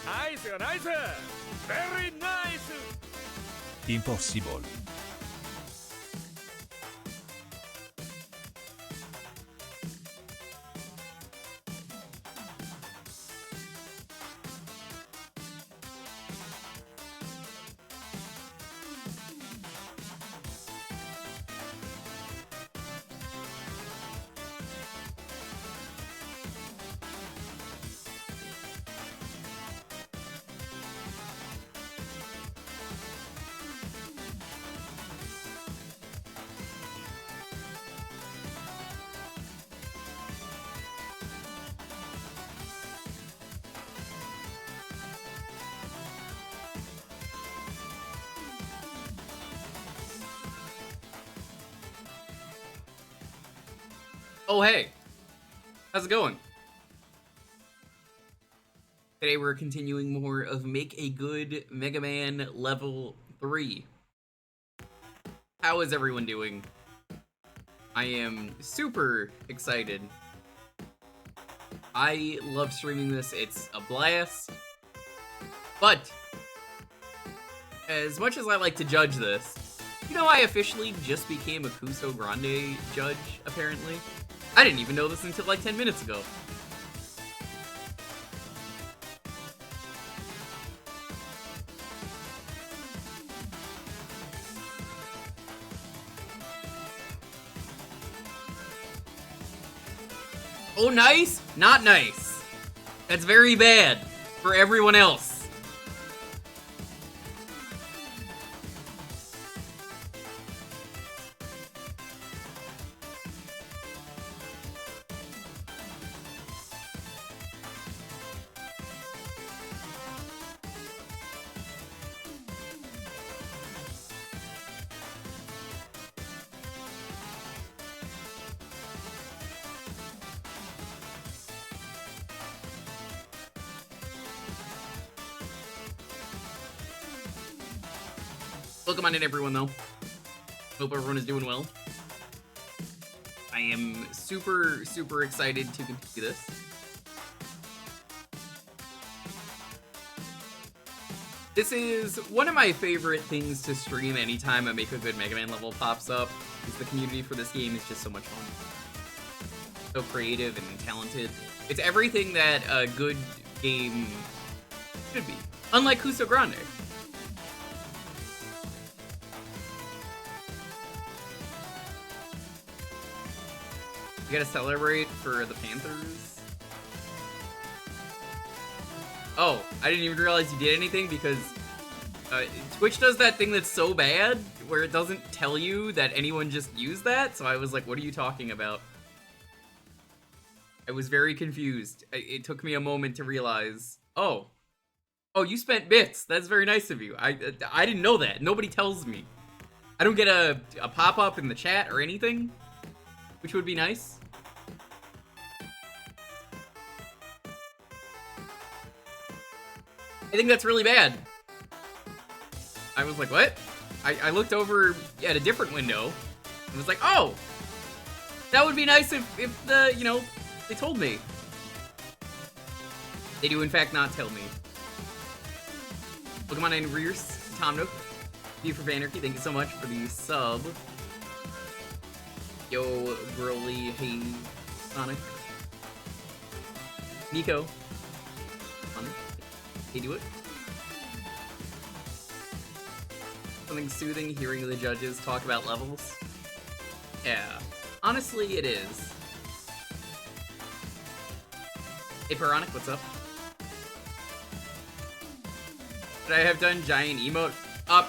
Nice, nice! Very nice! Impossible. Oh, hey. How's it going? Today we're continuing more of Make a Good Mega Man Level 3. How is everyone doing? I am super excited. I love streaming this. It's a blast. But, as much as I like to judge this, you know I officially just became a Kuso Grande judge, apparently. I didn't even know this until like 10 minutes ago. Oh, nice? Not nice. That's very bad for everyone else. Welcome on in, everyone, though. Hope everyone is doing well. I am super, super excited to continue this. This is one of my favorite things to stream anytime a Make a Good Mega Man level pops up, because the community for this game is just so much fun. So creative and talented. It's everything that a good game should be. Unlike Kuso Grande. You gotta celebrate for the Panthers. Oh, I didn't even realize you did anything because Twitch does that thing that's so bad where it doesn't tell you that anyone just used that. So I was like, what are you talking about? I was very confused. It took me a moment to realize, oh, you spent bits. That's very nice of you. I didn't know that. Nobody tells me. I don't get a pop-up in the chat or anything, which would be nice. I think that's really bad. I was like, what? I looked over at a different window and was like, oh, that would be nice if the, you know, they told me. They do, in fact, not tell me. Pokemon and Rears, Tom Nook, V for Anarchy, thank you so much for the sub. Yo, Broly, hey, Sonic. Nico. Hey, do it. Something soothing hearing the judges talk about levels. Yeah, honestly, it is. Hey, Pironic, what's up? Should I have done Giant Emote?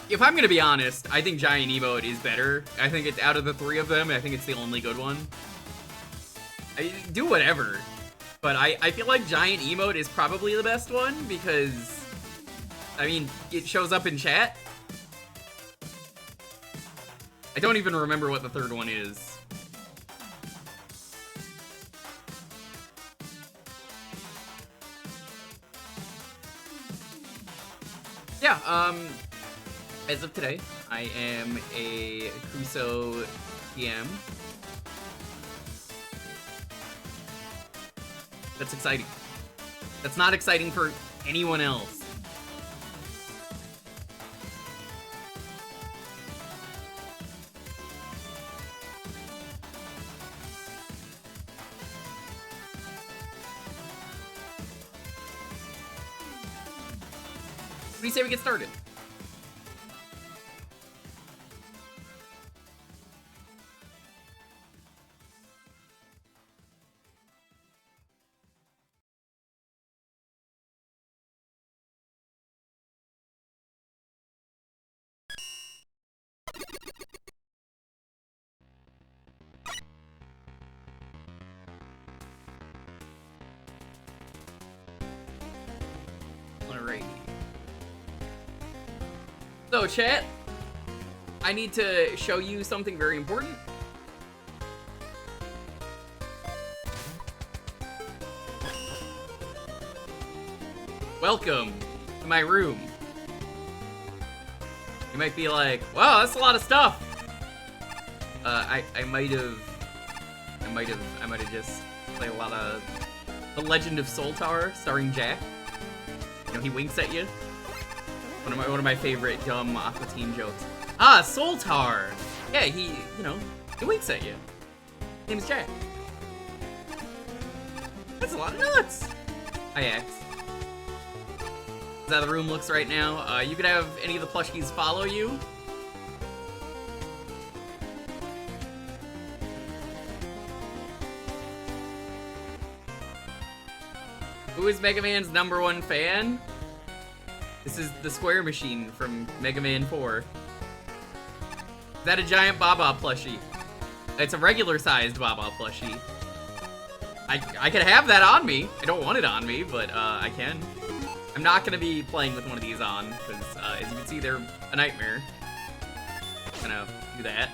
If I'm gonna be honest, I think Giant Emote is better. I think it's out of the three of them, I think it's the only good one. I do whatever. But I feel like Giant Emote is probably the best one because, I mean, it shows up in chat. I don't even remember what the third one is. Yeah, as of today, I am a Kuso TM. That's exciting. That's not exciting for anyone else. What do you say we get started? So, chat, I need to show you something very important. Welcome to my room. You might be like, wow, that's a lot of stuff. I might have just played a lot of The Legend of Soul Tower starring Jack. You know, he winks at you. One of my favorite dumb Aqua Teen jokes. Ah, Soul Tower. Yeah, he winks at you. His name's Jack. That's a lot of nuts. I asked. Is that how the room looks right now? You could have any of the plushies follow you. Who is Mega Man's #1 fan? This is the Square Machine from Mega Man 4. Is that a giant Baba plushie? It's a regular-sized Baba plushie. I could have that on me. I don't want it on me, but I can. I'm not gonna be playing with one of these on, because as you can see, they're a nightmare. I'm gonna do that.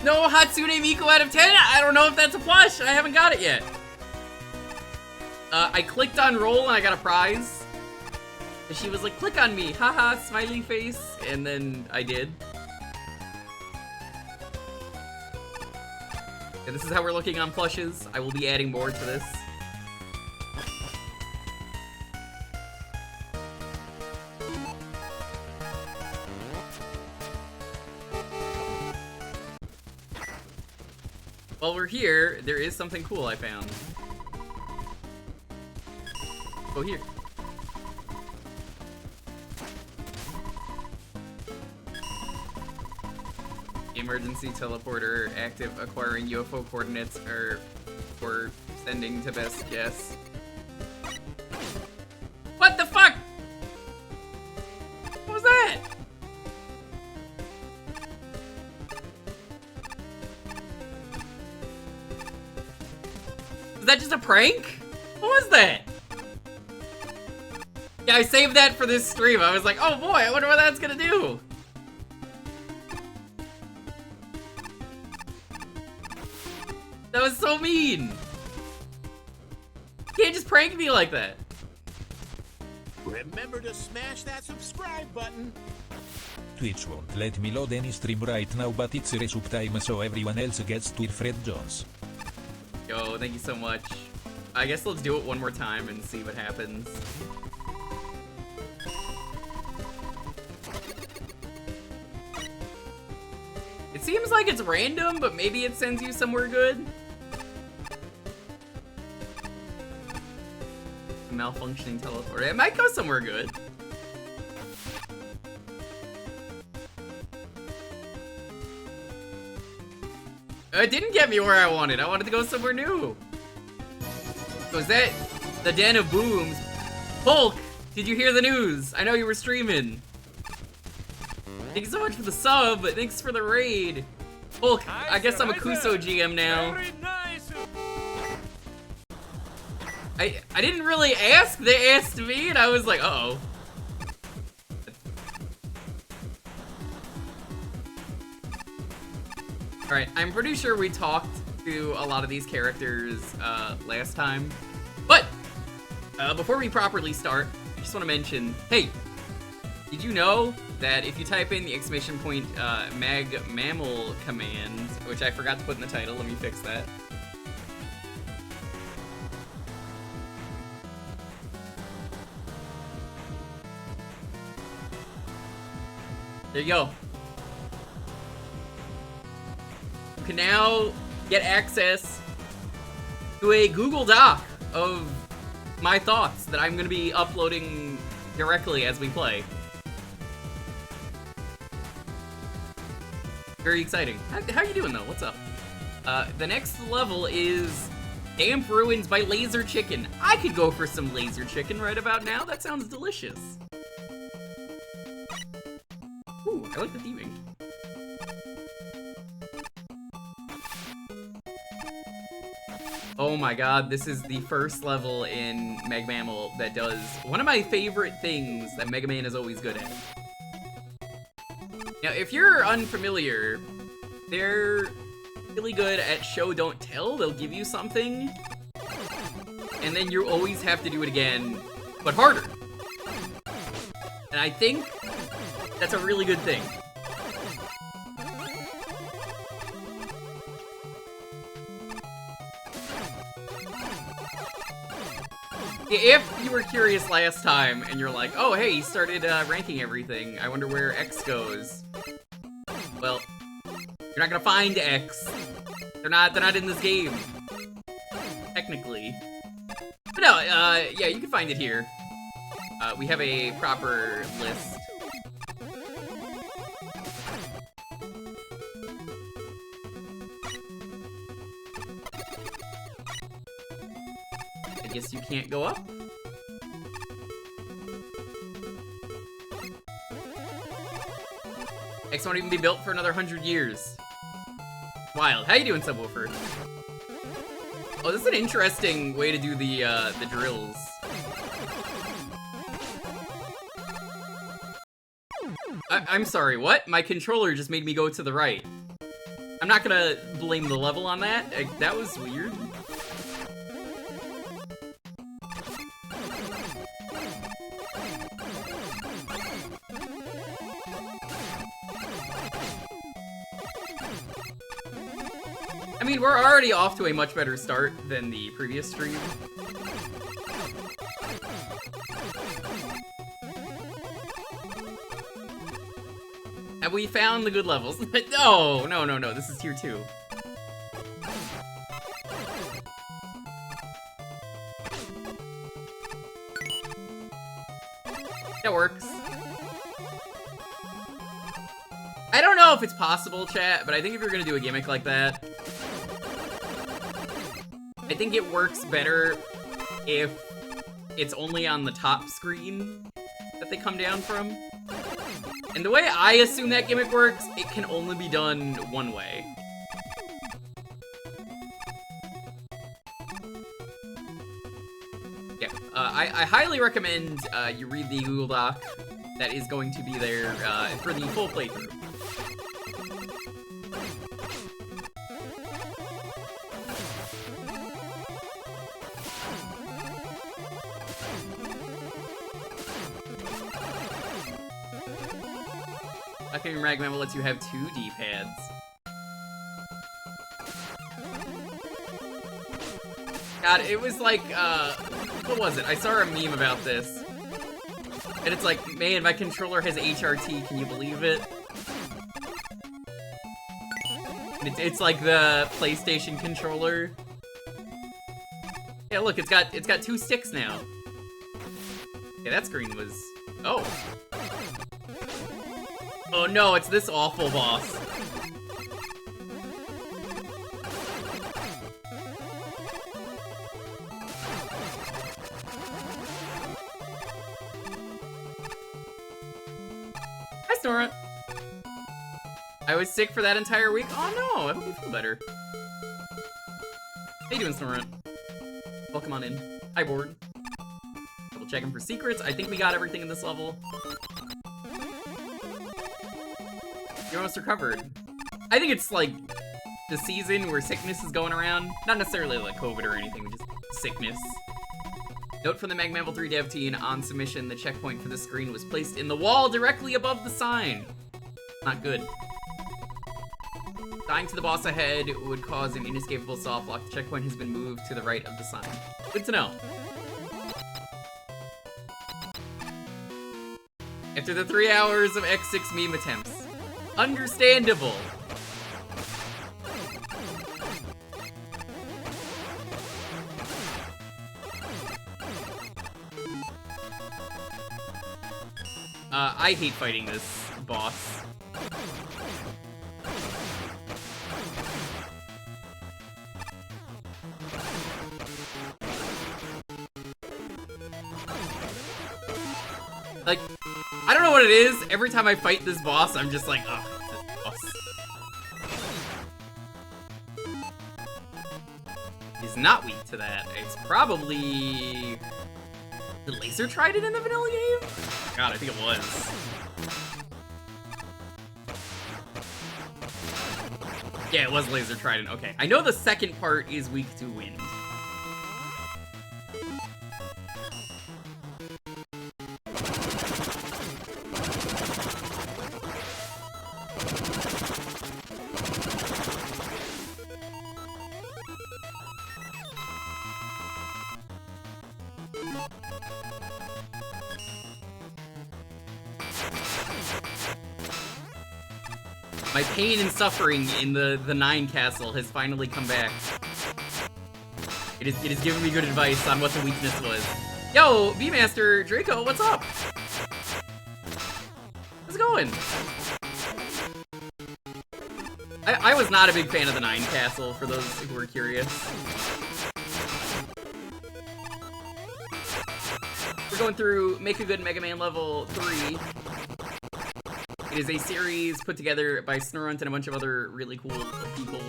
No Hatsune Miku out of 10? I don't know if that's a plush. I haven't got it yet. I clicked on roll and I got a prize. And she was like, click on me, haha, smiley face. And then I did. And this is how we're looking on plushes. I will be adding more to this. While we're here, there is something cool I found. Go here. Emergency teleporter active, acquiring UFO coordinates or for sending to best guess. What the fuck? What was that? Was that just a prank? What was that? Yeah, I saved that for this stream. I was like, oh boy, I wonder what that's gonna do. That was so mean. You can't just prank me like that. Remember to smash that subscribe button. Twitch won't let me load any stream right now, but it's resub time so everyone else gets to Fred Jones. Yo, thank you so much. I guess let's do it one more time and see what happens. It seems like it's random, but maybe it sends you somewhere good. A malfunctioning teleporter. It might go somewhere good. It didn't get me where I wanted. I wanted to go somewhere new. So is that the Den of Booms? Hulk, did you hear the news? I know you were streaming. Thank you so much for the sub, but thanks for the raid. Hulk, I guess I'm a Kuso GM now. Very nice. I didn't really ask, they asked me, and I was like, uh-oh. Alright, I'm pretty sure we talked to a lot of these characters last time. But, before we properly start, I just want to mention, hey, did you know that if you type in the exclamation point mag mammal command, which I forgot to put in the title, let me fix that. There you go. You can now get access to a Google Doc of my thoughts that I'm going to be uploading directly as we play. Very exciting. How you doing, though? What's up? The next level is Damp Ruins by Laser Chicken. I could go for some Laser Chicken right about now. That sounds delicious. Ooh, I like the theming. Oh my god, this is the first level in Mega Mammal that does one of my favorite things that Mega Man is always good at. Now, if you're unfamiliar, they're really good at show don't tell. They'll give you something, and then you always have to do it again, but harder. And I think that's a really good thing. If you were curious last time and you're like, oh hey, he started ranking everything, I wonder where X goes. Well, you're not gonna find X. They're not in this game. Technically. But no, yeah, you can find it here. We have a proper list. I guess you can't go up? X won't even be built for another 100 years. Wild. How you doing, Subwoofer? Oh, this is an interesting way to do the drills. I'm sorry, what? My controller just made me go to the right. I'm not gonna blame the level on that. That was weird. I mean, we're already off to a much better start than the previous stream. Have we found the good levels? No, this is tier 2. That works. I don't know if it's possible, chat, but I think if you're gonna do a gimmick like that, I think it works better if it's only on the top screen that they come down from. And the way I assume that gimmick works, it can only be done one way. Yeah, I highly recommend you read the Google Doc that is going to be there for the full playthrough. Lucky Rag Mammal lets you have 2 D-pads. God, it was like, what was it? I saw a meme about this. And it's like, man, my controller has HRT, can you believe it? And it's like the PlayStation controller. Yeah, look, it's got 2 sticks now. Yeah, that screen was... Oh. Oh no, it's this awful boss. Hi, Snorunt. I was sick for that entire week. Oh no, I hope you feel better. How you doing, Snorunt? Welcome on in. Hi, Board. Double checking for secrets. I think we got everything in this level. You're almost recovered. I think it's like the season where sickness is going around. Not necessarily like COVID or anything, just sickness. Note from the Mega Man 3 dev team, on submission, the checkpoint for the screen was placed in the wall directly above the sign. Not good. Dying to the boss ahead would cause an inescapable soft lock. The checkpoint has been moved to the right of the sign. Good to know. after the 3 hours of X6 meme attempts. Understandable. I hate fighting this boss. Like, I don't know what it is. Every time I fight this boss, I'm just like, ugh, this boss. He's not weak to that. It's probably... The laser trident in the vanilla game? God, I think it was. Yeah, it was laser trident. Okay. I know the second part is weak to wind. My pain and suffering in the 9 castle has finally come back. It has given me good advice on what the weakness was. Yo, V-Master Draco, what's up? How's it going? I was not a big fan of the 9 castle, for those who are curious. We're going through Make a Good Mega Man level 3. It is a series put together by Snurunt and a bunch of other really cool people.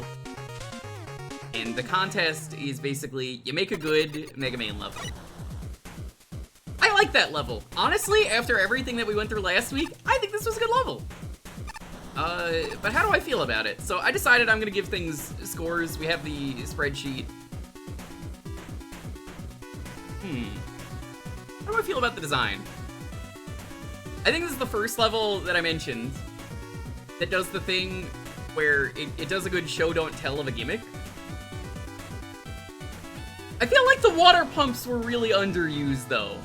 And the contest is basically, you make a good Mega Man level. I like that level. Honestly, after everything that we went through last week, I think this was a good level. But how do I feel about it? So I decided I'm gonna give things scores. We have the spreadsheet. How do I feel about the design? I think this is the first level that I mentioned that does the thing where it does a good show don't tell of a gimmick. I feel like the water pumps were really underused though.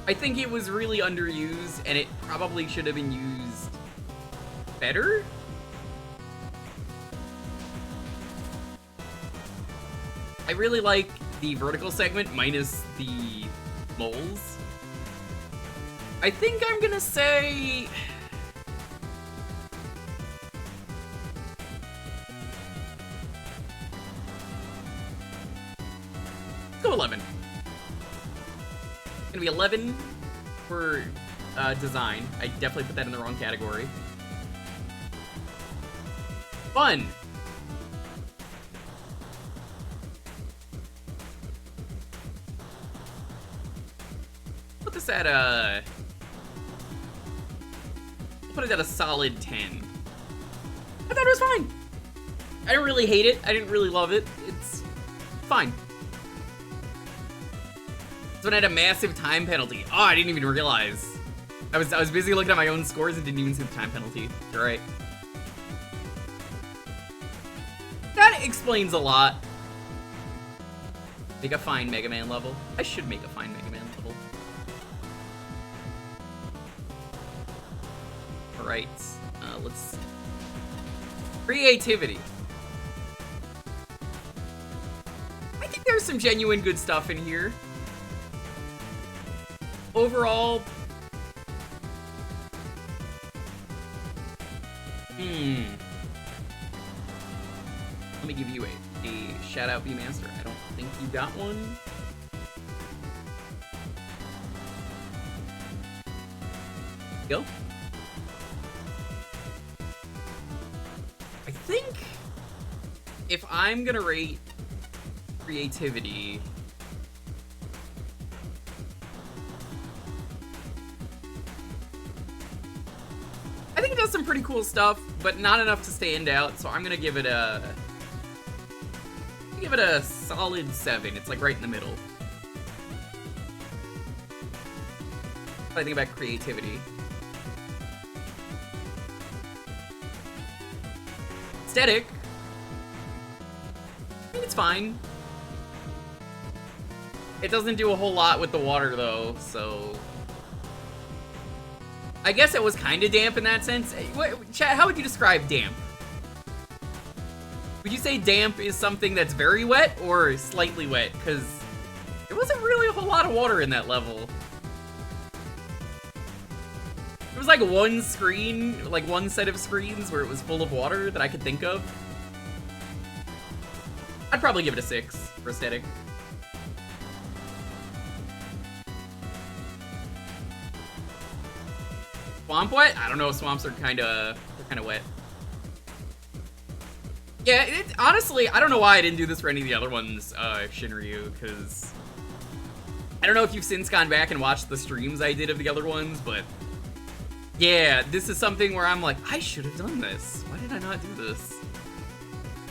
I think it was really underused and it probably should have been used better. I really like the vertical segment minus the moles. I think I'm gonna say... Let's go 11. Gonna be 11 for design. I definitely put that in the wrong category. Fun! Put this at a... Put it at a solid 10. I thought it was fine. I didn't really hate it. I didn't really love it. It's fine. This one had a massive time penalty. Oh, I didn't even realize. I was busy looking at my own scores and didn't even see the time penalty. You're right. That explains a lot. Make a fine Mega Man level. I should make a fine Mega Man level. Alright, let's... Creativity. I think there's some genuine good stuff in here. Overall... Let me give you a shout out, V-Master. I don't think you got one. Go. I think if I'm gonna rate creativity, I think it does some pretty cool stuff, but not enough to stand out, so I'm gonna give it a solid 7. It's like right in the middle. What do I think about creativity? Aesthetic. I think it's fine. It doesn't do a whole lot with the water though, so I guess it was kind of damp in that sense. Chat, how would you describe damp? Would you say damp is something that's very wet or slightly wet? Because there wasn't really a whole lot of water in that level. There was like one screen, like one set of screens where it was full of water that I could think of. I'd probably give it a 6 for aesthetic. Swamp wet? I don't know. Swamps are kind of wet. Yeah, honestly, I don't know why I didn't do this for any of the other ones, Shinryu, because I don't know if you've since gone back and watched the streams I did of the other ones, but yeah, this is something where I'm like, I should have done this. Why did I not do this?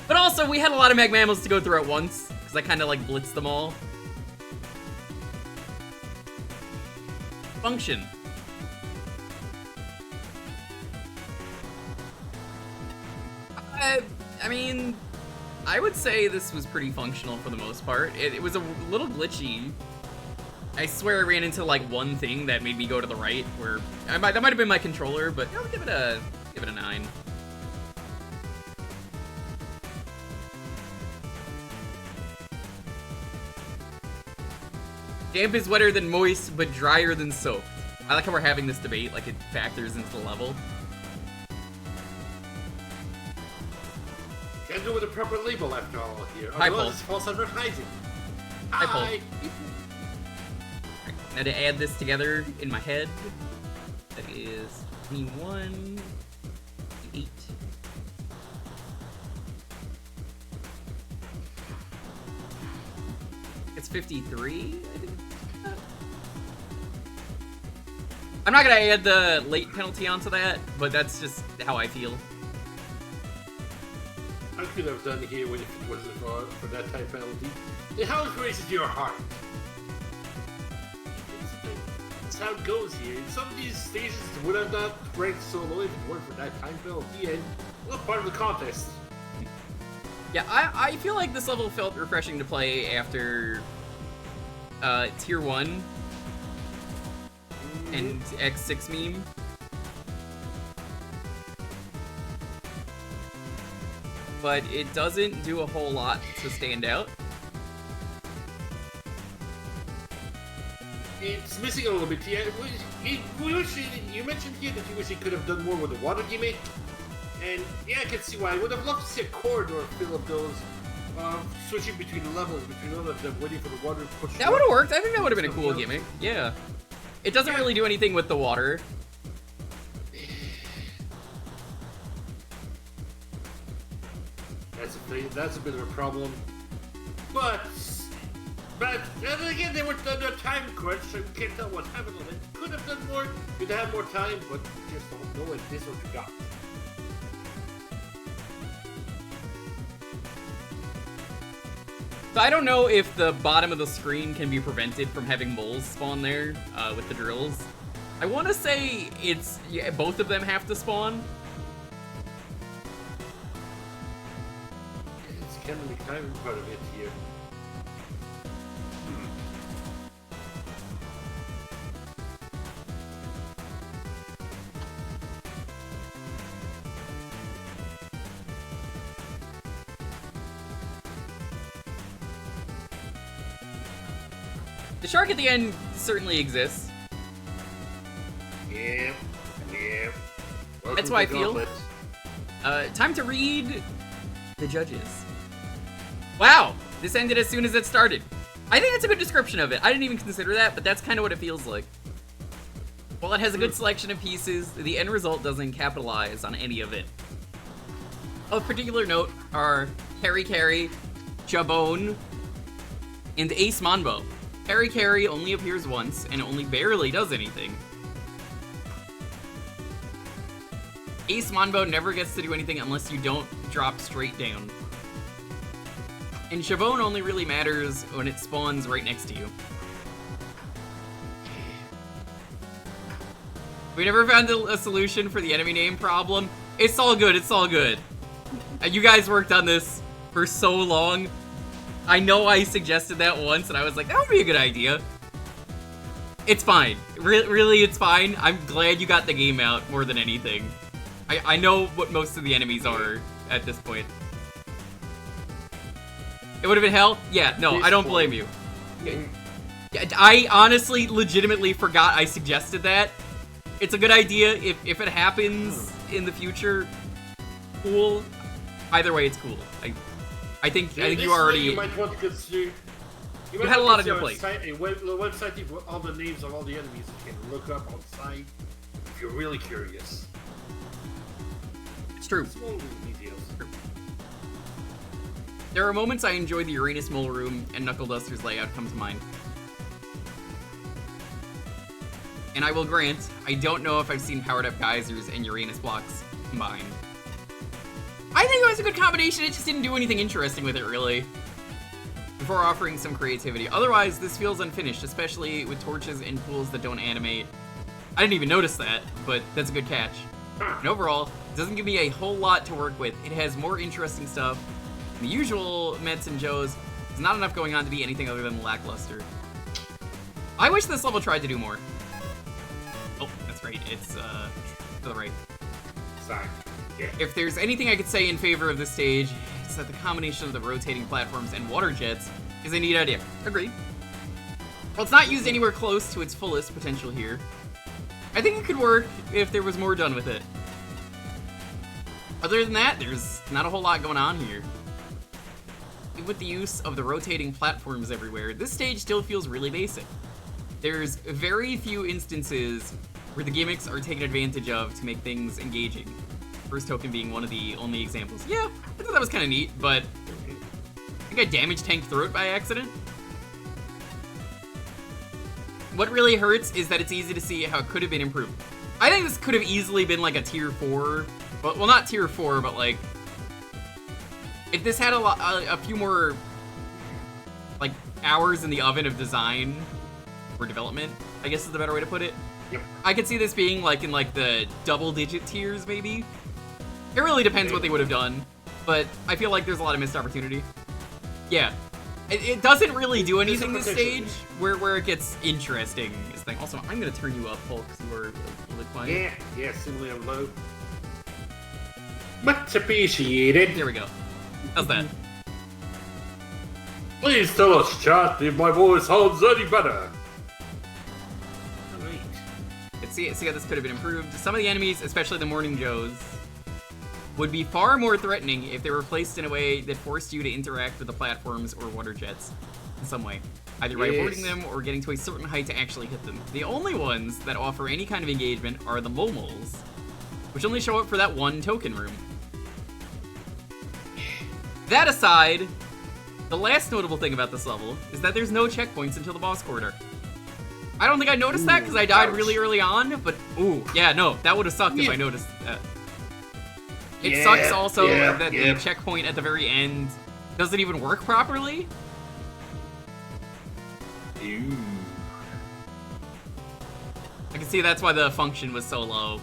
But also, we had a lot of Magmamals to go through at once, because I kind of like blitzed them all. Function. I mean, I would say this was pretty functional for the most part. It was a little glitchy. I swear I ran into like one thing that made me go to the right, where that might have been my controller, but I'll give it a 9. Damp is wetter than moist, but drier than soaked. I like how we're having this debate, like it factors into the level. Can't do with a proper label after all here. Hi, Otherwise Paul. it's false advertising. Hi, Paul. Hi. Now to add this together in my head, that is 21, 8. It's 53, I think. I'm not gonna add the late penalty onto that, but that's just how I feel. I could have done here when it wasn't for that type penalty. The house races your heart. That's how it goes here. Some of these stages would have not ranked so low if it weren't for that time penalty, and well, part of the contest. Yeah, I feel like this level felt refreshing to play after Tier 1 and X6 meme. But it doesn't do a whole lot to stand out. It's missing a little bit here. You mentioned here that you wish he could have done more with the water gimmick. And yeah, I can see why. I would have loved to see a corridor fill up those, switching between the levels, between all of them, waiting for the water to push. That would have worked. I think that would have been a cool gimmick. Yeah. It doesn't really do anything with the water. That's a bit of a problem. But then again, they were under time crunch, so you can't tell what happened. They could have done more. You'd have more time, but you just don't know it. This is what you got. So I don't know if the bottom of the screen can be prevented from having moles spawn there with the drills. I want to say it's both of them have to spawn. It's kind of the timing part of it here. The shark at the end certainly exists. Yeah. Welcome That's how I to feel. Gauntlet. Time to read the judges. Wow, this ended as soon as it started. I think that's a good description of it. I didn't even consider that, but that's kind of what it feels like. While it has a good selection of pieces, the end result doesn't capitalize on any of it. Of particular note are Carry Carry, Jabone, and Ace Monbo. Carry Carry only appears once and only barely does anything. Ace Monbo never gets to do anything unless you don't drop straight down. And Shavone only really matters when it spawns right next to you. We never found a solution for the enemy name problem. It's all good, it's all good. You guys worked on this for so long. I know I suggested that once and I was like, that would be a good idea. It's fine. Really, it's fine. I'm glad you got the game out more than anything. I know what most of the enemies are at this point. It would have been hell? Yeah, no, I don't blame you. I honestly, legitimately forgot I suggested that. It's a good idea. If it happens in the future, cool. Either way, it's cool. I think you already... You might want to consider... You had a lot on your plate. A website with all the names of all the enemies you can look up on site if you're really curious. It's true. Small little details. There are moments I enjoy the Uranus Mole Room and Knuckle Duster's layout come to mind. And I will grant, I don't know if I've seen powered up geysers and Uranus blocks combined. I think it was a good combination, it just didn't do anything interesting with it, really. Before offering some creativity. Otherwise, this feels unfinished, especially with torches and pools that don't animate. I didn't even notice that, but that's a good catch. And overall, it doesn't give me a whole lot to work with. It has more interesting stuff. The usual Mets and Joes. There's not enough going on to be anything other than lackluster. I wish this level tried to do more. Oh, that's right. It's, to the right. Sorry. Yeah. If there's anything I could say in favor of this stage, it's that the combination of the rotating platforms and water jets is a neat idea. Agreed. Well, it's not used anywhere close to its fullest potential here. I think it could work if there was more done with it. Other than that, there's not a whole lot going on here. With the use of the rotating platforms everywhere, this stage still feels really basic. There's very few instances where the gimmicks are taken advantage of to make things engaging. First token being one of the only examples. Yeah, I thought that was kind of neat, but I think I damage tanked through it by accident. What really hurts is that it's easy to see how it could have been improved. I think this could have easily been like a tier 4, well not tier 4, but like, if this had a few more like hours in the oven of design or development, I guess is the better way to put it. Yep. I could see this being like in like the double-digit tiers maybe. It really depends what they would have done, but I feel like there's a lot of missed opportunity. Yeah, it doesn't really do anything this stage where it gets interesting. Is the thing. Also, I'm gonna turn you up, Hulk, because you are a little quiet. Yeah, similarly I'm low. Much appreciated. There we go. How's that? Please tell us, chat, if my voice sounds any better. Alright. Let's see how this could have been improved. Some of the enemies, especially the Morning Joes, would be far more threatening if they were placed in a way that forced you to interact with the platforms or water jets in some way. Either by avoiding them or getting to a certain height to actually hit them. The only ones that offer any kind of engagement are the Moles, which only show up for that one token room. That aside, the last notable thing about this level is that there's no checkpoints until the boss corridor. I don't think I noticed that because I died really early on, but ooh, yeah, no, that would have sucked if I noticed that. It sucks also that the checkpoint at the very end doesn't even work properly. Ew. I can see that's why the function was so low.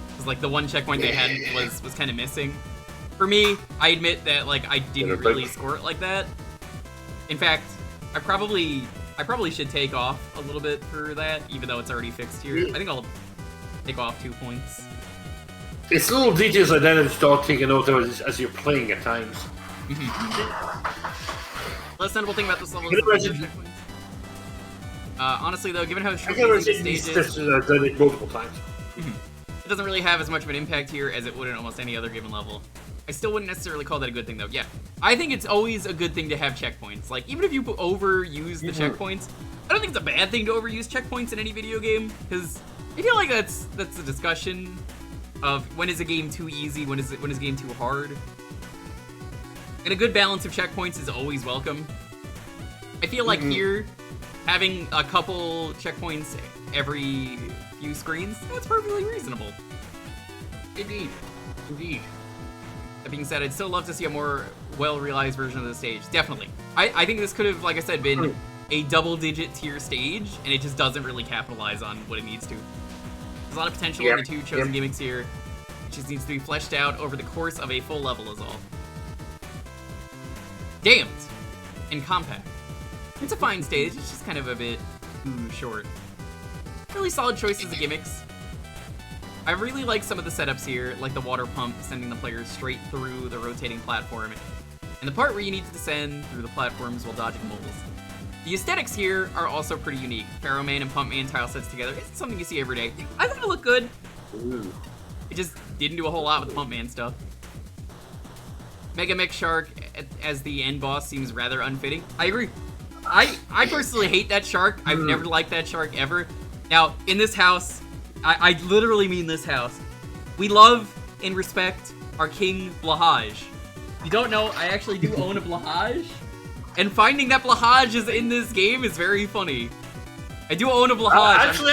Because like the one checkpoint they had was kind of missing. For me, I admit that like I didn't really score it like that. In fact, I probably should take off a little bit for that, even though it's already fixed here. I think I'll take off 2 points. It's little details like that that start taking note of as you're playing at times. Less notable thing about this level is the checkpoints. Honestly though, given how short the stage is, I've done it multiple times. It doesn't really have as much of an impact here as it would in almost any other given level. I still wouldn't necessarily call that a good thing though. Yeah, I think it's always a good thing to have checkpoints. Like, even if you overuse the checkpoints, I don't think it's a bad thing to overuse checkpoints in any video game, because I feel like that's a discussion of when is a game too easy, when is a game too hard. And a good balance of checkpoints is always welcome. I feel like here, having a couple checkpoints every few screens, that's perfectly reasonable. Indeed. That being said, I'd still love to see a more well-realized version of the stage. Definitely. I think this could have, like I said, been a double-digit tier stage, and it just doesn't really capitalize on what it needs to. There's a lot of potential in the two chosen gimmicks here. It just needs to be fleshed out over the course of a full level is all. Damned and compact. It's a fine stage, it's just kind of a bit too short. really solid choices of gimmicks. I really like some of the setups here, like the water pump sending the players straight through the rotating platform, and the part where you need to descend through the platforms while dodging moles. The aesthetics here are also pretty unique. Pharaoh Man and Pump Man tile sets together isn't something you see every day. I thought it looked good. Ooh. It just didn't do a whole lot with the Pump Man stuff. Mega Mech Shark as the end boss seems rather unfitting. I agree. I personally hate that shark. I've never liked that shark ever. Now, in this house, I literally mean this house, we love and respect our King Blahaj. If you don't know, I actually do own a Blahaj, and finding that Blahaj is in this game is very funny. I do own a Blahaj. Actually,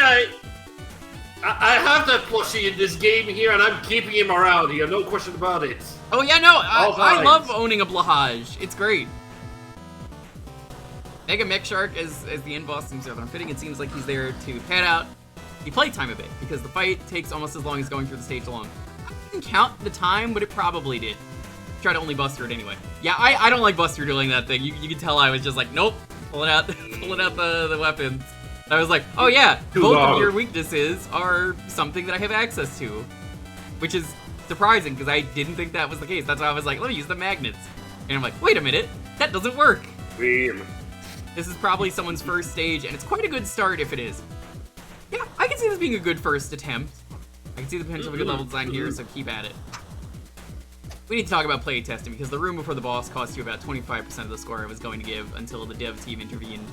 I have that plushie in this game here, and I'm keeping him around here, no question about it. Oh yeah, no, I love owning a Blahaj. It's great. Mega Mech Shark as the end boss seems rather unfitting. It seems like he's there to pad out the playtime a bit, because the fight takes almost as long as going through the stage alone. I didn't count the time, but it probably did. Try to only Buster it anyway. Yeah, I don't like Buster doing that thing. You can tell I was just like, nope, pulling out the weapons. And I was like, oh yeah, both of your weaknesses are something that I have access to, which is surprising because I didn't think that was the case. That's why I was like, let me use the magnets. And I'm like, wait a minute, that doesn't work. Damn. This is probably someone's first stage, and it's quite a good start if it is. Yeah, I can see this being a good first attempt. I can see the potential of a good level design here, so keep at it. We need to talk about play testing, because the room before the boss cost you about 25% of the score I was going to give until the dev team intervened.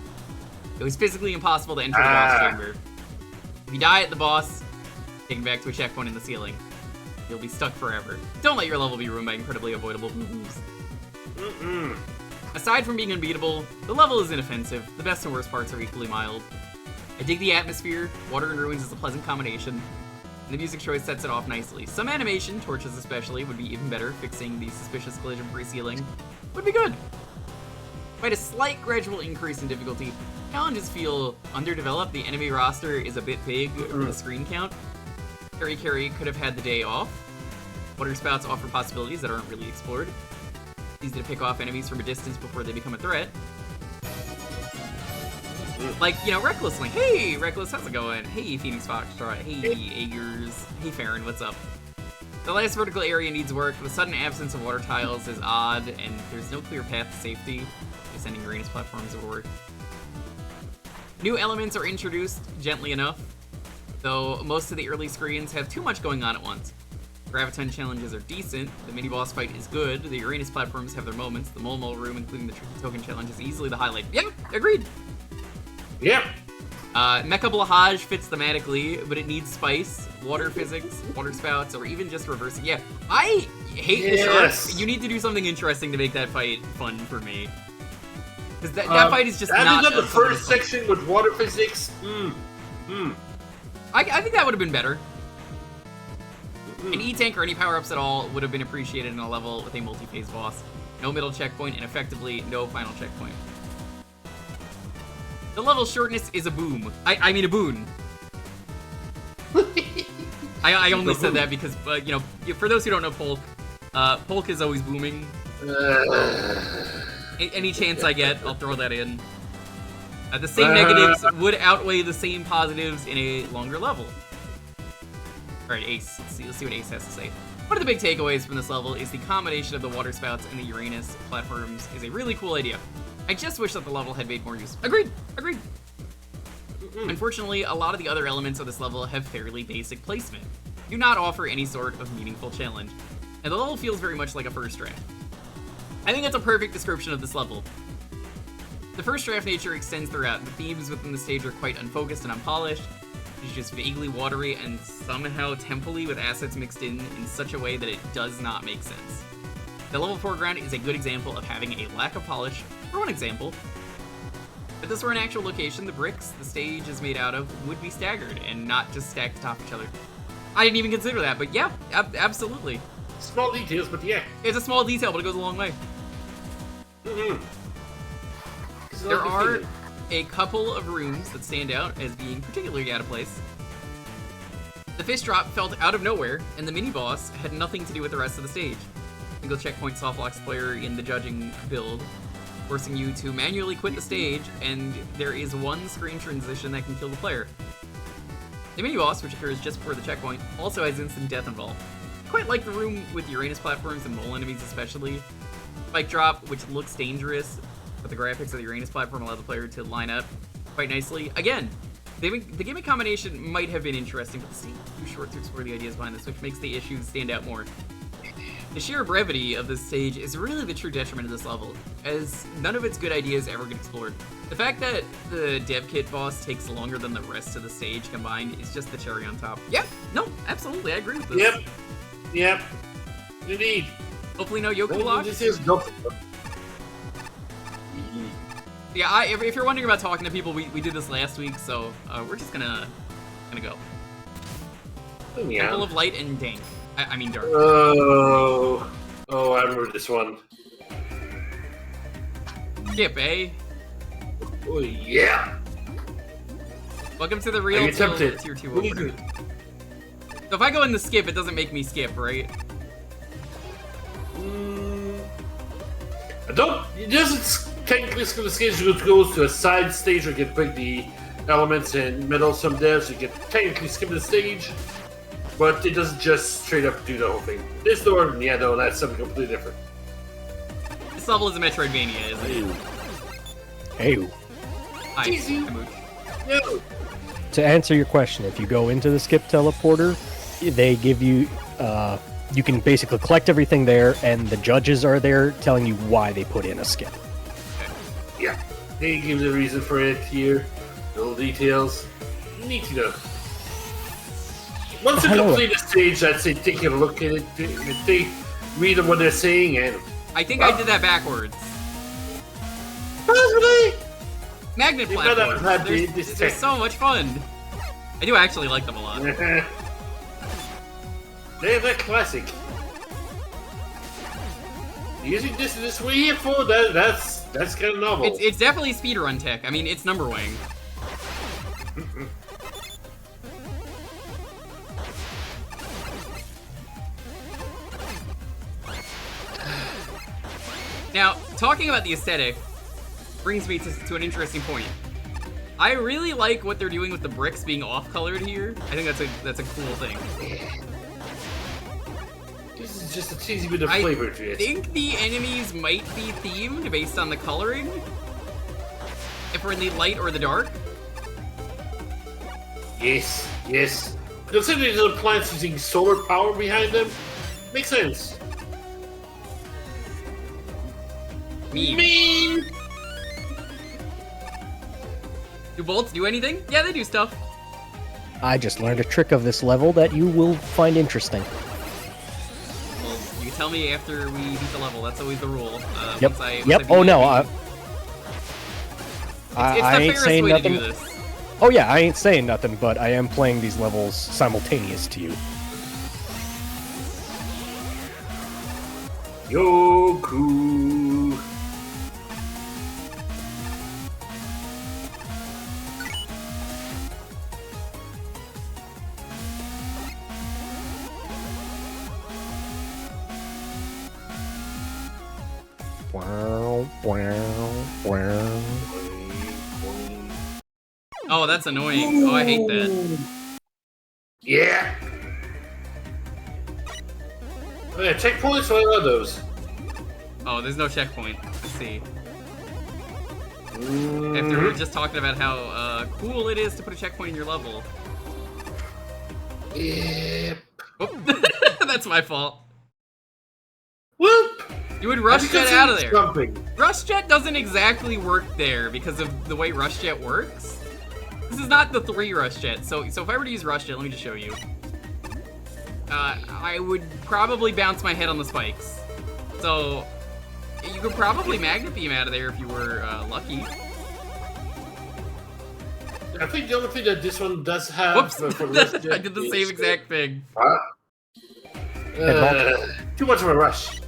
It was physically impossible to enter the boss chamber. If you die at the boss, taken back to a checkpoint in the ceiling. You'll be stuck forever. Don't let your level be ruined by incredibly avoidable moves. Aside from being unbeatable, the level is inoffensive. The best and worst parts are equally mild. I dig the atmosphere. Water and Ruins is a pleasant combination, and the music choice sets it off nicely. Some animation, torches especially, would be even better. Fixing the suspicious collision-free ceiling would be good. Despite a slight gradual increase in difficulty, challenges feel underdeveloped. The enemy roster is a bit big for the screen count. Carry could have had the day off. Water spouts offer possibilities that aren't really explored. Easy to pick off enemies from a distance before they become a threat. Like, you know, recklessly. Hey, Reckless, how's it going? Hey, Phoenix Foxtrot. Hey, Aegers. Hey, Farron, what's up? The last vertical area needs work. The sudden absence of water tiles is odd, and there's no clear path to safety. Descending Uranus platforms will work. New elements are introduced gently enough, though most of the early screens have too much going on at once. Graviton challenges are decent, the mini-boss fight is good, the Uranus platforms have their moments, the Mole room, including the Tricky Token challenge, is easily the highlight. Yep, agreed! Yep. Mecha Blahaj fits thematically, but it needs spice, water physics, water spouts, or even just reversing. Yeah, I hate the shark. You need to do something interesting to make that fight fun for me. Because that fight is just not... the first section with water physics, I think that would have been better. An E-Tank or any power-ups at all would have been appreciated in a level with a multi-phase boss. No middle checkpoint, and effectively no final checkpoint. The level shortness is a boom. I mean a boon. I only said that because, you know, for those who don't know Polk, Polk is always booming. Any chance I get, I'll throw that in. The same negatives would outweigh the same positives in a longer level. Alright, Ace. Let's see what Ace has to say. One of the big takeaways from this level is the combination of the water spouts and the Uranus platforms is a really cool idea. I just wish that the level had made more use. Agreed! Unfortunately, a lot of the other elements of this level have fairly basic placement, do not offer any sort of meaningful challenge, and the level feels very much like a first draft. I think that's a perfect description of this level. The first draft nature extends throughout. The themes within the stage are quite unfocused and unpolished. It's just vaguely watery and somehow temple-y with assets mixed in such a way that it does not make sense. The level foreground is a good example of having a lack of polish, for one example. If this were an actual location, the bricks the stage is made out of would be staggered and not just stacked atop each other. I didn't even consider that, but yeah, absolutely. Small details, but yeah. It's a small detail, but it goes a long way. There are a couple of rooms that stand out as being particularly out of place. The fish drop felt out of nowhere, and the mini-boss had nothing to do with the rest of the stage. Single checkpoint softlocks the player in the judging build, forcing you to manually quit the stage, and there is one screen transition that can kill the player. The mini-boss, which occurs just before the checkpoint, also has instant death involved. I quite like the room with Uranus platforms and mole enemies especially. Spike drop, which looks dangerous, but the graphics of the Uranus platform allow the player to line up quite nicely. Again, the gimmick combination might have been interesting, but the scene is too short to explore the ideas behind this, which makes the issues stand out more. The sheer brevity of this stage is really the true detriment of this level, as none of its good ideas ever get explored. The fact that the dev kit boss takes longer than the rest of the stage combined is just the cherry on top. Yep, no, absolutely, I agree with this. Yep, indeed. Hopefully no Jewker block. This is no. Yeah, if you're wondering about talking to people, we did this last week, so we're just gonna go. Yeah. Full of light and dank. I mean dark. Oh, I remember this one. Skip, eh? Oh yeah. Welcome to the real Are you tempted? tier 2 What do you opener. do? So if I go in the skip, it doesn't make me skip, right? I don't. It doesn't technically skip the stage. It goes to a side stage where you can pick the elements in middle some devs. You can technically skip the stage, but it doesn't just straight up do the whole thing. This door, yeah, no, that's something completely different. This level is a Metroidvania, isn't it? Hey. Hi, Easy. hi, Mooch. No. To answer your question, if you go into the skip teleporter, they give you, you can basically collect everything there, and the judges are there telling you why they put in a skip. Yeah, they give the reason for it here. Little details. Neat to know. Once you Hello. complete the stage, I'd say take a look at it, read what they're saying, and I think I did that backwards. possibly. Magnet You better platforms. have They're this they're tech. so much fun. I do actually like them a lot. They're classic. Using this way here for that's kind of novel. It's definitely speedrun tech. I mean, it's number wing. Now, talking about the aesthetic brings me to an interesting point. I really like what they're doing with the bricks being off-colored here. I think that's a cool thing. This is just a teensy bit of flavor to I it. think the enemies might be themed based on the coloring. If we're in the light or the dark. Yes. Considering the plants using solar power behind them, makes sense. Mean. Do bolts do anything? Yeah, they do stuff. I just learned a trick of this level that you will find interesting. Well, you tell me after we beat the level. That's always the rule. Yep. Once I Yep. beat Oh it, no. it's I the ain't fairest saying way nothing. to do this. Oh yeah, I ain't saying nothing, but I am playing these levels simultaneous to you. Yoku. Wow, wow, wow. Oh, that's annoying. Oh, I hate that. Yeah. Oh, yeah, checkpoints. What are those? Oh, there's no checkpoint. Let's see. After we Mm-hmm. were just talking about how cool it is to put a checkpoint in your level. Yep. Whoop. That's my fault. Whoop. You would rush Because jet out of it's there. jumping. Rush jet doesn't exactly work there because of the way rush jet works. This is not the 3 rush jet. So if I were to use rush jet, let me just show you. I would probably bounce my head on the spikes. So you could probably magnet beam out of there if you were lucky. I think the only thing that this one does have Whoops! for Rush Jet I did the same is- exact thing. Too much of a rush.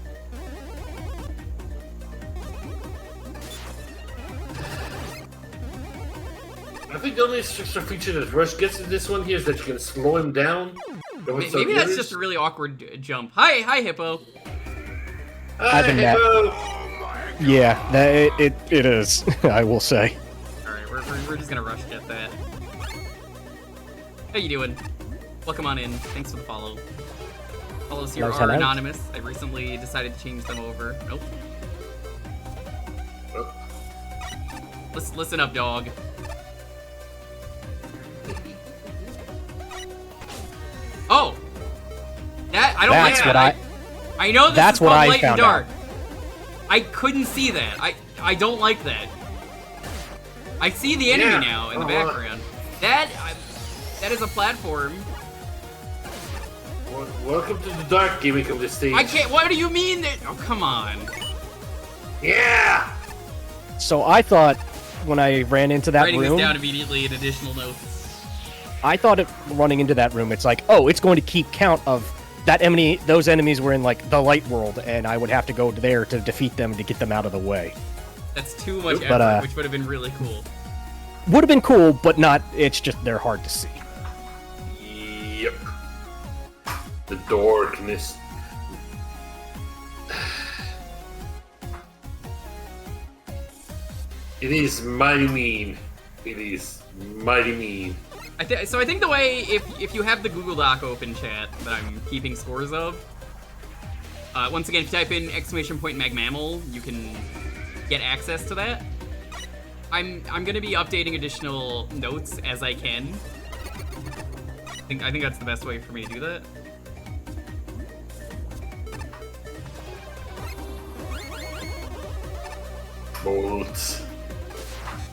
I think the only extra feature that Rush gets in this one here is that you can slow him down. Maybe that's just a really awkward jump. Hi, Hippo. I've been that- Yeah, that it is. I will say. All right, we're just gonna rush jet that. How you doing? Welcome on in. Thanks for the follow. Follows here Hello, are hello. anonymous. I recently decided to change them over. Nope. Listen up, dog. Oh! I don't like That's that. what I know this that's is what called I light and found dark. I couldn't see that. I don't like that. I see the enemy Yeah. now in the Oh, well. background. That is a platform. Welcome to the dark gimmick of the stage. I can't. What do you mean? That, oh, come on. Yeah! So I thought when I ran into that Writing room, this down immediately in additional notes. I thought running into that room, it's like, oh, it's going to keep count of that enemy. Those enemies were in like the light world, and I would have to go there to defeat them to get them out of the way. That's too much But, effort, which would have been really cool. Would have been cool, but not. It's just they're hard to see. Yep. The darkness. It is mighty mean. It is mighty mean. So I think the way, if you have the Google Doc open, chat, that I'm keeping scores of, once again, if you type in !magmammal, you can get access to that. I'm gonna be updating additional notes as I can. I think that's the best way for me to do that. Bolts.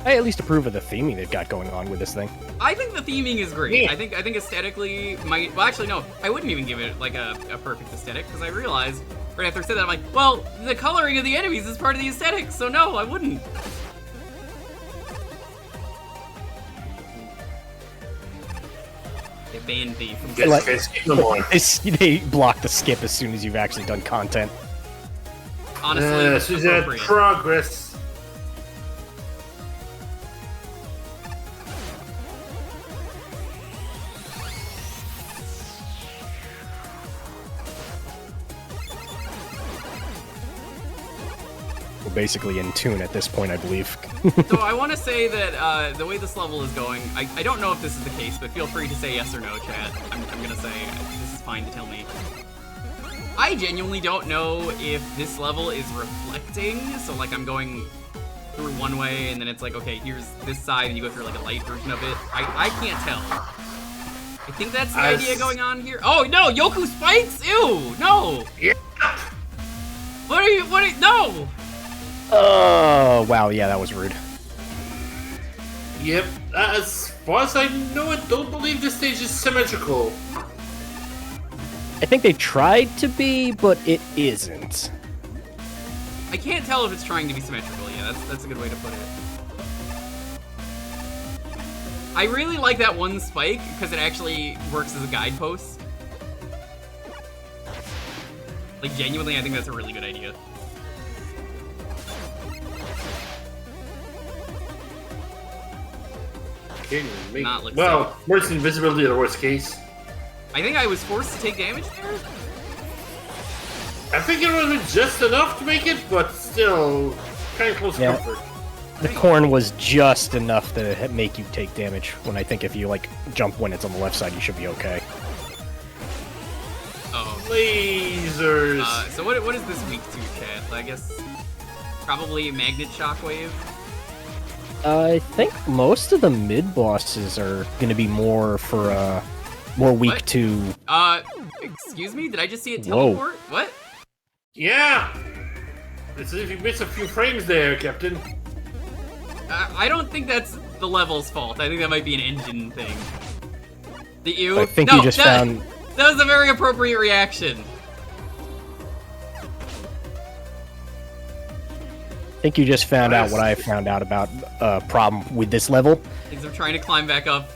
I at least approve of the theming they've got going on with this thing. I think the theming is great. Yeah. I think aesthetically might. Well, actually, no. I wouldn't even give it like a perfect aesthetic because I realized right after I said that I'm like, well, the coloring of the enemies is part of the aesthetic, so no, I wouldn't. They banned me from. Guys, Like- guys, keep them on. They block the skip as soon as you've actually done content. Honestly, She's at appropriate. progress. We're basically in tune at this point, I believe. So I want to say that the way this level is going, I don't know if this is the case, but feel free to say yes or no, chat. I'm gonna say this is fine to tell me. I genuinely don't know if this level is reflecting, so like I'm going through one way and then it's like, okay, here's this side and you go through like a light version of it. I can't tell. I think that's the idea going on here. Oh no, Yoku spikes? Ew, no! Yeah. No! Oh, wow, yeah, that was rude. Yep. As far as I know, I don't believe this stage is symmetrical. I think they tried to be, but it isn't. I can't tell if it's trying to be symmetrical. Yeah, that's a good way to put it. I really like that one spike because it actually works as a guidepost. Like, genuinely, I think that's a really good idea. Not look Well, worst invisibility in the worst case. I think I was forced to take damage there? I think it would have been just enough to make it, but still kind of close Yeah. comfort. The corn was just enough to make you take damage, when I think if you, like, jump when it's on the left side, you should be okay. Oh. Lasers. So what is this week to, chat? I guess probably Magnet Shockwave. I think most of the mid-bosses are going to be more for, more weak What? to... Excuse me? Did I just see a Whoa. teleport? What? Yeah. It's as if you missed a few frames there, Captain. I don't think that's the level's fault. I think that might be an engine thing. The ew? I think no, you just found... That was a very appropriate reaction. I think you just found out what I found out about problem with this level. Things are trying to climb back up.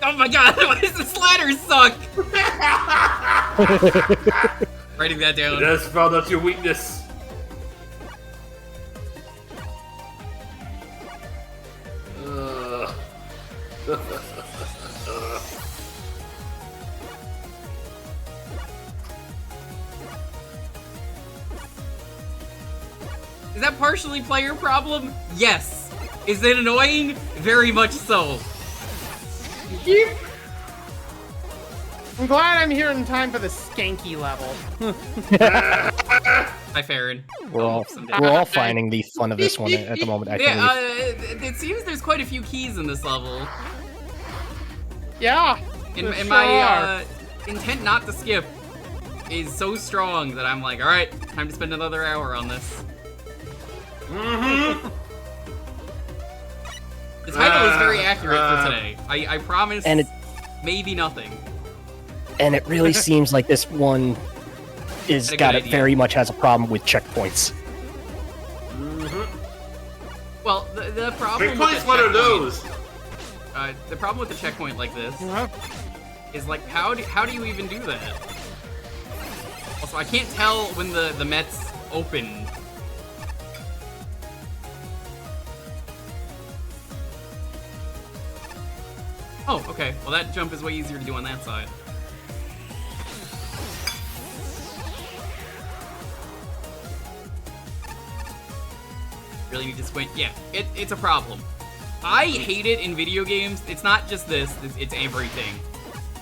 Oh my god, why does this ladder suck? Writing that down. It has found out your weakness. Is that partially player problem? Yes. Is it annoying? Very much so. Yep. I'm glad I'm here in time for the skanky level. Hi, Farron. We're all finding the fun of this one at the moment. I believe. It seems there's quite a few keys in this level. Yeah. And my intent not to skip is so strong that I'm like, all right, time to spend another hour on this. Mm-hmm. The title is very accurate for today. I promise. And maybe nothing. And it really seems like this one is very much has a problem with checkpoints. Well, the problem. Checkpoints, what are those? The problem with the checkpoint like this is like, how do you even do that? Also, I can't tell when the Mets open. Oh, okay. Well, that jump is way easier to do on that side. Really need to squint? Yeah, it's a problem. I hate it in video games. It's not just this, it's everything.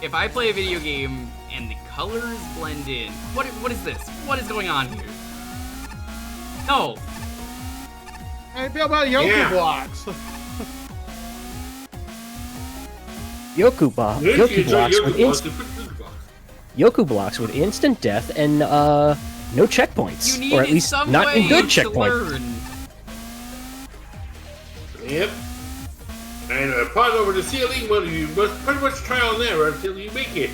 If I play a video game and the colors blend in, what is this? What is going on here? No. How do you feel about Yoku blocks? Yoku blocks with instant death and no checkpoints, You or at least some not in good to checkpoints. learn. Yep. And a pot over the ceiling, well, you must pretty much try on there until you make it.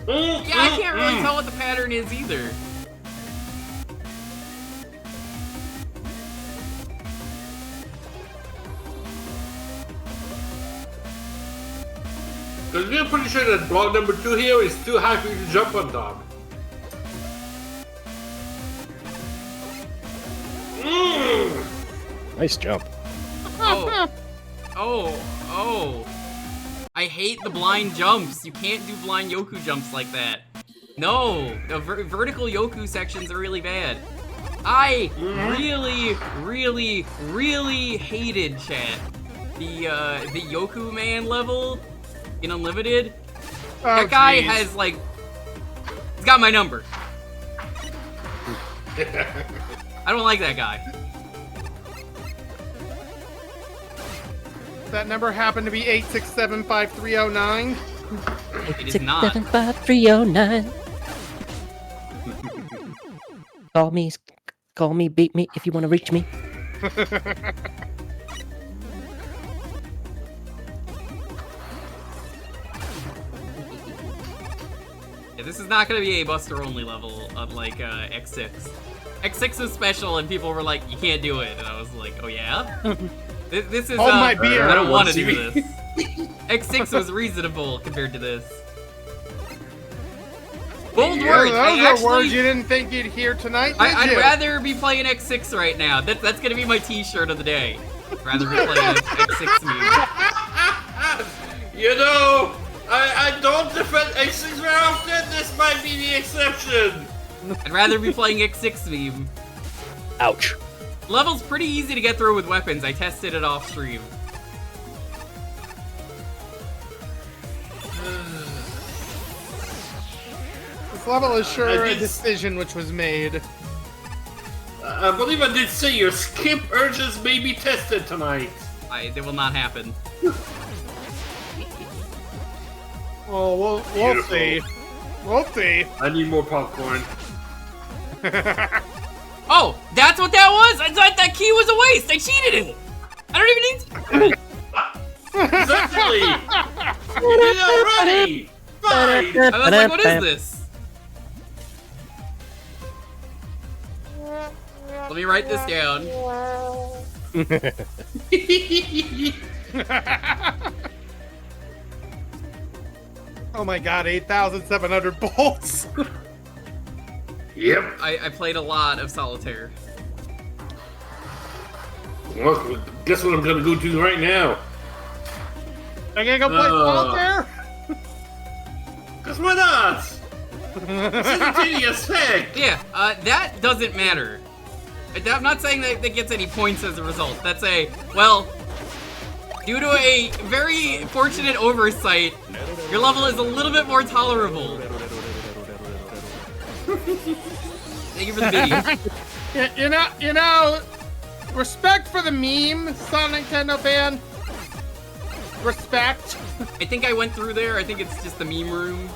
Yeah, I can't really tell what the pattern is either. Because we're pretty sure that block number 2 here is too high for you to jump on top. Nice jump. Oh. I hate the blind jumps. You can't do blind Yoku jumps like that. No, the vertical Yoku sections are really bad. I really hated, chat. The Yoku Man level in Unlimited. That guy has, like, he's got my number. I don't like that guy. That number happened to be 8675309. It is not. 8675309. Call me, beat me if you want to reach me. Yeah, this is not gonna be a Buster only level, unlike X6. X6 was special, and people were like, "You can't do it," and I was like, "Oh yeah." This is. Hold my beer. I don't want to do this. X6 was reasonable compared to this. Bold words. Those are words you didn't think you'd hear tonight, did I'd you? rather be playing X6 right now. That's gonna be my T-shirt of the day. I'd rather be playing X6 meme. You know, I don't defend X6 very often. This might be the exception. I'd rather be playing X6 meme. Ouch. Level's pretty easy to get through with weapons. I tested it off stream. This level is sure a decision which was made. I believe I did say your skip urges may be tested tonight. It will not happen. Well, we'll see. We'll see. I need more popcorn. Oh, that's what that was? I thought that key was a waste. I cheated it. I don't even need to. Exactly. You did it already. Fine. I was like, what is this? Let me write this down. Oh my god, 8,700 bolts! Yep. I played a lot of Solitaire. Well, guess what I'm gonna go do right now? Are you gonna go play Solitaire? Cause why not? It's instantaneous effect. Yeah, that doesn't matter. I'm not saying that gets any points as a result. That's well, Due to a very fortunate oversight, your level is a little bit more tolerable. Thank you for the video. You know, respect for the meme, Son Nintendo fan. Respect. I think I went through there. I think it's just the meme room.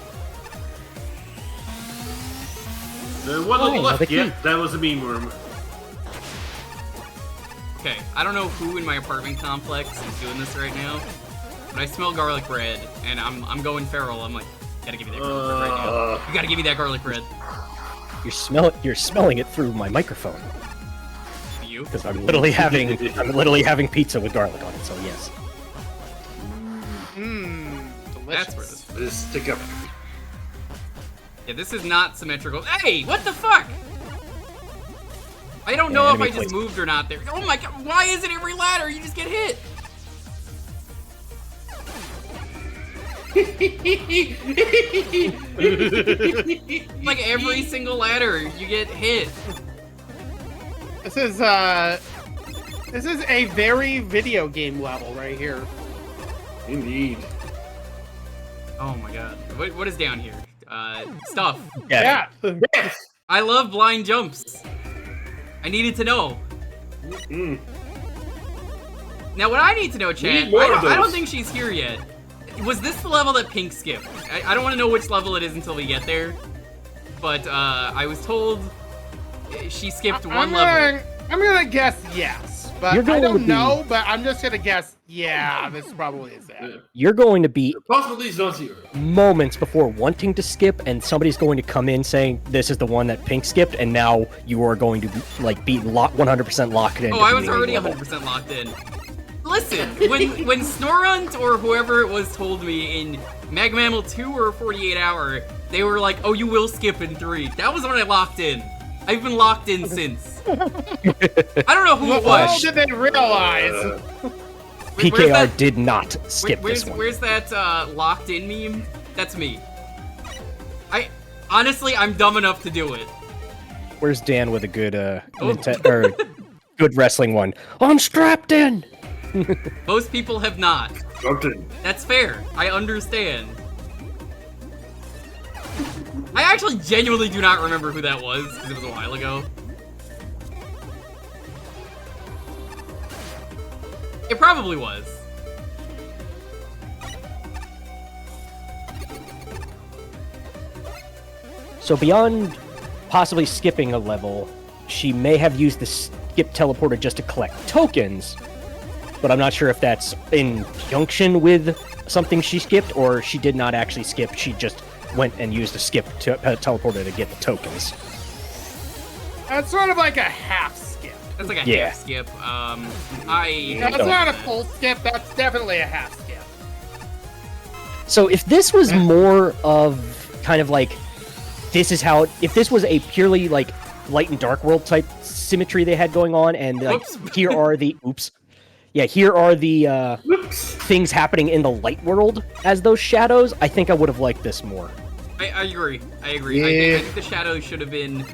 The one on the left, another yeah, key. that was a meme room. Okay, I don't know who in my apartment complex is doing this right now, but I smell garlic bread, and I'm going feral. I'm like, gotta give me that garlic bread right now. You gotta give me that garlic bread. You're smelling it through my microphone You? because I'm literally having pizza with garlic on it. So yes. Delicious. That's where this. Just stick up. Yeah, this is not symmetrical. Hey, what the fuck? I don't know Yeah, if I enemy just place. moved or not there. Oh my god, why is it every ladder you just get hit? Like every single ladder you get hit. This is a very video game level right here. Indeed. Oh my god. What is down here? Stuff. Yeah. Yeah. I love blind jumps. I needed to know. Now what I need to know, Chad, need more of I don't those. think she's here yet. Was this the level that Pink skipped? I don't want to know which level it is until we get there. But I was told she skipped one level. I'm gonna guess yes, but You're I going to don't be- know. But I'm just gonna guess yeah. This probably is it. You're going to be Possibilities don't zero. moments before wanting to skip, and somebody's going to come in saying this is the one that Pink skipped, and now you are going to be 100% locked in. Oh, to I was beating already the level. 100% locked in. Listen, when Snorunt or whoever it was told me in Mag Mammal 2 or 48 Hour, they were like, oh, you will skip in 3. That was when I locked in. I've been locked in since. I don't know who it What was. did they realize? Where's PKR that- did not skip where's, this one. Where's that locked in meme? That's me. Honestly, I'm dumb enough to do it. Where's Dan with a good good wrestling one? I'm strapped in. Most people have not. Something. That's fair. I understand. I actually genuinely do not remember who that was, because it was a while ago. It probably was. So beyond possibly skipping a level, she may have used the skip teleporter just to collect tokens, but I'm not sure if that's in conjunction with something she skipped, or she did not actually skip, she just went and used a skip teleporter to get the tokens. That's sort of like a half skip. That's like a Yeah. half skip. That's not a full skip. That's definitely a half skip. So if this was more of kind of like, this is how, if this was a purely like light and dark world type symmetry they had going on, and like Oops. here are the here are the things happening in the light world as those shadows, I think I would have liked this more. I agree. I agree. Yeah. I think the shadows should have been.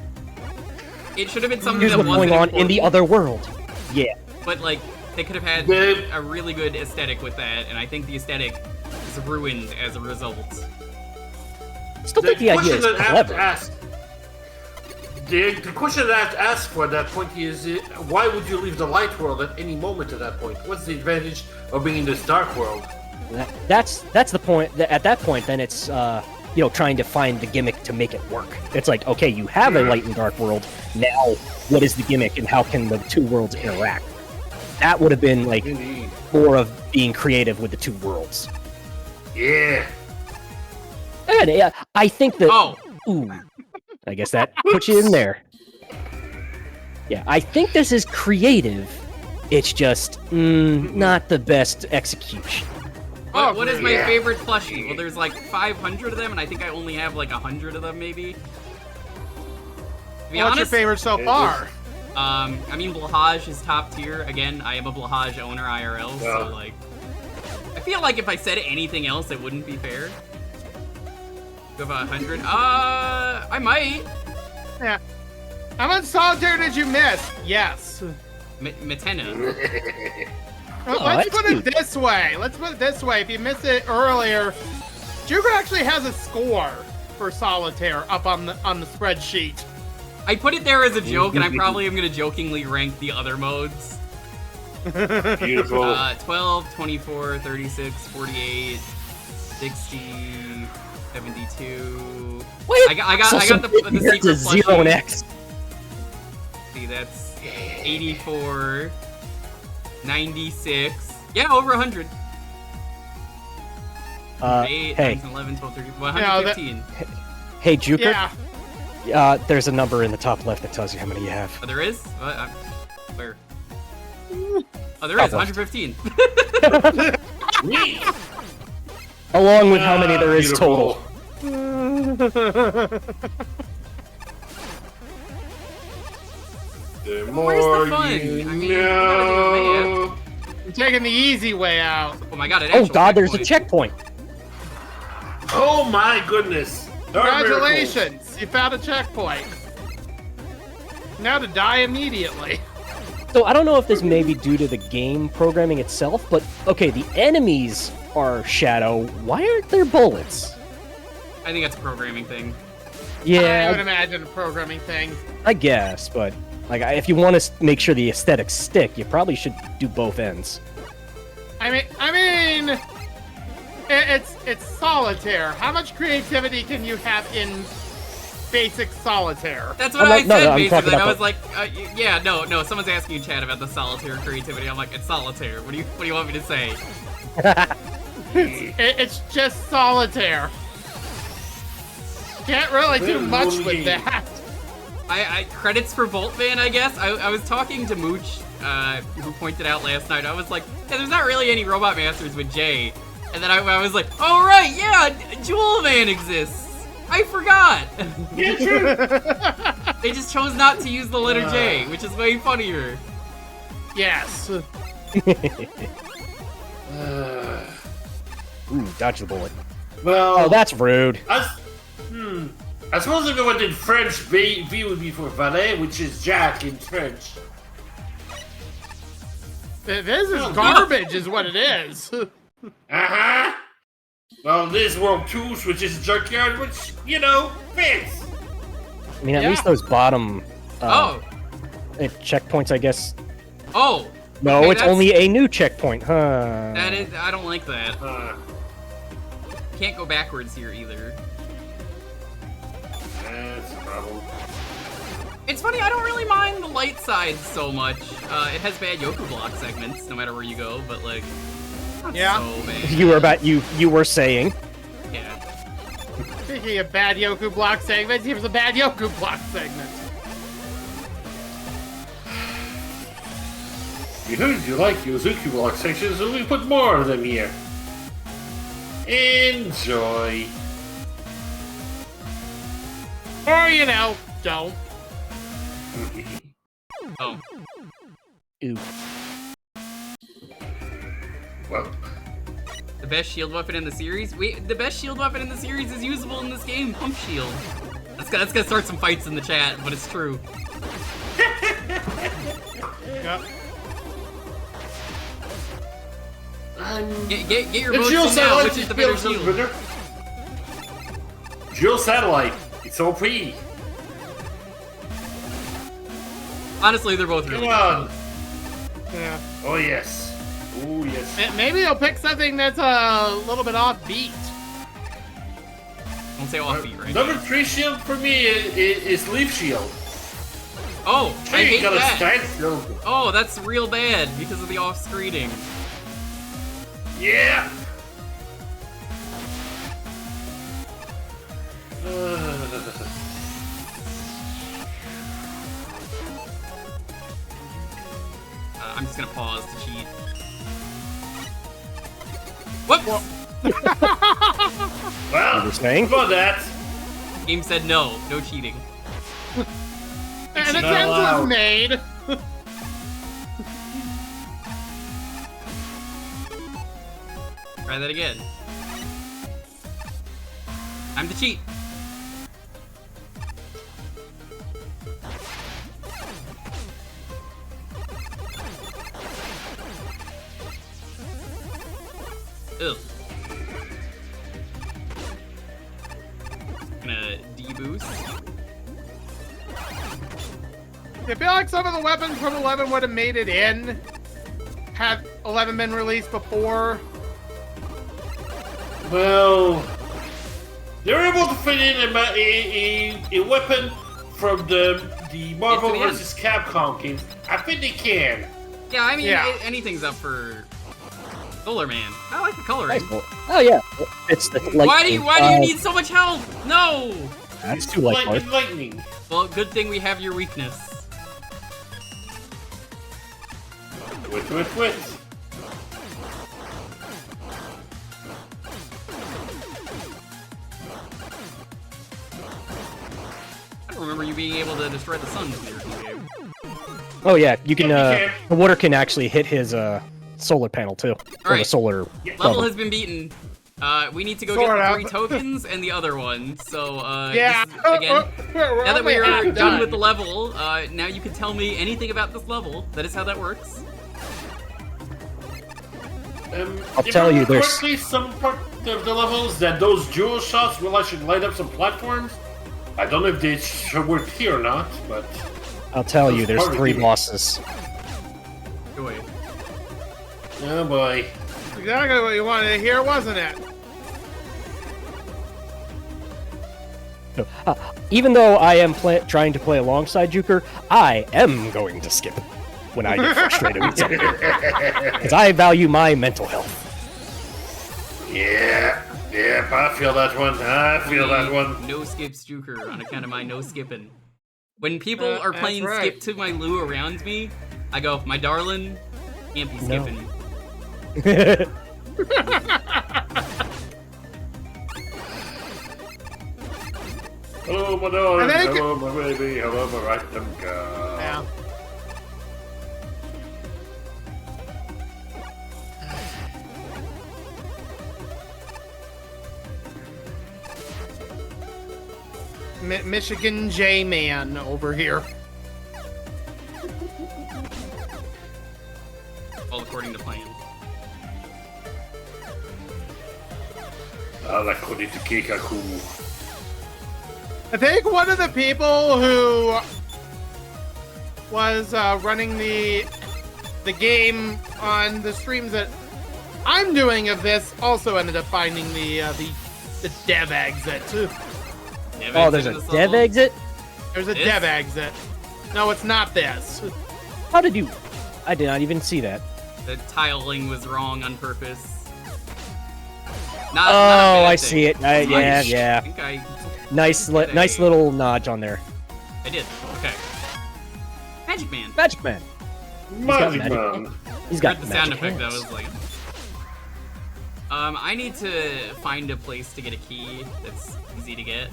It should have been something Here's that what's wasn't going on in the important, other world. Yeah. But like they could have had Yeah. a really good aesthetic with that, and I think the aesthetic is ruined as a result. Still think the idea is question that I have to clever. ask. The question that I have to ask for at that point is, why would you leave the light world at any moment at that point? What's the advantage of being in this dark world? That's the point. At that point, then it's trying to find the gimmick to make it work. It's like, okay, you have a light and dark world. Now, what is the gimmick, and how can the two worlds interact? That would have been like Indeed. more of being creative with the two worlds. Yeah. And yeah, I think that. Oh, Ooh, I guess that puts you in there. Yeah, I think this is creative. It's just not the best execution. what is my yeah. favorite plushie? Well, there's like 500 of them, and I think I only have like 100 of them, maybe. To be What's your honest, favorite so far? I mean, Blahaj is top tier. Again, I am a Blahaj owner IRL, Yeah. so like, I feel like if I said anything else, it wouldn't be fair. You have 100? I might. Yeah. How much solitaire did you miss? Yes. Matena. Let's that's put cute. it this way. If you missed it earlier, Jewker actually has a score for solitaire up on the spreadsheet. I put it there as a joke, and I probably am gonna jokingly rank the other modes. Beautiful. 12, 24, 36, 48, 60, 72. Wait, I got the Here's secret a 0 plushie. and X. See, that's 84, 96. Yeah, over 100. 8, Hey, 9, 11, 12, 13, 115. hey, Jewker. Yeah. There's a number in the top left that tells you how many you have. Oh, there is? Where? Oh, there is. Top left. 115. Neat. Along with how many there is Beautiful. total. The Where's more the fun? you I mean, you gotta do know. I'm taking the easy way out. Oh my god, an Oh actual God, there's a checkpoint. checkpoint. Oh my goodness. Darn miracles. Congratulations, you found a checkpoint. Now to die immediately. So I don't know if this may be due to the game programming itself, but okay, the enemies are shadow. Why aren't there bullets? I think that's a programming thing. I would Yeah, imagine a programming thing. I guess, but like, if you want to make sure the aesthetics stick, you probably should do both ends. I mean, it's solitaire. How much creativity can you have in basic solitaire? That's what I'm I not- no, said, no, I'm basically. talking I about was like, yeah, no, someone's asking in chat about the solitaire creativity. I'm like, it's solitaire. What do you want me to say? It's just solitaire. Can't really do Well, much well, with yeah. that. I credits for Voltman, I guess. I was talking to Mooch, who pointed out last night. I was like, yeah, there's not really any Robot Masters with J. And then I was like, oh right, yeah, Jewel Man exists. I forgot. Yeah, true. They just chose not to use the letter J, which is way funnier. Yes. Ooh, dodge the bullet. Well, Oh, that's rude. I suppose if it went in French, V would be for valet, which is Jack in French. This is garbage, is what it is. Uh-huh. Well, this World 2, which is Junkyard, which, you know, fits. I mean, at Yeah. least those bottom Oh, checkpoints, I guess. oh. No, Okay, it's that's- only a new checkpoint, huh? That is, I don't like that. Can't go backwards here either. That's a problem. It's funny, I don't really mind the light side so much. It has bad Yoku block segments, no matter where you go, but like, not Yeah. so bad. You were saying. Yeah. Speaking of bad Yoku block segments, here's a bad Yoku block segment. We heard you like Yozuki block sections, so we put more of them here. Enjoy. Or, you know, don't. Oh. Ooh. Well, The best shield weapon in the series? Wait, the best shield weapon in the series is usable in this game, Pump Shield. That's gonna start some fights in the chat, but it's true. Yep. Get your the votes Geo in now, Satellite which is the better shield. winner. Geo Satellite. It's OP. Honestly, they're both really Come good. on. Yeah. Oh, yes. Oh, yes. Maybe they'll pick something that's a little bit offbeat. Don't say offbeat right Number now. 3 shield for me is Leaf Shield. Oh, I Hey, hate you gotta that. stand still. Oh, that's real bad because of the off-screening. Yeah. I'm just gonna pause to cheat. Whoops! Well, You were saying? how about that? Game said no cheating. An not attempt allowed. was made. Try that again. Time to cheat. Ugh. Gonna deboost. I feel like some of the weapons from 11 would have made it in had 11 been released before. Well, they're able to fit in a weapon from the Marvel It's an vs. Capcom games. I think they can. Yeah, I mean, Yeah. anything's up for Solar Man. I like the coloring. Oh yeah, it's the light. Why do you need so much health? No! That's too light. Lightning. Well, good thing we have your weakness. Wait. I don't remember you being able to destroy the sun in the game. Oh yeah, you can. Yeah, you can. The water can actually hit his solar panel too, or the Alright. solar. Level bubble. has been beaten. We need to go Sort get the of. 3 tokens and the other one. So, Yeah. again, We're now that only we are half done with the level, now you can tell me anything about this level. That is how that works. I'll tell you, there's- Correctly, some part of the levels that those dual shots will actually light up some platforms. I don't know if they should work here or not, but I'll tell you, there's Part of 3 the- bosses. Go away. oh boy. Exactly what you wanted to hear, wasn't it? Even though I am trying to play alongside Jewker, I am going to skip when I get frustrated with something. Because I value my mental health. Yeah, I feel that one. I feel that one. No skips Jewker on account of my no skipping. When people are That's playing right. skip to my Lou around me, I go, my darling, can't be No. skipping. Hello, my darling. I think- Hello, my baby. Hello, my right them girl. Yeah. Michigan J-Man over here. All according to plan. I like Konita Keikaku. I think one of the people who was running the game on the streams that I'm doing of this also ended up finding the dev exit. Oh, there's a dev exit? There's a This? dev exit. No, it's not this. How did you... I did not even see that. The tiling was wrong on purpose. Oh, Not a bad I thing. see it. I Yeah. think I Nice did little nudge on there. I did. Okay. Magic Man. Magic Man. Magic magic. Man. He's I got heard the sound magic effect. That hands. was like. I need to find a place to get a key that's easy to get.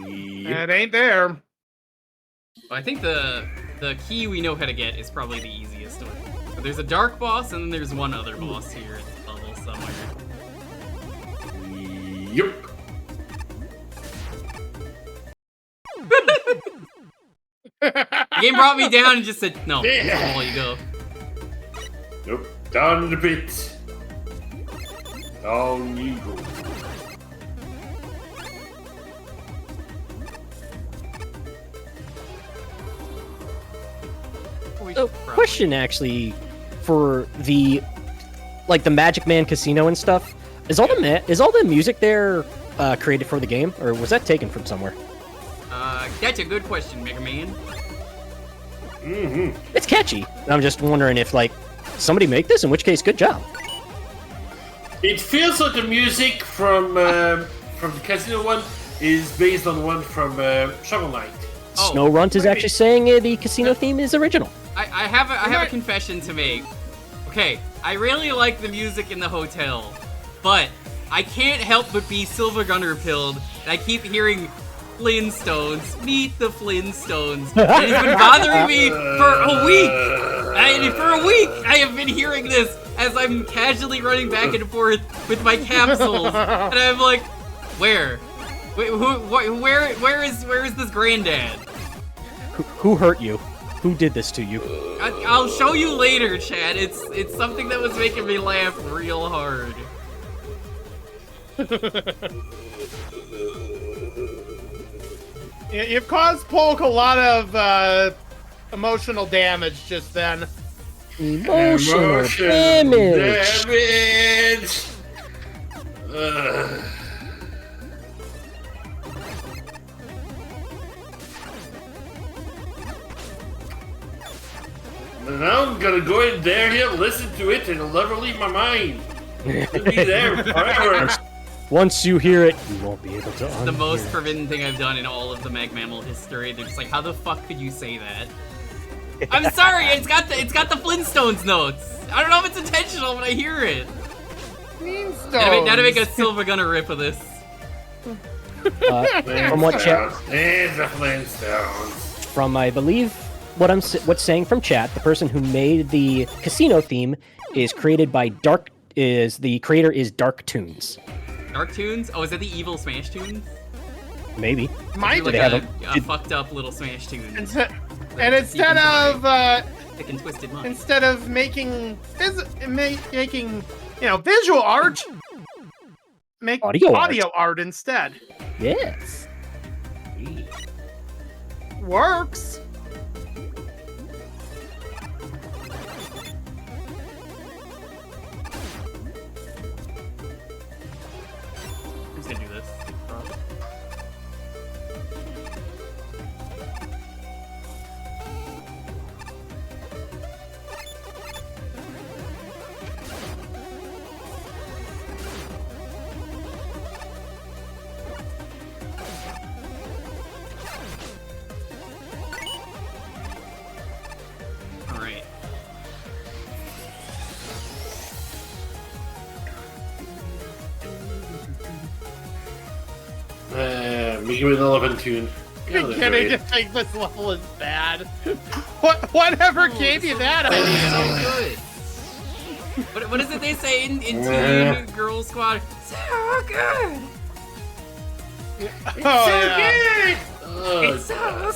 It ain't there. I think the key we know how to get is probably the easiest one. But there's a dark boss and then there's one other boss here at the level somewhere. Yup. The game brought me down and just said, no, Yeah. that's the wall you go. Nope. Down the pit. Down you go. So, question actually, for the Magic Man Casino and stuff, is all the music there created for the game, or was that taken from somewhere? That's a good question, Mega Man. Mm-hmm. It's catchy. I'm just wondering if somebody make this, in which case, good job. It feels like the music from the Casino one is based on one from Shovel Knight. Oh, Snow Runt is actually saying the casino theme is original. I have a confession to make. Okay, I really like the music in the hotel, but I can't help but be silver gunner pilled, and I keep hearing Flintstones, meet the Flintstones, and it's been bothering me for a week. For a week, I have been hearing this as I'm casually running back and forth with my capsules, and I'm like, where? Wait, where is this granddad? Who hurt you? Who did this to you? I'll show you later, Chad. It's something that was making me laugh real hard. You've caused Polk a lot of emotional damage just then. Emotional damage. Damage. Ugh. Now I'm gonna go in there here, listen to it, and it'll never leave my mind. It'll be there forever. Once you hear it, you won't be able to The most forbidden thing I've done in all of the Mag Mammal history. They're just like, how the fuck could you say that? I'm sorry, it's got the Flintstones notes. I don't know if it's intentional, but I hear it. Now to make a Silva Gunner rip of this. From what chat, There's the Flintstones. from I believe what's saying from chat, the person who made the casino theme is created by Dark. The creator is Dark Tunes. Dark Tunes? Oh, is that the evil Smash Tunes? Maybe. Might Like they have a fucked up little Smash Tunes. And instead of Thick and twisted mind. making visual art, make Audio art instead. Yes. Works. I'm just gonna do this. Alright. Make it an 11 tune. You're beginning to think this level is bad. Whatever gave you that idea? So good. What is it they say in Teen Girl Squad? So good. Oh, yeah. It's so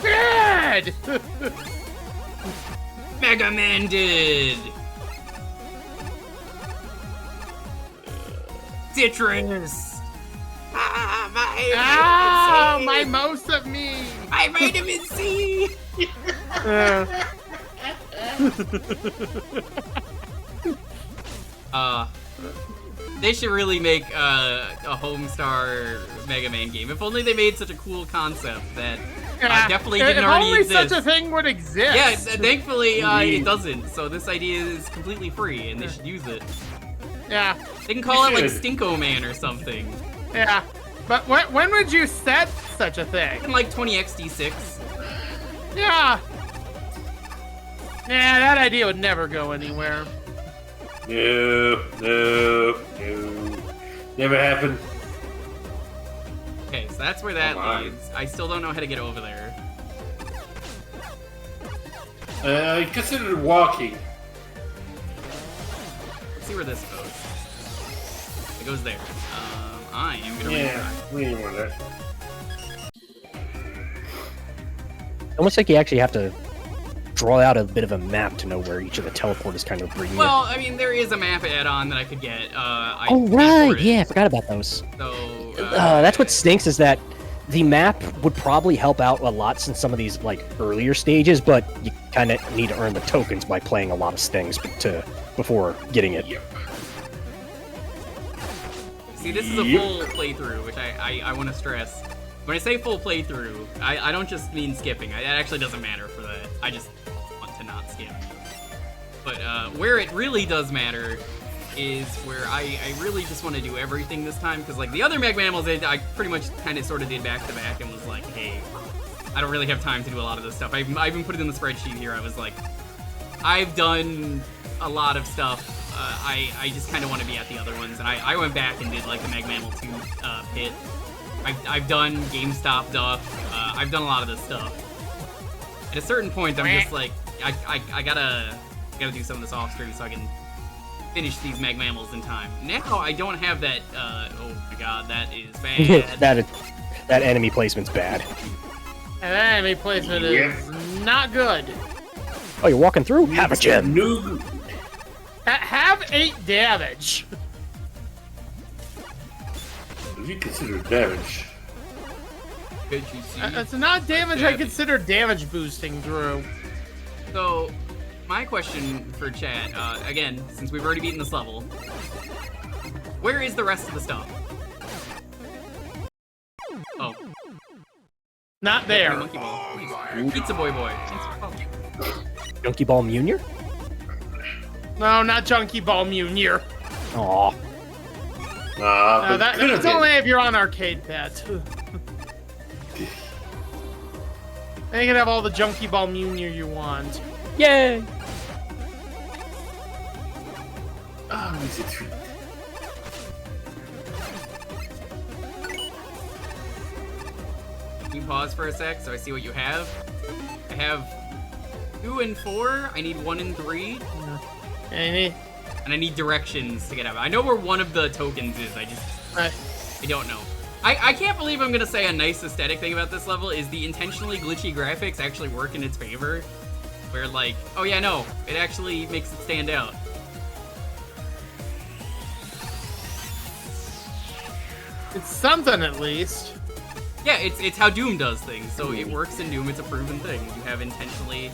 good. good. Mega Man did. Citrus. My most of me. My vitamin C. They should really make a Homestar Mega Man game. If only they made such a cool concept that definitely didn't already only exist. such a thing would exist. Yeah, thankfully it doesn't. So this idea is completely free, and they should use it. Yeah. They can call it like Stinko Man or something. Yeah. But when would you set such a thing? In like 20XD6. Yeah. Yeah, that idea would never go anywhere. No. Never happened. Okay, so that's where that leads. I still don't know how to get over there. I considered walking. Let's see where this goes. It goes there. I am gonna retry. We didn't want that. Almost like you actually have to draw out a bit of a map to know where each of the teleporters kind of bring you. Well, I mean, there is a map add-on that I could get. Oh, right. Yeah, I forgot about those. So, that's what stinks is that the map would probably help out a lot since some of these like earlier stages, but you kind of need to earn the tokens by playing a lot of stings before getting it. See, this is a full playthrough, which I want to stress. When I say full playthrough, I don't just mean skipping. That actually doesn't matter for that. I just want to not skip. But where it really does matter is where I really just want to do everything this time, because like the other Mag Mammals, I pretty much kind of sort of did back to back and was like, hey, I don't really have time to do a lot of this stuff. I even put it in the spreadsheet here. I was like, I've done a lot of stuff. I just kind of want to be at the other ones, and I went back and did like the Mag Mammal 2 pit. I've done GameStop stuff. I've done a lot of this stuff. At a certain point, I'm just like, I gotta do some of this off stream so I can finish these Mag Mammals in time. Now I don't have that. Oh my god, that is bad. that enemy placement's bad. And that enemy placement is not good. Oh, you're walking through? Have a gem. No. Have 8 damage. What do you consider damage? Could you see? It's not damage I Damage. consider damage boosting, Drew. So, my question for chat, again, since we've already beaten this level, where is the rest of the stuff? Oh, Not there. Monkey Ball. Please. Pizza Boy Boy. Thanks for following. Junkie Ball Junior? No, not Junkie Ball Munir. Aw. No, But could've that's been. only if you're on Arcade Pet. Then you can have all the Junkie Ball Munir you want. Yay! Oh, is it treat? Can you pause for a sec so I see what you have? I have 2 and 4. I need 1 and 3. And And I need directions to get out. I know where one of the tokens is. I don't know. I can't believe I'm gonna say a nice aesthetic thing about this level is the intentionally glitchy graphics actually work in its favor. Where like, oh yeah, no, it actually makes it stand out. it's something at least. Yeah, it's how Doom does things. So it works in Doom. It's a proven thing. You have intentionally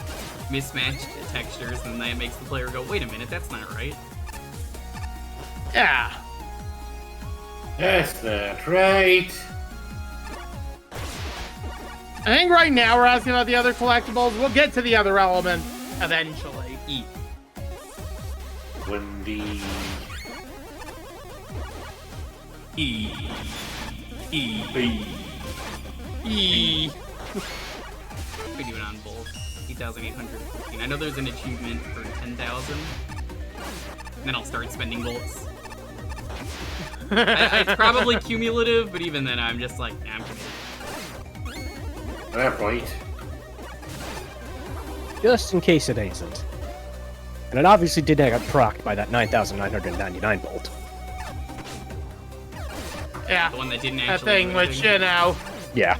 mismatched textures, and that makes the player go, wait a minute, that's not right. Yeah. That's not right. I think right now we're asking about the other collectibles. We'll get to the other element eventually. E. When the E. E. E. We do it on both. 8,815. I know there's an achievement for 10,000. Then I'll start spending bolts. It's probably cumulative, but even then I'm just like, nah, I'm committed. at that point. Just in case it isn't. And it obviously didn't get procced by that 9,999 bolt. Yeah. The one that didn't That actually thing, do which, anything. you know, Yeah.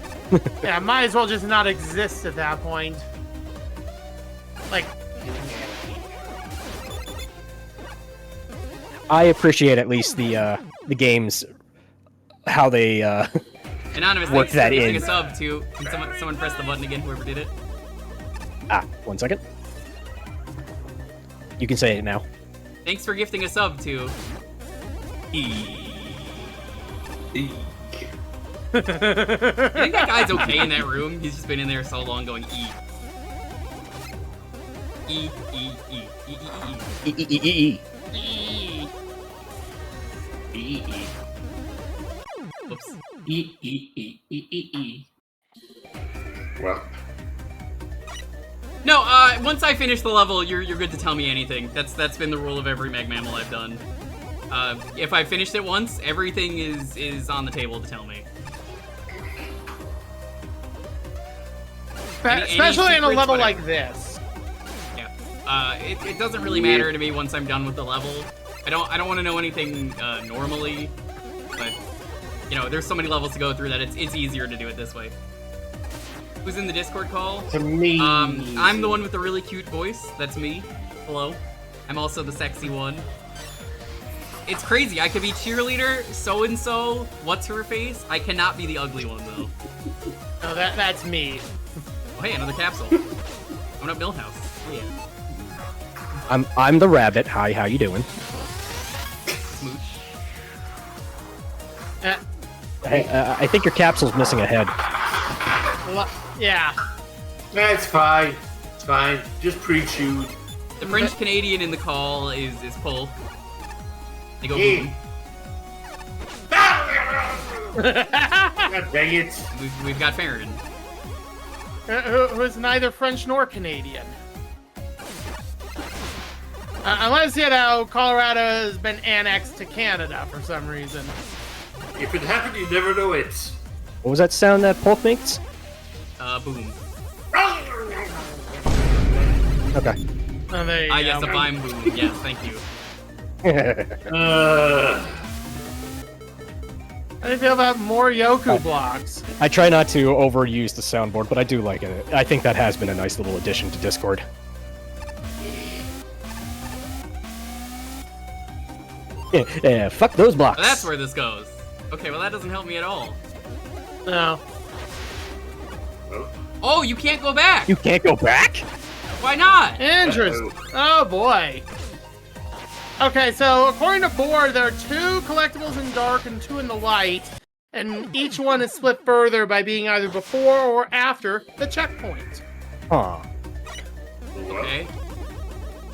yeah, might as well just not exist at that point. Like, I appreciate at least the games, how they, Anonymous, work thanks that for giving in. a sub too. Can someone press the button again, whoever did it? 1 second. You can say it now. Thanks for gifting a sub to E. E. I think that guy's okay in that room. He's just been in there so long going E. E, E, E, E, E, E, E. E. E E Whoops. E E E E E E. Well, No, once I finish the level, you're good to tell me anything. That's been the rule of every Meg Mammal I've done. If I finished it once, everything is on the table to tell me. Any especially in a secrets, level whatever. like this. Yeah. It doesn't really matter to me once I'm done with the level. I don't want to know anything normally, but you know, there's so many levels to go through that it's easier to do it this way. Who's in the Discord call? to me. I'm the one with the really cute voice. That's me. Hello. I'm also the sexy one. It's crazy. I could be cheerleader, so-and-so, what's her face? I cannot be the ugly one, though. No, that's me. Oh, hey, another capsule. I'm up Millhouse. Oh, yeah. I'm the rabbit. Hi, how you doing? Smooch. I think your capsule's missing a head. Yeah. That's fine. It's fine. Just pre-chewed. The French Canadian in the call is Pull. They go Yeah. boom. God dang it. We've got Farron. Who's neither French nor Canadian. Unless, you know, Colorado has been annexed to Canada for some reason. If it happened, you never know it. What was that sound that Polk makes? Boom. Okay. Oh, there you go. Yes, a Vime boom. Yes, thank you. How do you feel about more Yoku blocks? I try not to overuse the soundboard, but I do like it. I think that has been a nice little addition to Discord. Yeah, fuck those blocks. Well, that's where this goes. Okay, well that doesn't help me at all. No. Oh, you can't go back! You can't go back? Why not? Interesting. Oh boy. Okay, so according to board, there are 2 collectibles in dark and 2 in the light, and each one is split further by being either before or after the checkpoint. Huh. Okay.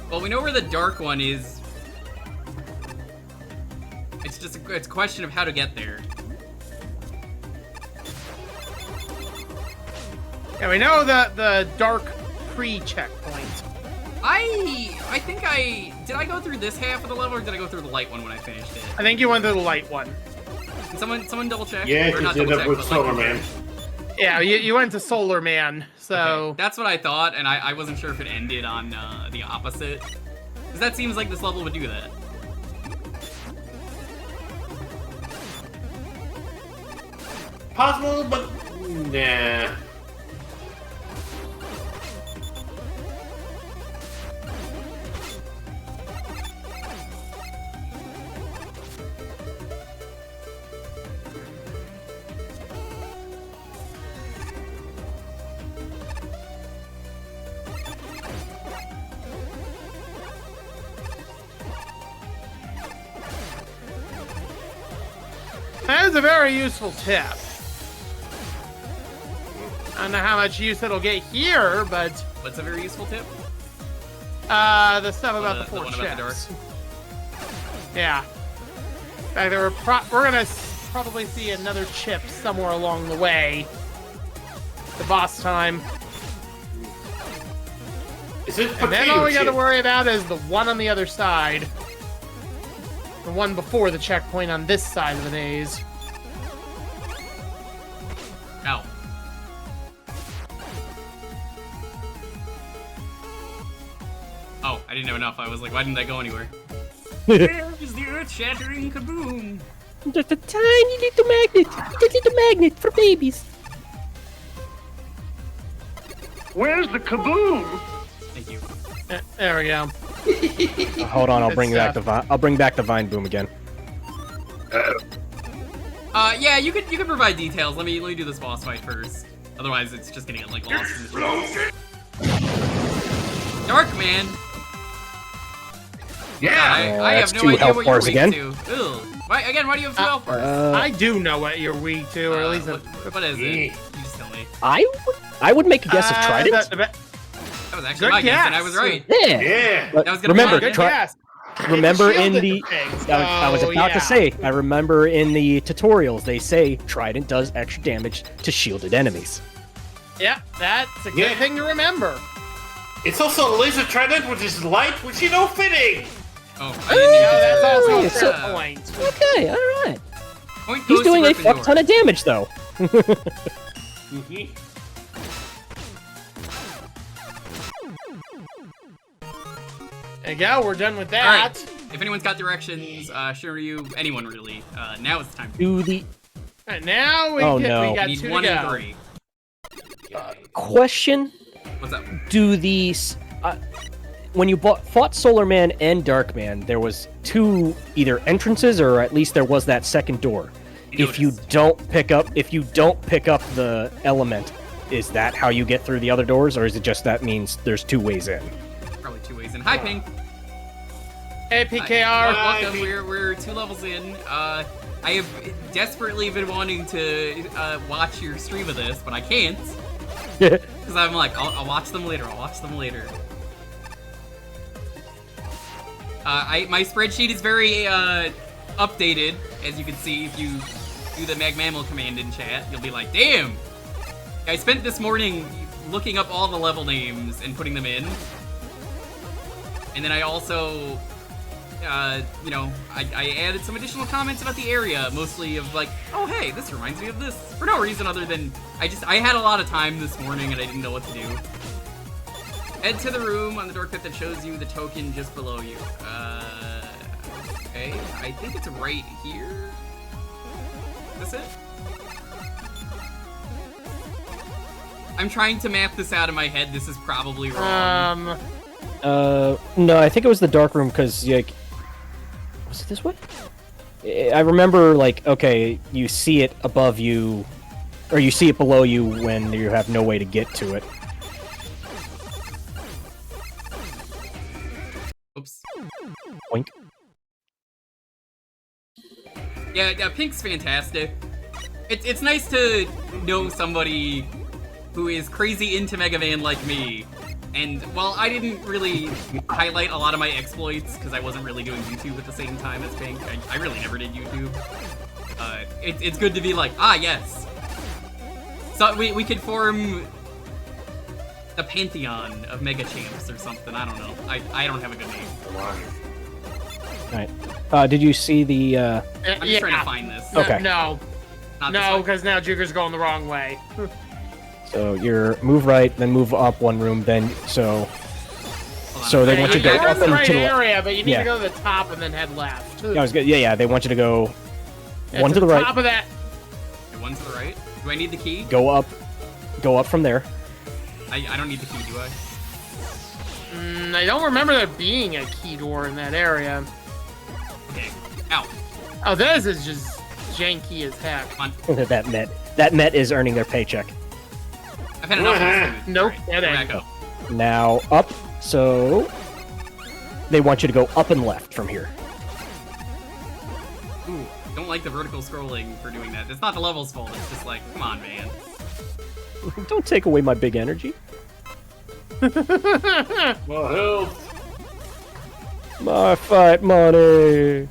Well, we know where the dark one is. It's just it's a question of how to get there. Yeah, we know that the dark pre-checkpoint. I think did I go through this half of the level or did I go through the light one when I finished it? I think you went through the light one. Can someone double check? Yeah, Or not because you double end up check, with but, Solar like, Man. Yeah, you went to Solar Man, so... Okay, that's what I thought, and I wasn't sure if it ended on the opposite. Because that seems like this level would do that. Possible, but nah. That is a very useful tip. I don't know how much use it'll get here, but What's a very useful tip? the stuff about the 4 one about the chips. Yeah. In fact, we're gonna probably see another chip somewhere along the way. The boss time. Is it And then all potato we gotta chip? worry about is the one on the other side. The one before the checkpoint on this side of the maze. Ow. Oh, I didn't know enough. I was like, why didn't that go anywhere? Where is the earth-shattering kaboom? Just a tiny little magnet. Just a little magnet for babies. Where's the kaboom? Thank you. There we go. Hold on, I'll Good bring back stuff. I'll bring back the vine boom again. Yeah, you could provide details. Let me do this boss fight first. Otherwise, it's just gonna get like lost in the trees. Dark man. Yeah. I that's have no 2 idea health what you're bars weak again. to. Ugh. Why again? Why do you have 2 health bars? I do know what you're weak to, or at least... What is it? You just tell me. I would make a guess of Trident. That was actually Good my guess, and guess. I was right. Yeah. Yeah. But That was gonna be remember, my Good guess. guess. remember It's a in shield the thing, I was so, about yeah. to say, I remember in the tutorials they say Trident does extra damage to shielded enemies. Yeah, that's a good Yeah. thing to remember. It's also a laser trident, which is light, which you know fitting. Oh, I didn't even Yeah, that's consider also a that. fair Yeah. point. Okay, all right. Point He's goes doing to a fuck Gryffindor. ton of damage though. There you go, we're done with that. Alright, if anyone's got directions, Shiryu, anyone really, now is the time. Do the Alright, now we Oh, we no. We got need 2 1 to and go. 3. question: What's up? Do these when you fought Solar Man and Dark Man, there was 2 either entrances or at least there was that second door. If you don't pick up the element, is that how you get through the other doors, or is it just that means there's 2 ways in? Probably 2 ways in. Hi, Pink. Hey, PKR. Welcome. We're 2 levels in. I have desperately been wanting to watch your stream of this, but I can't because I'm like, I'll watch them later. I'll watch them later. My spreadsheet is very updated, as you can see if you do the magmammal command in chat. You'll be like, damn. I spent this morning looking up all the level names and putting them in, and then I also. You know, I added some additional comments about the area, mostly of like, oh hey, this reminds me of this, for no reason other than I had a lot of time this morning and I didn't know what to do. Head to the room on the door pit that shows you the token just below you. Okay, I think it's right here. Is this it? I'm trying to map this out in my head. This is probably wrong. No, I think it was the dark room because like, was it this way? I remember like, okay, you see it above you, or you see it below you when you have no way to get to it. Oops. Oink. Yeah, Pink's fantastic. It's nice to know somebody who is crazy into Mega Man like me. And while I didn't really highlight a lot of my exploits because I wasn't really doing YouTube at the same time as Pink, I really never did YouTube. It's good to be like, ah, yes. So we could form the pantheon of Mega Champs or something. I don't know. I don't have a good name. Alright. Did you see the, I'm just trying to find this. Okay. No, Not this no, one? because now Jewker's going the wrong way. So you're move right, then move up one room, then so Hold on. so they Yeah, want you to go you're up in the and right to the area, but you need Yeah. to go to the top and then head left. Yeah, I was good. Yeah, they want you to go Yeah, one to the right, top of that. Okay, one to the right. Do I need the key? go up from there. I don't need the key, do I? I don't remember there being a key door in that area. Okay. Ow. Oh, this is just janky as heck. Come on. That Met is earning their paycheck. I've had enough of this dude. Nope. Alright, Yeah, go there back you up. Now up, so they want you to go up and left from here. Ooh, don't like the vertical scrolling for doing that. It's not the level's fault. It's just like, come on, man. Don't take away my big energy. Well, health. My fight money.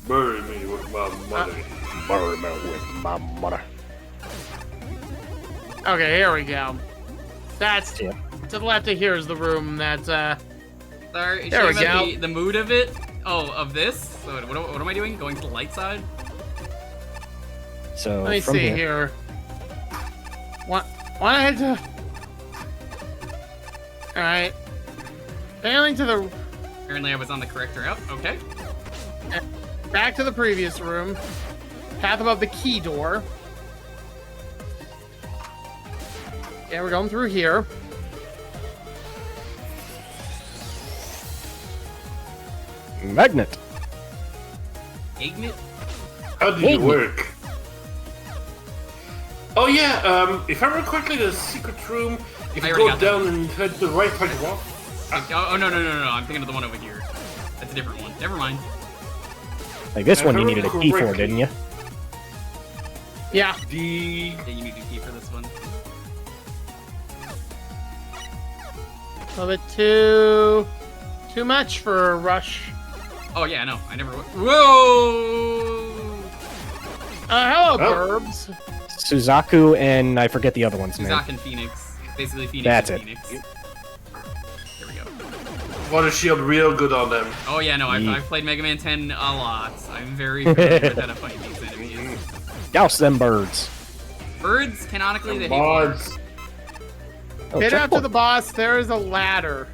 Bury me with my money. Bury me with my money. Okay, here we go. That's Yeah. to the left of here is the room that, Sorry, should There I we about go. the mood of it? Oh, of this? So what am I doing? Going to the light side? So let me from see here. What I had to... Alright. Failing to the... Apparently I was on the correct route. Okay. Back to the previous room. Path above the key door. Yeah, we're going through here. Magnet. Ignite? How did it work? Oh yeah, if I remember correctly, the secret room, if I you already go got that. down and head to the right side of the wall. Oh, no. I'm thinking of the one over here. That's a different one. Never mind. Like this If one I you needed a remember key for, correctly- didn't you? Yeah. The... Yeah, you need a key for this one. A little bit too much for a rush. Oh, yeah, no. I never... Whoa! Hello, Oh. Burbs. Suzaku and I forget the other one's name. Suzak and Phoenix. Basically, Phoenix That's and it. Phoenix. There we go. Water shield real good on them. Oh, yeah, no. I've Yeet. I've played Mega Man 10 a lot. I'm very familiar with how to fight these enemies. Douse them birds. Birds, canonically, they hate Mods. water. Oh, Get after checkpoint. the boss. There is a ladder.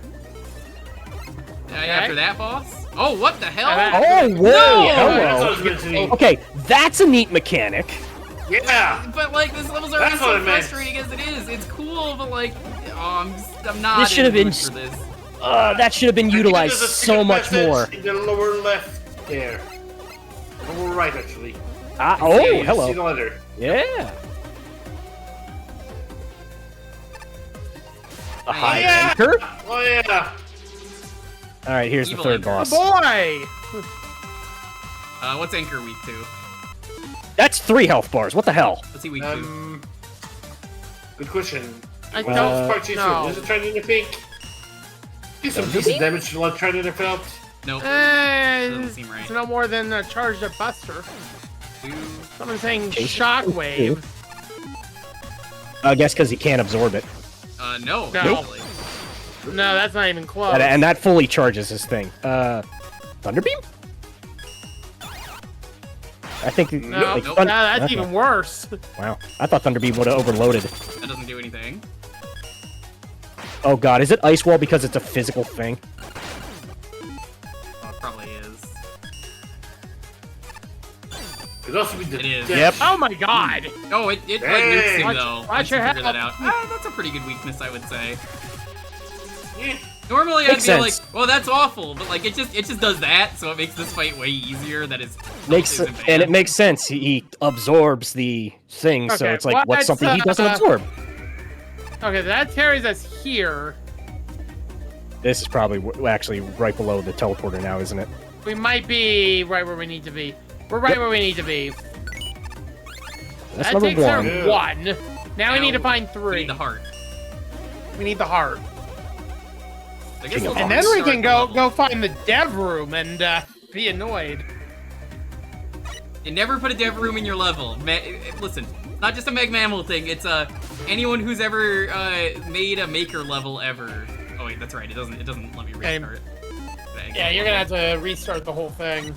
After that boss? Oh, what the hell? Oh, whoa! No! That's what I Hello. was mentioning. Okay, that's a neat mechanic. Yeah! But, like, this level's already That's what so I meant. frustrating as it is. It's cool, but, like, oh, I'm not This should in have the been mood for this. That should have been I think utilized there's a so secret much message more. in the lower left there. Lower right, actually. Oh, see, See the hello. letter. Yeah. A high Yeah! anchor. Oh yeah! All right, here's Evil the third anchor. boss. Boy! What's Anchor weak to? That's 3 health bars. What the hell? What's he weak to? Good question. I Well, don't Spark Chaser, know. is it trying to pink? Do some decent damage to let trying to felt. Nope. Doesn't It's seem right. no more than a charged up buster. Two. Someone's saying Jason? shockwave. I guess because he can't absorb it. No. No. Actually. No, that's not even close. And that fully charges his thing. Thunderbeam? I think. no, like, nope. Thun- that's okay. even worse. Wow. I thought Thunderbeam would have overloaded. That doesn't do anything. Oh god, is it Ice Wall because it's a physical thing? Oh, it probably is. Could also be the It is. Yep. Oh my god! Oh, it like Hey. nukes him Watch- though. watch Once you your figure that head. out. That's a pretty good weakness, I would say. Yeah. Normally I'd Makes be like, sense. well, that's awful, but like it just does that, so it makes this fight way easier. That is And it makes sense. He absorbs the thing, so Okay, it's like, what's let's, something he doesn't uh, absorb? Okay, that carries us here. This is probably actually right below the teleporter now, isn't it? We might be right where we need to be. We're right where we need to be. That's That number takes care one. of one. Now we need to find We three. need the heart. We need the heart. I guess King of we'll And then we restart can the go level. find the dev room and be annoyed. You never put a dev room in your level. Listen, not just a Meg Mammal thing. It's anyone who's ever made a maker level ever. Oh wait, that's right. It doesn't let me restart. Yeah, you're gonna have to restart the whole thing.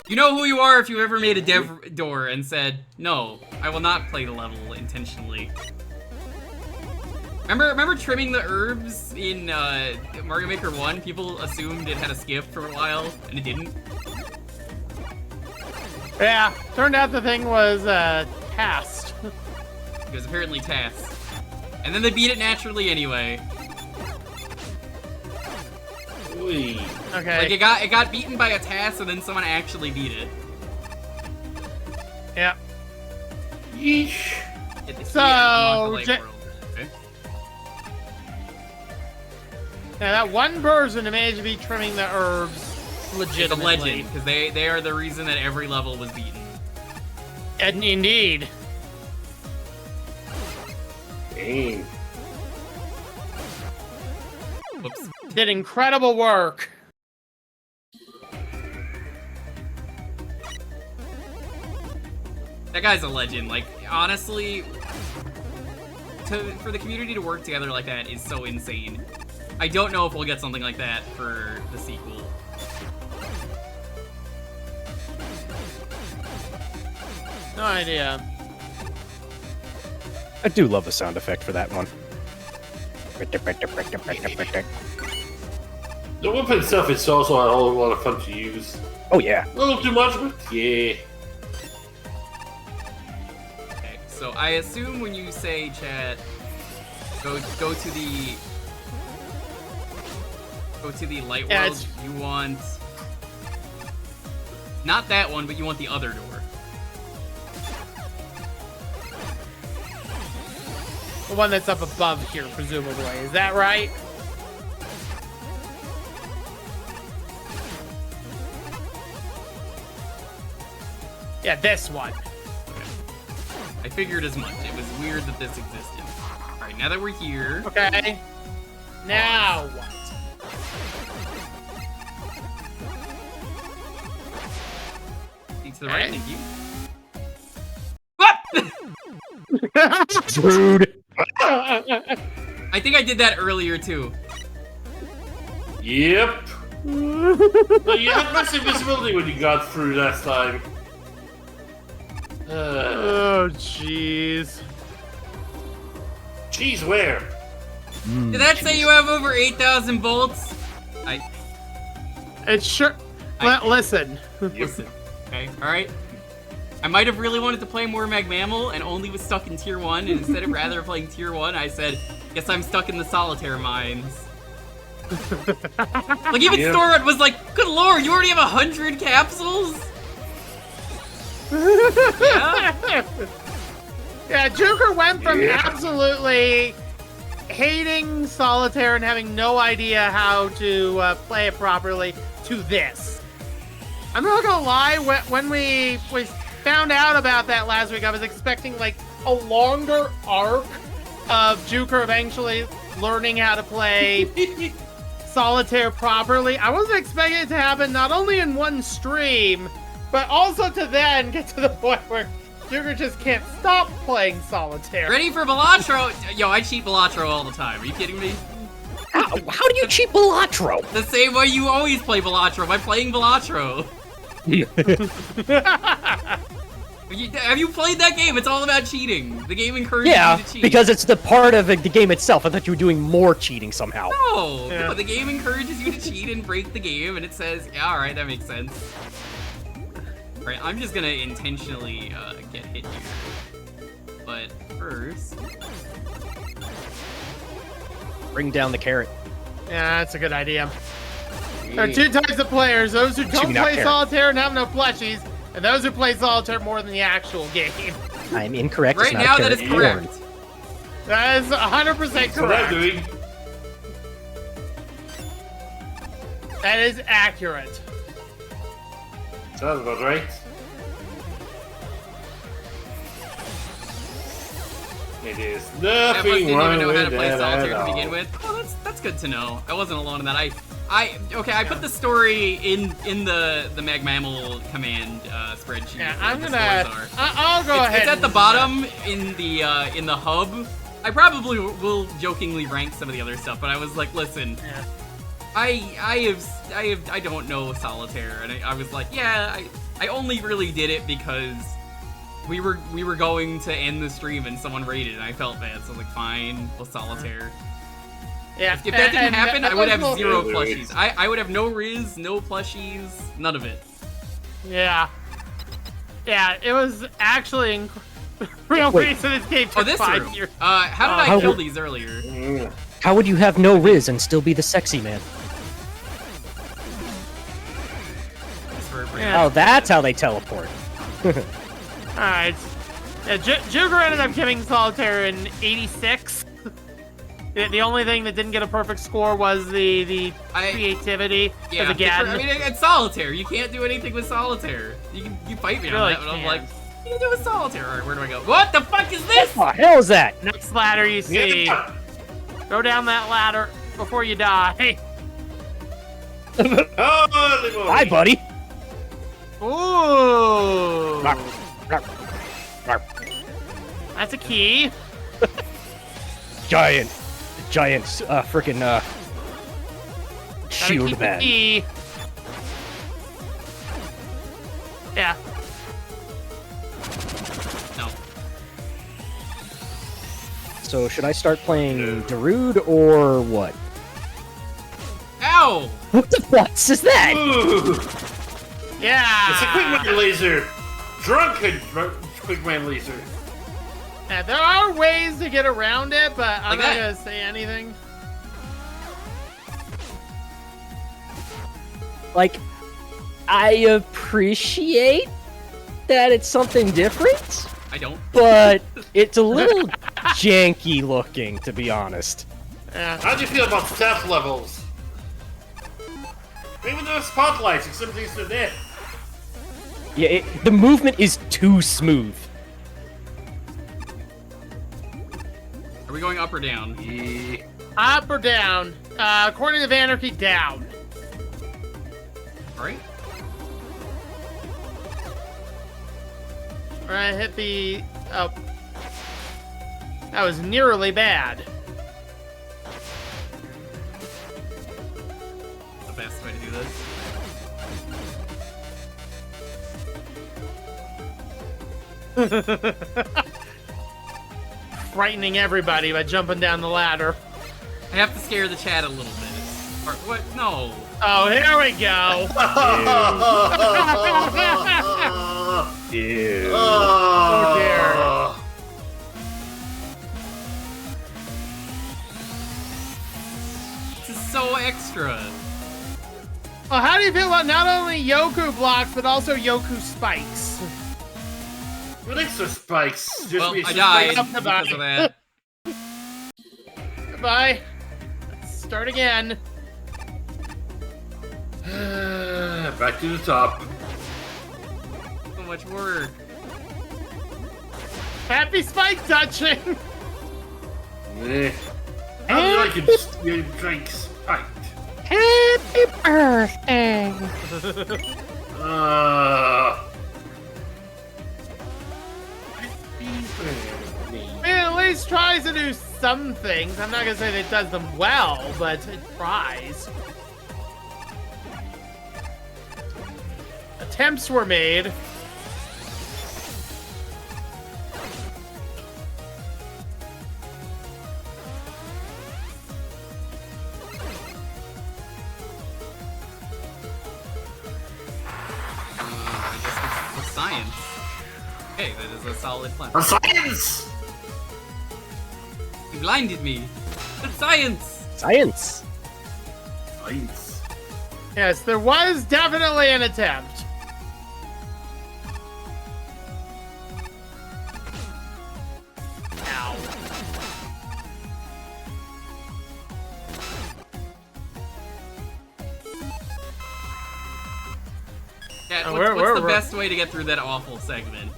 You know who you are if you ever made a dev door and said, "No, I will not play the level intentionally." Remember trimming the herbs in Mario Maker 1? People assumed it had a skip for a while, and it didn't. Yeah, turned out the thing was cast. It was apparently tasked. And then they beat it naturally anyway. Wee. Okay. Like it got beaten by a task, and then someone actually beat it. Yeah. Yeesh. So, Unlock the light world. Okay. Now that one person managed to be trimming the herbs It's a legitimately. legend, because they are the reason that every level was beaten. And indeed. Dang. Whoops. Did incredible work. That guy's a legend. Like, honestly, for the community to work together like that is so insane. I don't know if we'll get something like that for the sequel. No idea. I do love the sound effect for that one. The weapon itself is also a whole lot of fun to use. Oh yeah. A little too much, but yeah. Okay, so I assume when you say, chat, go to the light Yeah, world, you want not that one, but you want the other door. The one that's up above here, presumably. Is that right? Yeah, this one. I figured as much. It was weird that this existed. Alright, now that we're here, Okay. Now what? see to the right, Okay. thank you. Rude. I think I did that earlier too. Yep. But you had massive visibility when you got through last time. Oh, jeez. Jeez, where? Did that say you have over 8,000 volts? It's sure. Listen. Listen, okay, alright? I might have really wanted to play more Meg Mammal and only was stuck in Tier 1, and instead of rather playing Tier 1, I said, guess I'm stuck in the solitaire mines. Like, even Yeah. Storrod was like, good lord, you already have 100 capsules? Yeah? Yeah, Jewker went from Yeah. absolutely hating solitaire and having no idea how to play it properly to this. I'm not gonna lie, when we found out about that last week, I was expecting like a longer arc of Jewker eventually learning how to play solitaire properly. I wasn't expecting it to happen not only in one stream, but also to then get to the point where Jewker just can't stop playing solitaire. Ready for Balatro? Yo, I cheat Balatro all the time. Are you kidding me? How do you cheat Balatro? The same way you always play Balatro, by playing Balatro. Have you played that game? It's all about cheating. The game encourages Yeah, you to cheat. because it's the part of the game itself. I thought you were doing more cheating somehow. No, Yeah. no, the game encourages you to cheat and break the game, and it says, yeah, alright, that makes sense. Right, I'm just gonna intentionally get hit here. But first... Bring down the carrot. Yeah, that's a good idea. There are two types of players: those who don't not play carrot. solitaire and have no plushies, and those who play solitaire more than the actual game. I'm incorrect. Right It's not now, carrot, that is it's correct. corn. That is 100% That's what I'm correct. doing. That is accurate. Sounds about right. It is I almost nothing didn't even wrong know how to with play that solitaire at to begin all. with. Oh, that's good to know. I wasn't alone in that. I put the story in the MagMammal command spreadsheet. Yeah, where I'm the gonna. scores are. I'll go ahead. It's at and- the bottom in the hub. I probably will jokingly rank some of the other stuff, but I was like, listen, Yeah. I don't know solitaire, and I was like, yeah, I only really did it because we were going to end the stream and someone raided, and I felt bad, so I was like, fine, well, solitaire. Yeah. If that didn't happen, I would have was- 0 Yeah, plushies. I would have no Riz, no plushies, none of it. Yeah. Yeah, it was actually real Wait. reason this game took Oh, this 5 room. years. How did I How kill would- these earlier? Mm. How would you have no Riz and still be the sexy man? Yeah. Oh, that's how they teleport. Alright. Yeah, Jewker ended up giving solitaire in 86. The only thing that didn't get a perfect score was the creativity. Yeah, Because again, I mean, it's solitaire. You can't do anything with solitaire. You fight me on Really that, but I'm can't. like, you can do with solitaire. All right, where do I go? What the fuck is this? What the hell is that? next ladder you see. Yeah. Go down that ladder before you die. Holy moly. Hi, buddy. Ooh. That's a key. Giant, freaking Gotta shield keep the man. key. Yeah. No. So should I start playing Darude or what? Ow! What the fuck is that? Ooh. Yeah. It's a quick laser. Drunken quick man laser. Yeah, there are ways to get around it, but I'm Like not that. gonna say anything. Like, I appreciate that it's something different, I don't. but it's a little janky looking, to be honest. Yeah. How do you feel about staff levels? Even though spotlights, except these are there. Yeah, the movement is too smooth. Are we going up or down? Yeah. Up or down? According to Vanarchy, down. All right. Alright, hit the... Oh. That was nearly bad. The best way to do this. Frightening everybody by jumping down the ladder. I have to scare the chat a little bit. Or, what? No. Oh, here we go. Ew. Oh, dear. This is so extra. Well, how do you feel about not only Yoku blocks, but also Yoku spikes? What extra spikes? Just Well, be I some died spikes. because of that. Goodbye. Let's start again. Back to the top. So much work. Happy spike touching. Eh. How do you like it? You drink spiked. Happy birthday. It at least tries to do some things. I'm not gonna say that it does them well, but it tries. Attempts were made. I guess let's science. Okay, that is a solid plan. A science! You blinded me. That's science! Science. Science. Yes, there was definitely an attempt. Ow. Yeah, Oh, what's the we're- best way to get through that awful segment?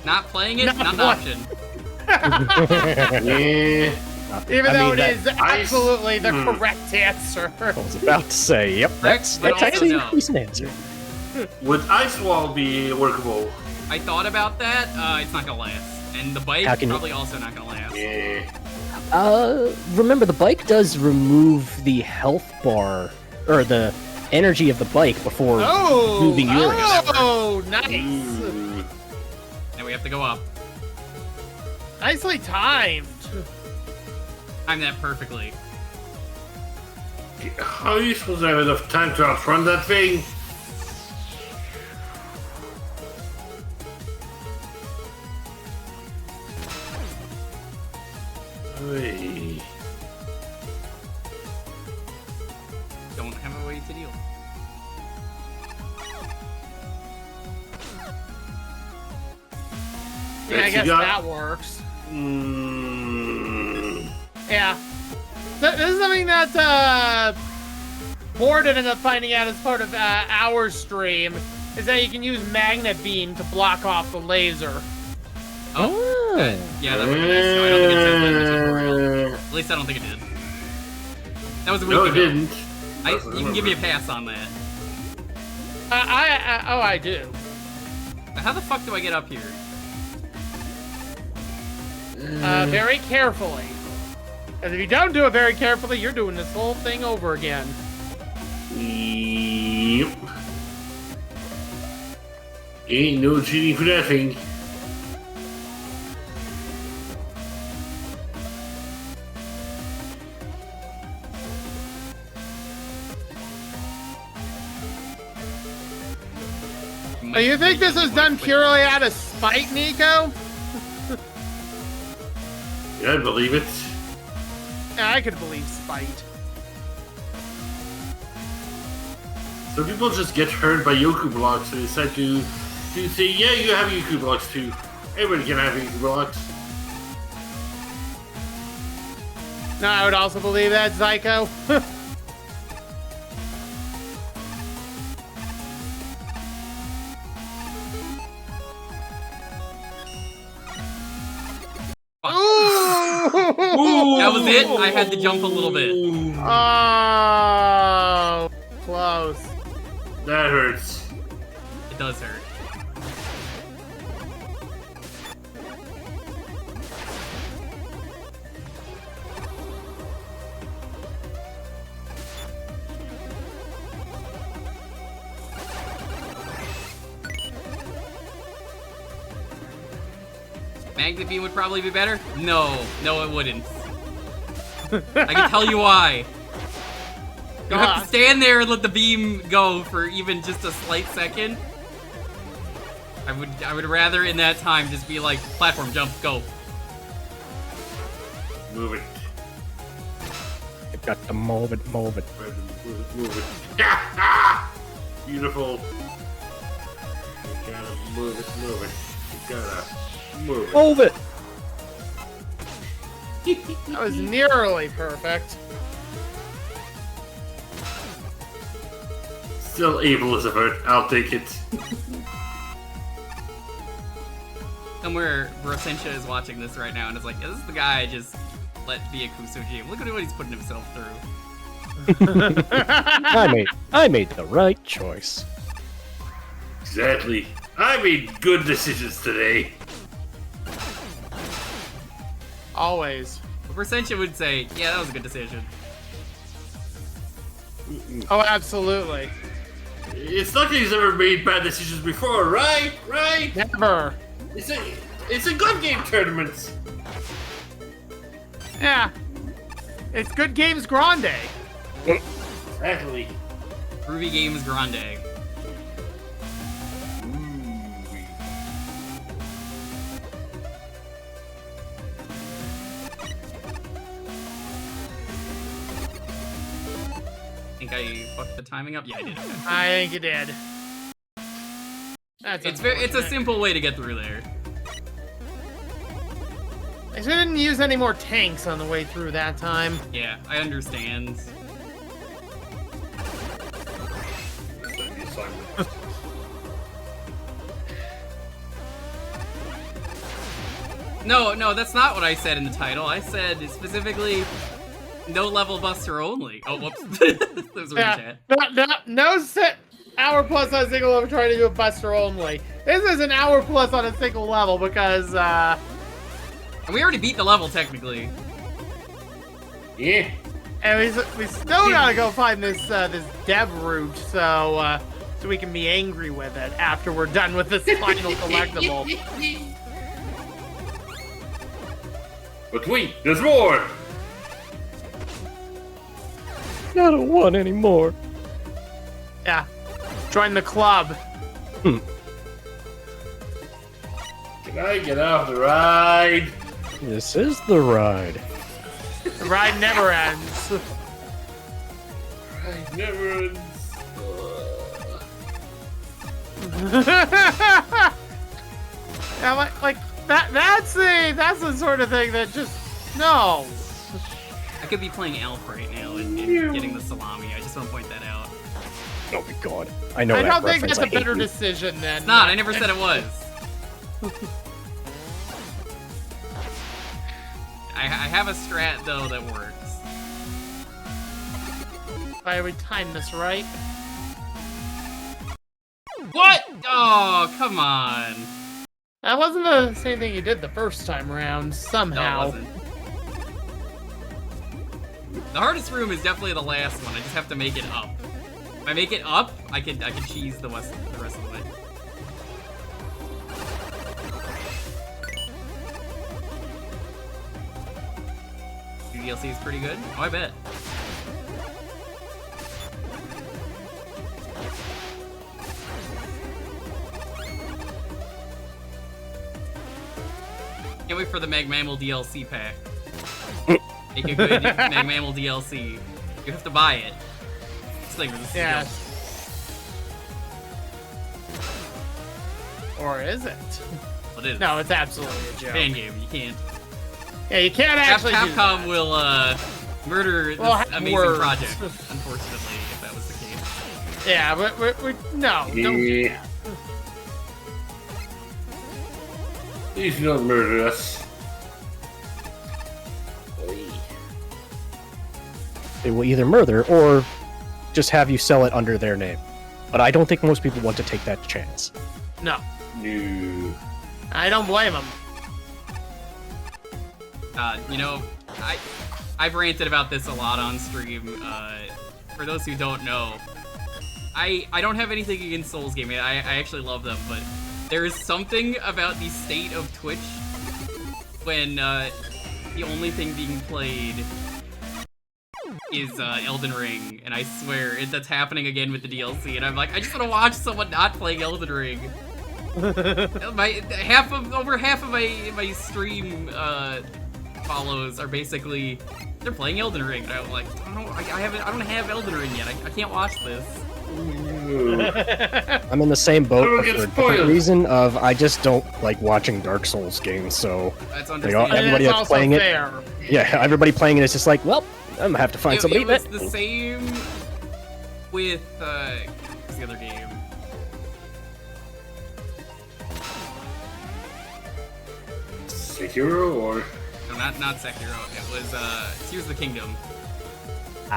Not playing it? Not Not an play- option. Yeah. Even I though mean, it is absolutely the correct answer. I was about to say, yep, that's but also actually no. a decent answer. Would Ice Wall be workable? I thought about that. It's not gonna last. And the bike How can you- probably also not gonna last. Yeah. Remember, the bike does remove the health bar, or the energy of the bike before Oh! moving yours. Oh, nice. Ooh. And we have to go up. Nicely timed. Time that perfectly. How are you supposed to have enough time to outrun that thing? Hey. Don't have a way to deal. Yeah, I Next you guess got- that works. Mm. Yeah. This is something that Board ended up finding out as part of our stream, is that you can use Magnet Beam to block off the laser. Oh, yeah, that would be nice. No, I don't think it says that in the tutorial. At least I don't think it did. That was a week No, it ago. didn't. You can give me a pass on that. I do. But how the fuck do I get up here? Very carefully. Because if you don't do it very carefully, you're doing this whole thing over again. Yep. Ain't no cheating for that thing. Oh, you think this was done purely out of spite, Nico? Yeah, I believe it. Yeah, I could believe spite. Some people just get hurt by Yoku blocks and decide to say, yeah, you have Yoku blocks too. Everybody can have Yoku blocks. No, I would also believe that, Zyko. Ooh! That was it? I had to jump a little bit. Oh, close. That hurts. It does hurt. Magnet Beam would probably be better? No, it wouldn't. I can tell you why. You have to stand there and let the beam go for even just a slight second. I would rather in that time just be like, platform jump, go. Move it. You've got to move it, move it. Move it. Beautiful. You gotta move it. You gotta move it. Move it! That was nearly perfect. Still ableist of it. I'll take it. Somewhere Rosentia is watching this right now and is like, is this the guy I just let be a Kusuji? Look at what he's putting himself through. I made the right choice. Exactly. I made good decisions today. Always. Rosentia would say, yeah, that was a good decision. Oh, absolutely. It's not like he's ever made bad decisions before, right? Right? Never. It's a good game tournament. Yeah. It's good games grande. Exactly. Groovy Games Grande. I think I fucked the timing up. Yeah, I did. Okay. I think you did. That's It's a unfortunate. simple way to get through there. I should didn't use any more tanks on the way through that time. Yeah, I understand. No, that's not what I said in the title. I said specifically no level buster only. Oh, whoops. Those were in chat. No set hour plus on a single level trying to do a buster only. This is an hour plus on a single level because, And we already beat the level, technically. Yeah. and we still gotta go find this this dev route so we can be angry with it after we're done with this final collectible. But wait, there's more! I don't want any more. Yeah. Join the club. Can I get off the ride? This is the ride. The ride never ends. Ride never ends. Yeah, like that's the sort of thing that just no. I could be playing Elf right now and getting the salami. I just want to point that out. Oh my god. I know I that don't think reference. that's a I hate better you. decision than. It's not. I never said it was. I have a strat, though, that works. Why we time this right? What? Oh, come on. That wasn't the same thing you did the first time around. No, Somehow. it wasn't. The hardest room is definitely the last one. I just have to make it up. If I make it up, I could cheese the rest of the way. DLC is pretty good. Oh, I bet. Can't wait for the Mag Mammal DLC pack. Make a good Mag Mammal DLC. You have to buy it. This is Yeah. a joke. Or is it? What is it? No, it's absolutely a joke. Fan game. You can't. Yeah, you can't actually do Capcom that. will murder this Well, have amazing words. project. Unfortunately, if that was the case. Yeah, but no, don't do Yeah. Please don't murder us. They will either murder or just have you sell it under their name. But I don't think most people want to take that chance. No, No. I don't blame them. You know, I've ranted about this a lot on stream. For those who don't know, I don't have anything against Souls gaming. I actually love them, but there is something about the state of Twitch when the only thing being played is Elden Ring, and I swear that's happening again with the DLC. And I'm like, I just want to watch someone not playing Elden Ring. Over half of my stream follows are basically they're playing Elden Ring. And I'm like, I don't have Elden Ring yet. I can't watch this. I'm in the same boat Everyone but gets for a different spoiled. reason of I just don't like watching Dark Souls games, so That's you know, understandable. everybody And that's also playing fair. it, yeah, everybody playing it is just like, well, I'm gonna have to find somebody It was that the same with what's the other game? Sekiro or? No, not Sekiro. It was Tears of the Kingdom.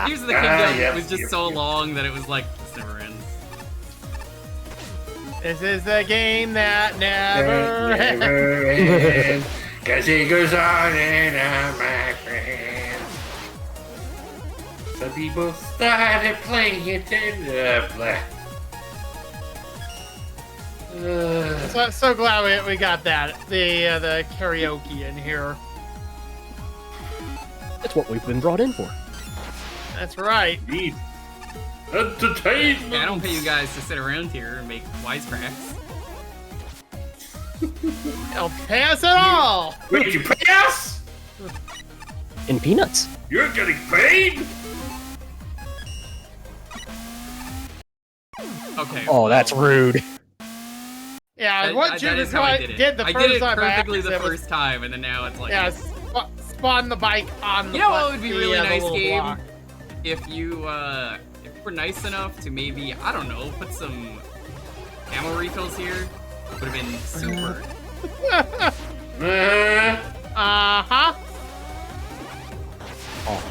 Tears of the Ah, Kingdom yep, was just yep, so yep. long that it was like this never ends. This is the game that never ends. Never ends, 'cause it goes on and on, my friend. Is that people started playing it and blah. So glad we got that. The karaoke in here. That's what we've been brought in for. That's right. Indeed. Entertainment! Yeah, I don't pay you guys to sit around here and make wisecracks. Don't pay us at all! Wait, you pay us? In peanuts. You're getting paid? Okay. Oh, that's rude. Yeah, what that is Jewker how I did it. did the I first did it time perfectly the accident was- first time, and then now it's like... Yeah, spawn the bike on the You know what would be really the nice little game? block. If you were nice enough to maybe, I don't know, put some ammo refills here. Would have been super. Uh-huh.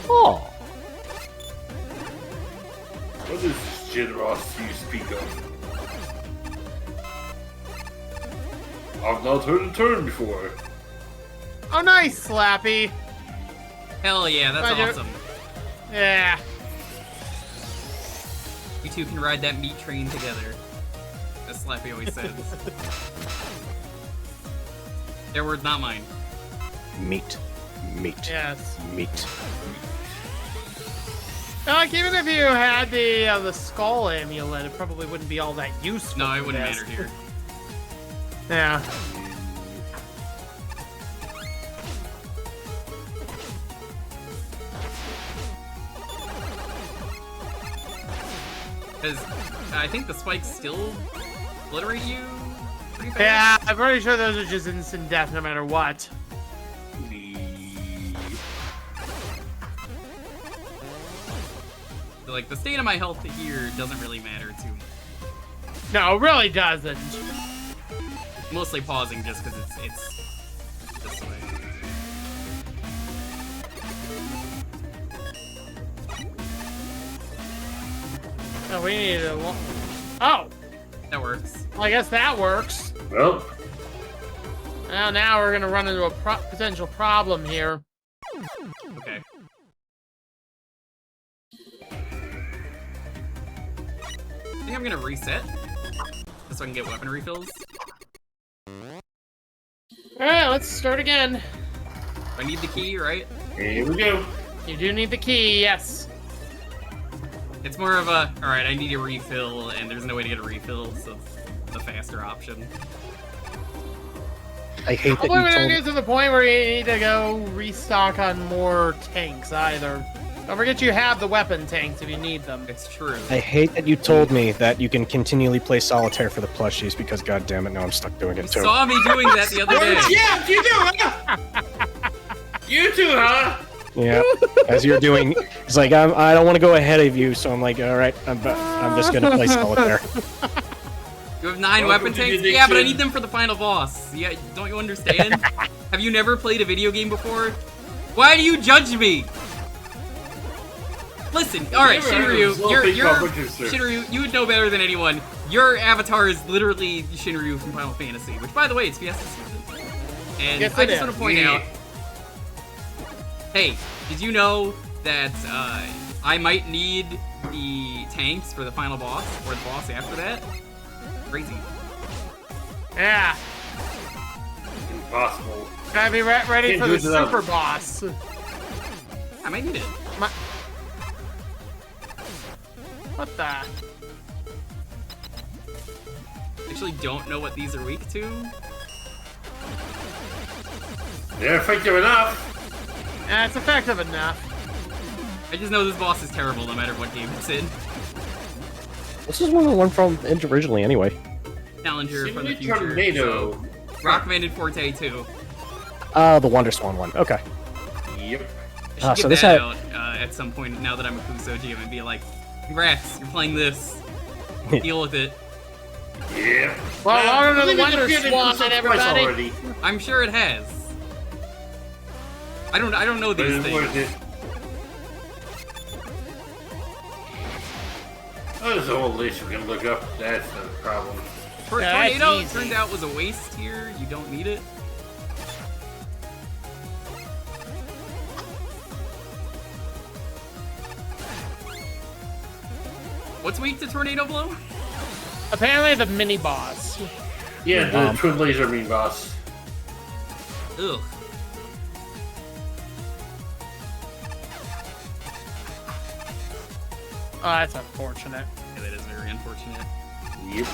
Oh. What is this generosity you speak of? I've not heard a turn before. Oh, nice, Slappy. Hell yeah, that's Roger. awesome. Yeah. You two can ride that meat train together. As Slappy always says. Their words, not mine. Meat. Yes. Meat. Like, even if you had the skull amulet, it probably wouldn't be all that useful. No, it for wouldn't this. matter here. Yeah. Because I think the spikes still obliterate you pretty fast. Yeah, I'm pretty sure those are just instant death no matter what. So, like, the state of my health here doesn't really matter too much. No, it really doesn't. Mostly pausing just because it's this way. Oh, we need a Oh! That works. Well, I guess that works. Well, Well, now we're gonna run into a potential problem here. Okay. I think I'm gonna reset. Just so I can get weapon refills. Alright, let's start again. I need the key, right? here we go. You do need the key, yes. It's more of a, alright, I need a refill, and there's no way to get a refill, so it's the faster option. I hate that Hopefully we you don't told get to the point where you need to go restock on more tanks either. Don't forget you have the weapon tanks if you need them. It's true. I hate that you told me that you can continually play solitaire for the plushies because goddamn it, now I'm stuck doing it You too. saw me doing that the other day. Yeah, you do, huh? You too, huh? Yeah, as you're doing, it's like I don't want to go ahead of you, so I'm like, all right, I'm just gonna play solitaire. You have 9 Welcome weapon to the tanks? Yeah, but I addiction. need them for the final boss. Yeah, don't you understand? Have you never played a video game before? Why do you judge me? Listen, alright, Never heard of Shinryu, this little you're thing called butcher, sir. Shinryu, you would know better than anyone. Your avatar is literally Shinryu from Final Fantasy, which, by the way, it's Fiesta season. And Yes, I it just is. want to point Yeah. out, hey, did you know that I might need the tanks for the final boss, or the boss after that? Crazy. Yeah. Impossible. Gotta be ready Can't for do the it without- super boss. I might need it. What the? Actually don't know what these are weak to. They're effective enough. It's effective enough. I just know this boss is terrible no matter what game it's in. This is one of the one from originally, anyway. Challenger from the Simulate future. Tornado. So, Rockman and Forte 2. The Wonder Swan one. Okay. Yep. I should Ah, give so this that had- out at some point now that I'm a Kuso GM and be like, congrats, you're playing this. Deal with it. Yep. Well, welcome to I the think it's Wonder appeared in Swan, some everybody. twice already. I'm sure it has. I don't know But these it's worth things. it. Oh, there's a whole list we can look up. That's not a problem. For a Yeah, that's tornado, it easy. turns out was a waste here. You don't need it. What's weak to tornado blow? Apparently the mini boss. Yeah, the twin laser beam boss. Ugh. Oh, that's unfortunate. Yeah, that is very unfortunate. Yep.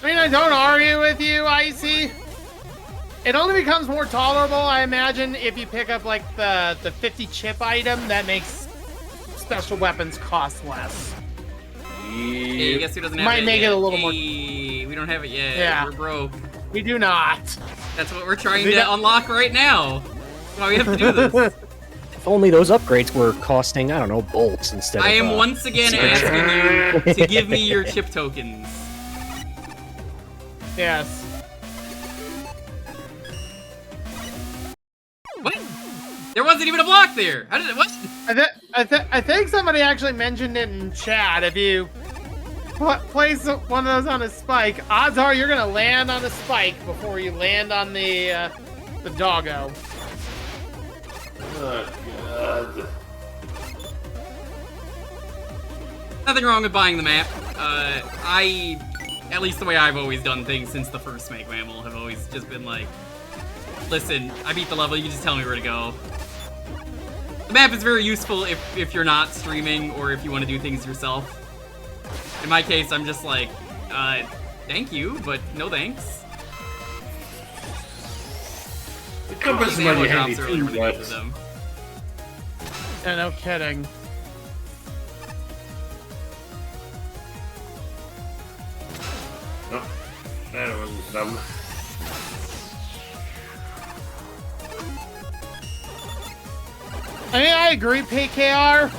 I mean, I don't argue with you, Icy. It only becomes more tolerable, I imagine, if you pick up, like, the 50 chip item that makes special weapons cost less. Hey, guess who doesn't have Might it make yet? it a little more... Hey, we don't have it yet. Yeah. We're broke. We do not. That's what we're trying to unlock right now. That's why we have to do this. If only those upgrades were costing, I don't know, bolts instead I of... am once again asking you to give me your chip tokens. Yes. What? There wasn't even a block there. How did it? What? I think somebody actually mentioned it in chat. If you place one of those on a spike, odds are you're gonna land on a spike before you land on the doggo. Oh, God. Nothing wrong with buying the map. At least the way I've always done things since the first Make Mammal, have always just been like, listen, I beat the level, you just tell me where to go. The map is very useful if you're not streaming or if you want to do things yourself. In my case, I'm just like, thank you, but no thanks. The compass These money ammo handy drops are really, too, really good but for them. Yeah, no kidding. no, that was dumb. I mean, I agree, PKR.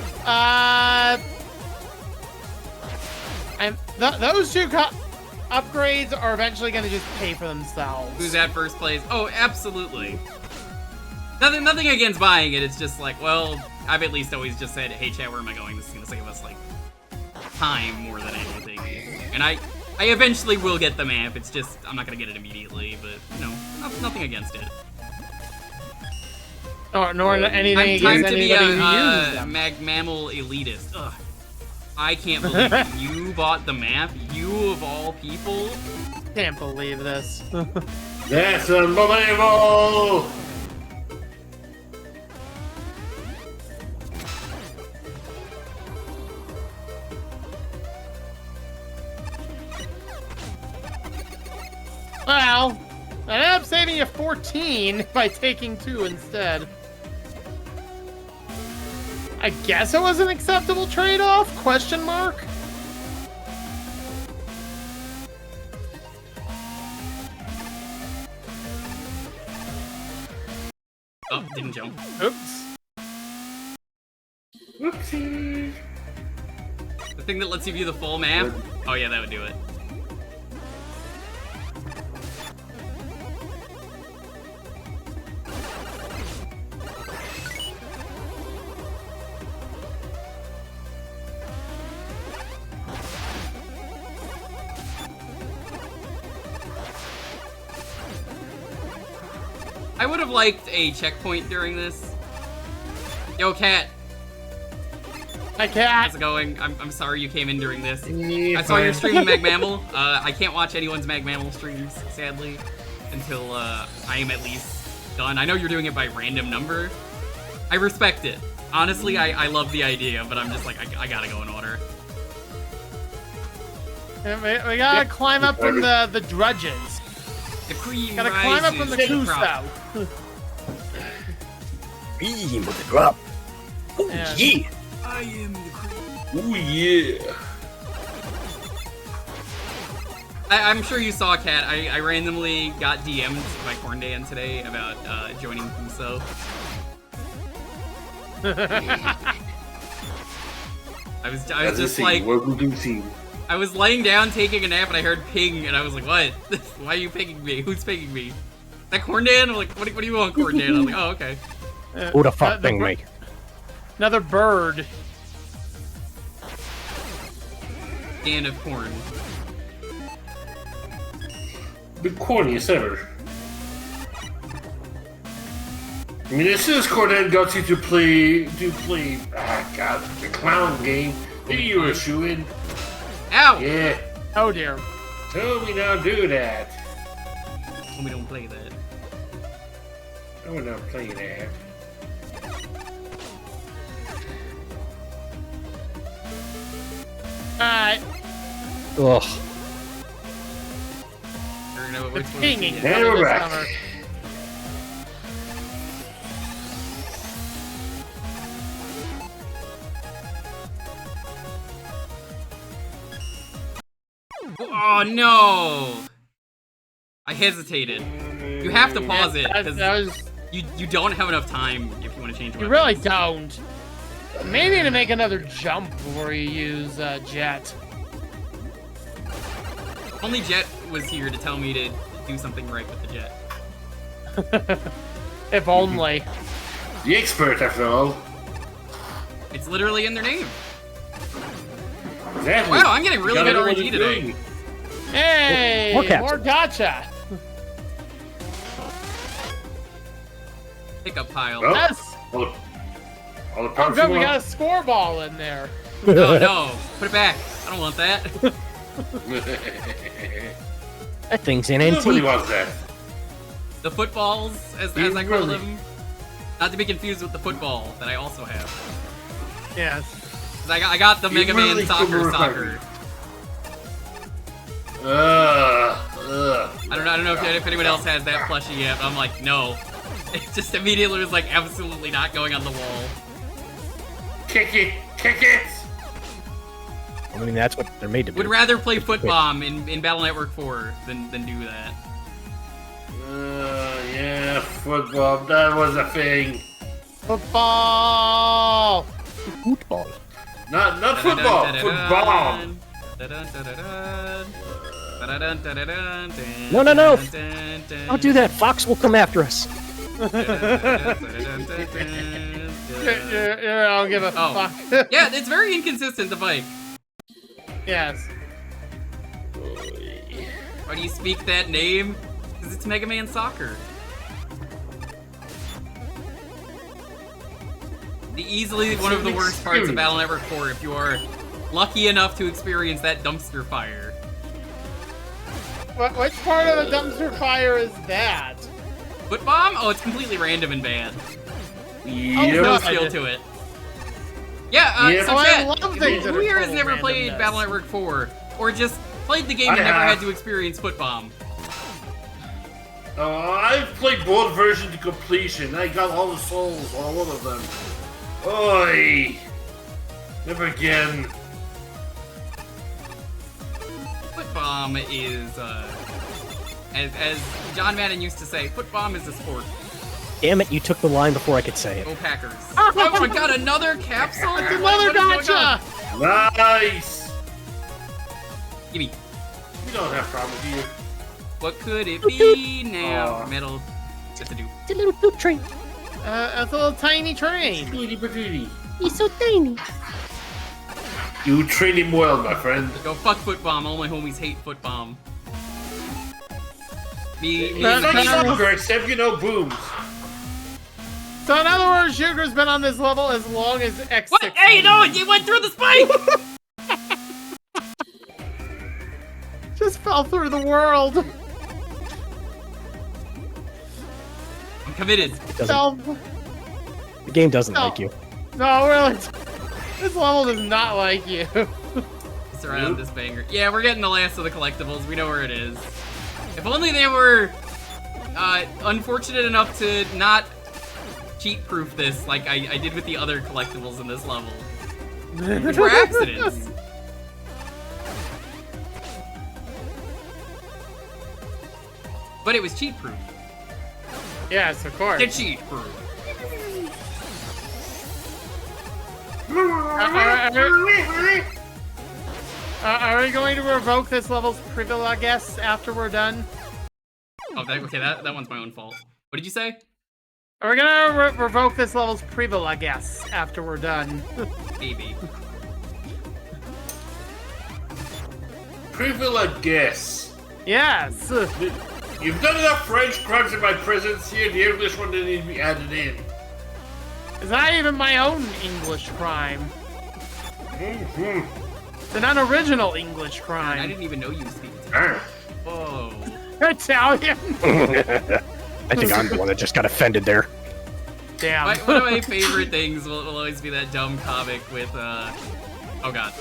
Those two upgrades are eventually going to just pay for themselves. Who's at first place? Oh, absolutely. Nothing against buying it. It's just like, well, I've at least always just said, hey, chat, where am I going? This is gonna save us like time more than anything. And I eventually will get the map. It's just I'm not gonna get it immediately, but you know, nothing against it. Nor anything I'm against time to be anybody who uses a them. mammal elitist. Ugh. I can't believe it. You bought the map. You of all people. Can't believe this. That's unbelievable! Well, I ended up saving you 14 by taking 2 instead. I guess it was an acceptable trade-off? Question mark? Oh, didn't jump. Oops. Whoopsie! The thing that lets you view the full map. Oh yeah, that would do it. I would have liked a checkpoint during this. Yo, Cat, Hi, Cat. how's it going? I'm sorry you came in during this. I saw your stream of Mag Mammal. I can't watch anyone's Mag Mammal streams, sadly, until I am at least done. I know you're doing it by random number. I respect it. Honestly, I love the idea, but I'm just like, I gotta go in order. We gotta climb up from the drudges. The cream Gotta rises. climb up from the Prop. Kusto. Beam with the drop. Oh, Yeah. yeah. I am the cream. Ooh, yeah! I'm sure you saw, Kat. I randomly got DM'd by Corndan today about joining Kuso. I was just like, welcome to the scene. I was laying down taking a nap and I heard ping and I was like, what? Why are you pinging me? Who's pinging me? That Corndan? I'm like, what do you want, Corndan? I was like, oh, okay. Who the fuck pinged me? Another bird. can of corn. The corniest ever. I mean, as soon as Cornette got you to play, the clown game, maybe you were shooing. Ow! Yeah. Oh dear. Tell me not do that. Oh, we don't play that. I would not play that. Alright. Ugh. Or no, The which one pinging is is it? coming this Correct. summer. Oh no! I hesitated. You have to pause it That because was, you don't have enough time if you want to change. you Weapons. really don't. Maybe to make another jump before you use Jet. Only Jet was here to tell me to do something right with the Jet. If only. The expert, after all. It's literally in their name. Exactly. Wow, I'm getting really Gotta good know what RNG you're today. doing. Hey! More caps. More gotcha! Pickup pile. Well, Yes! all the Oh, parts good, you we got a want. score ball in there. No, no, put it back. I don't want that. That thing's an Nobody antique. wants that. The footballs, as I call Really? them. Not to be confused with the football that I also have. Yes. 'Cause I got the You Mega really Man soccer. remember. I don't know if anyone else has that plushie yet, but I'm like, no. It just immediately was like absolutely not going on the wall. Kick it! Kick it! I mean, that's what they're made to Would do. rather play Foot Bomb in Battle Network 4 than do that. Yeah, football. That was a thing. Football! Football. Not football. Football. No, no, no. Don't do that. Fox will come after us. Yeah, I'll give a Oh. fuck. Yeah, it's very inconsistent, the bike. Yes. Why do you speak that name? Because it's Mega Man Soccer. Easily one of the worst parts of Battle Network 4 if you are lucky enough to experience that dumpster fire. Which part of the dumpster fire is that? Foot Bomb? Oh, it's completely random and bad. Yep. No God. skill to it. Yeah, Yep. so Oh, I chat, love things that who are here has total never played randomness. Battle Network 4? Or just played the game I and never have. had to experience Foot Bomb? I've played both versions to completion. I got all the souls on one of them. Oi! Never again. Foot Bomb is, as John Madden used to say, Foot Bomb is a sport. Damn it, you took the line before I could say it. Go Packers. Oh my god, another capsule? It's another What is going on? gotcha! Nice! Gimme. We don't have problems here. What could it be now? Aw. Metal. Just to do. It's a little poop train. It's a little tiny train. Patootie patootie. He's so tiny. You trained him well, my friend. Go fuck Foot Bomb. All my homies hate Foot Bomb. Me That's and the It's not- king. soccer, except, you know, booms. So in other words, Jewker's been on this level as long as X6. What? Hey, no, you went through the spike! Just fell through the world. I'm committed. Fell. The game doesn't No. like you. No, really. This level does not like you. Surround this banger. Yeah, we're getting the last of the collectibles. We know where it is. If only they were unfortunate enough to not cheat-proof this like I did with the other collectibles in this level. Which were accidents. But it was cheat-proof. Yes, of course. The cheat-proof. Are we going to revoke this level's privilege after we're done? Oh, okay, that one's my own fault. What did you say? Are we gonna revoke this level's privilege after we're done? Maybe. trivial, I guess. Yes. You've done enough French crimes in my presence here. The English one didn't need to be added in. It's not even my own English crime. Mm-hmm. It's an unoriginal English I crime. didn't even know you speak Italian. Whoa. Italian. I think I'm the one that just got offended there. Damn. One of my favorite things will always be that dumb comic with, oh god.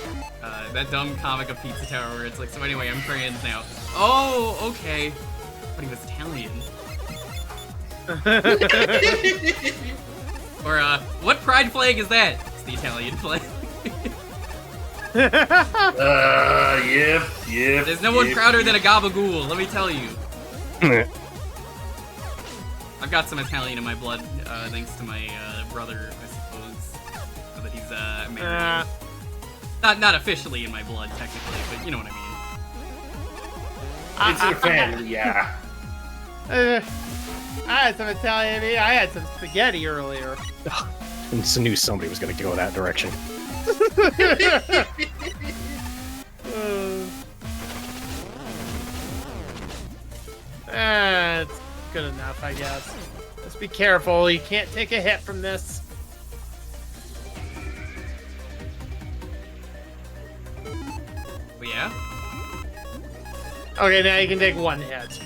That dumb comic of Pizza Tower where it's like, so anyway, I'm trans now. Oh, okay. But he was Italian. Or, what pride flag is that? It's the Italian flag. Yep. There's no one prouder than a gabagool, let me tell you. I've got some Italian in my blood, thanks to my brother, I suppose. So that he's married. Not officially in my blood, technically, but you know what I mean. It's in the family, yeah. I had some Italian. I had some spaghetti earlier. I just knew somebody was going to go that direction. It's good enough, I guess. Just be careful. You can't take a hit from this. But yeah? Okay, now you can take one hit.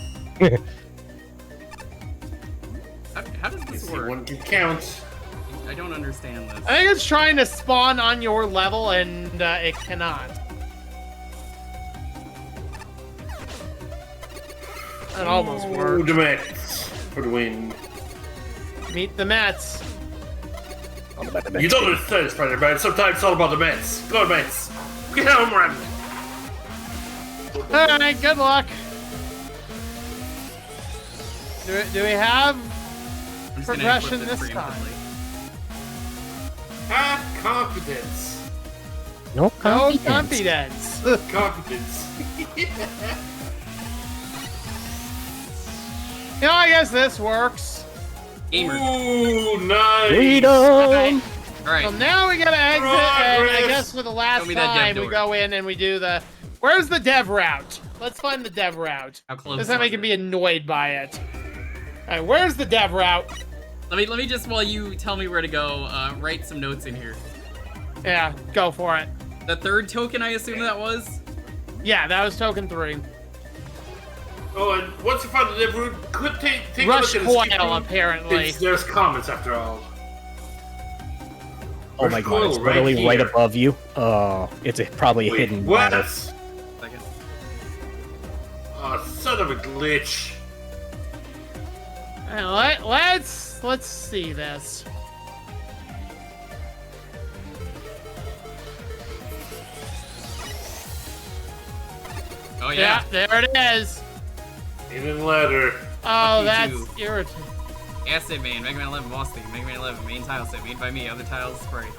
How does this work? One can count. I don't understand this. I think it's trying to spawn on your level, and it cannot. That almost worked. The Mets for the win. Meet the Mets. All about the Mets. You don't understand, Spider-Man. Sometimes it's all about the Mets. Go Mets. Get home run. Alright, good luck. Do we have I'm just gonna progression equip this time? preemptively. Have confidence. No No confidence. confidence. Confidence. You know, I guess this works. Gamer. Ooh, nice. Freedom! Alright, Alright. so now we gotta exit, and I Progress. guess for the last Show me that dev time, we door. go in and we do the... Where's the dev route? Let's find the dev route. How close This time I was can it? be annoyed by it. Alright, where's the dev route? Let me just, while you tell me where to go, write some notes in here. Yeah, go for it. The third token, I assume that was? Yeah, that was token 3. Oh, and once you find the live route, could take Rush a look at the skip coil, route. apparently. There's comments after all. Oh my god, it's Cool, right literally right here. above you. It's probably a Wait, hidden what? ladder. Second. Oh, son of a glitch. Alright, let's see this. Oh Yeah, yeah. there it is. Hidden ladder. Oh, you that's do. irritating. Acid Man, Mega Man 11 boss theme, Mega Man 11 main tile set made by me, other tiles sprites.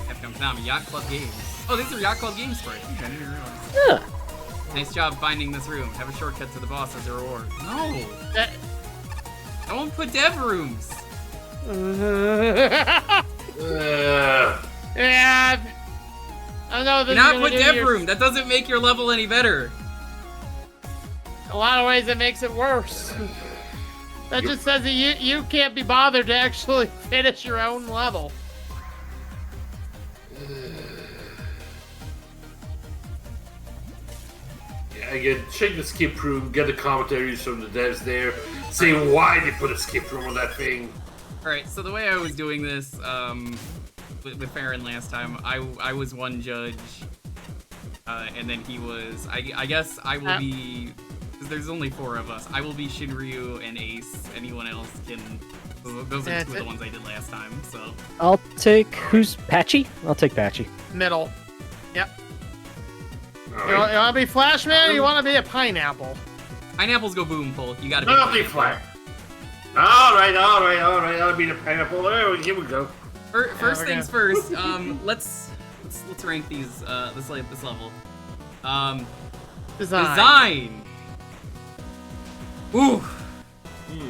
Capcom Konami, Yacht Club Games. Oh, these are Yacht Club Games sprites. I didn't realize. Yeah. Nice job finding this room. Have a shortcut to the boss as a reward. No! That- I won't put dev rooms! Yeah. I know this Do not is put gonna do dev your- room! That doesn't make your level any better! A lot of ways it makes it worse. That just says that you can't be bothered to actually finish your own level. Yeah, again, check the skip room, get the commentaries from the devs there, saying why they put a skip room on that thing. Alright, so the way I was doing this, with Farron last time, I was one judge, and then he was, I guess I will be, because there's only 4 of us, I will be Shinryu and Ace, anyone else can, those are That's 2 of the it. ones I did last time, so. I'll take... Who's Patchy? I'll take Patchy. Middle. Yep. All You right. want to be Flashman or you want to be a pineapple? Pineapples go boom, Cole, you gotta be I'll be flat. Alright, I'll be the pineapple. There, here we go. First we're things first, let's rank these, this level. Design! Ooh!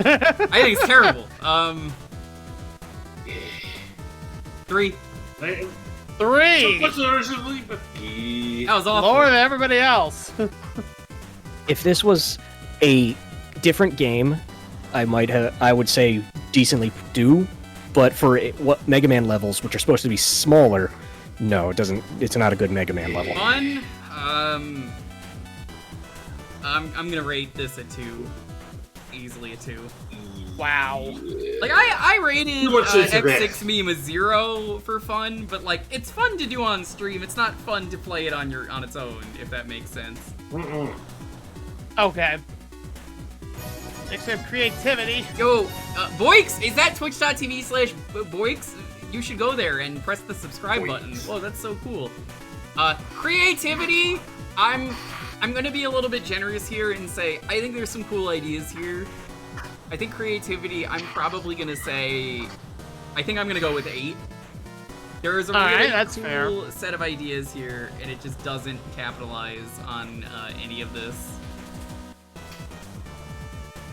I think it's terrible. 3. 3. What's originally, but That was awful. Lower than everybody else. if this was a different game, I would say decently do, but for what Mega Man levels, which are supposed to be smaller, no, it doesn't. It's not a good Mega Man level. Fun. I'm gonna rate this a 2. Easily a 2. Wow. Like I rated Too much into that. X6 meme a 0 for fun, but like it's fun to do on stream. It's not fun to play it on its own, if that makes sense. Okay. Next we have creativity. Yo, Boix, is that twitch.tv/Boix? You should go there and press the subscribe button. Whoa, that's so cool. Creativity, I'm gonna be a little bit generous here and say I think there's some cool ideas here. I think creativity, I'm probably gonna say, I think I'm gonna go with 8. There is a really that's cool fair. set of ideas here, and it just doesn't capitalize on any of this.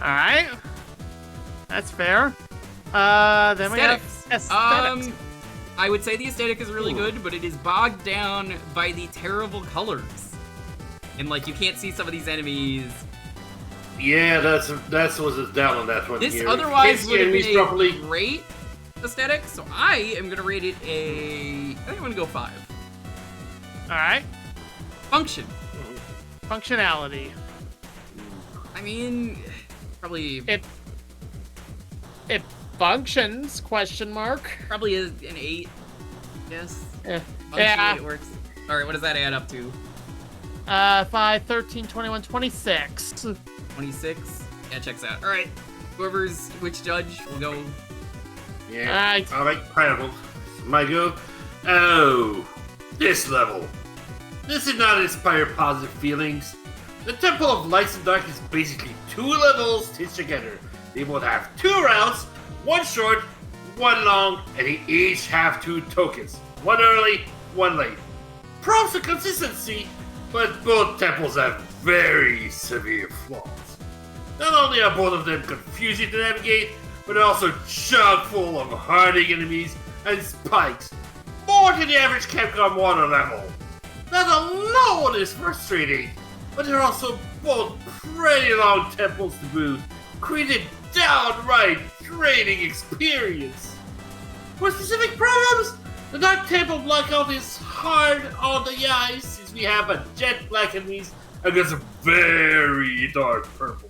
Alright. That's fair. Then we have aesthetics. I would say the aesthetic is really good, but it is bogged down by the terrible colors. And like you can't see some of these enemies. Yeah, that's what's down on that one. This here. otherwise Can't would see have enemies been a properly. great aesthetic, so I am gonna rate it I think I'm gonna go 5. Alright. Function. Functionality. I mean, probably It functions, question mark. probably is an 8. Yes. Yeah. Functionally it works. Alright, what does that add up to? 5, 13, 21, 26. 26? Yeah, checks out. Alright. Which judge will go. Yeah. Alright, pineapple. My go. Oh, this level. This did not inspire positive feelings. The Temple of Lights and Dark is basically 2 levels stitched together. They both have 2 routes, 1 short, 1 long, and they each have 2 tokens. 1 early, 1 late. Props to consistency, but both temples have very severe flaws. Not only are both of them confusing to navigate, but they're also chock full of hardy enemies and spikes. More than the average Capcom water level. That alone is frustrating, but they're also both pretty long temples to boot, creating downright draining experience. For specific problems, the Dark Temple blackout is hard on the eyes since we have a jet black enemies against a very dark purple.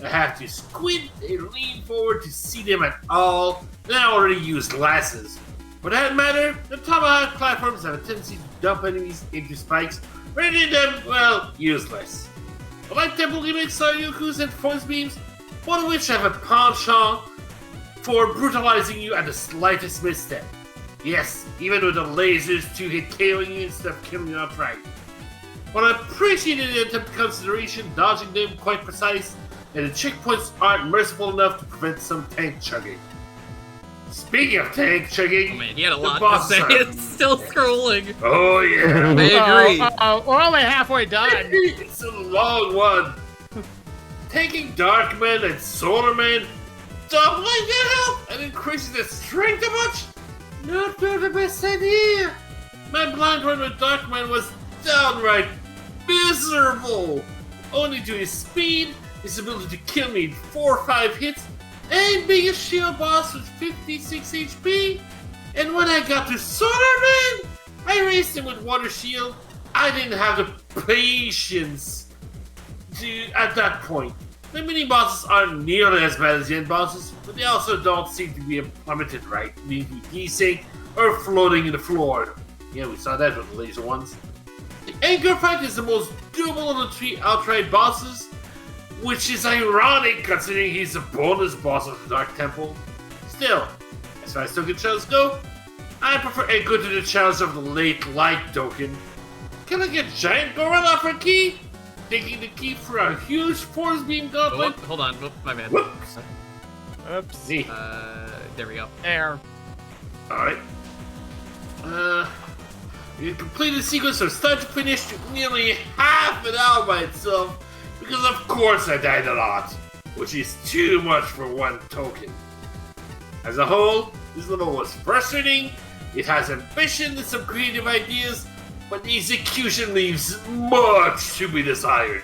I have to squint and lean forward to see them at all, and I already use glasses. For that matter, the Tomahawk platforms have a tendency to dump enemies into spikes, rendering them, well, useless. The Light Temple gimmicks are Yokus and force beams, one of which have a penchant for brutalizing you at the slightest misstep. Yes, even with the lasers to hit KOing you instead of killing you outright. While I appreciated the attempt consideration, dodging them quite precise, and the checkpoints aren't merciful enough to prevent some tank chugging. Speaking of tank chugging, Oh man, he had a the lot to bosses say. are- It's still scrolling. Oh yeah, I agree. We're only halfway done. it's a long one. Taking Darkman and Solarman, doubling their health and increasing their strength a much? Not the best idea. My blind run with Darkman was downright miserable. Only to his speed, his ability to kill me in 4 or 5 hits, and being a shield boss with 56 HP. And when I got to Solarman, I raced him with Water Shield. I didn't have the patience at that point. The mini bosses aren't nearly as bad as the end bosses, but they also don't seem to be implemented right, meaning desync or floating in the floor. Yeah, we saw that with the laser ones. The Anchor Fight is the most doable of the 3 outright bosses, which is ironic considering he's the bonus boss of the Dark Temple. Still, as far as token challenges go, I prefer Anchor to the challenge of the late light token. Can I get Giant Gorilla for a key? Taking the key for a huge force beam gauntlet? Whoop, hold on. Whoop, my bad. Whoops. Oopsie. There we go. There. Alright. You completed the sequence from start to finish to nearly half an hour by itself, because of course I died a lot, which is too much for 1 token. As a whole, this level was frustrating, it has ambition and some creative ideas, but the execution leaves much to be desired.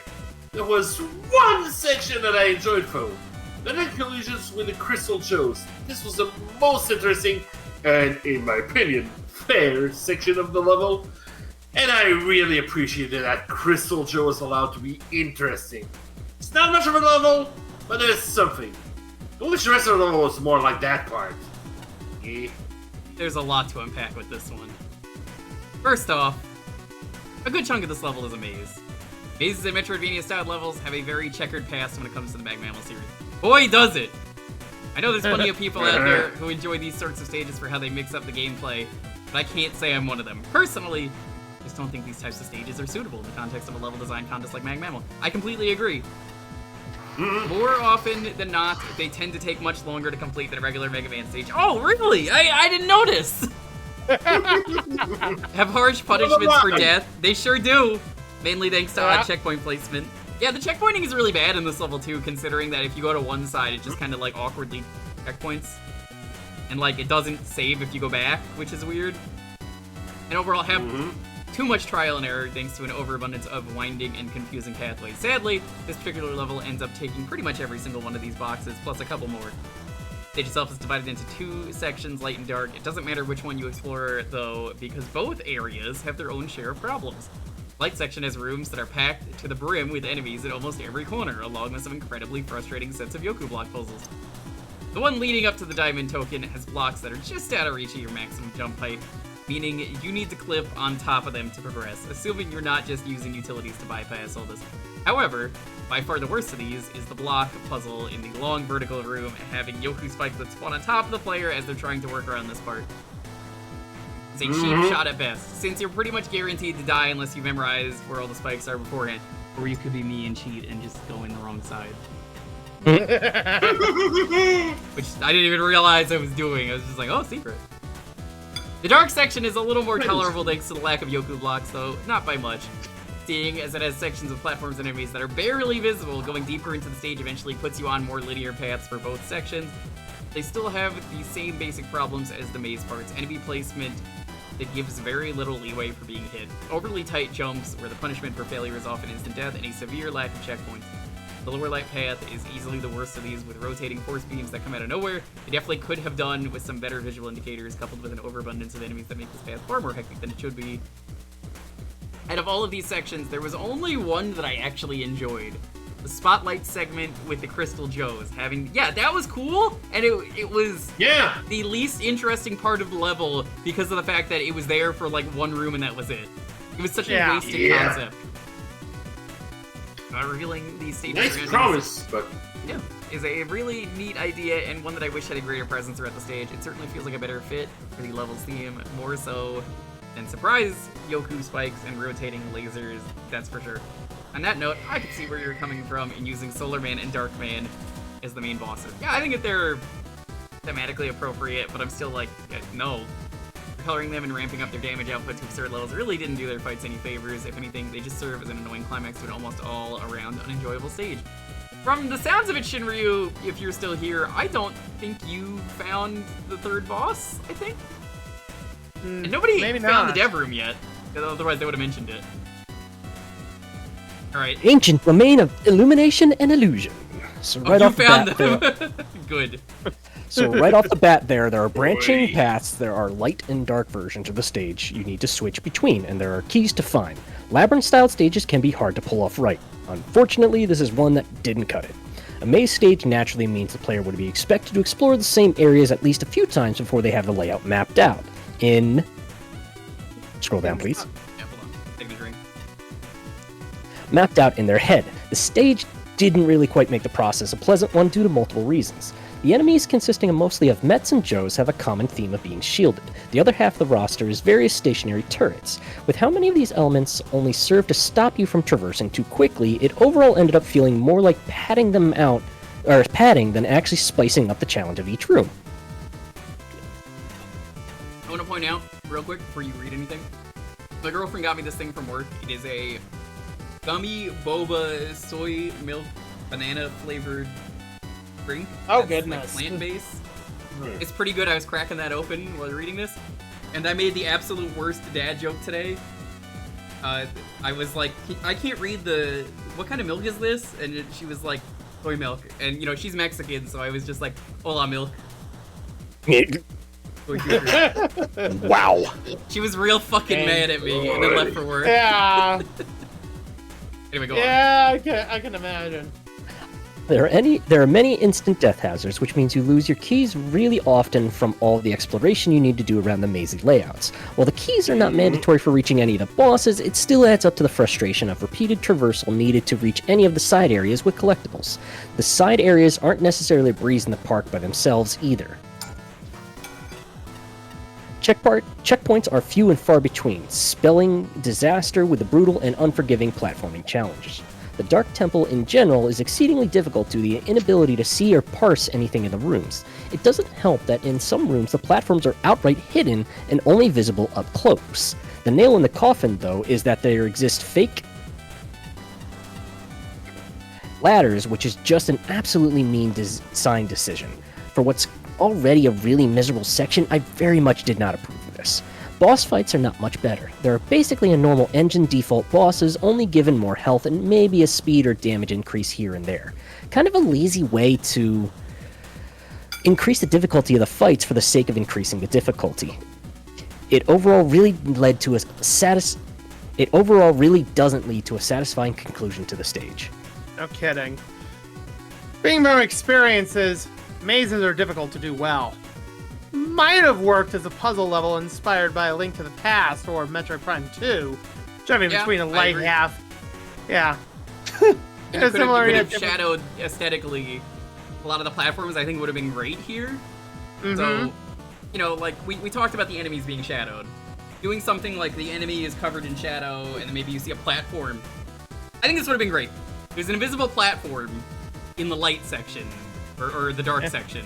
there was one section that I enjoyed though. The net collisions with the crystal Joes. This was the most interesting and, in my opinion, fair section of the level. And I really appreciated that Crystal Joe was allowed to be interesting. It's not much of a level, but there's something. I wish the rest of the level was more like that part. Yeah. There's a lot to unpack with this one. First off, a good chunk of this level is a maze. Mazes in Metroidvania-style levels have a very checkered past when it comes to the Mag Mammal series. Boy, does it! I know there's plenty of people out there who enjoy these sorts of stages for how they mix up the gameplay, but I can't say I'm one of them. Personally, I just don't think these types of stages are suitable in the context of a level design contest like Mag Mammal. I completely agree. More often than not, they tend to take much longer to complete than a regular Mega Man stage. Oh, really? I didn't notice! Have harsh punishments for death. They sure do. Mainly thanks to odd checkpoint placement. Yeah, the checkpointing is really bad in this level too, considering that if you go to one side, it just kind of like awkwardly checkpoints. And like, it doesn't save if you go back, which is weird. And overall, have too much trial and error thanks to an overabundance of winding and confusing pathways. Sadly, this particular level ends up taking pretty much every single one of these boxes, plus a couple more. The stage itself is divided into two sections, light and dark. It doesn't matter which one you explore, though, because both areas have their own share of problems. Light section has rooms that are packed to the brim with enemies at almost every corner, along with some incredibly frustrating sets of Yoku block puzzles. The one leading up to the diamond token has blocks that are just out of reach of your maximum jump height, meaning you need to clip on top of them to progress, assuming you're not just using utilities to bypass all this. However, by far the worst of these is the block puzzle in the long vertical room, having Yoku spikes that spawn on top of the player as they're trying to work around this part. It's a cheap shot at best, since you're pretty much guaranteed to die unless you memorize where all the spikes are beforehand, or you could be me and cheat and just go in the wrong side. Which I didn't even realize I was doing. I was just like, oh, secret. The dark section is a little more tolerable thanks to the lack of Yoku blocks, though not by much. Seeing as it has sections of platforms and enemies that are barely visible, going deeper into the stage eventually puts you on more linear paths for both sections. They still have the same basic problems as the maze parts. Enemy placement that gives very little leeway for being hit. Overly tight jumps, where the punishment for failure is often instant death, and a severe lack of checkpoints. The lower light path is easily the worst of these, with rotating force beams that come out of nowhere. They definitely could have done with some better visual indicators, coupled with an overabundance of enemies that make this path far more hectic than it should be. Out of all of these sections, there was only one that I actually enjoyed. The spotlight segment with the Crystal Joes. That was cool, and it was the least interesting part of the level because of the fact that it was there for like one room and that was it. It was such a wasted concept. Revealing these stages nice promise, but yeah, is a really neat idea and one that I wish had a greater presence throughout the stage. It certainly feels like a better fit for the level's theme, more so than surprise Yoku spikes and rotating lasers, that's for sure. On that note, I can see where you're coming from in using Solar Man and Dark Man as the main bosses. Yeah, I think that they're thematically appropriate, but I'm still like, no. Coloring them and ramping up their damage output to absurd levels really didn't do their fights any favors. If anything, they just serve as an annoying climax to an almost all-around unenjoyable stage. From the sounds of it, Shinryu, if you're still here, I don't think you found the third boss, I think? And nobody found the dev room yet, otherwise they would have mentioned it. Alright. Ancient domain of illumination and illusion. So right off the bat, them. Good. So right off the bat there are branching paths, there are light and dark versions of the stage you need to switch between, and there are keys to find. Labyrinth-style stages can be hard to pull off right. Unfortunately, this is one that didn't cut it. A maze stage naturally means the player would be expected to explore the same areas at least a few times before they have the layout mapped out. Scroll down, please. Yeah, hold on. Take a drink. Mapped out in their head. The stage didn't really quite make the process a pleasant one due to multiple reasons. The enemies, consisting of mostly of Mets and Joes, have a common theme of being shielded. The other half of the roster is various stationary turrets. With how many of these elements only serve to stop you from traversing too quickly, it overall ended up feeling more like padding than actually spicing up the challenge of each room. I want to point out, real quick, before you read anything, my girlfriend got me this thing from work. It is a gummy boba soy milk banana flavored drink. Oh, that's goodness. Like plant-based. It's pretty good. I was cracking that open while reading this, and I made the absolute worst dad joke today. I was like, I can't read the what kind of milk is this? And she was like, soy milk. And, you know, she's Mexican, so I was just like, hola, milk. Wow. She was real fucking mad at me and then left for work. Yeah. Anyway, go on. Yeah, I can imagine. There are many instant death hazards, which means you lose your keys really often from all the exploration you need to do around the mazy layouts. While the keys are not mandatory for reaching any of the bosses, it still adds up to the frustration of repeated traversal needed to reach any of the side areas with collectibles. The side areas aren't necessarily a breeze in the park by themselves either. Checkpoints are few and far between, spelling disaster with the brutal and unforgiving platforming challenges. The Dark Temple in general is exceedingly difficult due to the inability to see or parse anything in the rooms. It doesn't help that in some rooms the platforms are outright hidden and only visible up close. The nail in the coffin, though, is that there exist fake ladders, which is just an absolutely mean design decision. For what's already a really miserable section, I very much did not approve of this. Boss fights are not much better. They're basically a normal engine default bosses, only given more health and maybe a speed or damage increase here and there. Kind of a lazy way to increase the difficulty of the fights for the sake of increasing the difficulty. It overall really doesn't lead to a satisfying conclusion to the stage. No kidding. Being from experiences, mazes are difficult to do well. Might have worked as a puzzle level inspired by A Link to the Past or Metroid Prime 2, jumping between a light half. Yeah. It could have shadowed aesthetically a lot of the platforms. I think would have been great here. So, you know, like we talked about the enemies being shadowed. Doing something like the enemy is covered in shadow and then maybe you see a platform. I think this would have been great. There's an invisible platform in the light section or the dark section.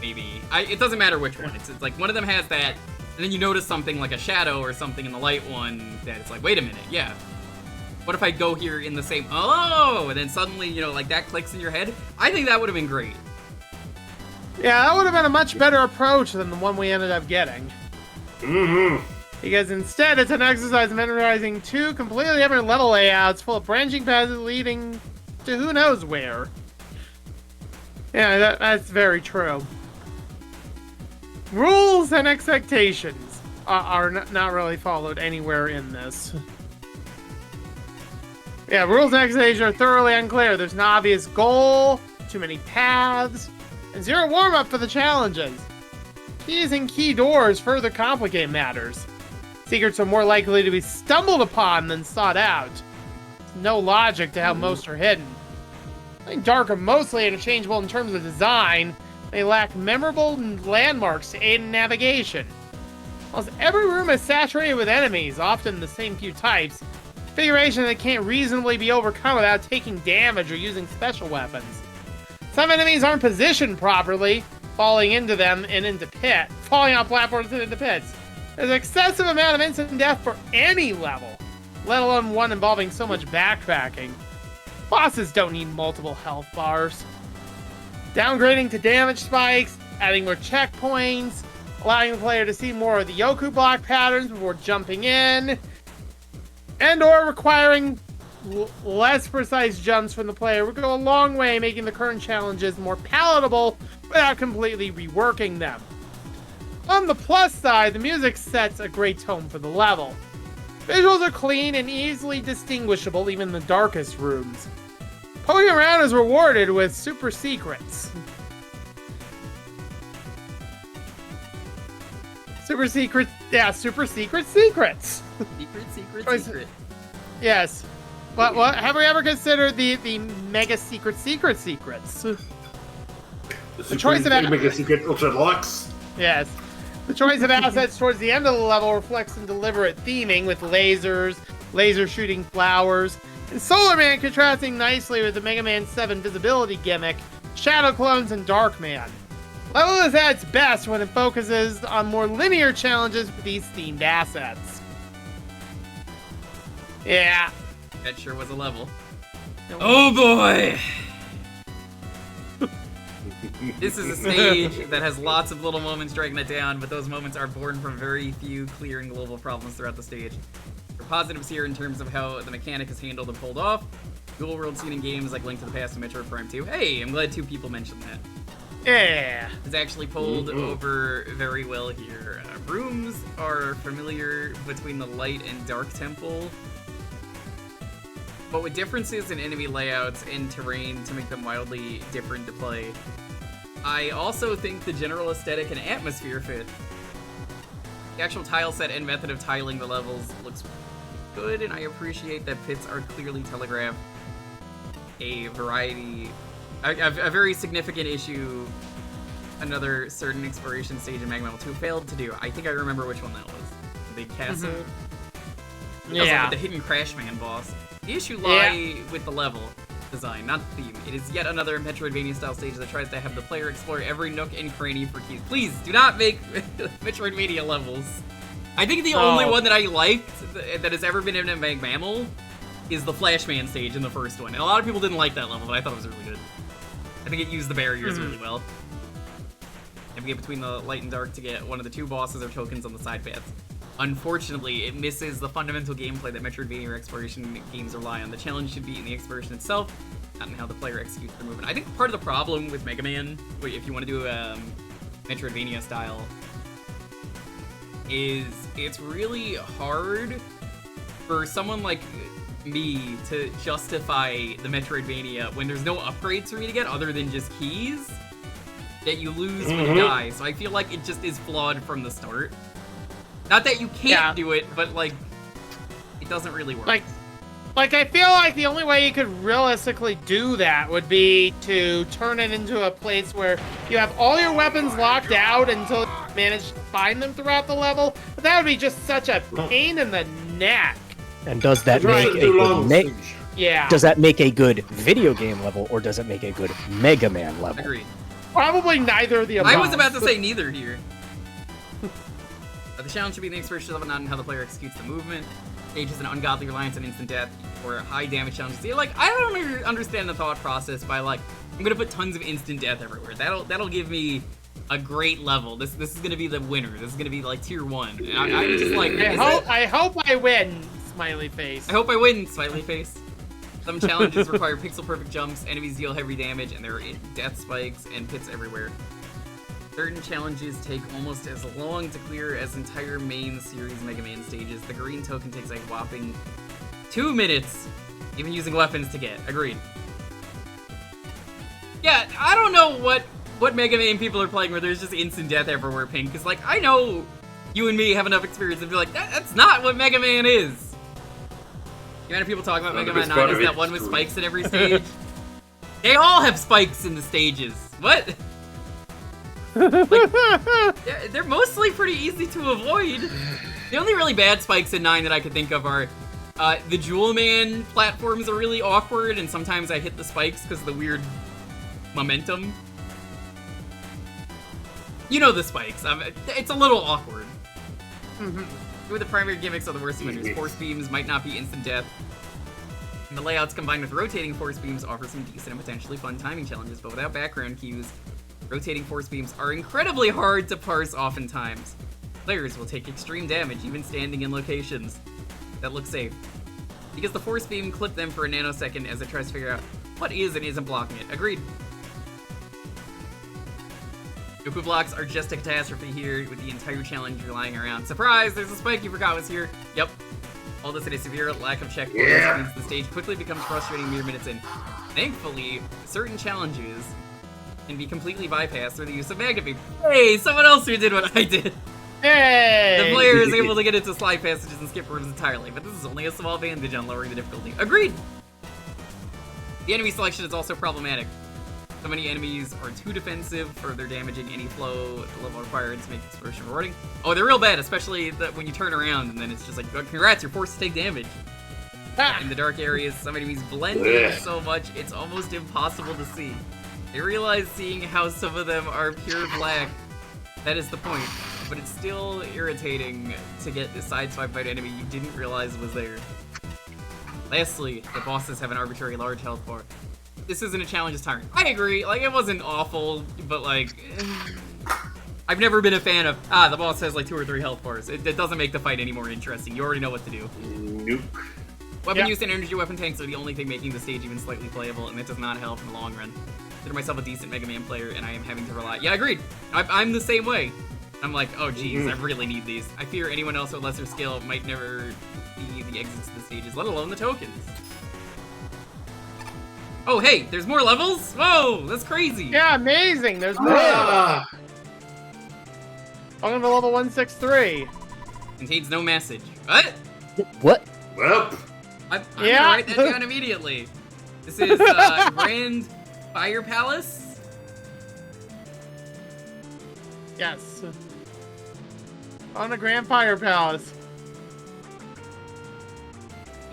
Maybe. It doesn't matter which one. It's like one of them has that, and then you notice something like a shadow or something in the light one that it's like, wait a minute, yeah. What if I go here in the same, and then suddenly, you know, like that clicks in your head? I think that would have been great. Yeah, that would have been a much better approach than the one we ended up getting. Because instead, it's an exercise in memorizing two completely different level layouts full of branching paths leading to who knows where. Yeah, that's very true. Rules and expectations are not really followed anywhere in this. Yeah, rules and expectations are thoroughly unclear. There's an obvious goal, too many paths, and zero warm-up for the challenges. Keys and key doors further complicate matters. Secrets are more likely to be stumbled upon than sought out. There's no logic to how most are hidden. I think Dark are mostly interchangeable in terms of design. They lack memorable landmarks to aid in navigation. Almost every room is saturated with enemies, often the same few types, configuration that can't reasonably be overcome without taking damage or using special weapons. Some enemies aren't positioned properly, falling into them and falling off platforms and into pits. There's an excessive amount of instant death for any level, let alone one involving so much backtracking. Bosses don't need multiple health bars. Downgrading to damage spikes, adding more checkpoints, allowing the player to see more of the Yoku block patterns before jumping in, and or requiring less precise jumps from the player would go a long way making the current challenges more palatable without completely reworking them. On the plus side, the music sets a great tone for the level. Visuals are clean and easily distinguishable even in the darkest rooms. Poking around is rewarded with super secrets. Super secret secrets. Secret. Yes. What have we ever considered the mega secrets? The choice of Mega Secret Ultra Deluxe. Yes. The choice of assets towards the end of the level reflects some deliberate theming with lasers, laser shooting flowers, and Solar Man contrasting nicely with the Mega Man 7 visibility gimmick, Shadow Clones, and Dark Man. Level is at its best when it focuses on more linear challenges with these themed assets. Yeah. That sure was a level. Oh boy! This is a stage that has lots of little moments dragging it down, but those moments are born from very few clear and global problems throughout the stage. There are positives here in terms of how the mechanic is handled and pulled off. dual world scene in games like Link to the Past and Metroid Prime 2. Hey, I'm glad 2 people mentioned that. Yeah. It's actually pulled over very well here. Rooms are familiar between the light and dark temple, but with differences in enemy layouts and terrain to make them wildly different to play. I also think the general aesthetic and atmosphere fit. The actual tile set and method of tiling the levels looks good, and I appreciate that pits are clearly telegraphed. A very significant issue another certain exploration stage in Magma 2 failed to do. I think I remember which one that was. The big castle. Yeah. Like the hidden Crashman boss. The issue lies with the level design, not the theme. It is yet another Metroidvania-style stage that tries to have the player explore every nook and cranny for keys. Please, do not make Metroidvania levels. I think the only one that I liked that has ever been in a Mammal is the Flashman stage in the first one. And a lot of people didn't like that level, but I thought it was really good. I think it used the barriers really well. Navigate between the light and dark to get one of the 2 bosses or tokens on the side paths. Unfortunately, it misses the fundamental gameplay that Metroidvania exploration games rely on. The challenge should be in the exploration itself, not in how the player executes the movement. I think part of the problem with Mega Man, if you want to do a Metroidvania style, is it's really hard for someone like me to justify the Metroidvania when there's no upgrades for me to get other than just keys that you lose when you die. So I feel like it just is flawed from the start. Not that you can't do it, but like it doesn't really work. Like I feel like the only way you could realistically do that would be to turn it into a place where you have all your weapons locked out until you manage to find them throughout the level. But that would be just such a pain in the neck. And does that make a good does that make a good video game level, or does it make a good Mega Man level? Agreed. Probably neither of the above. I was about to say neither here. The challenge should be in the exploration level, not in how the player executes the movement. Stage is an ungodly reliance on instant death or high damage challenges. See, like, I don't understand the thought process by like, I'm gonna put tons of instant death everywhere. That'll give me a great level. This is gonna be the winner. This is gonna be like tier 1. I'm just like, I hope I win. Smiley face. I hope I win. Smiley face. Some challenges require pixel perfect jumps. Enemies deal heavy damage, and there are death spikes and pits everywhere. Certain challenges take almost as long to clear as entire main series Mega Man stages. The green token takes a whopping 2 minutes, even using weapons to get. Agreed. Yeah, I don't know what Mega Man people are playing where there's just instant death everywhere, Pink. Because, like, I know you and me have enough experience to be like, that's not what Mega Man is. The amount of people talking about Mega Man 9 is that one with spikes at every stage. They all have spikes in the stages. What? Like, they're mostly pretty easy to avoid. The only really bad spikes in 9 that I could think of are the Jewel Man platforms are really awkward, and sometimes I hit the spikes because of the weird momentum. You know the spikes. It's a little awkward. Two of the primary gimmicks are the worst offenders. Force beams might not be instant death. And the layouts combined with rotating force beams offer some decent and potentially fun timing challenges, but without background cues, rotating force beams are incredibly hard to parse oftentimes. Players will take extreme damage even standing in locations that look safe, because the force beam clipped them for a nanosecond as it tries to figure out what is and isn't blocking it. Agreed. Jewker blocks are just a catastrophe here, with the entire challenge relying around. Surprise! There's a spike you forgot was here. Yep. All this in a severe lack of checkpoints means the stage quickly becomes frustrating mere minutes in. Thankfully, certain challenges can be completely bypassed through the use of Magnet Beam. Hey, someone else who did what I did! Hey! The player is able to get into slide passages and skip rooms entirely, but this is only a small advantage on lowering the difficulty. Agreed! The enemy selection is also problematic. So many enemies are too defensive for their damaging any flow the level required to make exploration rewarding. Oh, they're real bad, especially when you turn around and then it's just like, oh, congrats, you're forced to take damage. In the dark areas, some enemies blend in so much it's almost impossible to see. I realize seeing how some of them are pure black, that is the point, but it's still irritating to get sideswiped by an enemy you didn't realize was there. Lastly, the bosses have an arbitrary large health bar. This isn't a challenge, it's tiring. I agree, like, it wasn't awful, but like, I've never been a fan of, the boss has like 2 or 3 health bars. It doesn't make the fight any more interesting. You already know what to do. Nope. Weapon Yep. use and energy weapon tanks are the only thing making the stage even slightly playable, and that does not help in the long run. Consider myself a decent Mega Man player, and I am having to rely. Yeah, agreed. I'm the same way. I'm like, oh geez, I really need these. I fear anyone else with lesser skill might never see the exits to the stages, let alone the tokens. Oh hey, there's more levels? Whoa, that's crazy. Yeah, amazing. There's more. Ah, Welcome to level 163. Contains no message. What? What? well, I'm Yeah. gonna write that down immediately. This is Grand Fire Palace. Yes. On the Grand Fire Palace.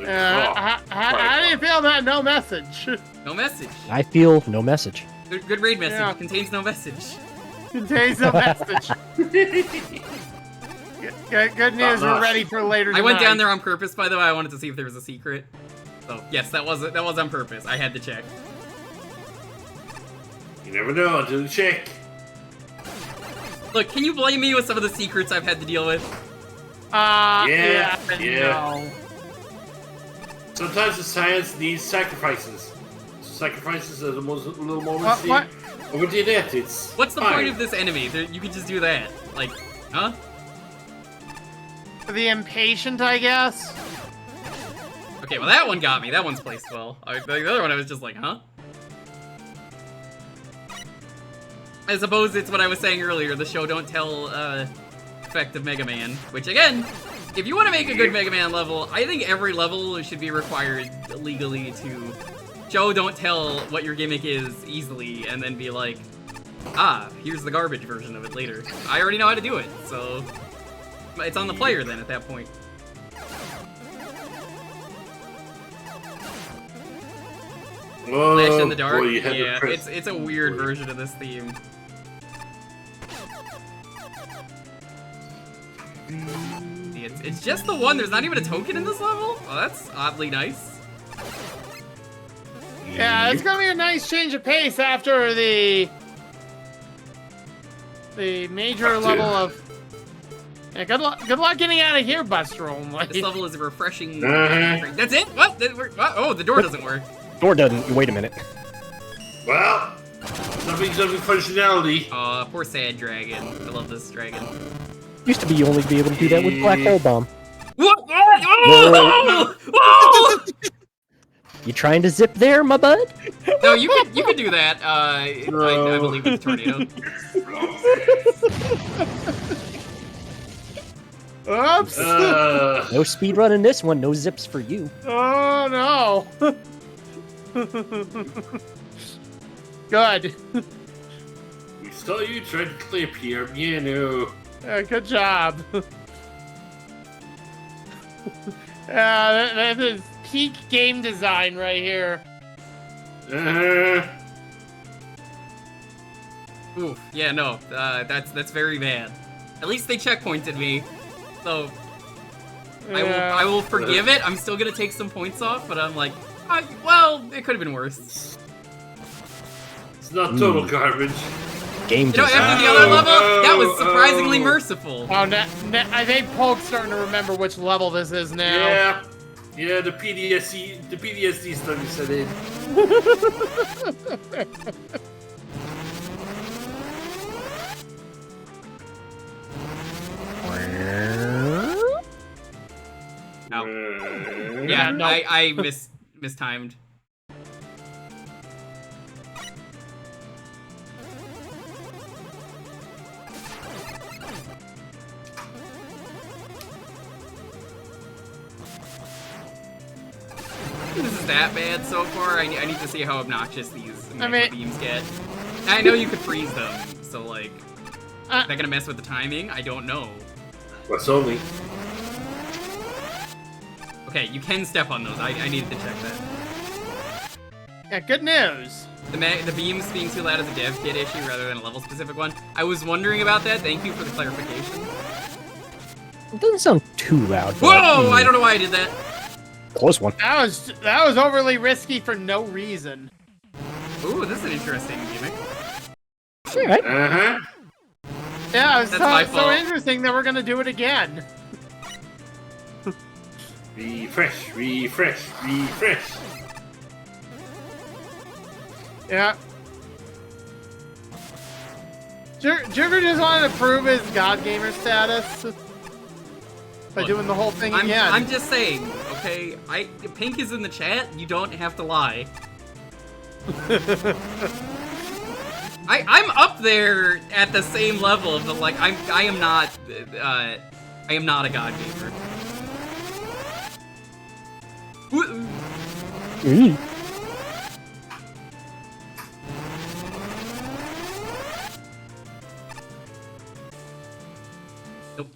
How do you feel about no message? No message. I feel no message. Good raid message. Yeah. Contains no message. Contains no message. Good news, we're ready for later I went tonight. down there on purpose, by the way. I wanted to see if there was a secret. So yes, that was on purpose. I had to check. you never know until you check. Look, can you blame me with some of the secrets I've had to deal with? Yeah. No. Sometimes the science needs sacrifices. Sacrifices are the most little moments. What? Over the net, it's What's the fine. point of this enemy? You can just do that. Like, huh? The impatient, I guess. Okay, well that one got me. That one's placed well. The other one I was just like, huh? I suppose it's what I was saying earlier, the show don't tell effect of Mega Man. Which again, if you want to make a good Mega Man level, I think every level should be required legally to show don't tell what your gimmick is easily and then be like, ah, here's the garbage version of it later. I already know how to do it, so it's on the player then at that point. Oh, Flash in the dark. boy, you had to Yeah, press- it's a weird version of this theme. See, it's just the one. There's not even a token in this level. Oh, that's oddly nice. Yeah, it's gonna be a nice change of pace after the major level of. Yeah, good luck getting out of here, Bustrom. Like, This level is a refreshing. Uh-huh. That's it. What? What? Oh, the door doesn't work. Door doesn't. Wait a minute. Well, something's up with functionality. Aw, poor sad dragon. I love this dragon. Used to be you only be able to do that with Black Hole Bomb. What? Oh! Oh! You trying to zip there, my bud? No, you could do that. I believe with the tornado. oops! No speed running this one. No zips for you. Oh no! Good. We saw you try to clip here, you know. Good job. That is peak game design right here. Oof. Yeah, no. That's very bad. At least they checkpointed me, so I will forgive it. I'm still gonna take some points off, but I'm like, well, it could have been worse. It's not total garbage. Game You know, design. after the other level, that was surprisingly merciful. Oh, I think Polk's starting to remember which level this is now. Yeah, the PTSD study set in. Ow. Yeah, no. I mistimed. This is that bad so far. I need to see how obnoxious these magma beams get. I know you could freeze them, so like, is that gonna mess with the timing? I don't know. What's only? Okay, you can step on those. I needed to check that. Yeah, good news. The beams being too loud is a dev kit issue rather than a level specific one. I was wondering about that. Thank you for the clarification. It doesn't sound too loud. Whoa! But, I don't know why I did that. Close one. That was overly risky for no reason. Ooh, this is an interesting gimmick. All right. Uh-huh. Yeah, it was That's my so fault. interesting that we're gonna do it again. Refresh, refresh, refresh. Yeah. Jewker just wanted to prove his God Gamer status by Look, doing the whole thing again. I'm just saying, okay? Pink is in the chat. You don't have to lie. I'm up there at the same level, but like I am not a God gamer. Nope.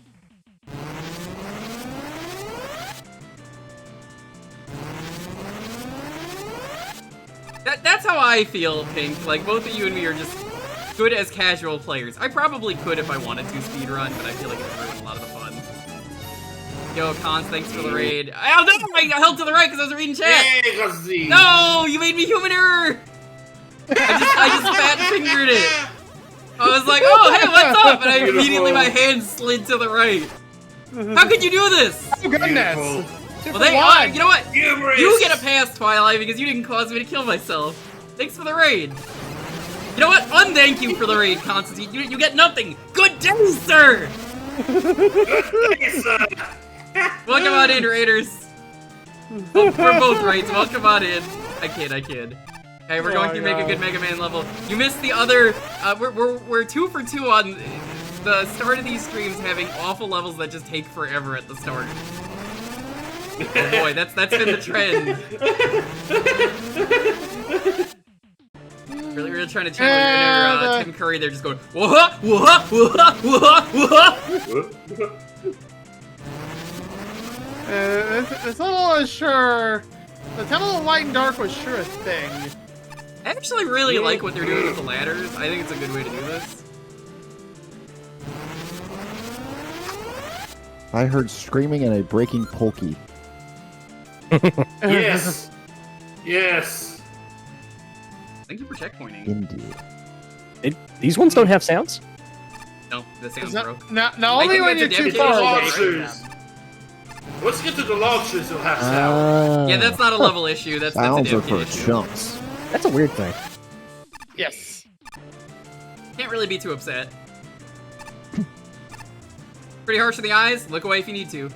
That's how I feel, Pink. Like, both of you and me are just good as casual players. I probably could if I wanted to speedrun, but I feel like it would ruin a lot of the fun. Yo, Cons, thanks for the raid. Oh no, I held to the right because I was reading chat! Hey, No, you made me human error! I just fat fingered it. I was like, oh, hey, what's up? And I immediately, my hand slid to the right. How could you do this? Oh, goodness. Well, you know what? You get a pass, Twilight, because you didn't cause me to kill myself. Thanks for the raid. You know what? Unthank you for the raid, Constantine. You get nothing. Good day, sir! Welcome on in, Raiders. Well, for both raids, welcome on in. I kid. Okay, we're going through Make a Good Mega Man level. You missed the other, we're 2 for 2 on the start of these streams having awful levels that just take forever at the start. Oh boy, that's been the trend. Really trying to channel your inner Tim Curry. They're just going whoa, whoa, whoa, whoa, whoa. This level is sure. The Temple of Light and Dark was sure a thing. I actually really like what they're doing with the ladders. I think it's a good way to do this. I heard screaming and a breaking pokey. Yes. Yes. Thank you for checkpointing. Indeed. These ones don't have sounds? No, the sound's No, broke. no, I only think when you're that's a too dedicated far away. Launchers. Once you get to the launchers, you'll have sound. Yeah, that's not a level issue. That's a Sounds are dev for kit issue. chumps. That's a weird thing. Yes. Can't really be too upset. Pretty harsh in the eyes. Look away if you need to.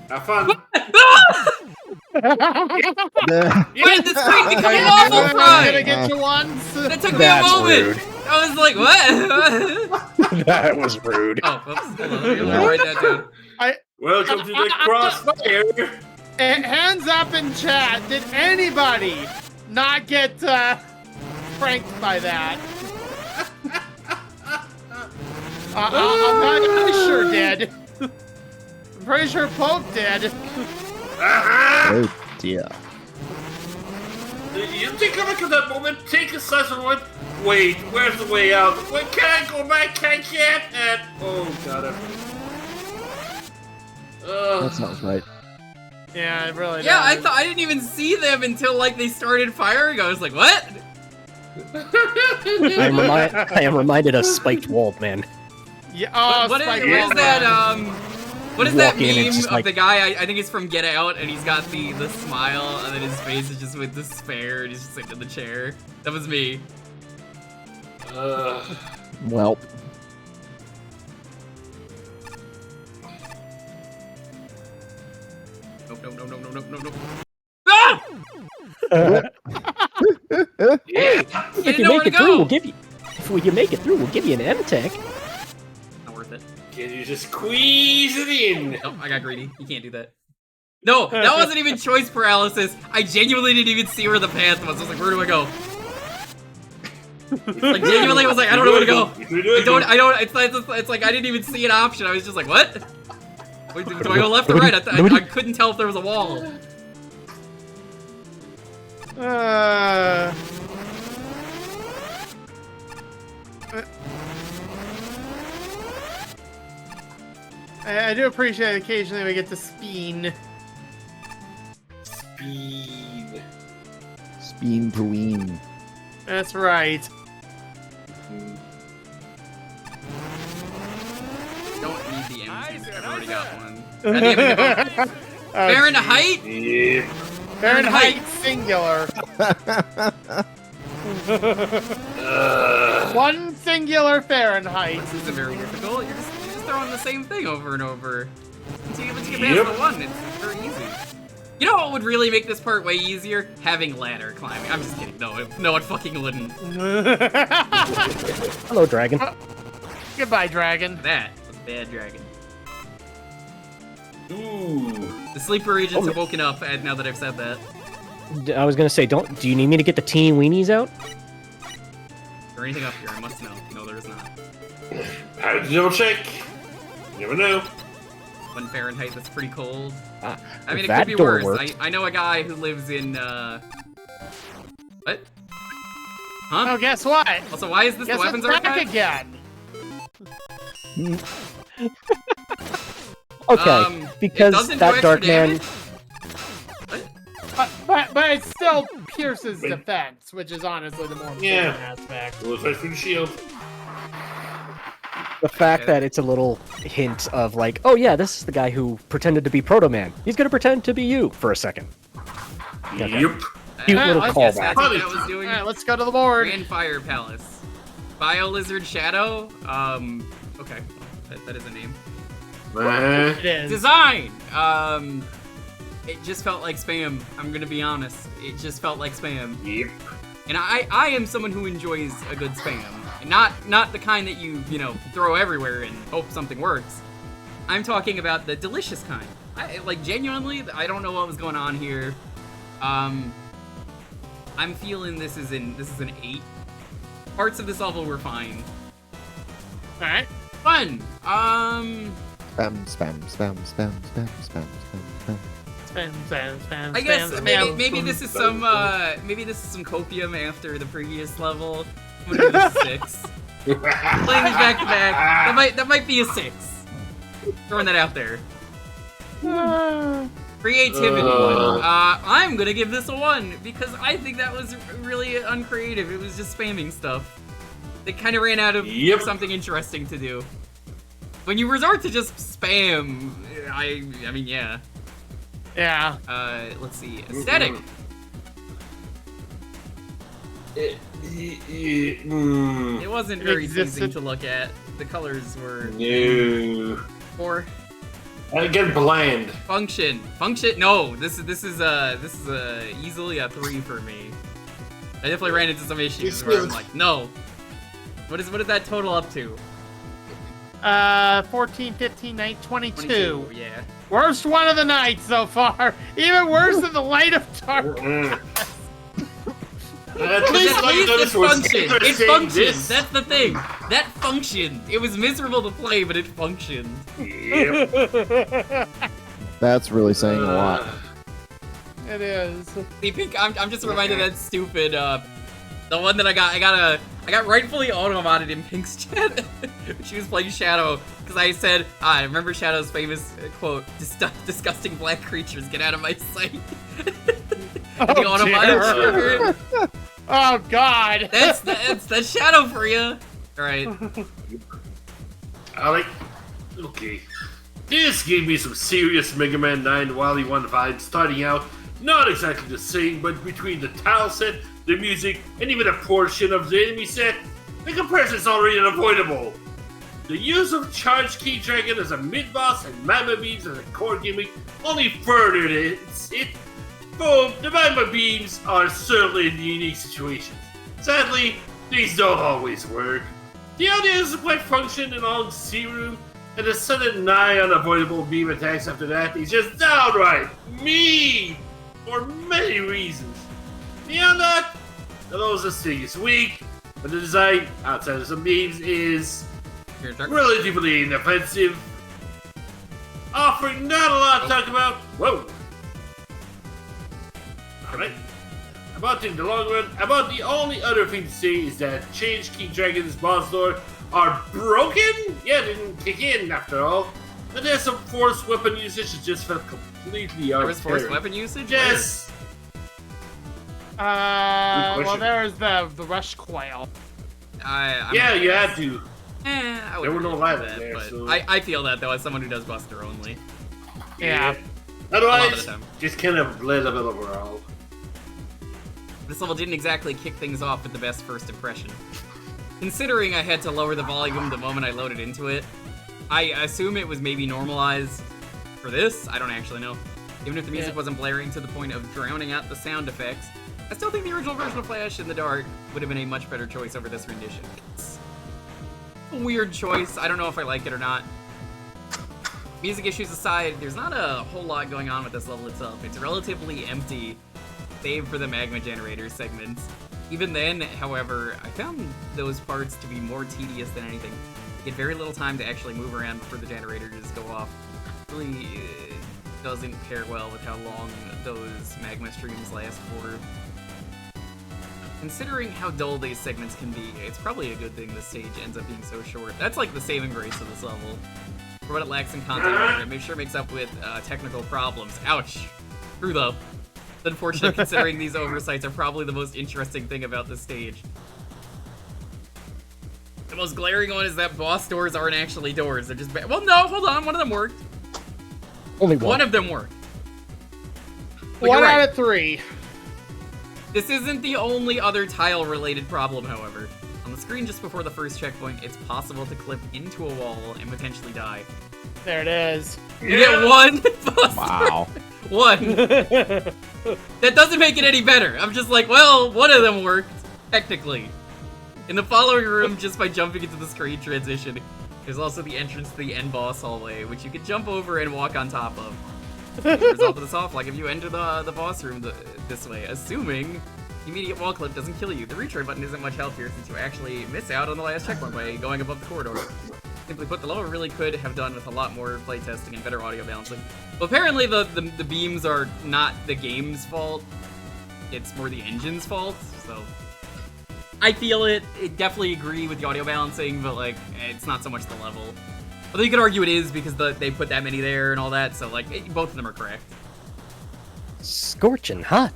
Have fun. Wait, this screen becoming I'm awful gonna fried! get you once. That took me a That's moment! rude. I was like, what? That was rude. Oh, oops. Hold on. Let me write that down. Welcome to the crossfire. Hands up in chat. Did anybody not get pranked by that? I sure did. I'm pretty sure Pope did. Oh dear. You take a look at that moment, take a slice of wood. Wait, where's the way out? Wait, can I go back? I can't. And oh god. That sounds right. Yeah, it really Yeah, does. I didn't even see them until like they started firing. I was like, what? I am reminded of Spiked Wald, man. Yeah, oh, What is Spike that? What is You that walk in, it's meme just of like- the guy? I think it's from Get Out, and he's got the smile, and then his face is just with despair, and he's just like in the chair. That was me. Well, Nope. Ah! Yeah. You If didn't you know where make to it through, go. we'll give you. If you make it through, we'll give you an M-Tech. Not worth it. Can you just squeeze it in? Nope, I got greedy. You can't do that. No, that wasn't even choice paralysis. I genuinely didn't even see where the path was. I was like, where do I go? Like, genuinely was like, I don't know where to go. It's like I didn't even see an option. I was just like, what? Wait, do I go left or right? I couldn't tell if there was a wall. I do appreciate occasionally we get to speen. Speed. Speen Dween. That's right. I've already got one. I think I'm gonna go Fahrenheit? Yep. Fahrenheit singular. One singular Fahrenheit. This isn't very difficult. You're just throwing the same thing over and over. Once you get past the one, it's very easy. You know what would really make this part way easier? Having ladder climbing. I'm just kidding. No, it fucking wouldn't. Hello, dragon. Goodbye, dragon. That was a bad dragon. Ooh. The sleeper agents have woken up now that I've said that. I was gonna say, do you need me to get the teeny weenies out? Is there anything up here? I must know. No, there is not. I have to double check. You never know. One Fahrenheit, that's pretty cold. I mean, it that could be door worse. works. I know a guy who lives in, what? Huh? Oh, guess what? Also, why is this Guess the weapons what's back archive? again? Okay, It because doesn't do that extra dark man. damage? But it still pierces defense, which is honestly the more important aspect. Goes right through the shield. The fact that it's a little hint of like, oh yeah, this is the guy who pretended to be Proto Man. He's gonna pretend to be you for a second. Okay. Yep. Cute little I guess that's callback. what that was doing. Alright, let's go to the board. Grand Fire Palace. Bio Lizard Shadow. Okay. That is a name. It is. Design! It just felt like spam. I'm gonna be honest. It just felt like spam. Yep. And I am someone who enjoys a good spam. Not the kind that you throw everywhere and hope something works. I'm talking about the delicious kind. Like, genuinely, I don't know what was going on here. I'm feeling this is an 8. Parts of this level were fine. Alright. Fun! Spam, spam, spam, spam, spam, spam, spam, spam. Spam, I guess spam, maybe this is some copium after the previous level. I'm gonna give this a 6. Playing these back to back, that might be a 6. Throwing that out there. Creativity. I'm gonna give this a 1 because I think that was really uncreative. It was just spamming stuff. They kind of ran out of something interesting to do. When you resort to just spam, I mean, yeah. Yeah. Let's see. Aesthetic. It wasn't very pleasing to look at. The colors were No. poor. Again, bland. Function. No, this is easily a 3 for me. I definitely ran into some issues where I'm like, no. What is that total up to? 14, 15, 19, 22. Yeah. Worst one of the night so far. Even worse than the Light of Darkness. At least it functioned. It functioned. This. That's the thing. That functioned. It was miserable to play, but it functioned. Yep. That's really saying a lot. It is. See, Pink, I'm just reminded of that stupid, the one that I got rightfully automodded in Pink's chat. She was playing Shadow, because I said, I remember Shadow's famous quote, disgusting black creatures, get out of my sight. The automodded sugar. Oh, God. That's Shadow for you. Alright. Okay. This gave me some serious Mega Man 9 Wily 1 vibes starting out. Not exactly the same, but between the tile set, the music, and even a portion of the enemy set, the comparison's already unavoidable. The use of Charged Key Dragon as a mid-boss and Magma Beams as a core gimmick only furthered it. Boom, the Magma Beams are certainly in unique situations. Sadly, these don't always work. The idea is to play function along C room, and the sudden nigh unavoidable beam attacks after that is just downright mean for many reasons. Beyond that, the Loza's thing is weak, but the design, outside of some beams, is relatively inoffensive, offering not a lot to talk about. Whoa! Alright. In the long run, about the only other thing to say is that Change King Dragon's boss door are broken? Yeah, they didn't kick in after all. And there's some forced weapon usage that just felt completely arbitrary. There was forced weapon usage? Yes! Well, there's the rush coil. Yeah, you had to. I There were wouldn't no really rivals do that, there, but so- I feel that though as someone who does Buster only. Yeah. A lot of Otherwise, the time. just kind of bled a bit overall. This level didn't exactly kick things off with the best first impression. Considering I had to lower the volume the moment I loaded into it, I assume it was maybe normalized for this. I don't actually know. Even if the music wasn't blaring to the point of drowning out the sound effects, I still think the original version of Flash in the Dark would have been a much better choice over this rendition. It's a weird choice. I don't know if I like it or not. Music issues aside, there's not a whole lot going on with this level itself. It's relatively empty, save for the magma generator segments. Even then, however, I found those parts to be more tedious than anything. You get very little time to actually move around before the generators go off. Really doesn't pair well with how long those magma streams last for. Considering how dull these segments can be, it's probably a good thing this stage ends up being so short. That's like the saving grace of this level. For what it lacks in content, it makes sure it makes up with technical problems. Ouch. True though. It's unfortunate considering these oversights are probably the most interesting thing about this stage. The most glaring one is that boss doors aren't actually doors. They're just well, no, hold on. One of them worked. Only one. One of them worked. But One you're right. out of 3. This isn't the only other tile-related problem, however. On the screen just before the first checkpoint, it's possible to clip into a wall and potentially die. There it is. You get one boss Wow. One. That doesn't make it any better. I'm just like, well, one of them worked, technically. In the following room, just by jumping into the screen transition, there's also the entrance to the end boss hallway, which you can jump over and walk on top of. Result of this off, like if you enter the boss room this way, assuming immediate wall clip doesn't kill you. The retry button isn't much help here since you actually miss out on the last checkpoint by going above the corridor. Simply put, the level really could have done with a lot more playtesting and better audio balancing. But apparently the beams are not the game's fault, it's more the engine's fault, so... I feel it. I definitely agree with the audio balancing, but like, it's not so much the level. Although you could argue it is because they put that many there and all that, so like, both of them are correct. Scorching hot.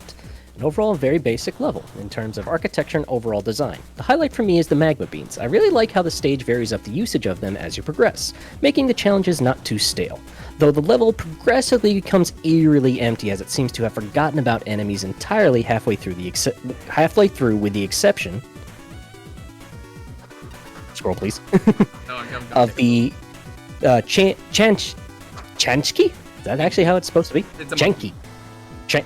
An overall very basic level in terms of architecture and overall design. The highlight for me is the magma beans. I really like how the stage varies up the usage of them as you progress, making the challenges not too stale. Though the level progressively becomes eerily empty as it seems to have forgotten about enemies entirely halfway through with the exception. Scroll please. No, I'm Of the Chanchki? Is that actually how it's supposed to be? It's a Chanky. I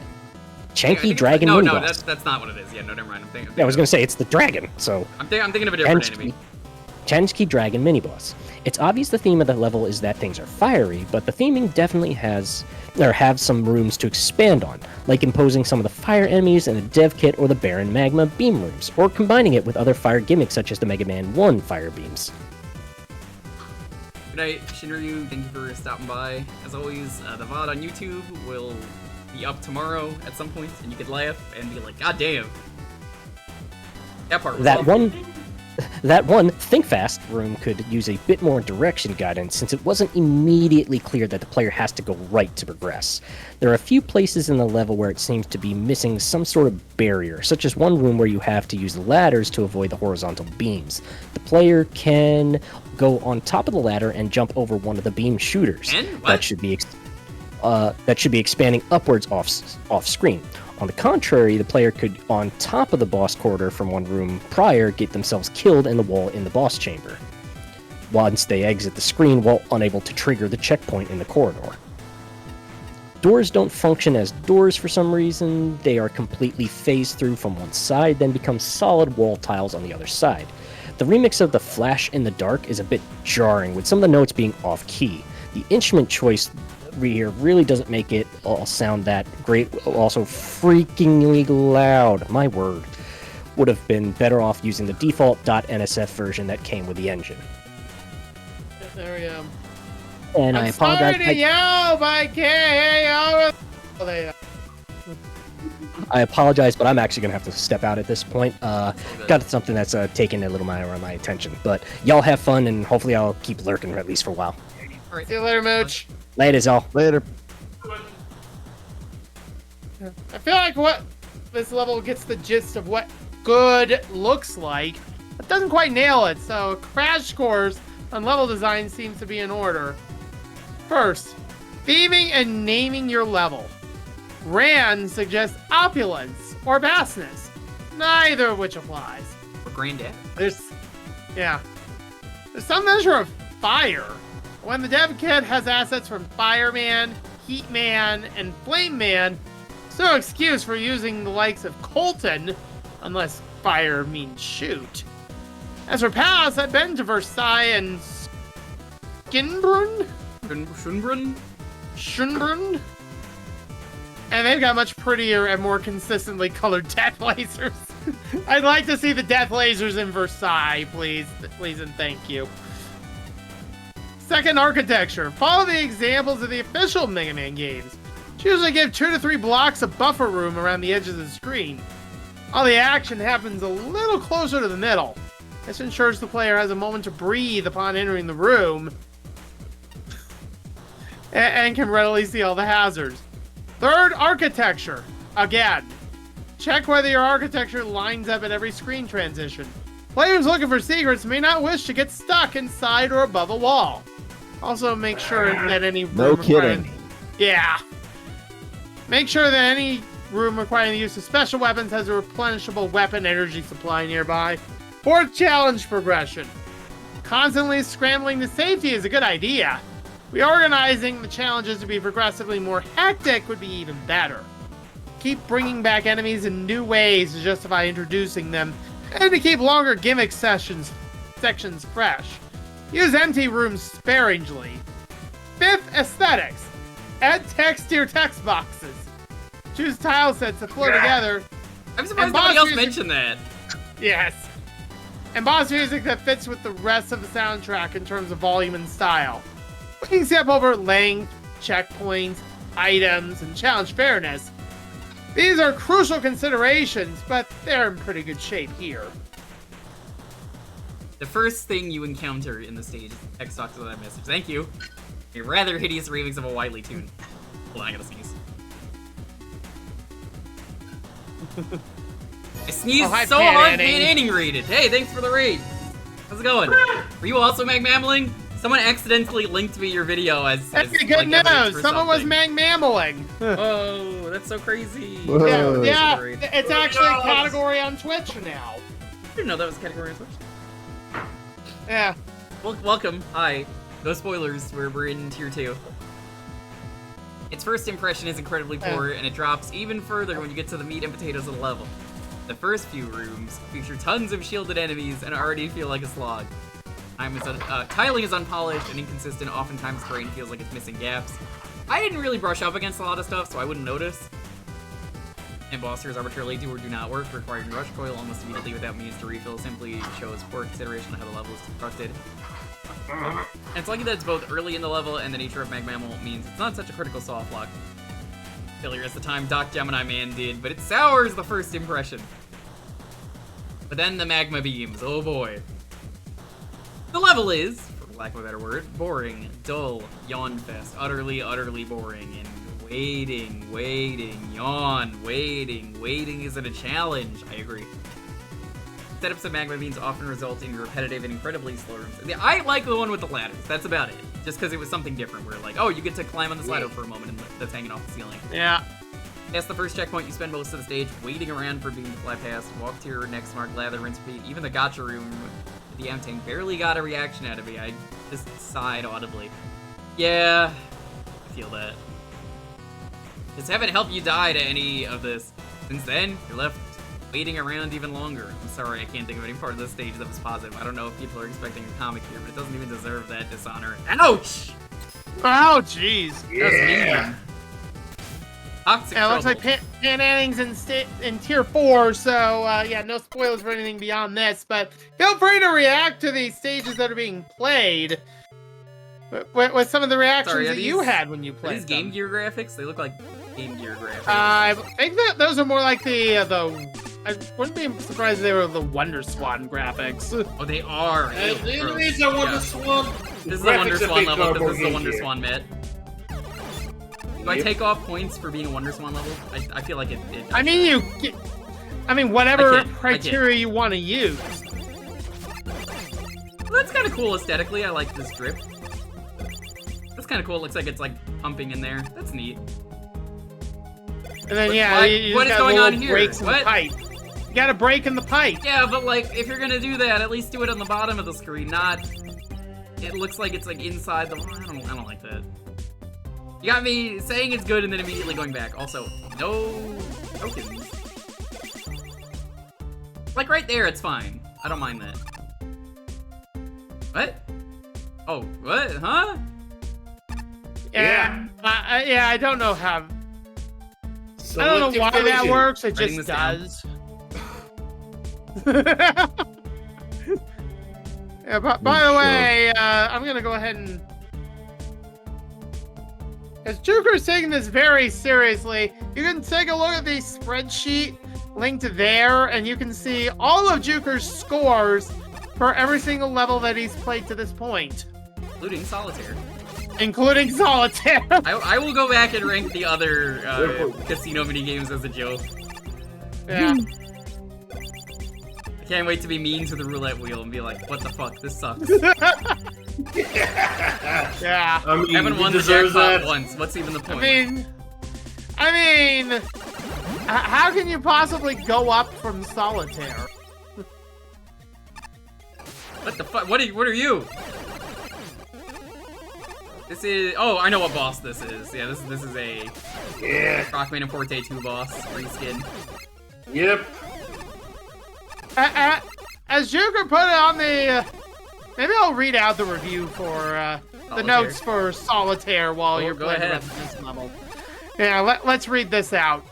Chanky think dragon no, mini no, boss. that's not what it is. Yeah, no, never mind. I'm thinking. Yeah, I was gonna say it's the dragon, so I'm thinking of a different enemy. Chanchki dragon mini boss. It's obvious the theme of the level is that things are fiery, but the theming definitely have some rooms to expand on, like imposing some of the fire enemies in a dev kit or the barren magma beam rooms, or combining it with other fire gimmicks such as the Mega Man 1 fire beams. Good night, Shinryu. Thank you for stopping by. As always, the VOD on YouTube will be up tomorrow at some point, and you could laugh and be like, God damn. That part was awful. That one Think Fast room could use a bit more direction guidance since it wasn't immediately clear that the player has to go right to progress. There are a few places in the level where it seems to be missing some sort of barrier, such as one room where you have to use ladders to avoid the horizontal beams. The player can go on top of the ladder and jump over one of the beam shooters. That should be expanding upwards off screen. On the contrary, the player could, on top of the boss corridor from one room prior, get themselves killed in the wall in the boss chamber, once they exit the screen while unable to trigger the checkpoint in the corridor. Doors don't function as doors for some reason. They are completely phased through from one side, then become solid wall tiles on the other side. The remix of the Flash in the Dark is a bit jarring, with some of the notes being off-key. The instrument choice here really doesn't make it all sound that great, also freakingly loud. My word. Would have been better off using the default .nsf version that came with the engine. There we go. And I apologize. I apologize, but I'm actually going to have to step out at this point. Got something that's taking a little more of my attention. But y'all have fun, and hopefully I'll keep lurking at least for a while. All right, See you later, Mooch. Laters, all. Later. I feel like this level gets the gist of what good looks like. but doesn't quite nail it, so crash course on level design seems to be in order. First, theming and naming your level. Rand suggests opulence or vastness, neither of which applies. Or Granddad. There's some measure of fire. When the dev kit has assets from Fireman, Heatman, and Flameman, there's no excuse for using the likes of Colton, unless fire means shoot. As for paths, I've been to Versailles and Skinbrunn? Schönbrunn? And they've got much prettier and more consistently colored death lasers. I'd like to see the death lasers in Versailles, please. Please and thank you. Second, architecture. Follow the examples of the official Mega Man games. Usually give 2 to 3 blocks of buffer room around the edges of the screen. All the action happens a little closer to the middle. This ensures the player has a moment to breathe upon entering the room and can readily see all the hazards. Third, architecture. Again, check whether your architecture lines up at every screen transition. Players looking for secrets may not wish to get stuck inside or above a wall. Also, make sure that any room No kidding. Make sure that any room requiring the use of special weapons has a replenishable weapon energy supply nearby. Fourth, challenge progression. Constantly scrambling to safety is a good idea. Reorganizing the challenges to be progressively more hectic would be even better. Keep bringing back enemies in new ways to justify introducing them, and to keep longer gimmick sections fresh. Use empty rooms sparingly. Fifth, aesthetics. Add text to your text boxes. Choose tile sets to flow together. I'm surprised nobody else mentioned that. Yes. And boss music that fits with the rest of the soundtrack in terms of volume and style. We can step over length, checkpoints, items, and challenge fairness. These are crucial considerations, but they're in pretty good shape here. The first thing you encounter in the stage is text talks with that message. Thank you. A rather hideous remix of a Wiley tune. Hold on, I gotta sneeze. I sneezed hi, so Pan hard, Anning. Pan Anning raided. Hey, thanks for the raid. How's it going? Were you also Mag Mammling? Someone accidentally linked me your video as That's as, good like, evidence news. for Someone was something. mag-mammaling. Oh, that's so crazy. Whoa. Yeah, Raid. it's actually a category on Twitch now. I didn't know that was a category on Twitch. Yeah. Well, welcome. Hi. No spoilers. We're in tier 2. Its first impression is incredibly poor, and it drops even further when you get to the meat and potatoes of the level. The first few rooms feature tons of shielded enemies and already feel like a slog. Tiling is unpolished and inconsistent. Oftentimes, terrain feels like it's missing gaps. I didn't really brush up against a lot of stuff, so I wouldn't notice. And boss tiers arbitrarily do or do not work, requiring rush coil almost immediately without means to refill simply shows poor consideration of how the level is constructed. And it's lucky that it's both early in the level and the nature of Mag Mammal means it's not such a critical soft lock. Failure as the time Doc Gemini Man did, but it sours the first impression. But then the magma beams, oh boy. The level is, for lack of a better word, boring, dull, yawn fest, utterly, utterly boring, and waiting, yawn, waiting isn't a challenge. I agree. Setups of magma beams often result in repetitive and incredibly slow rooms. I like the one with the ladders, that's about it. Just because it was something different, where like, oh, you get to climb on this ladder for a moment and that's hanging off the ceiling. Yeah. Past the first checkpoint, you spend most of the stage waiting around for beam to fly past, walk to your next mark, lather, rinse, repeat. Even the gotcha room, the M-Tank barely got a reaction out of me. I just sighed audibly. Yeah, I feel that. Just haven't helped you die to any of this. Since then, you're left waiting around even longer. I'm sorry, I can't think of any part of this stage that was positive. I don't know if people are expecting a comic here, but it doesn't even deserve that dishonor. Ouch! Oh, jeez. That's mean. Toxic Yeah, it looks trouble. like Pan Anning's in tier 4, so yeah, no spoilers for anything beyond this, but feel free to react to the stages that are being played with some of the reactions Sorry, that you had when you Are played these Game Gear graphics? They look like Game Gear graphics. I think that those are more like the I wouldn't be surprised if they were the Wonder Swan graphics. Oh, they are. Ew, gross. These are Wonder Yeah. Swan. This is the Wonder Graphics are Swan big level, because this is the cardboard Wonder here. Swan Met. Do I Yep. take off points for being a Wonder Swan level? I feel like it. I mean, whatever I can't. criteria you want to use. kind of cool aesthetically. I like this drip. That's kind of cool. It looks like it's like pumping in there. That's neat. And then yeah, you what just is got going on little here? breaks in the What? pipe. You got a break in the pipe. Yeah, but like if you're gonna do that, at least do it on the bottom of the screen, not. It looks like it's like inside the. I don't like that. You got me saying it's good and then immediately going back. Also, no tokens. Like right there, it's fine. I don't mind that. What? Oh, what? Huh? Yeah. Yeah, I don't know how. So I don't know why that collision. works. It Writing just this down. does. Yeah, but by the way, I'm gonna go ahead and. As Jewker is taking this very seriously, you can take a look at the spreadsheet linked there, and you can see all of Jewker's scores for every single level that he's played to this point, Including solitaire. including solitaire. I will go back and rank the other casino minigames as a joke. Yeah. I can't wait to be mean to the roulette wheel and be like, what the fuck, this sucks. Yeah. I mean, I haven't he won the deserves jackpot that. once. What's even the point? I mean, how can you possibly go up from solitaire? What the fuck? What are you? This is. Oh, I know what boss this is. Yeah, this is a Rockman and Forte 2 boss reskin. Yep. As Jewker put it on the, maybe I'll read out the review for the Solitaire. notes for solitaire while you're go playing the ahead. rest of this level. Yeah, let's read this out.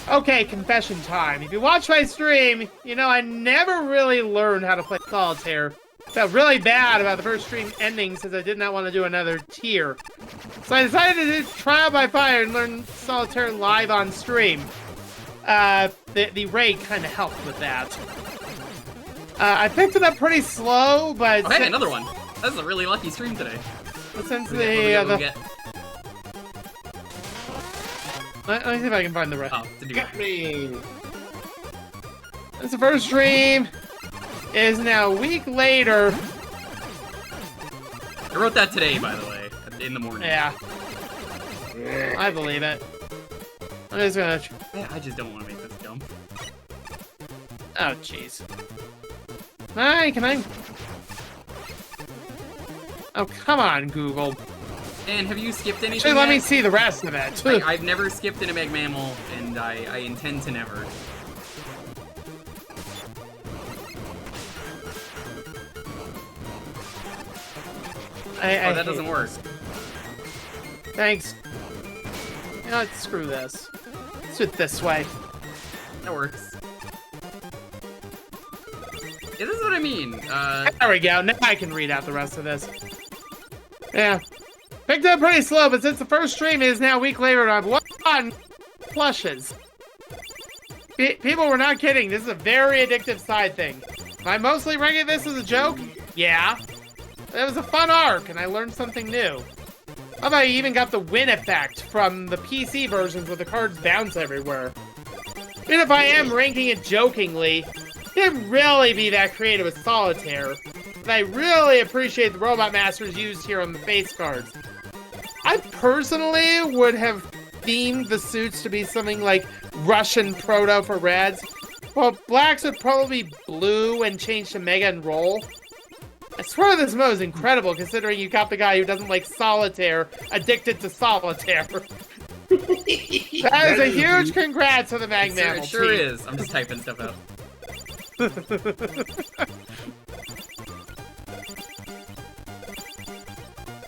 Okay, confession time. If you watch my stream, you know I never really learned how to play solitaire. Felt really bad about the first stream ending since I did not want to do another tier. So I decided to do trial by fire and learn solitaire live on stream. The raid kind of helped with that. I picked it up pretty slow, but Oh, hey, another one. This is a really lucky stream today. since What do we the get? let me see if I can find the rest. Oh, to do Got me. It's the first stream. Is now a week later. I wrote that today, by the way, in the morning. Yeah, I believe it. I'm just gonna. I just don't want to make this jump. Oh, jeez. Hi, can I? Oh, come on, Google. And have you skipped anything? Actually, let me yet? see the rest of it. I've never skipped in a Meg Mammal, and I intend to never. I Oh, that hate doesn't work. this. Thanks. You know what? Screw this. Let's do it this way. That works. Yeah, this is what I mean. There we go. Now I can read out the rest of this. Yeah. Picked up pretty slow, but since the first stream is now a week later, I've won plushes. People were not kidding. This is a very addictive side thing. Am I mostly ranking this as a joke? Yeah. It was a fun arc, and I learned something new. How about you even got the win effect from the PC versions where the cards bounce everywhere? Even if I am ranking it jokingly, can't really be that creative with solitaire. And I really appreciate the Robot Masters used here on the face cards. I personally would have themed the suits to be something like Russian proto for reds, while blacks would probably be blue and change to Mega and Roll. I swear this mode is incredible considering you got the guy who doesn't like solitaire addicted to solitaire. That is a huge congrats to the Mag Mammal It sure team. is. I'm just typing stuff out.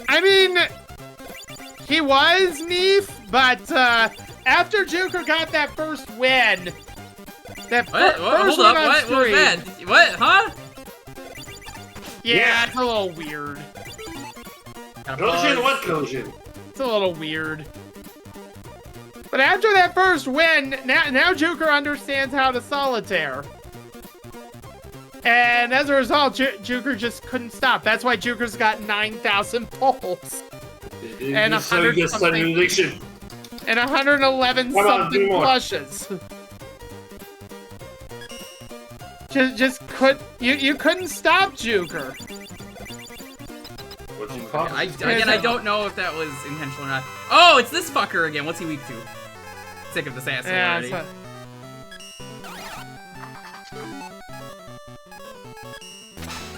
I mean, he was Neef, but after Jewker got that first win, that What? first Hold win up. on What was stream, that? What? Huh? yeah, it's a little weird. Collision, what collision? It's a little weird. But after that first win, now Jewker understands how to solitaire. And as a result, Jewker just couldn't stop. That's why Jewker's got 9,000 pulls. And Just so you get sudden addiction. And 111 Come on, do something more. plushes. You couldn't stop Jewker. She Okay, pops. I don't know if that was intentional or not. Oh, it's this fucker again. What's he weak to? Sick of this asshole Yeah, already. it's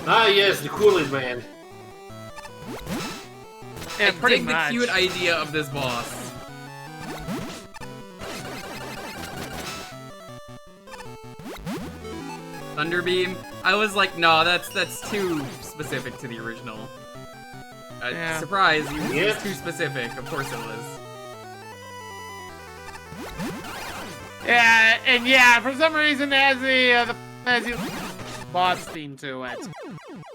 Ah, yes, the Kool-Aid Man. yeah, I pretty dig much. the cute idea of this boss. Thunderbeam. I was like, no, that's too specific to the original. Yeah. Surprise, it was Yeah. too specific. Of course it was. Yeah, and yeah, for some reason it has the boss theme to it.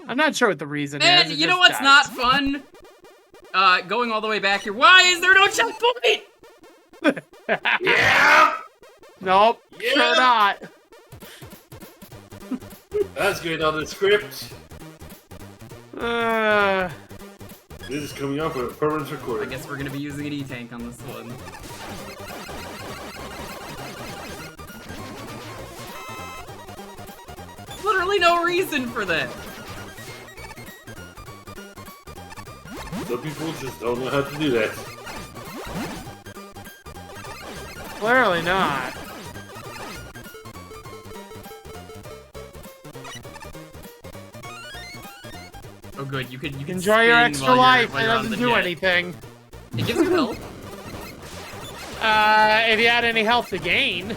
I'm not sure what the reason is. And it you know just what's does. not fun? Going all the way back here. Why is there no checkpoint? Yeah! Nope, Yeah. sure not. That's good on the script. This is coming up with a permanent I recording. guess we're gonna be using an E-Tank on this one. Literally no reason for that. Some people just don't know how to do that. Clearly not. Oh good, you can Enjoy your spin extra while life. while It you're on doesn't the do jet. anything. It gives you health. If you had any health to gain.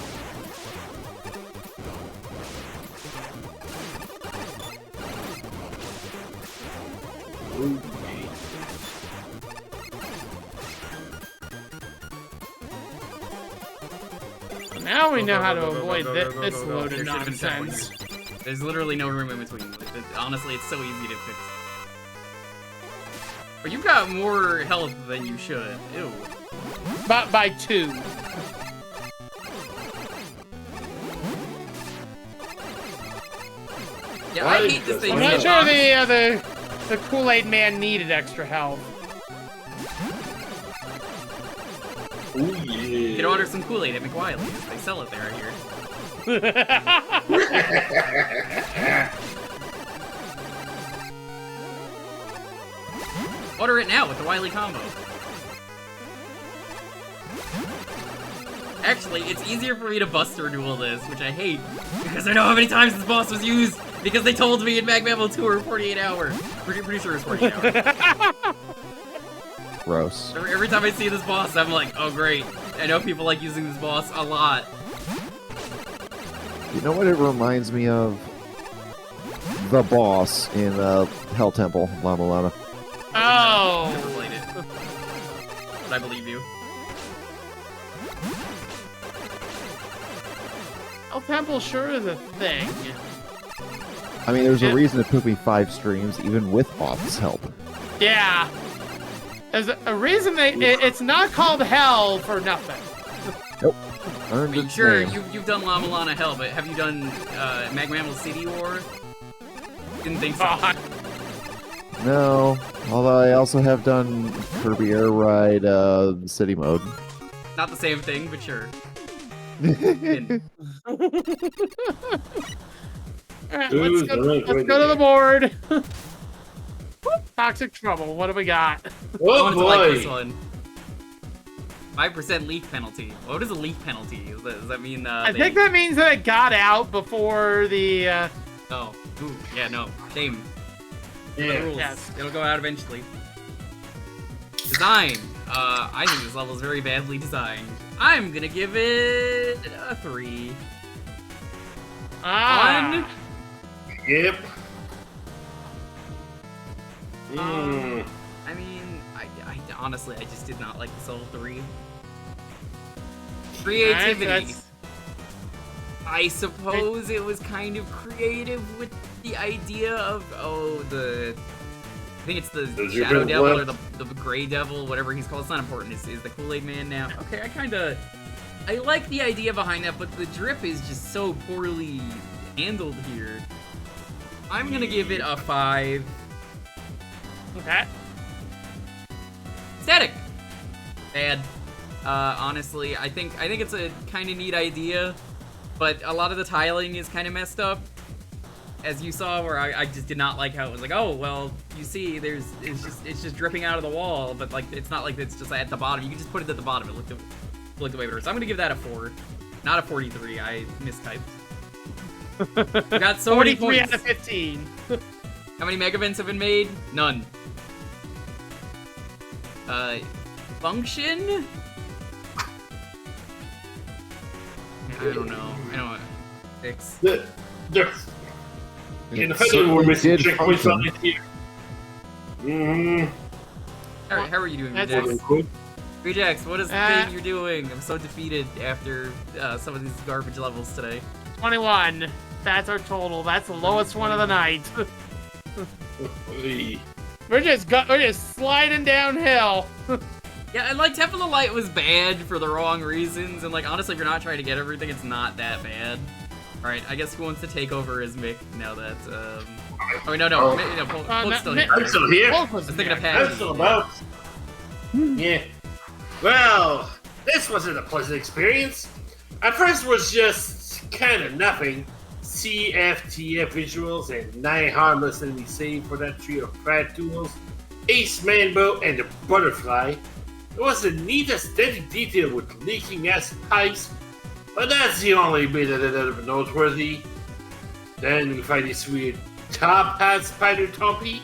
Now we know how to avoid this load of There should've been nonsense. checkpoints. There's literally no room in between. Honestly, it's so easy to fix. But you've got more health than you should. Ew. But by 2. Yeah, Why I is hate this this thing. I'm like not so sure much. the Kool-Aid Man needed extra health. Oh yeah. You can order some Kool-Aid at McWiley's. They sell it there, I hear. Order it now with the Wiley combo. Actually, it's easier for me to Buster Duel this, which I hate, because I know how many times this boss was used, because they told me in Mag Mammal 2 or 48 hour. Pretty sure it's 48 hour. Gross. Every time I see this boss, I'm like, oh great. I know people like using this boss a lot. You know what it reminds me of? The boss in Hell Temple, Lama Lana. Oh. Never played it. But I believe you. El Temple sure is a thing. I mean, there's Yeah. a reason it took me 5 streams, even with Bob's help. Yeah. There's a reason it's not called Hell for nothing. Earned Are you its sure name. you've done Lama Lana Hell, but have you done Mag Mammal City War? Didn't think so. God. No, although I also have done Kirby Air Ride City Mode. Not the same thing, but sure. Alright, Ooh, let's alright, go to the board. Toxic Trouble, what do we got? I Oh wanted to like this boy. one. 5% leak penalty. What is a leak penalty? Does that mean I think that means that it got out before the, Oh. Ooh, yeah, no. Shame. Yeah. Rules. Yes. It'll go out eventually. Design. I think this level is very badly designed. I'm gonna give it a 3. Ah. Yep. Mm. I mean, I honestly, I just did not like the Soul 3. Creativity. Alright, I suppose it was kind of creative with the idea of, I think it's the Does your Shadow pen Devil or left? the Gray Devil, whatever he's called. It's not important. Is the Kool-Aid Man now? Okay, I like the idea behind that, but the drip is just so poorly handled here. I'm gonna give it a 5. Okay. Static. Bad. Honestly, I think it's a kind of neat idea, but a lot of the tiling is kind of messed up. as you saw, where I just did not like how it was like, oh well, you see, it's just dripping out of the wall, but like it's not like it's just at the bottom. You can just put it at the bottom. It looked the way it was. So I'm gonna give that a 4, not a 43. I mistyped. We got so many 43 points. out of 15. How many mega events have been made? None. Function? I don't know. I don't know. 6. In fact, we're missing did checkpoints on function. it here. How are you doing, That's Rejax? Rejax, what is the Uh, thing you're doing? I'm so defeated after some of these garbage levels today. 21. That's our total. That's the lowest one of the night. We're just sliding downhill. Yeah, and like Temple of Light was bad for the wrong reasons, and like honestly, if you're not trying to get everything, it's not that bad. Alright, I guess who wants to take over as Mick now that, Oh, wait, no, Polk's still here. I'm still here. I was thinking of I'm Patty. still about. Yeah. Well, this wasn't a pleasant experience. At first, it was just kind of nothing. CFTF visuals and 9 harmless enemies saved for that trio of Pratt tools, Ace Manbo, and the Butterfly. It was a neat aesthetic detail with leaking acid pipes, but that's the only bit of it that was noteworthy. Then we find this weird top hat spider toppy,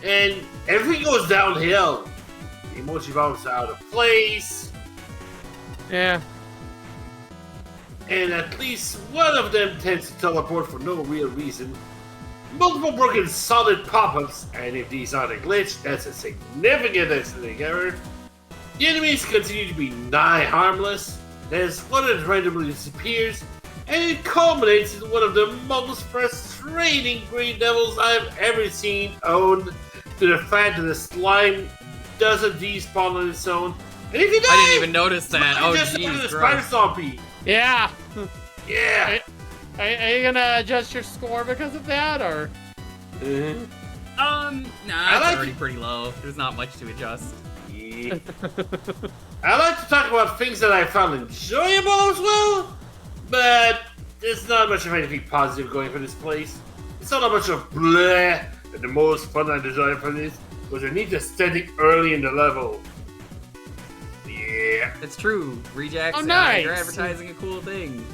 and everything goes downhill. The emoji bombs are out of place, Yeah. and at least one of them tends to teleport for no real reason. Multiple broken solid pop-ups, and if these aren't a glitch, that's a significant aesthetic error. The enemies continue to be nigh harmless. There's one that randomly disappears, and it culminates in one of the most frustrating green devils I've ever seen, owed to the fact that the slime doesn't despawn on its own. And if you die, I didn't even notice that. Oh, just jeez, the spider gross. zombie. Yeah. Yeah. Are you gonna adjust your score because of that, or? Nah, I it's like already it. pretty low. There's not much to adjust. Yeah. I like to talk about things that I found enjoyable as well, but there's not much of anything positive going for this place. It's not a bunch of bleh, and the most fun I designed for this was a neat aesthetic early in the level. Yeah. It's true, Rejax. Oh, nice. You're advertising a cool thing.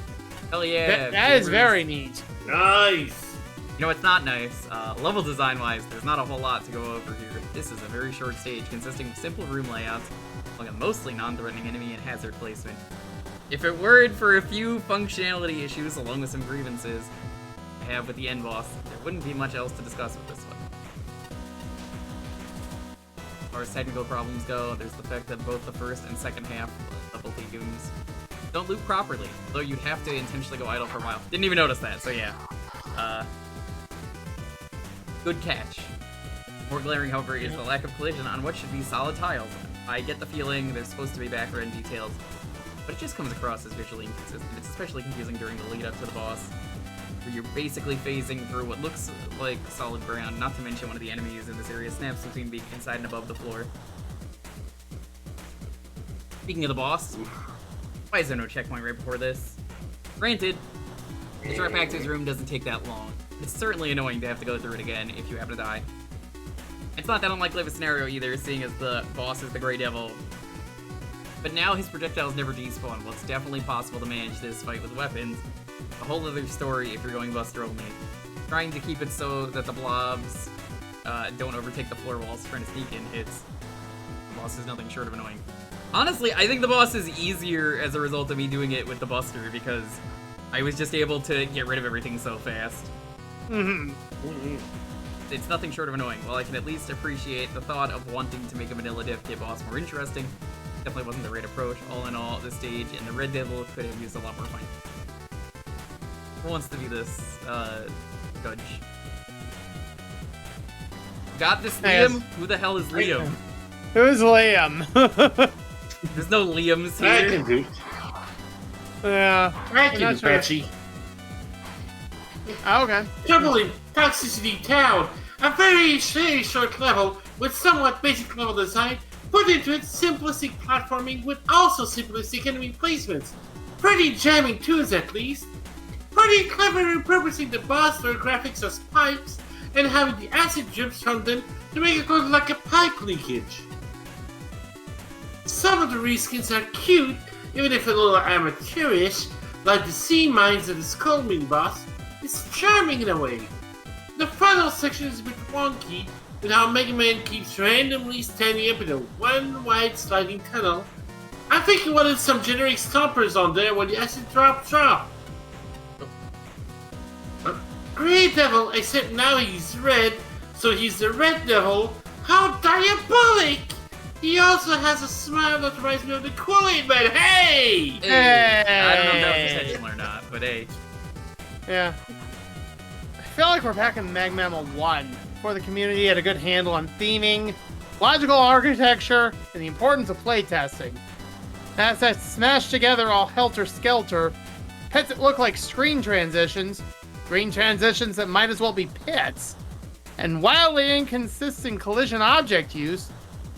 Hell yeah. That is viewers. very neat. Nice. You know, it's not nice. Level design-wise, there's not a whole lot to go over here. This is a very short stage consisting of simple room layouts, along a mostly non-threatening enemy and hazard placement. If it weren't for a few functionality issues, along with some grievances I have with the end boss, there wouldn't be much else to discuss with this one. As far as technical problems go, there's the fact that both the first and second half level legumes don't loop properly, though you'd have to intentionally go idle for a while. Didn't even notice that, so yeah. Good catch. More glaring, however, is the lack of collision on what should be solid tiles. I get the feeling there's supposed to be background details, but it just comes across as visually inconsistent. It's especially confusing during the lead up to the boss, where you're basically phasing through what looks like solid ground, not to mention one of the enemies in this area snaps between being inside and above the floor. Speaking of the boss, why is there no checkpoint right before this? Granted, the trek back to his room doesn't take that long. It's certainly annoying to have to go through it again if you happen to die. It's not that unlikely of a scenario either, seeing as the boss is the Grey Devil. But now his projectiles never despawn. Well, it's definitely possible to manage this fight with weapons. A whole other story if you're going Buster only. Trying to keep it so that the blobs don't overtake the floor walls trying to sneak in hits. The boss is nothing short of annoying. Honestly, I think the boss is easier as a result of me doing it with the Buster because I was just able to get rid of everything so fast. It's nothing short of annoying. While I can at least appreciate the thought of wanting to make a vanilla Death Kit boss more interesting, definitely wasn't the right approach. All in all, this stage and the Red Devil could have used a lot more fight. Who wants to be this, judge? Got this, Yes. Liam? Who the hell is Liam? Who's Liam? There's no Liams I here. can do. Yeah. I I'm can not do, sure. Patchy. Oh, okay. Trouble in Toxicity Town, a very short level with somewhat basic level design, put into it simplistic platforming with also simplistic enemy placements. Pretty jamming tunes at least. pretty clever repurposing the boss or graphics as pipes and having the acid drips from them to make it look like a pipe leakage. Some of the reskins are cute, even if a little amateurish, like the sea mines of the Skull Mine boss. It's charming in a way. The final section is a bit wonky, with how Mega Man keeps randomly standing up in a one wide sliding tunnel. I think he wanted some generic stompers on there when the acid drop. Grey Devil, except now he's red, so he's the Red Devil. How diabolic! He also has a smile that reminds me of the Kool-Aid Man. Hey! I don't know if that was intentional or not, but hey. Yeah. I feel like we're back in Mag Mammal 1, before the community had a good handle on theming, logical architecture, and the importance of playtesting. Assets smashed together all helter-skelter, pits that look like screen transitions, green transitions that might as well be pits, and wildly inconsistent collision object use,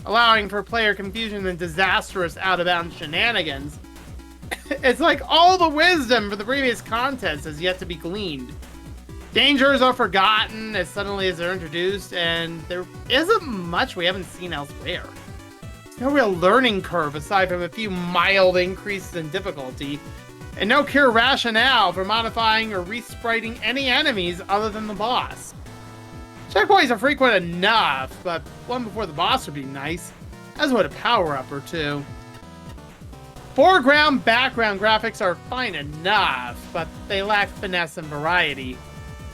allowing for player confusion and disastrous out-of-bounds shenanigans. It's like all the wisdom for the previous contests has yet to be gleaned. Dangers are forgotten as suddenly as they're introduced, and there isn't much we haven't seen elsewhere. There's no real learning curve aside from a few mild increases in difficulty, and no clear rationale for modifying or respriting any enemies other than the boss. Checkpoints are frequent enough, but one before the boss would be nice, as would a power-up or two. Foreground, background graphics are fine enough, but they lack finesse and variety.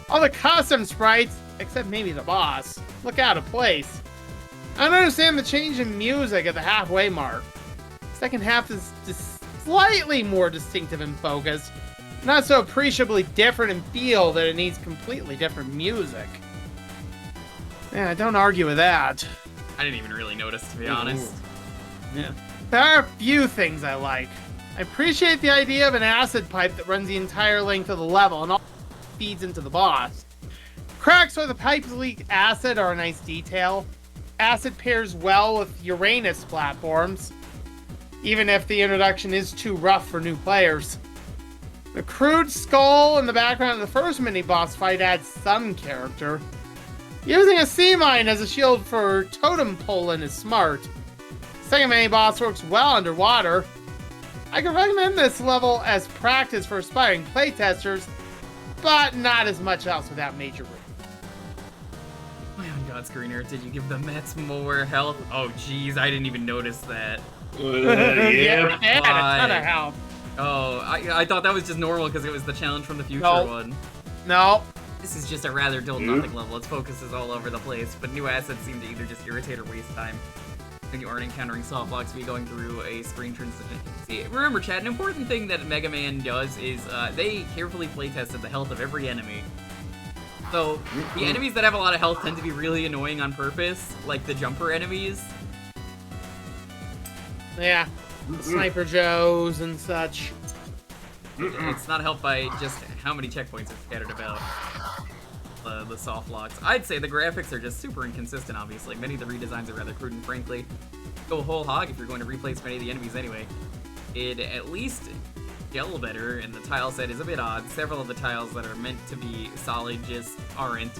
All the custom sprites, except maybe the boss, look out of place. I don't understand the change in music at the halfway mark. Second half is just slightly more distinctive in focus, not so appreciably different in feel that it needs completely different music. Yeah, don't argue with that. I didn't even really notice, to be honest. Yeah. There are a few things I like. I appreciate the idea of an acid pipe that runs the entire length of the level and all feeds into the boss. Cracks where the pipes leak acid are a nice detail. Acid pairs well with Uranus platforms, even if the introduction is too rough for new players. The crude skull in the background of the first mini-boss fight adds some character. Using a sea mine as a shield for totem pulling is smart. Second mini-boss works well underwater. I can recommend this level as practice for aspiring playtesters, but not as much else without major room. My own God, Screener, did you give the Mets more health? Oh, jeez, I didn't even notice that. Yeah, a ton of health. Oh, I thought that was just normal because it was the challenge from the future one. No. This is just a rather dull nothing level. Its focus is all over the place, but new assets seem to either just irritate or waste time when you aren't encountering soft blocks via going through a screen transition. See, remember, chat, an important thing that Mega Man does is they carefully playtested the health of every enemy. So, the enemies that have a lot of health tend to be really annoying on purpose, like the jumper enemies. Yeah, the Sniper Joes and such. It's not helped by just how many checkpoints are scattered about. The soft locks. I'd say the graphics are just super inconsistent, obviously. Many of the redesigns are rather crude and frankly go whole hog if you're going to replace many of the enemies anyway. It at least gel better, and the tile set is a bit odd. Several of the tiles that are meant to be solid just aren't.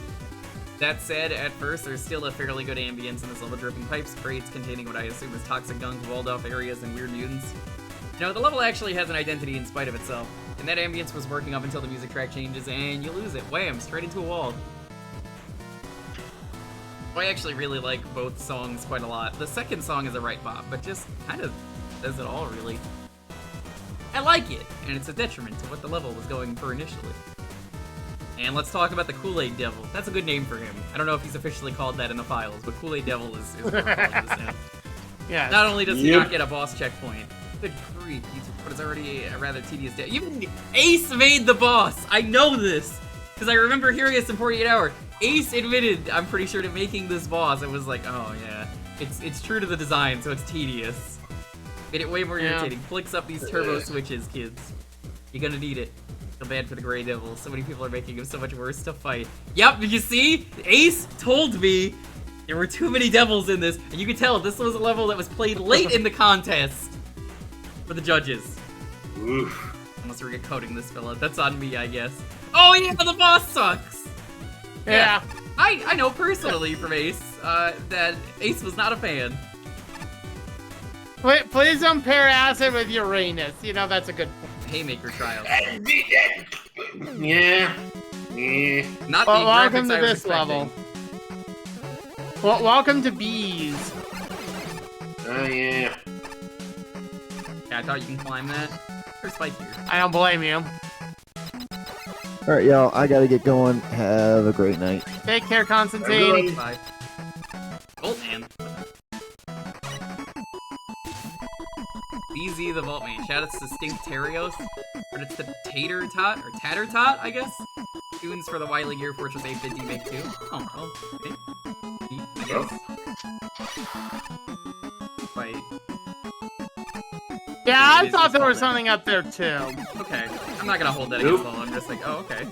That said, at first, there's still a fairly good ambience in this level. Dripping pipes, crates containing what I assume is toxic gunk, walled-off areas, and weird mutants. No, the level actually has an identity in spite of itself, and that ambience was working up until the music track changes, and you lose it. Wham! Straight into a wall. I actually really like both songs quite a lot. The second song is a right bop, but just kind of does it all, really. I like it, and it's a detriment to what the level was going for initially. And let's talk about the Kool-Aid Devil. That's a good name for him. I don't know if he's officially called that in the files, but Kool-Aid Devil is what we're calling this now. Yeah. Not only does he not get a boss checkpoint, good grief, but it's already a rather tedious day. Even Ace made the boss! I know this! Because I remember hearing this in 48 Hour. Ace admitted, I'm pretty sure, to making this boss. It was like, oh yeah, it's true to the design, so it's tedious. Made it way more irritating. Flicks up these turbo switches, kids. You're gonna need it. Feel bad for the Grey Devil. So many people are making him so much worse to fight. Yep, did you see? Ace told me there were too many devils in this, and you can tell this was a level that was played late in the contest for the judges. Oof. Unless we're coding this fella. That's on me, I guess. Oh yeah, the boss sucks! Yeah. I know personally from Ace that Ace was not a fan. Please don't pair Acid with Uranus. You know, that's a good point. Haymaker trial. Yeah. Not Well, the welcome graphics to I was this level. expecting. Well, welcome to Bees. Oh, yeah. Yeah, I thought you can climb that. There's Spike here. I don't blame you. All right, y'all. I gotta get going. Have a great night. Take care, Constantine. Bye. Voltman. BZ the Voltman. Shoutouts to Stinkterios. Or it's the Tater Tot, or Tatter Tot, I guess. Tunes for the Wily Gear Fortress 850 make too. Oh, well, okay. I guess. Wait. Yeah, I thought there was something up there too. Okay. I'm not gonna hold that against the wall. I'm just like, oh, okay.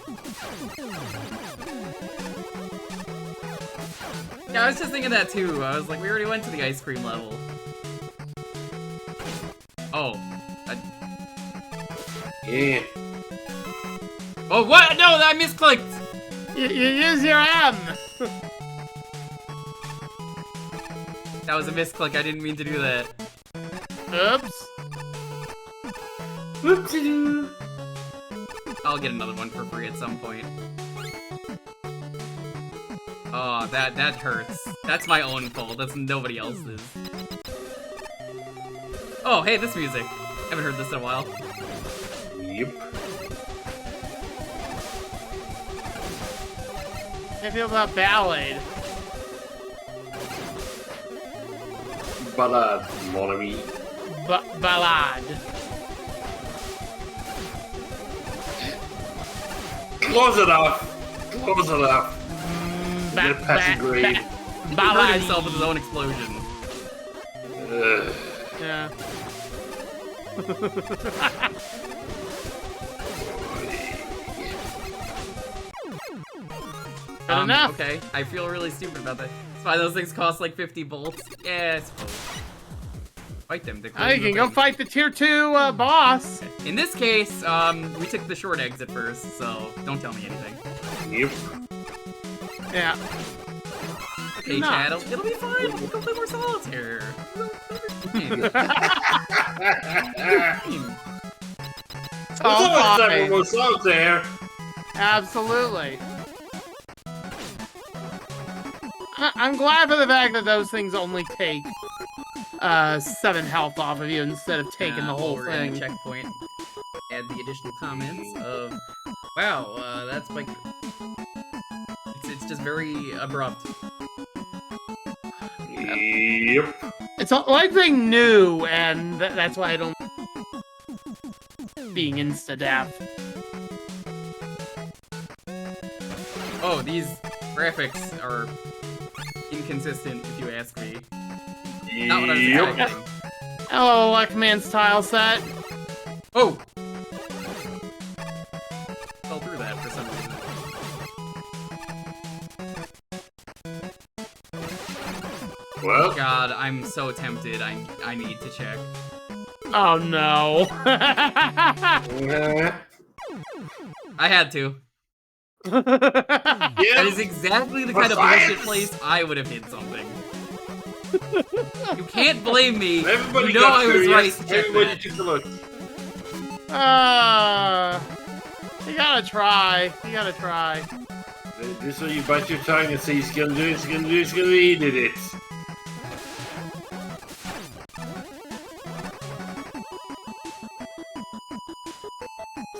Yeah, I was just thinking that too. I was like, we already went to the ice cream level. Oh. Yeah. Oh, what? No, I misclicked! You use your M. That was a misclick. I didn't mean to do that. Oops. Whoopsie-doo. I'll get another one for free at some point. Oh, that hurts. That's my own fault. That's nobody else's. Oh, hey, this music. Haven't heard this in a while. Yep. How do you feel about Ballad? Ballad, mon ami. Ballad. Close enough. Close enough. Get past the grave. He hurt Ballad. himself with his own explosion. Yeah. Good enough. Okay, I feel really stupid about that. That's why those things cost like 50 bolts. Yeah, I suppose. Fight them. Oh, you can go fight the tier 2 boss. In this case, we took the short exit first, so don't tell me anything. Yep. Yeah. Okay, Not. Chad, it'll be fine. We'll go play more solitaire. It's There's all always time fine. for more solitaire. Absolutely. I'm glad for the fact that those things only take 7 health off of you instead of taking the whole we're in a thing. checkpoint. Add the additional comments of, wow, that's like, it's just very abrupt. Yep. It's like being new, and that's why I don't being insta-death. Oh, these graphics are inconsistent, if you ask me. Not what I was expecting. Hello, Luckman's tile set. Oh! Fell through that for some reason. Well, God, I'm so tempted. I need to check. Oh no. yeah. I had to. Yeah. That is exactly the kind of bullshit Science. place I would have hit something. You can't blame me. Everybody You know got I was curious. right to check Everybody that. took a look. You gotta try. You gotta try. This is where you bite your tongue and say he's gonna do it, he's gonna do it, he's gonna do it, he did it.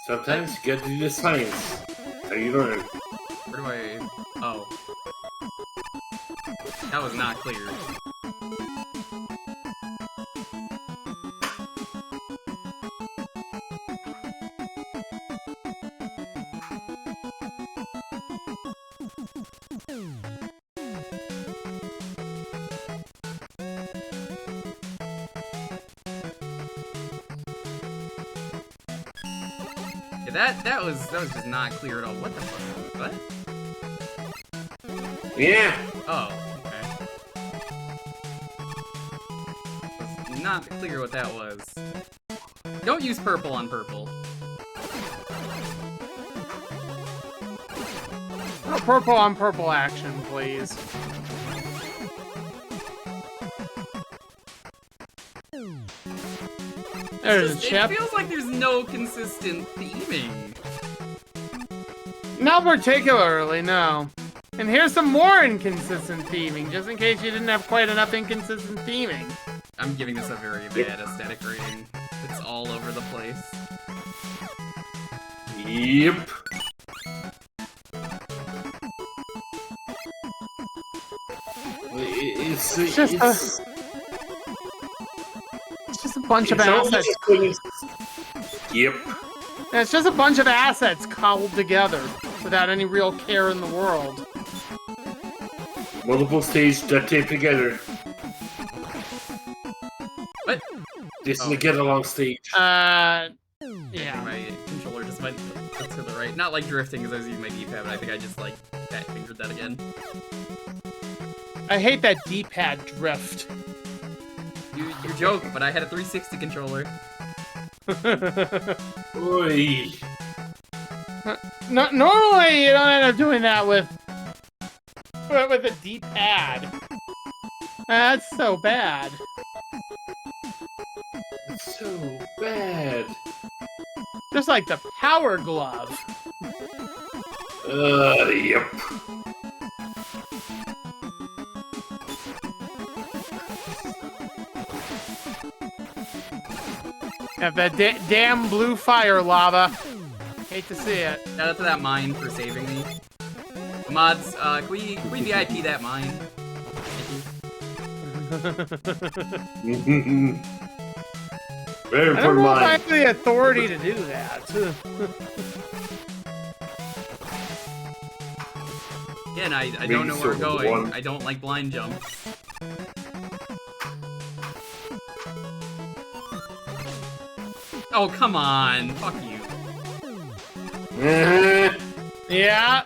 Sometimes you gotta do the science. How you learn. Where do I... Oh. That was not clear. Yeah, that was just not clear at all. What the fuck? What? Yeah. Oh, okay. Was not clear what that was. Don't use purple on purple. Purple on purple action, please. There's a chip. It feels like there's no consistent theming. Not particularly, no. And here's some more inconsistent theming, just in case you didn't have quite enough inconsistent theming. I'm giving this a very bad aesthetic rating. It's all over the place. Yep. It's just a bunch of assets. Yep. It's just a bunch of assets cobbled together without any real care in the world. Multiple stages that tape together. What? This is a get along stage. Yeah. My controller just went to the right. Not like drifting because I was using my D-pad, but I think I just like fat fingered that again. I hate that D-pad drift. You joke, but I had a 360 controller. Oy. Normally, you don't end up doing that with a D-pad. That's so bad. It's so bad. Just like the Power Glove. Yep. Have that damn blue fire lava. Hate to see it. Shout out to that mine for saving me. Mods, can we VIP that mine? Very I don't important know if I line. have the authority to do that. Again, I don't know where we're going. I don't like blind jumps. Oh, come on. Fuck you. Yeah.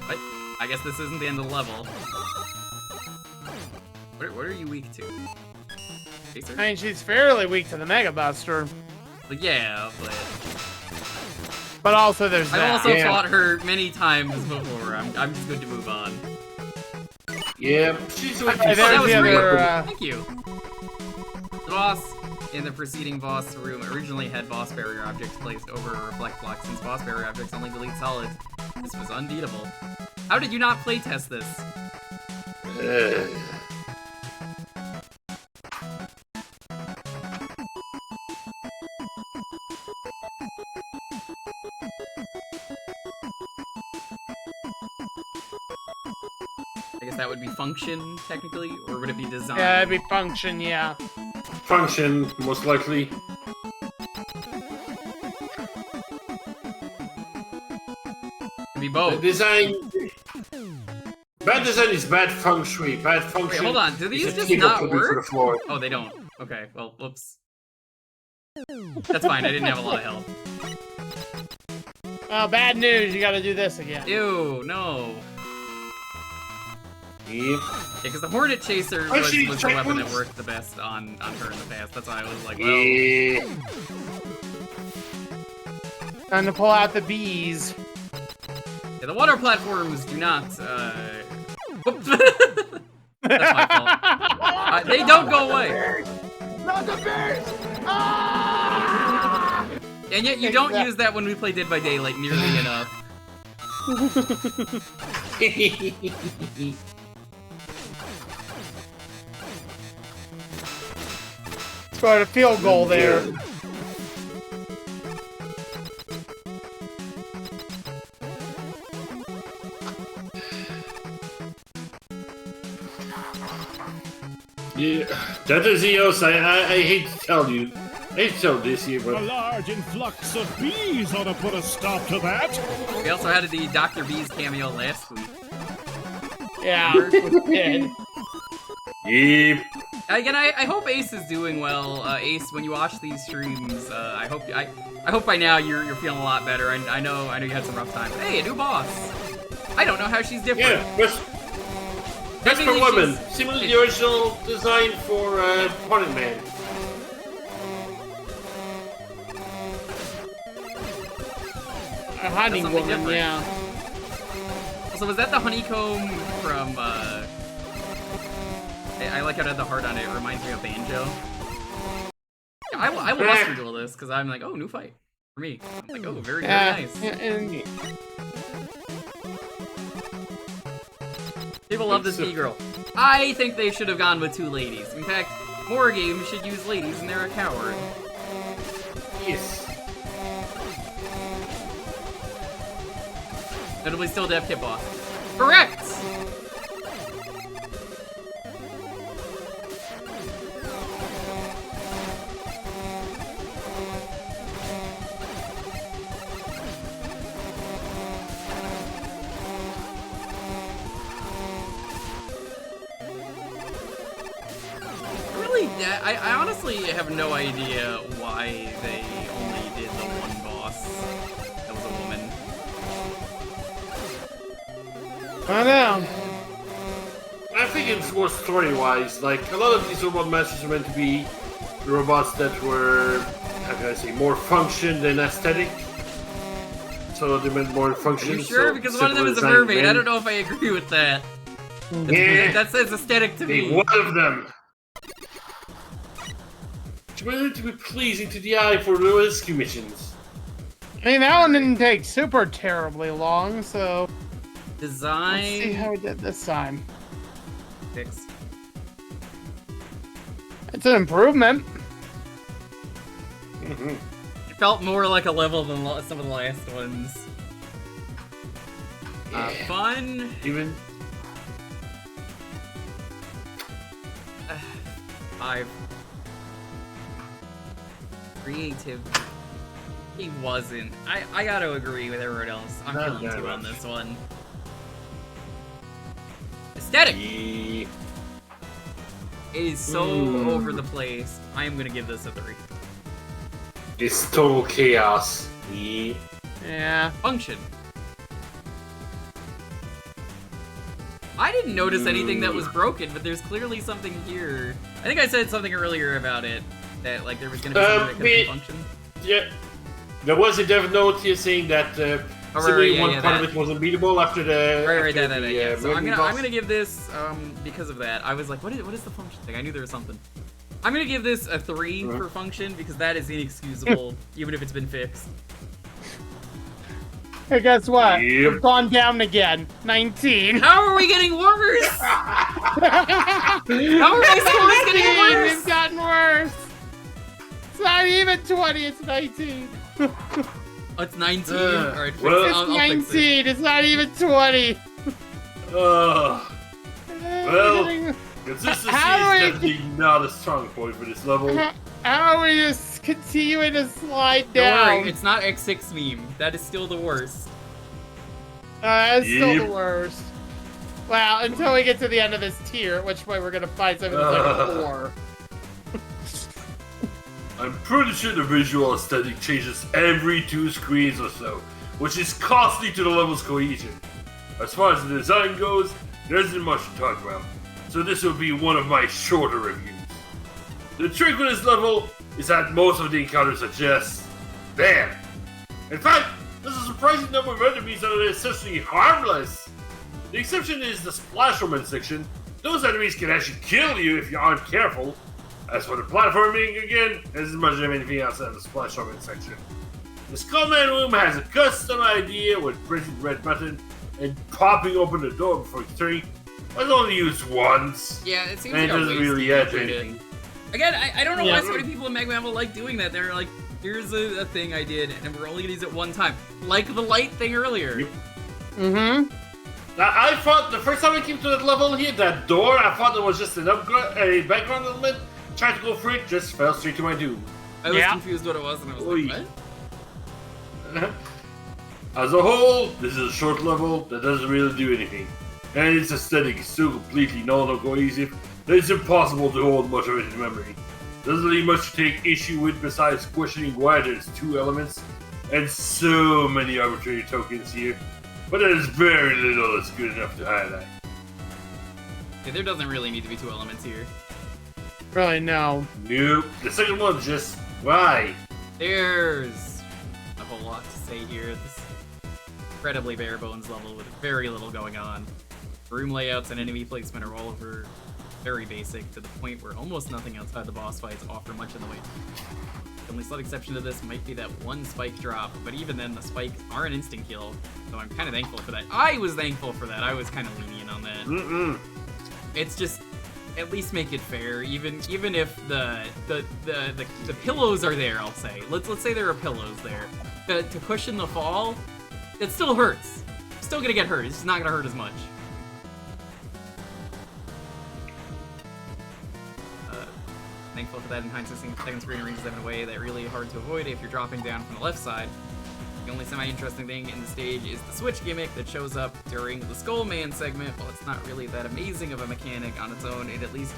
What? I guess this isn't the end of the level. What are you weak to? Chaser? I mean, she's fairly weak to the Mega Buster. Like, yeah, But also there's I've that. also fought her many times before. I'm just good to move on. Yeah, she's like Okay, there's the other, Thank you. The boss in the preceding boss room originally had boss barrier objects placed over a reflect block since boss barrier objects only delete solids. This was unbeatable. How did you not playtest this? I guess that would be function, technically, or would it be design? Yeah, it'd be function, yeah. function, most likely. Could be both. The design. Bad design is bad feng shui. Bad function. Wait, hold on. Do is these a just tickle not puppy for the work? floor. Oh, they don't. Okay, well, whoops. That's fine, I didn't have a lot of health. Oh, bad news, you gotta do this again. Ew, no. Yep. Yeah, because the Hornet Chaser was Actually, the weapon that checkpoints. worked the best on her in the past. That's why I was like, well, Yeah. Time to pull out the bees. yeah, the water platforms do not, whoops. That's my fault. They don't go away. Not the bears! And yet you don't use that when we play Dead by Daylight nearly enough. Scored a field goal there. Yeah, that is EOS. I hate to tell you. I hate to tell this here, A but large influx of bees ought to put a stop to that. We also had the Dr. B's cameo last week. Yeah, we did. yep. Again, I hope Ace is doing well. Ace, when you watch these streams, I hope by now you're feeling a lot better. I know you had some rough times. Hey, a new boss. I don't know how she's different. Yeah, best for Technically, women. she's- Similar to the original design for Running Man. A honey That's something woman, different. yeah. So was that the honeycomb from, I like how it had the heart on it. It reminds me of Banjo. Yeah, I will Buster Duel this, because I'm like, oh, new fight. For me. I'm like, oh, very, very nice. And People love this B-girl. I think they should have gone with 2 ladies. In fact, more games should use ladies, and they're a coward. Yes. Notably still Dev Kit Boss. Correct! Really, I honestly have no idea why they only did the one boss that was a woman. I know. I think it's more story-wise. Like, a lot of these robot masters are meant to be robots that were, how can I say, more function than aesthetic. So they meant more Are function. you sure? So Because one of them is a simple design mermaid. I men. don't know if I agree with that. Yeah. That says aesthetic to Be me. one of them. It's meant to be pleasing to the eye for the rescue missions. I mean, that one didn't take super terribly long, so let's see Design how we did this time. fix. It's an improvement. It felt more like a level than some of the last ones. Fun. Even 5. Creative. He wasn't. I gotta agree with everyone else. I'm Not feeling very 2 on much. this one. Aesthetic. yeah. It is so over the place. I am gonna give this a 3. It's total chaos. Yeah. Yeah. Function. I didn't notice anything that was broken, but there's clearly something here. I think I said something earlier about it, that like there was gonna be something that could we- function. Yeah. There was a dev note here saying that simply yeah, one yeah, part that. of it wasn't beatable after the Right, after that, the, yeah. So I'm mermaid gonna boss. give this because of that. I was like, what is the function thing? I knew there was something. I'm gonna give this a 3 for function because that is inexcusable, even if it's been fixed. Hey, guess what? Yep. We've gone down again. 19. How are we getting worse? How are my scores getting It's worse? gotten worse. It's not even 20, it's 19. Oh, it's 19. Ugh. All right, fix Well- it. It's I'll fix it. 19, it's not even 20. Ugh. Well, Getting- consistency How do is I- definitely not a strong point for this level. How are we just continuing to slide Don't down? worry, it's not X6 meme. That is still the worst. It's still Yep. the worst. Well, until we get to the end of this tier, at which point we're gonna find something that's like a 4. I'm pretty sure the visual aesthetic changes every 2 screens or so, which is costly to the level's cohesion. As far as the design goes, there isn't much to talk about, so this will be one of my shorter reviews. The trick with this level is that most of the encounters are just there. In fact, there's a surprising number of enemies that are essentially harmless. The exception is the Splash Woman section. Those enemies can actually kill you if you aren't careful. As for the platforming, again, there's as much of anything else in the Splash Woman section. The Skullman room has a custom idea with pressing the red button and popping open the door before it's turning. I was only used once, Yeah, it seems and it like a doesn't waste really to add to include it. anything. Again, I don't know Yeah. why so many people in Magma Level like doing that. They're like, here's a thing I did, and we're only gonna use it one time. Like the light thing earlier. Yep. Mm-hmm. I thought the first time I came to that level here, that door, I thought it was just an upgrade, a background element. Tried to go for it, just fell straight to my doom. I was Yeah. confused what it was, and I was Oy. like, what? As a whole, this is a short level that doesn't really do anything. And its aesthetic is so completely non-cohesive that it's impossible to hold much of it in memory. Doesn't leave much to take issue with besides questioning why there's 2 elements and so many arbitrary tokens here. But there's very little that's good enough to highlight. Yeah, there doesn't really need to be 2 elements here. Really, no. Nope. The second one's just why? There's a whole lot to say here. incredibly bare bones level with very little going on. Room layouts and enemy placement are all over very basic to the point where almost nothing outside the boss fights offer much in the way. The only slight exception to this might be that one spike drop, but even then the spikes are an instant kill, so I'm kind of thankful for that. I was thankful for that. I was kind of lenient on that. It's just, at least make it fair. Even if the pillows are there, I'll say. Let's say there are pillows there to cushion the fall. It still hurts. Still gonna get hurt. It's just not gonna hurt as much. Thankful for that. In hindsight, second screen arranges them in a way that really hard to avoid if you're dropping down from the left side. The only semi-interesting thing in the stage is the switch gimmick that shows up during the Skullman segment. While it's not really that amazing of a mechanic on its own, it at least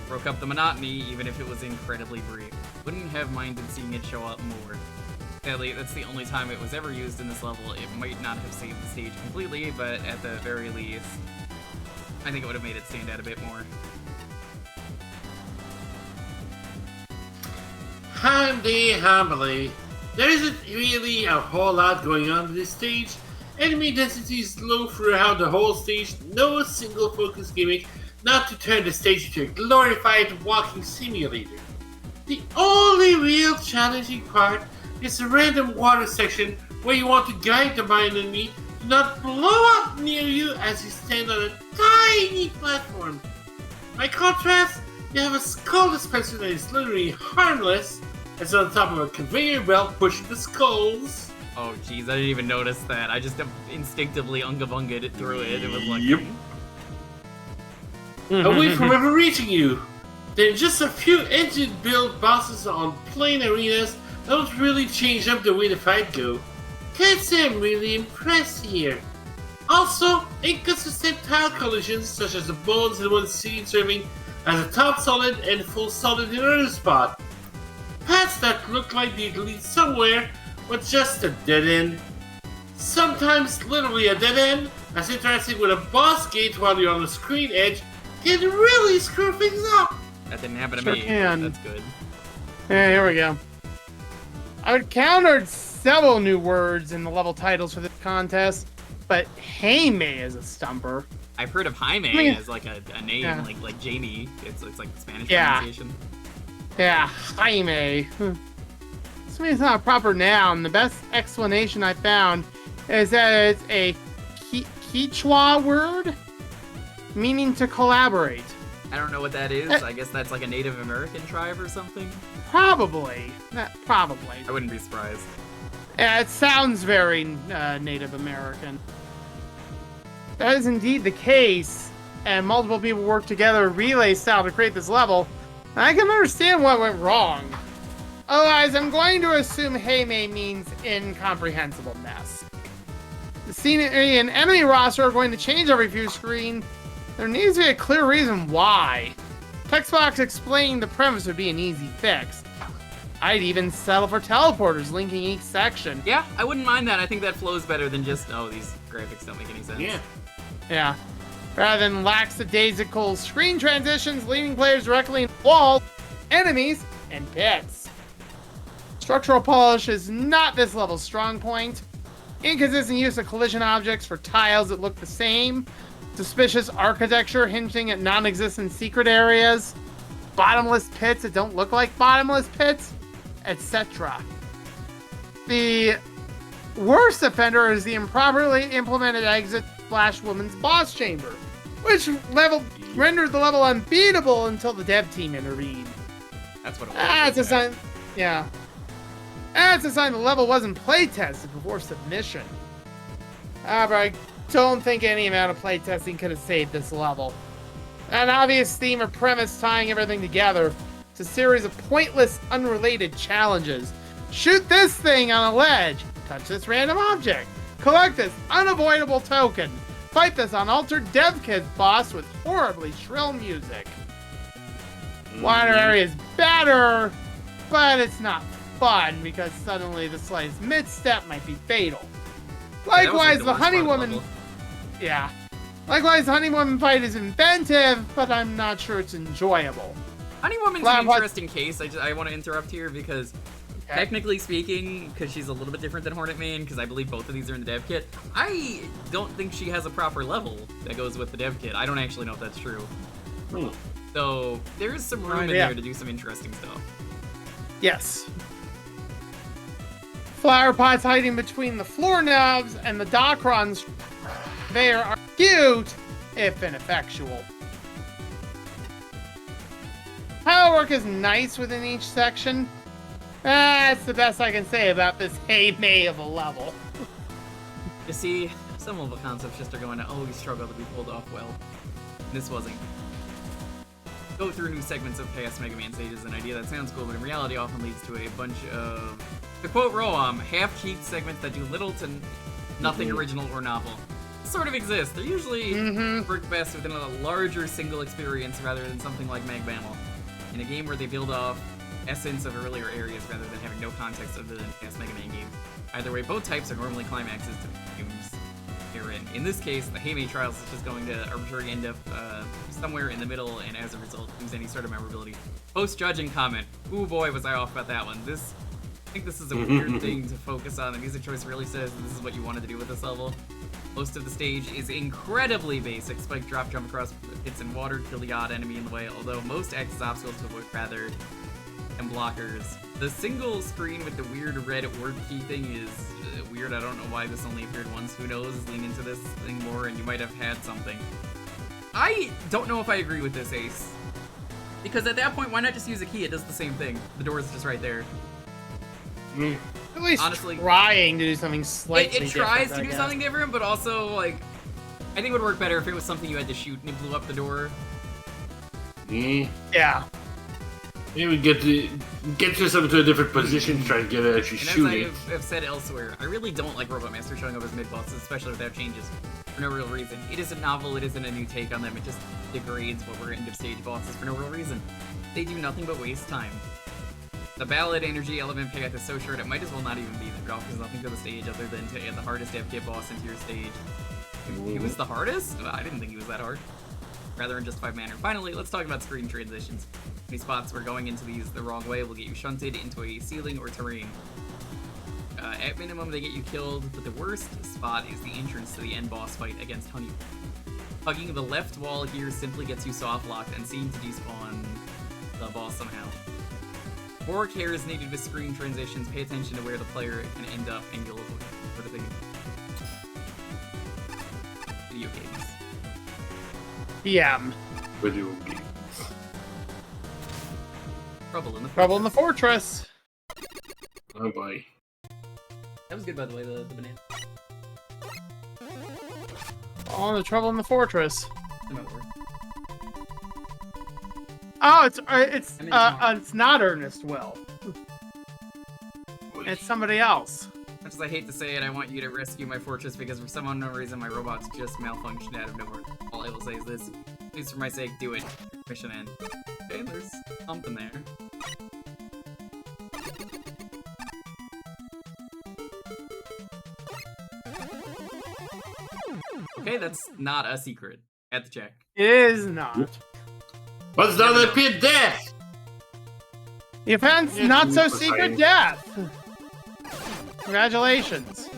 broke up the monotony, even if it was incredibly brief. Wouldn't have minded seeing it show up more. Sadly, that's the only time it was ever used in this level. It might not have saved the stage completely, but at the very least, I think it would have made it stand out a bit more. Humbly. There isn't really a whole lot going on in this stage. Enemy density is low throughout the whole stage, no single focus gimmick, not to turn the stage into a glorified walking simulator. The only real challenging part is the random water section where you want to guide the mine enemy to not blow up near you as you stand on a tiny platform. By contrast, you have a skull dispenser that is literally harmless. It's on top of a conveyor belt pushing the skulls. Oh jeez, I didn't even notice that. I just instinctively unga-bunged it through it. It was like... Yep. Away from ever reaching you. Then just a few engine-built bosses on plain arenas don't really change up the way the fight go. Can't say I'm really impressed here. Also, inconsistent tile collisions such as the bones in one scene serving as a top solid and full solid in another spot. Paths that look like they'd lead somewhere, but just a dead end. Sometimes literally a dead end, as interacting with a boss gate while you're on the screen edge can really screw things up. That didn't happen to Sure me. can. That's good. Yeah, here we go. I encountered several new words in the level titles for this contest, but Jaime is a stumper. I've heard of Jaime I mean, as like a name, yeah. like Jamie. It's like Spanish Yeah. pronunciation. Yeah, Jaime. This means it's not a proper noun. The best explanation I found is that it's a Quechua word meaning to collaborate. I don't know what that is. I guess that's like a Native American tribe or something. Probably. Probably. I wouldn't be surprised. Yeah, it sounds very Native American. That is indeed the case, and multiple people worked together relay style to create this level. And I can understand what went wrong. Otherwise, I'm going to assume Jaime means incomprehensible mess. The scenery and enemy roster are going to change every few screens. There needs to be a clear reason why. Text box explaining the premise would be an easy fix. I'd even settle for teleporters linking each section. Yeah, I wouldn't mind that. I think that flows better than just, oh, these graphics don't make any sense. Yeah. Rather than lackadaisical screen transitions leading players directly into walls, enemies, and pits. Structural polish is not this level's strong point. Inconsistent use of collision objects for tiles that look the same. Suspicious architecture hinting at non-existent secret areas. Bottomless pits that don't look like bottomless pits, etc. The worst offender is the improperly implemented exit / woman's boss chamber, which rendered the level unbeatable until the dev team intervened. That's what it was. That's a sign. Yeah. That's a sign the level wasn't playtested before submission. However, I don't think any amount of playtesting could have saved this level. An obvious theme or premise tying everything together. It's a series of pointless, unrelated challenges. Shoot this thing on a ledge. Touch this random object. Collect this unavoidable token. Fight this unaltered dev kit boss with horribly shrill music. Water area is better, but it's not fun because suddenly the slightest misstep might be fatal. Likewise, the Honey Woman... Yeah. Likewise, the Honey Woman fight is inventive, but I'm not sure it's enjoyable. Honey Woman's an interesting case. I want to interrupt here because Technically speaking, because she's a little bit different than Hornet Main, because I believe both of these are in the dev kit, I don't think she has a proper level that goes with the dev kit. I don't actually know if that's true. So there's some room in there to do some interesting stuff. Yes. Flower pots hiding between the floor knobs and the Docrons there are cute, if ineffectual. Tile work is nice within each section. That's the best I can say about this hey-may of a level. You see, some level concepts just are going to always struggle to be pulled off well. This wasn't. Go through new segments of past Mega Man stages, an idea that sounds cool, but in reality often leads to a bunch of, to quote Roam, half-cheeked segments that do little to nothing original or novel. Sort of exist. They're usually work best within a larger single experience rather than something like Mag Mammal. In a game where they build off essence of earlier areas rather than having no context other than past Mega Man games. Either way, both types are normally climaxes to the games you're in. In this case, the Heimei Trials is just going to arbitrarily end up somewhere in the middle and as a result lose any sort of memorability. Post-judging comment. Ooh boy, was I off about that one. I think this is a weird thing to focus on. The music choice really says this is what you wanted to do with this level. Most of the stage is incredibly basic. Spike, drop, jump across pits and water, kill the odd enemy in the way, although most act as obstacles to avoid rather than blockers. The single screen with the weird red word key thing is weird. I don't know why this only appeared once. Who knows? Lean into this thing more and you might have had something. I don't know if I agree with this, Ace. Because at that point, why not just use a key? It does the same thing. The door is just right there. At least honestly, trying to do something slightly different. It tries different, to do something different, but also, like, I think it would work better if it was something you had to shoot and it blew up the door. Yeah. Maybe get yourself into a different position to try to get it actually shooting. And as I have said elsewhere, I really don't like Robot Master showing up as mid-bosses, especially without changes, for no real reason. It isn't novel, it isn't a new take on them, it just degrades what were end-of-stage bosses for no real reason. They do nothing but waste time. The ballad energy element path is so short it might as well not even be there. It offers nothing to the stage other than to add the hardest FK boss into your stage. He was the hardest? I didn't think he was that hard. Rather unjustified manner. Finally, let's talk about screen transitions. Any spots where going into these the wrong way will get you shunted into a ceiling or terrain. At minimum, they get you killed, but the worst spot is the entrance to the end boss fight against Honey. Hugging the left wall here simply gets you soft-locked and seems to despawn the boss somehow. More care is needed with screen transitions. Pay attention to where the player can end up and you'll avoid it. Sort of thing. Video games. PM. Video games. Trouble in the Fortress. Oh boy. That was good, by the way, the banana. Oh, the Trouble in the Fortress. It might work. Oh, it's not Ernest Will. It's somebody else. Much as I hate to say it, I want you to rescue my fortress because for some unknown reason my robots just malfunctioned out of nowhere. All I will say is this: please, for my sake, do it. Mission end. Okay, there's something there. Okay, that's not a secret. At the check. It is not. What's down the pit death? The offense, not so secret death. Congratulations.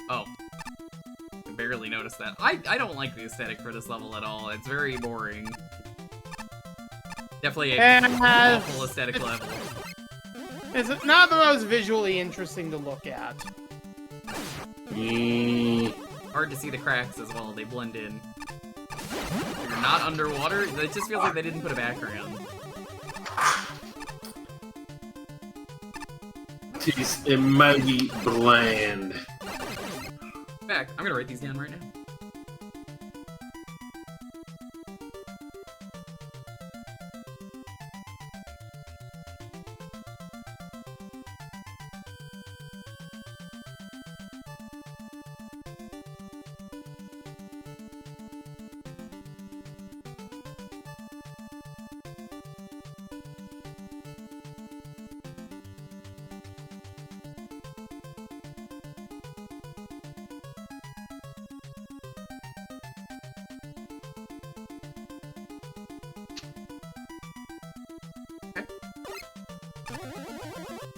Oh. I barely noticed that. I don't like the aesthetic for this level at all. It's very boring. Definitely a awful aesthetic level. It's not the most visually interesting to look at. Hard to see the cracks as well. They blend in. If you're not underwater, it just feels like they didn't put a background. It's a mighty bland. Back. I'm gonna write these down right now.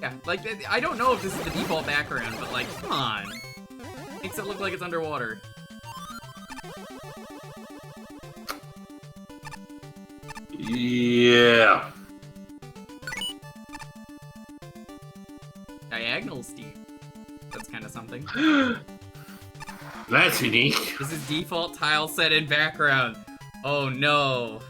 Yeah, like, I don't know if this is the default background, but like, come on. Makes it look like it's underwater. Yeah. Diagonal Steve. That's kind of something. That's unique. This is default tile set in background. Oh no.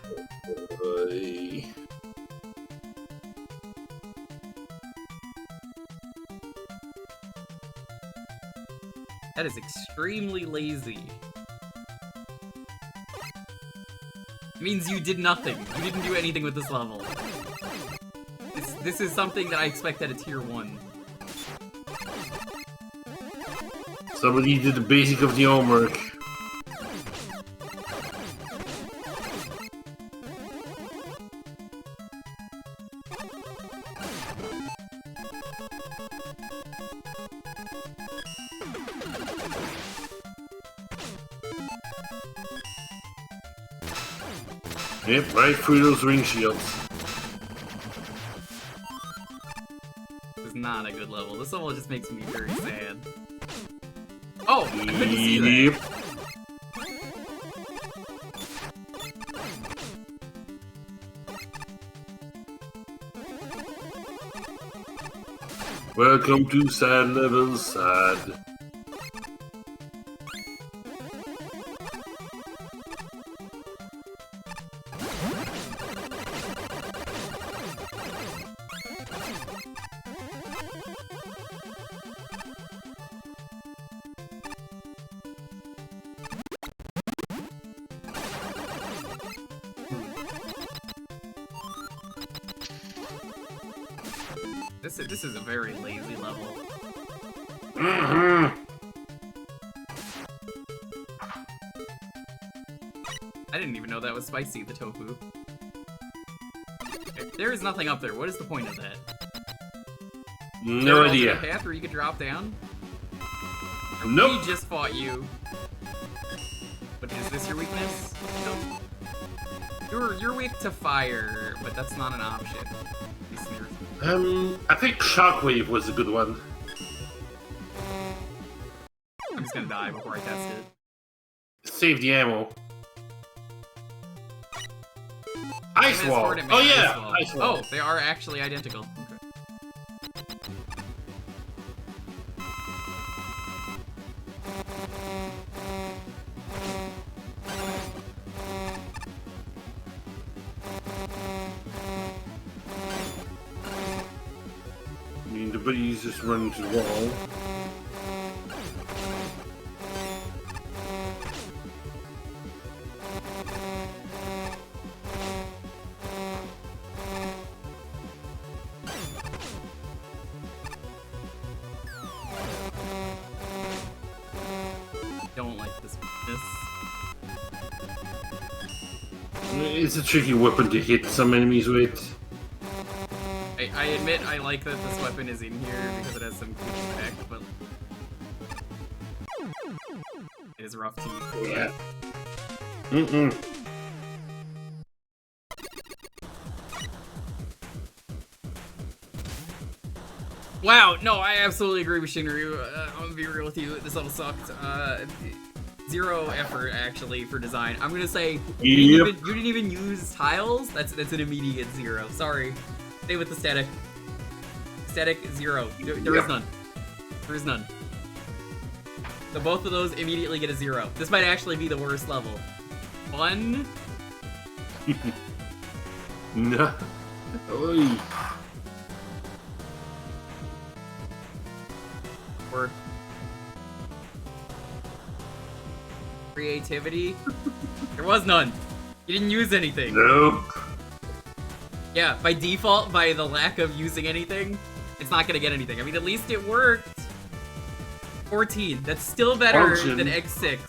That is extremely lazy. It means you did nothing. You didn't do anything with this level. This is something that I expect at a tier 1. Somebody did the basic of the homework. Yep, right through those ring shields. This is not a good level. This level just makes me very sad. Oh, I couldn't see that. Welcome to sad level, sad. This is a very lazy level. Mm-hmm. I didn't even know that was spicy, the tofu. There is nothing up there. What is the point of that? No Is there an idea. alternate path where you could drop down? Or Nope. We just fought you. But is this your weakness? No. You're weak to fire, but that's not an option. I think Shockwave was a good one. I'm just gonna die before I test it. Save the ammo. Ice MS Wall! Coordinate Oh Man, yeah! Ice Ice Wall. Wall. Oh, they are actually identical. Okay. I mean, the buddies just run into the wall. Don't like this. It's a tricky weapon to hit some enemies with. I admit I like that this weapon is in here because it has some cool effect, but it is rough to use. Yeah. Mm-mm. Wow, no, I absolutely agree with Shinryu. I'm gonna be real with you, this level sucked. Zero effort, actually, for design. I'm gonna say, you didn't even use tiles? That's an immediate 0. Sorry. Stay with the static. Static, 0. There is none. There is none. So both of those immediately get a 0. This might actually be the worst level. 1. No. Oy. Or creativity. There was none. You didn't use anything. No. Yeah, by default, by the lack of using anything, it's not gonna get anything. I mean, at least it worked. 14. That's still better than X6.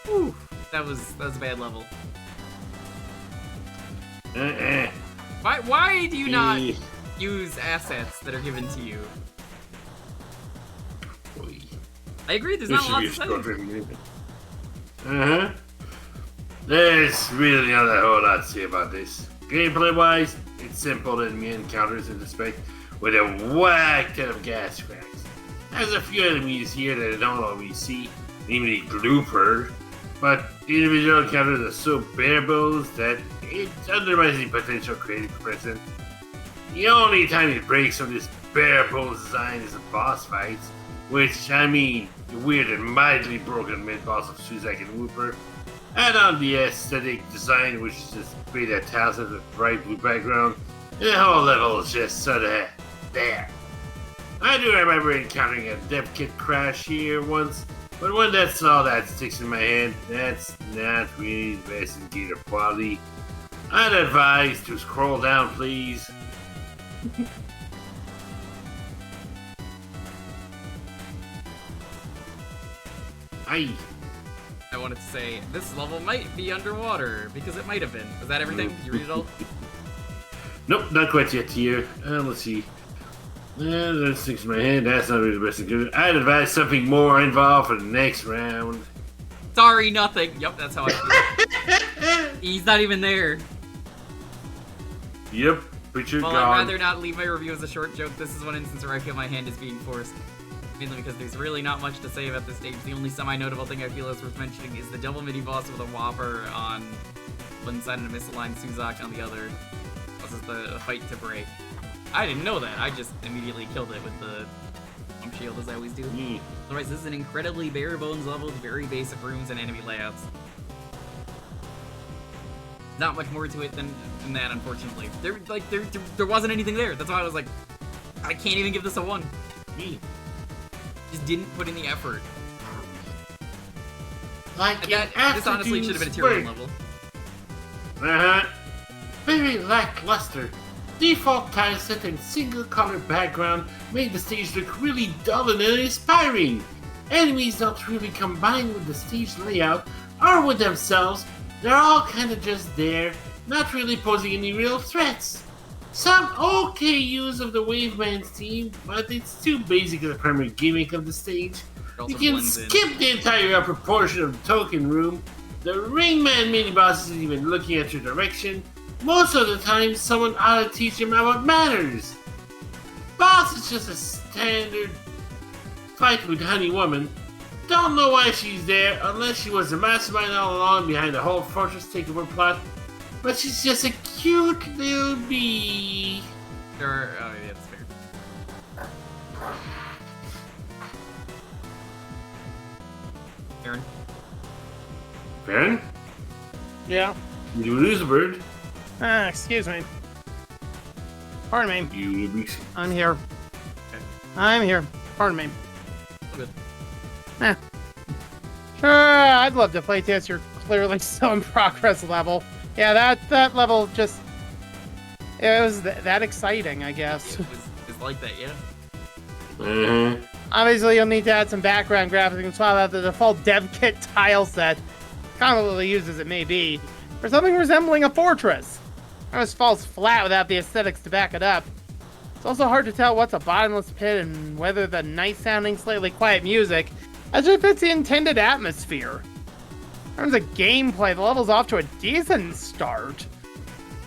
Whew. That was a bad level. Why do you not use assets that are given to you? I agree, there's not a lot to say. Uh-huh. There's really not a whole lot to say about this. Gameplay-wise, it's simple enemy encounters intersect with a whack ton of gas cracks. There's a few enemies here that I don't always see, namely Blooper, but the individual encounters are so bare bones that it undermines the potential creative present. The only time it breaks from this bare bones design is the boss fights, which, I mean, the weird and mildly broken mid-boss of Suzak and Whooper, and on the aesthetic design, which is just pretty talented with bright blue background, and the whole level is just sort of there. I do remember encountering a dev kit crash here once, but when that's all that sticks in my head, that's not really the best indicator of quality. I'd advise to scroll down, please. Aye. I wanted to say, this level might be underwater, because it might have been. Is that everything? Did you read it all? Nope, not quite yet here. Let's see. That sticks in my head. That's not really the best thing. I'd advise something more involved for the next round. Sorry, nothing. Yep, that's how I feel. He's not even there. Yep, picture Well, gone. I'd rather not leave my review as a short joke. This is one instance where I feel my hand is being forced. Mainly because there's really not much to say about this stage. The only semi-notable thing I feel is worth mentioning is the double mini-boss with a Whopper on one side and a misaligned Suzak on the other. Causes the fight to break. I didn't know that. I just immediately killed it with the jump shield, as I always do. Otherwise, this is an incredibly bare-bones level with very basic rooms and enemy layouts. Not much more to it than that, unfortunately. There wasn't anything there. That's why I was like, I can't even give this a 1. Just didn't put in the effort. Like This honestly should have been a tier 1 level. Very lackluster. Default tile set and single color background made the stage look really dull and uninspiring. Enemies don't really combine with the stage layout or with themselves. They're all kind of just there, not really posing any real threats. Some okay use of the Waveman's team, but it's too basic of the primary gimmick of the stage. You can skip the entire upper portion of the token room. The Ringman mini-boss isn't even looking at your direction. Most of the time, someone ought to teach him what matters. Boss is just a standard fight with Honey Woman. Don't know why she's there, unless she was the mastermind all along behind the whole fortress takeover plot. But she's just a cute little bee. Sure, oh yeah, that's fair. Aaron? Baron? Yeah. You lose a bird. Excuse me. Pardon me. You lose. I'm here. I'm here. Pardon me. Good. Sure, I'd love to play test your clearly still in progress level. Yeah, that level just... It was that exciting, I guess. It was like that, yeah. Obviously, you'll need to add some background graphics and swap out the default dev kit tile set, commonly used as it may be, for something resembling a fortress. It just falls flat without the aesthetics to back it up. It's also hard to tell what's a bottomless pit and whether the nice-sounding, slightly quiet music actually fits the intended atmosphere. In terms of gameplay, the level's off to a decent start.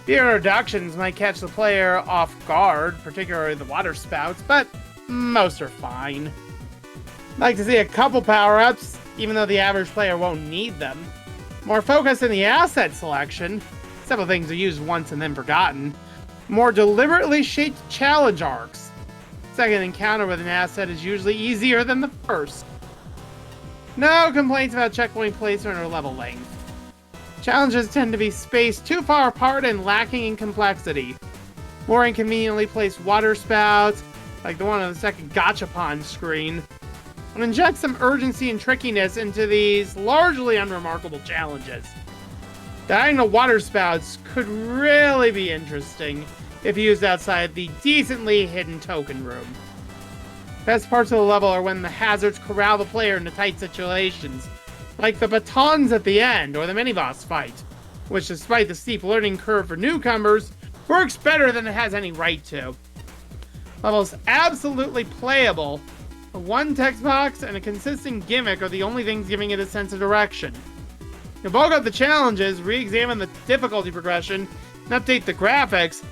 The introductions might catch the player off guard, particularly the water spouts, but most are fine. I'd like to see a couple power-ups, even though the average player won't need them. More focus in the asset selection, several things are used once and then forgotten. More deliberately shaped challenge arcs. Second encounter with an asset is usually easier than the first. No complaints about checkpoint placement or level length. Challenges tend to be spaced too far apart and lacking in complexity. More inconveniently placed water spouts, like the one on the second Gachapon screen, and inject some urgency and trickiness into these largely unremarkable challenges. Diagonal water spouts could really be interesting if used outside the decently hidden token room. Best parts of the level are when the hazards corral the player into tight situations, like the batons at the end or the mini-boss fight, which despite the steep learning curve for newcomers, works better than it has any right to. Level's absolutely playable. One text box and a consistent gimmick are the only things giving it a sense of direction. You bulk up the challenges, re-examine the difficulty progression, and update the graphics,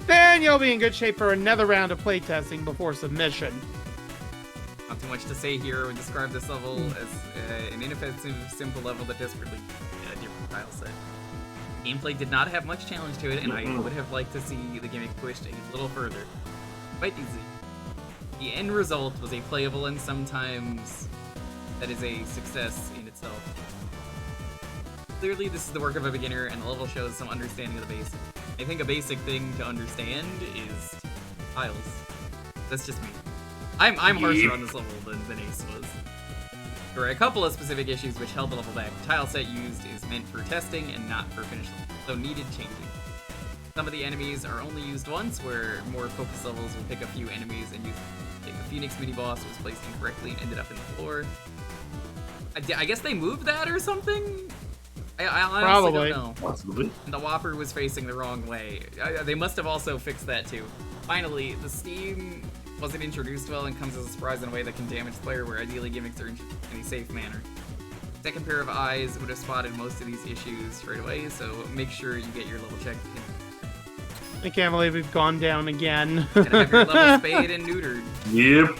then you'll be in good shape for another round of playtesting before submission. Not too much to say here. We describe this level as an inoffensive, simple level that desperately different tile set. Gameplay did not have much challenge to it, and I would have liked to see the gimmick pushed a little further. Quite easy. The end result was a playable and sometimes that is a success in itself. Clearly, this is the work of a beginner, and the level shows some understanding of the basics. I think a basic thing to understand is tiles. That's just me. I'm harsher on this level than Ace was. There were a couple of specific issues which held the level back. The tile set used is meant for testing and not for finish level, so needed changing. Some of the enemies are only used once, where more focus levels will pick a few enemies and use them. The Phoenix mini-boss was placed incorrectly and ended up in the floor. I guess they moved that or something? I honestly don't know. Possibly. And the Whopper was facing the wrong way. They must have also fixed that too. Finally, the Steam wasn't introduced well and comes as a surprise in a way that can damage the player, where ideally gimmicks are in a safe manner. Second pair of eyes would have spotted most of these issues straight away, so make sure you get your level checked in. I can't believe we've gone down again. And have your level spayed and neutered. Yep.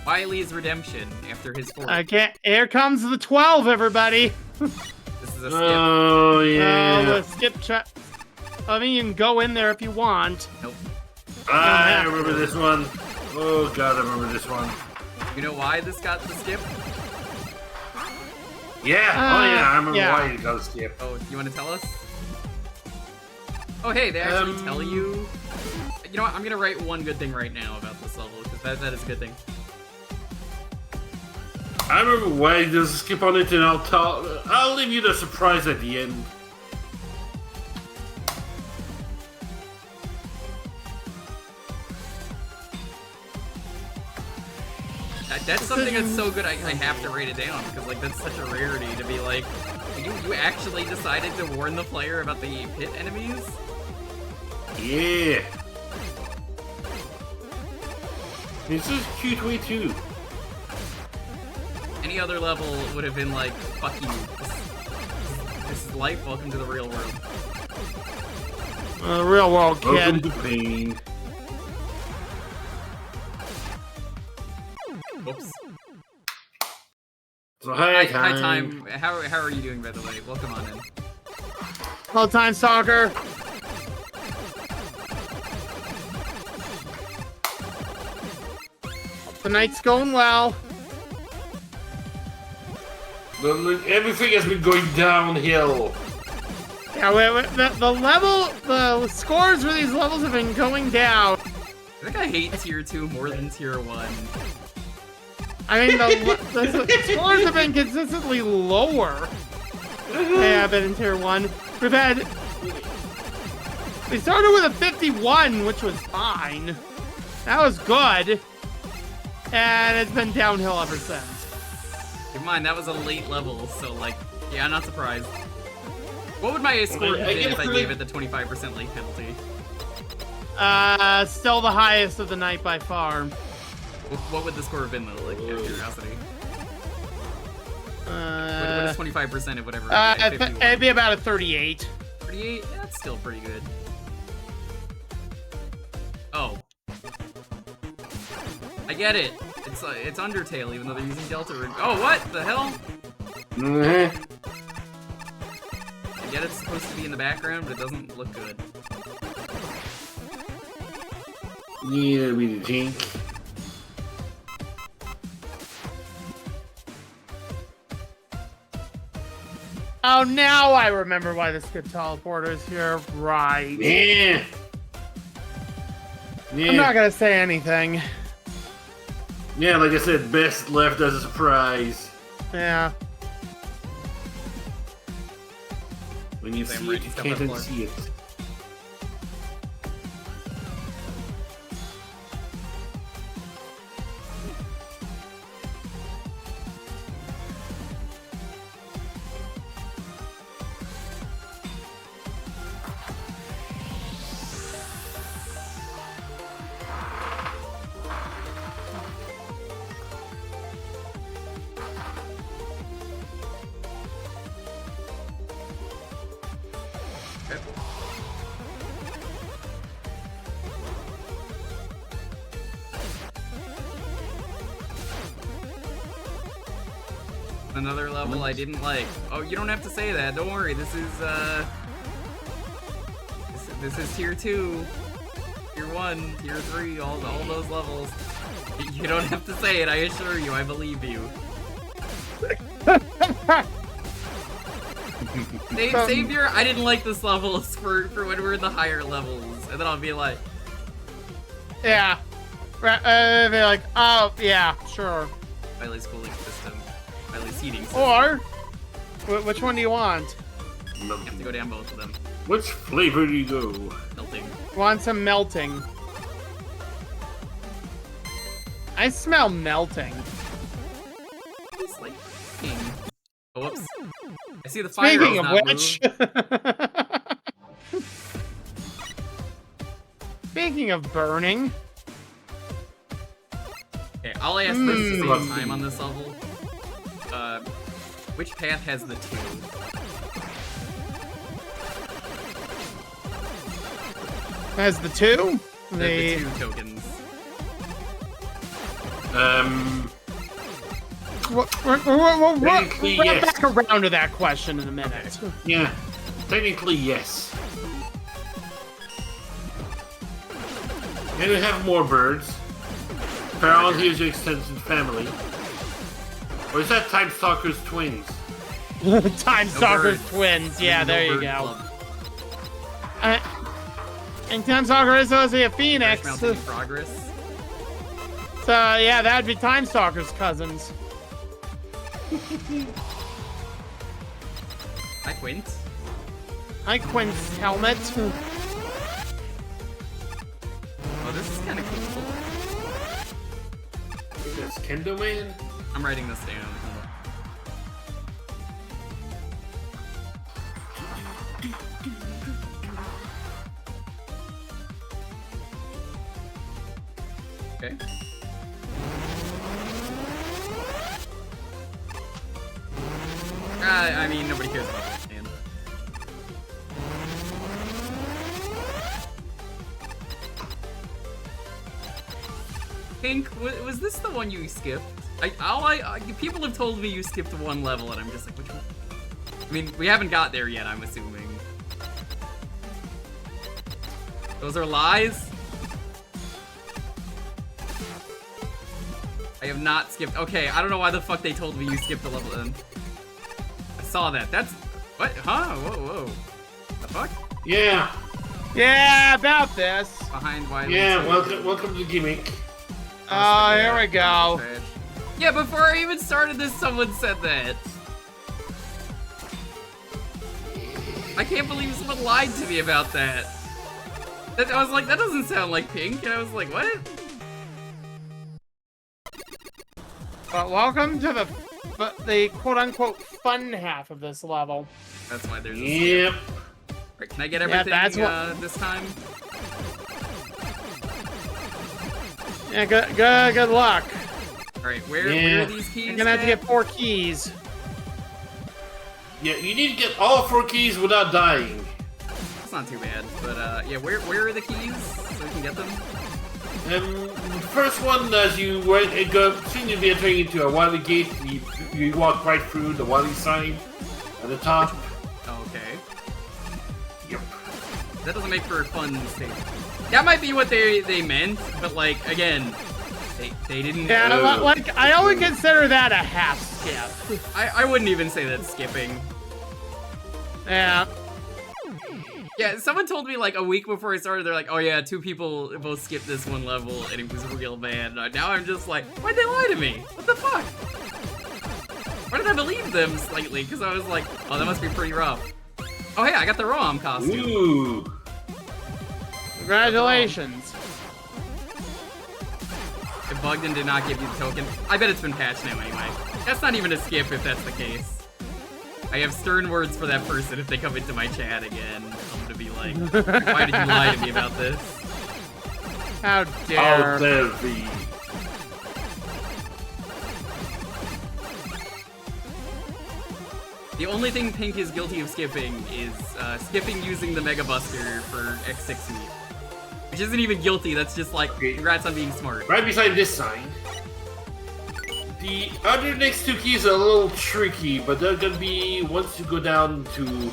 Wiley's redemption after his 4th. I can't. Here comes the 12, everybody. This is a skip. Oh, yeah. The skip check. I mean, you can go in there if you want. Nope. I remember this one. Oh, God, I remember this one. You know why this got the skip? Yeah. Oh, yeah. I remember yeah. why you got a skip. Oh, you want to tell us? Oh, hey, they actually tell you. You know what? I'm gonna write one good thing right now about this level, because that is a good thing. I remember why there's a skip on it, and I'll leave you the surprise at the end. That's something that's so good I have to write it down, because like that's such a rarity to be like, you actually decided to warn the player about the pit enemies? Yeah. This is cute way too. Any other level would have been like, fuck you. This is life, welcome to the real world. Real world, kid. Welcome to pain. Whoops. So hi time. How are you doing, by the way? Welcome on in. All time soccer. The night's going well. Everything has been going downhill. Yeah, the scores for these levels have been going down. I think I hate tier 2 more than tier 1. I mean, the scores have been consistently lower. They have been in tier 1. We started with a 51, which was fine. That was good. And it's been downhill ever since. Keep in mind, that was a late level, so like, yeah, I'm not surprised. What would my score have been if I gave it the 25% late penalty? Still the highest of the night by far. What would the score have been though, like, out of curiosity? What is 25% of whatever? It'd be about a 38. 38? Yeah, that's still pretty good. Oh. I get it. It's Undertale, even though they're using Delta Ring. Oh, what the hell? I get it's supposed to be in the background, but it doesn't look good. Yeah, we the jink. Oh, now I remember why the skip teleporter is here. Right. Yeah. I'm not gonna say anything. Yeah, like I said, best left as a surprise. Yeah. When you see it, you can't unsee it. Another level I didn't like. Oh, you don't have to say that. Don't worry. This is tier 2, tier 1, tier 3, all those levels. You don't have to say it. I assure you. I believe you. Savior, I didn't like this levels for when we're in the higher levels, and then I'll be like, yeah. They're like, oh yeah, sure. Riley's cooling system, Riley's heating system. Or, which one do you want? You have to go down both of them. Which flavor do you go? Melting. Want some melting? I smell melting. It's like king. Oh, whoops. I see the fire. Speaking of which. Speaking of burning. Okay, I'll ask this to save time on this level. Which path has the 2? Has the 2? The 2 tokens. We'll Technically, yes. back around to that question in a minute. Yeah, technically yes. And we have more birds. Farrell, here's your extended family. Or is that Time Stalker's twins? Time Stalker's birds. twins. Yeah, there you bird go. club. And Time Stalker is also a phoenix. Crash So Mountain in progress. yeah, that'd be Time Stalker's cousins. Hi, Quint. Hi, Quint's helmet. Oh, this is kind of cool. That's Kendo Man? I'm writing this down. Okay. I mean, nobody cares about this stand. Pink, was this the one you skipped? People have told me you skipped one level, and I'm just like, which one? I mean, we haven't got there yet, I'm assuming. Those are lies? I have not skipped. Okay, I don't know why the fuck they told me you skipped a level then. I saw that. That's... What? Huh? Whoa. The fuck? Yeah. Yeah, about this. Behind Wiley. Yeah, welcome to the gimmick. Oh, here we go. Yeah, before I even started this, someone said that. I can't believe someone lied to me about that. I was like, that doesn't sound like Pink, and I was like, what? But welcome to the quote-unquote fun half of this level. That's why there's a Yep. Right, can I get everything this time? Yeah, good luck. Alright, where are these keys? You're gonna have to get 4 keys. Yeah, you need to get all 4 keys without dying. That's not too bad, but yeah, where are the keys so we can get them? The first one, as you seem to be entering into a Wily gate, you walk right through the Wily sign at the top. Okay. Yep. That doesn't make for a fun stage. That might be what they meant, but like, again, they didn't... Yeah, like, I only consider that a half skip. I wouldn't even say that's skipping. Yeah. Yeah, someone told me like a week before I started, they're like, oh yeah, 2 people both skipped this one level, and it was real bad. Now I'm just like, why'd they lie to me? What the fuck? Why did I believe them slightly? Because I was like, oh, that must be pretty rough. Oh hey, I got the ROM costume. Ooh. Congratulations. It bugged and did not give you the token. I bet it's been patched now anyway. That's not even a skip if that's the case. I have stern words for that person if they come into my chat again. I'm gonna be like, why did you lie to me about this? How dare. How dare thee. The only thing Pink is guilty of skipping is skipping using the Mega Buster for X6 meat. Which isn't even guilty, that's just like, congrats on being smart. Right beside this sign. The other next two keys are a little tricky, but they're gonna be once you go down to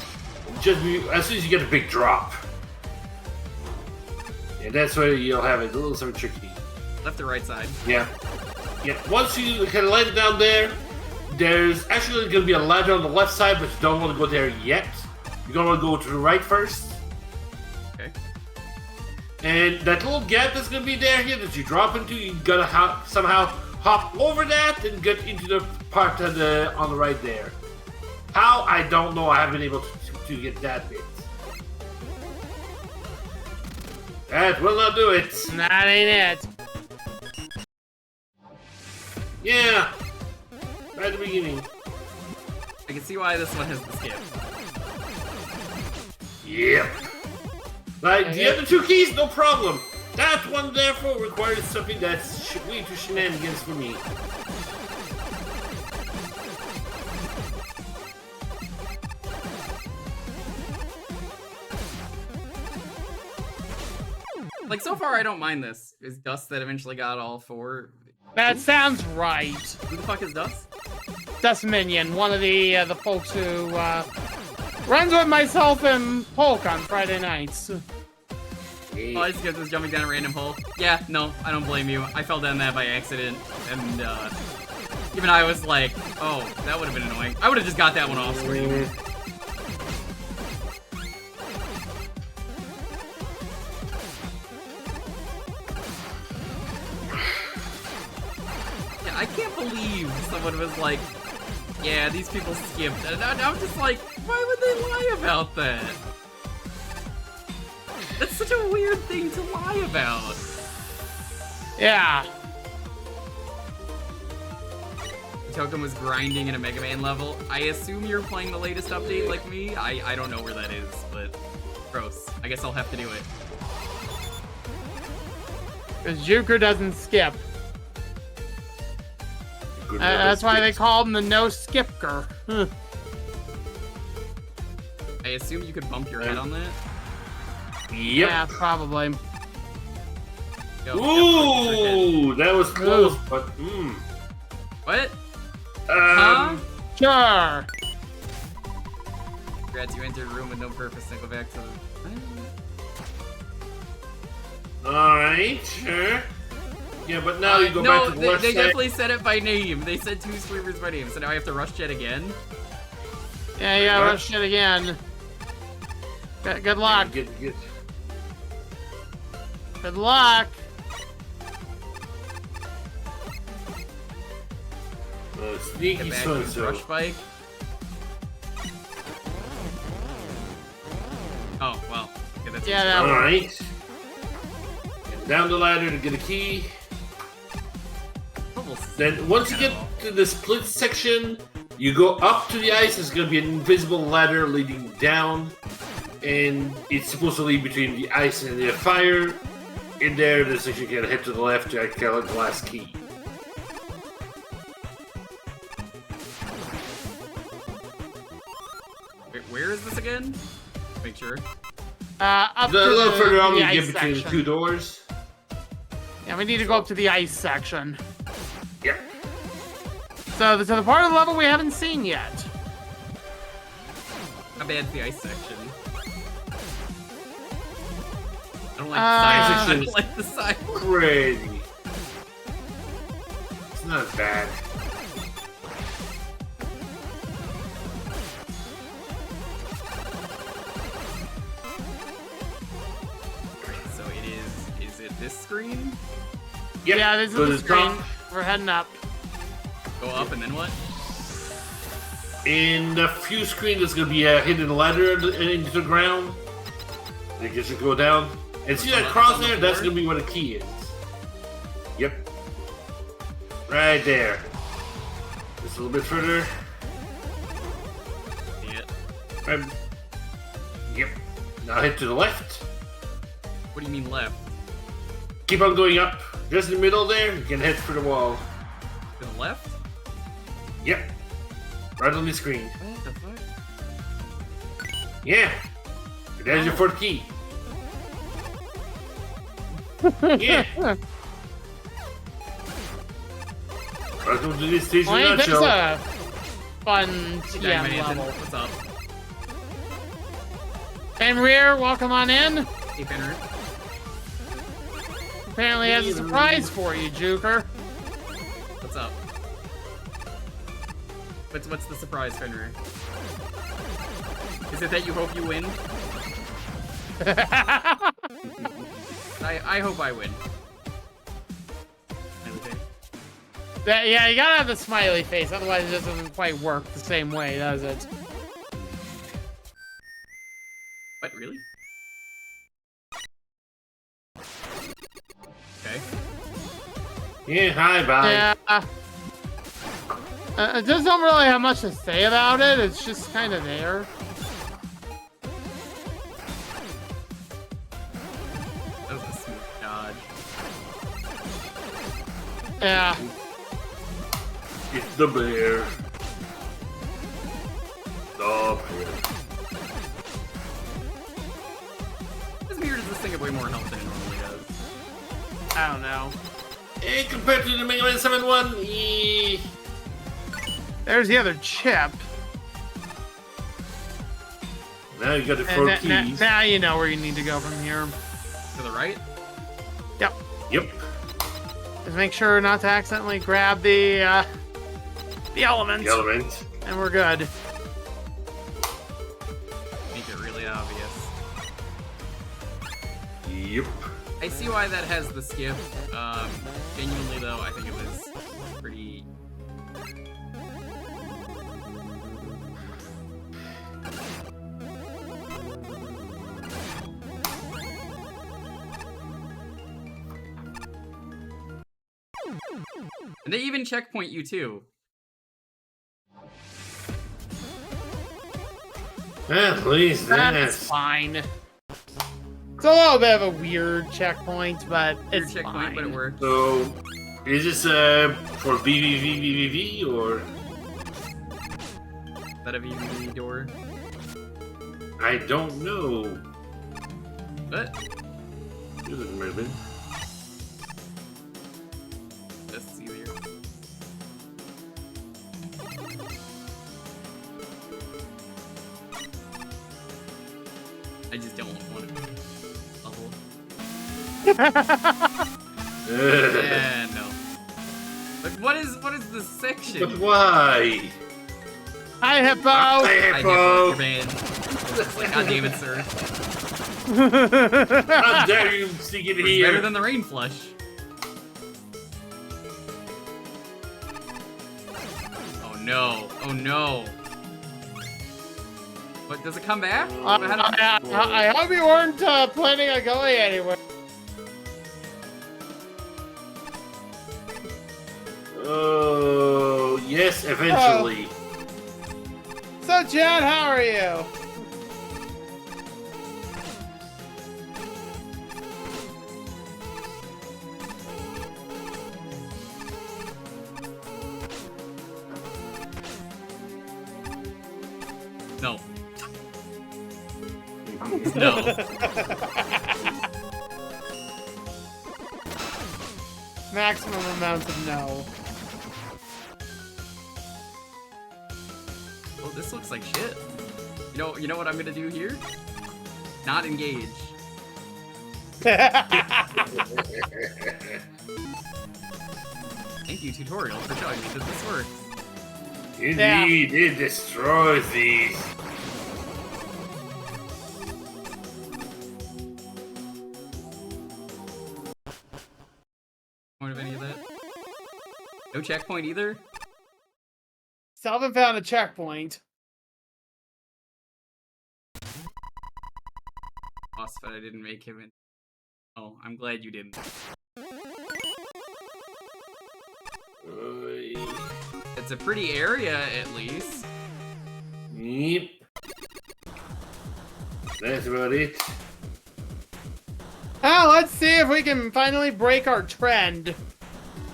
as soon as you get a big drop. And that's where you'll have it a little something tricky. Left or right side? Yeah. Yeah. Once you kind of land it down there, there's actually going to be a ladder on the left side, but you don't want to go there yet. You're going to want to go to the right first. Okay. And that little gap that's going to be there here that you drop into, you got to somehow hop over that and get into the part on the right there. How? I don't know. I haven't been able to get that bit. That will not do it. That ain't it. Yeah. Right at the beginning. I can see why this one has the skip. Yep. Like, the other two keys, no problem. That one, therefore, requires something that's way too shenanigans for me. Like, so far, I don't mind this. Is Dust that eventually got all four? That sounds right. Who the fuck is Dust? Dust Minion, one of the folks who runs with myself and Polk on Friday nights. Oh, I just get this jumping down a random hole. Yeah, no, I don't blame you. I fell down that by accident, and even I was like, oh, that would have been annoying. I would have just got that one off screen. I can't believe someone was like, yeah, these people skipped. And I'm just like, why would they lie about that? That's such a weird thing to lie about. Yeah. Token was grinding in a Mega Man level. I assume you're playing the latest update like me. I don't know where that is, but gross. I guess I'll have to do it. Because Jewker doesn't skip. That's why they call him the no-skipker. I assume you could bump your head on that. Yep. Yeah, probably. Yo, Ooh, that was close, but What? Sure. Congrats, you entered a room with no purpose and go back to the... Alright, sure. Yeah, but now you go no, back to the left they side. definitely said it by name. They said two streamers by name, so now I have to rush Jet again. Yeah, yeah, rush it again. Good luck. Good. Good luck. Sneaky Get back to his so-and-so. rush bike. Oh, well. Okay, that's Yeah, that one. Alright. Down the ladder to get a key. Then once you get to the split section, you go up to the ice. There's going to be an invisible ladder leading down. And it's supposed to lead between the ice and the fire. In there, there's actually going to head to the left to get a glass key. Wait, where is this again? Make sure. Up A to little further on, the you ice get between the section. two doors. Yeah, we need to go up to the ice section. Yep. So, the part of the level we haven't seen yet. How bad's the ice section? I don't like the side. I don't like the side. Crazy. It's not bad. So is it this screen? Yep. Yeah, this is go to the screen. top. We're heading up. Go up and then what? In the few screen, there's going to be a hidden ladder into the ground. You just go down. And see that cross there? That's going to be where the key is. Yep. Right there. Just a little bit further. See it. Right. Yep. Now head to the left. What do you mean left? Keep on going up. Just in the middle there, you can head for the wall. To the left? Yep. Right on the screen. What the fuck? Yeah. There's your fourth key. Yeah. Welcome to this stage in a Well, there's nutshell. a fun Giant TM Mansion, level. what's up? Fenrir, welcome on in. Hey, Fenrir. Apparently has a surprise for you, Jewker. What's up? What's the surprise, Fenrir? Is it that you hope you win? I hope I win. Yeah, you gotta have the smiley face, otherwise it doesn't quite work the same way, does it? What, really? Okay. Yeah, hi, bye. Yeah. It just don't really have much to say about it. It's just kind of there. That was a smooth dodge. Yeah. It's the bear. The bear. This mirror does this thing have way more health than it normally does. I don't know. Hey, compared to the Mega Man 7-1, There's the other chip. now you got the And 4 keys. now you know where you need to go from here. To the right? Yep. Yep. Just make sure not to accidentally grab the element. The element. And we're good. Make it really obvious. Yep. I see why that has the skip. Genuinely though, I think it was pretty... And they even checkpoint you too. At least That's fine. It's a little bit of a weird checkpoint, but Your it's checkpoint, fine. but it worked. So, is this for VVVVVV or? Is that a VVV door? I don't know. What? This is moving. This is easier. I just don't want to level. Yeah, no. But what is this section? But why? Hi, Hippo! Hi, I Hippo! get man. It's like, God damn it, sir. How dare you sneak in It's here? better than the rain flush. Oh no. Oh no. What, does it come back? I hope you weren't planning on going anywhere. Oh, yes, eventually. So, Chad, how are you? No. No. Maximum amount of no. Oh, this looks like shit. You know what I'm gonna do here? Not engage. Thank you, tutorial, for showing me that this works. Indeed, it destroys these. Point of any of that? No checkpoint either? Still haven't found a checkpoint. Boss fight, I didn't make him in. Oh, I'm glad you didn't. It's a pretty area, at least. Yep. That's about it. Oh, let's see if we can finally break our trend.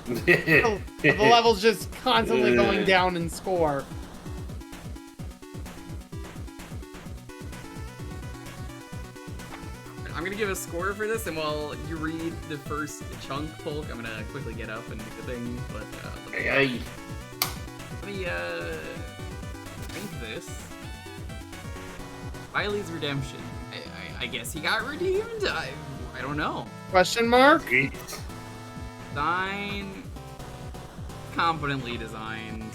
The level's just constantly going down in score. I'm gonna give a score for this, and while you read the first chunk, Polk, I'm gonna quickly get up and do the thing. But let me rank this. Wiley's redemption. I guess he got redeemed. I don't know. Question mark? Design competently designed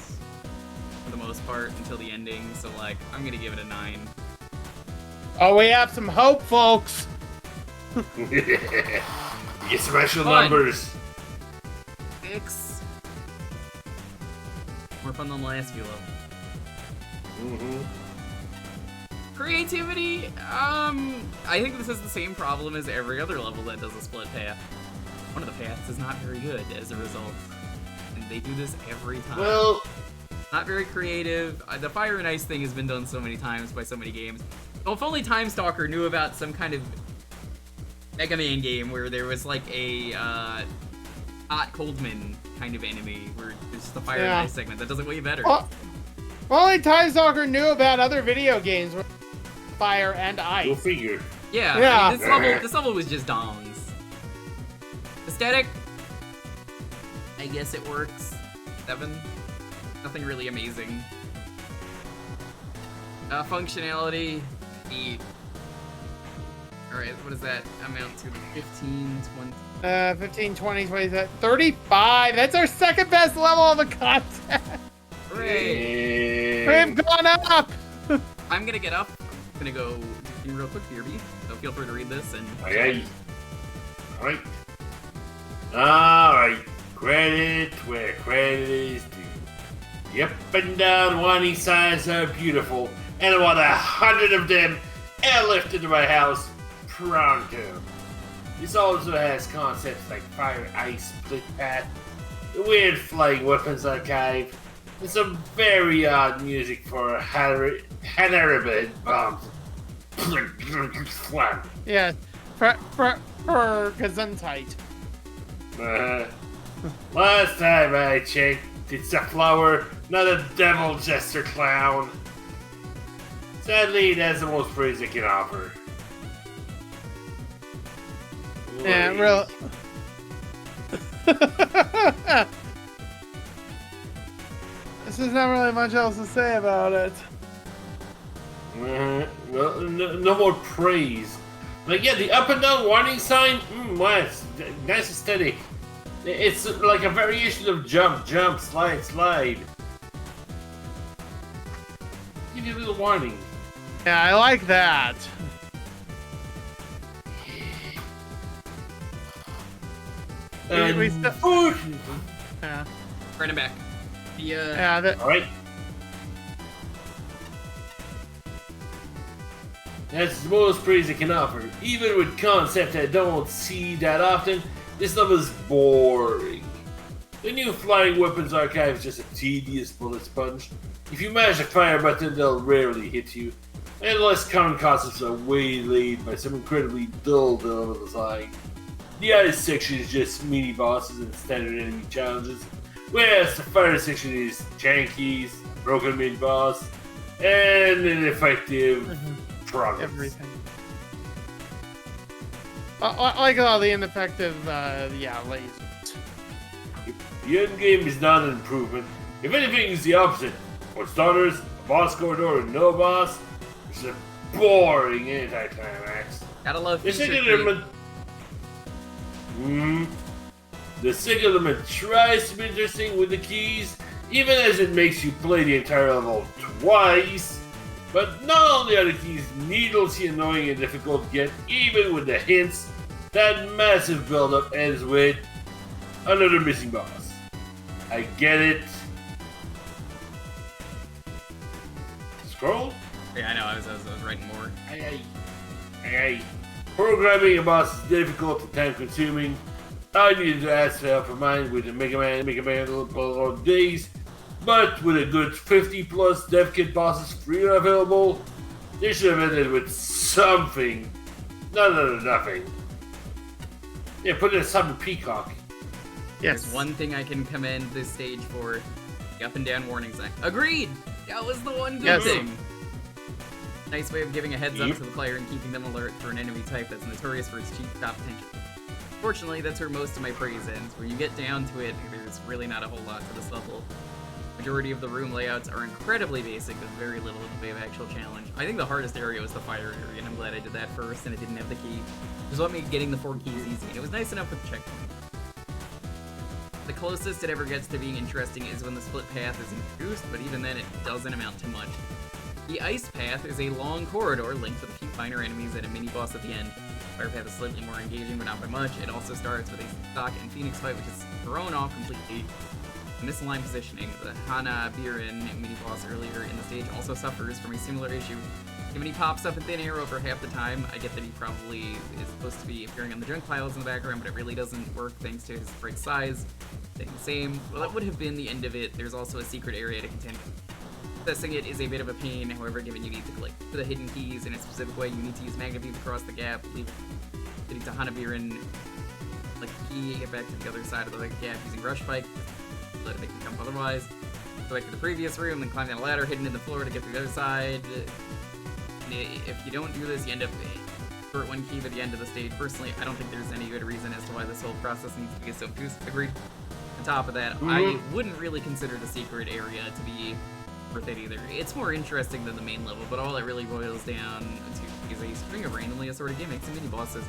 for the most part until the ending. So like, I'm gonna give it a 9. Oh, we have some hope, folks. You get special Fun. numbers. 6. More fun than the last few levels. Creativity, I think this is the same problem as every other level that does a split path. One of the paths is not very good as a result. And they do this every time. Well, Not very creative. The fire and ice thing has been done so many times by so many games. Well, if only Time Stalker knew about some kind of Mega Man game where there was like a hot Coldman kind of enemy where there's just the fire and ice segment. That does it way better. Well, only Time Stalker knew about other video games with fire and go ice. figure. Yeah, Yeah. I mean, this level was just dongs. Aesthetic, I guess it works. 7. Nothing really amazing. Functionality, 8. Alright, what does that amount to? 15, 20? 15, 20, 27, 35. That's our second best level of the contest. Hooray! We've gone up. I'm gonna get up. I'm gonna go do real quick, BRB. So feel free to read this and. Alright. Alright. Credit where credit is due. The up and down winding signs are beautiful, and I want 100 of them airlifted to my house pronto. This also has concepts like fire, ice, split path, the weird flying weapons archive, and some very odd music for Hanarabid bombs. Yeah, for Gesundheit. Last time I checked, it's a flower, not a devil jester clown. Sadly, that's the most praise I can offer. Yeah, real. There's not really much else to say about it. Well, no more praise. Like, yeah, the up and down warning sign, wow, it's nice aesthetic. It's like a variation of jump, jump, slide, slide. Give you a little warning. Yeah, I like that. We still- Yeah. Bring it back. Yeah, that, Alright. That's the most praise I can offer. Even with concepts I don't see that often, this level is boring. The new flying weapons archive is just a tedious bullet sponge. If you mash the fire button, they'll rarely hit you. And less common concepts are waylaid by some incredibly dull level design. The ice section is just mini bosses and standard enemy challenges, whereas the fire section is jankies, broken mid boss, and an effective progress. everything. Like all the ineffective, lasers. The end game is not an improvement. If anything, it's the opposite. For starters, a boss corridor and no boss, it's a boring anticlimax. Gotta love The feature second creep. element. The second element tries to be interesting with the keys, even as it makes you play the entire level twice. But not only are the keys needlessly annoying and difficult to get, even with the hints, that massive build-up ends with another missing boss. I get it. Scroll? Yeah, I know. I was writing more. Hey. Programming a boss is difficult and time-consuming. I needed to ask for help of mine with the Mega Man days, but with a good 50+ dev kit bosses free and available, they should have ended with something. Nothing. Yeah, put it in some peacock. Yes. There's one thing I can commend this stage for: the up and down warning sign. Agreed. That was the one good Yes. thing. Nice way of giving a heads up to the player and keeping them alert for an enemy type that's notorious for its cheap stop potential. Fortunately, that's where most of my praise ends. When you get down to it, there's really not a whole lot to this level. Majority of the room layouts are incredibly basic with very little in the way of actual challenge. I think the hardest area was the fire area, and I'm glad I did that first and it didn't have the key. Just let me getting the 4 keys easy, and it was nice enough with the checkpoint. The closest it ever gets to being interesting is when the split path is introduced, but even then it doesn't amount to much. The ice path is a long corridor linked with a few minor enemies and a mini-boss at the end. Fire path is slightly more engaging, but not by much. It also starts with a Stock and Phoenix fight, which is thrown off completely. Misaligned positioning. The Hana Biren mini-boss earlier in the stage also suffers from a similar issue. Given he pops up in thin air over half the time, I get that he probably is supposed to be appearing on the junk piles in the background, but it really doesn't work thanks to his sprite size. Staying the same. Well, that would have been the end of it. There's also a secret area to contend with. Accessing it is a bit of a pain, however, given you need to collect the hidden keys in a specific way, you need to use Magna Beam to cross the gap, getting to Hanabirin, like the key, get back to the other side of the gap using Rush Spike, let it make you jump otherwise. Go back to the previous room, then climb down a ladder hidden in the floor to get to the other side. If you don't do this, you end up for 1 key by the end of the stage. Personally, I don't think there's any good reason as to why this whole process needs to be so obtuse. Agreed. On top of that, I wouldn't really consider the secret area to be worth it either. It's more interesting than the main level, but all it really boils down to is a string of randomly assorted gimmicks and mini-bosses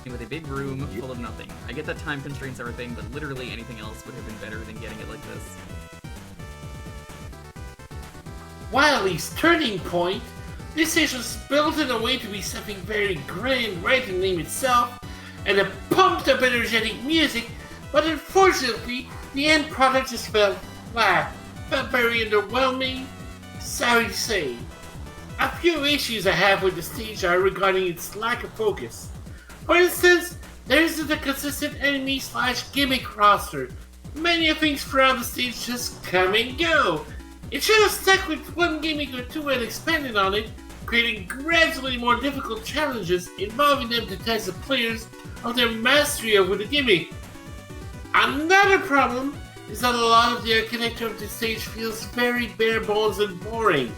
with a big room full of nothing. I get that time constraints are a thing, but literally anything else would have been better than getting it like this. Wiley's Turning Point. This station was built in a way to be something very grand, right in the name itself, and a pumped up energetic music, but unfortunately, the end product just felt flat. Felt very underwhelming, sorry to say. A few issues I have with the stage are regarding its lack of focus. For instance, there isn't a consistent enemy/gimmick roster. Many of things throughout the stage just come and go. It should have stuck with 1 gimmick or 2 and expanded on it, creating gradually more difficult challenges involving them to test the players on their mastery over the gimmick. Another problem is that a lot of the architecture of the stage feels very bare bones and boring.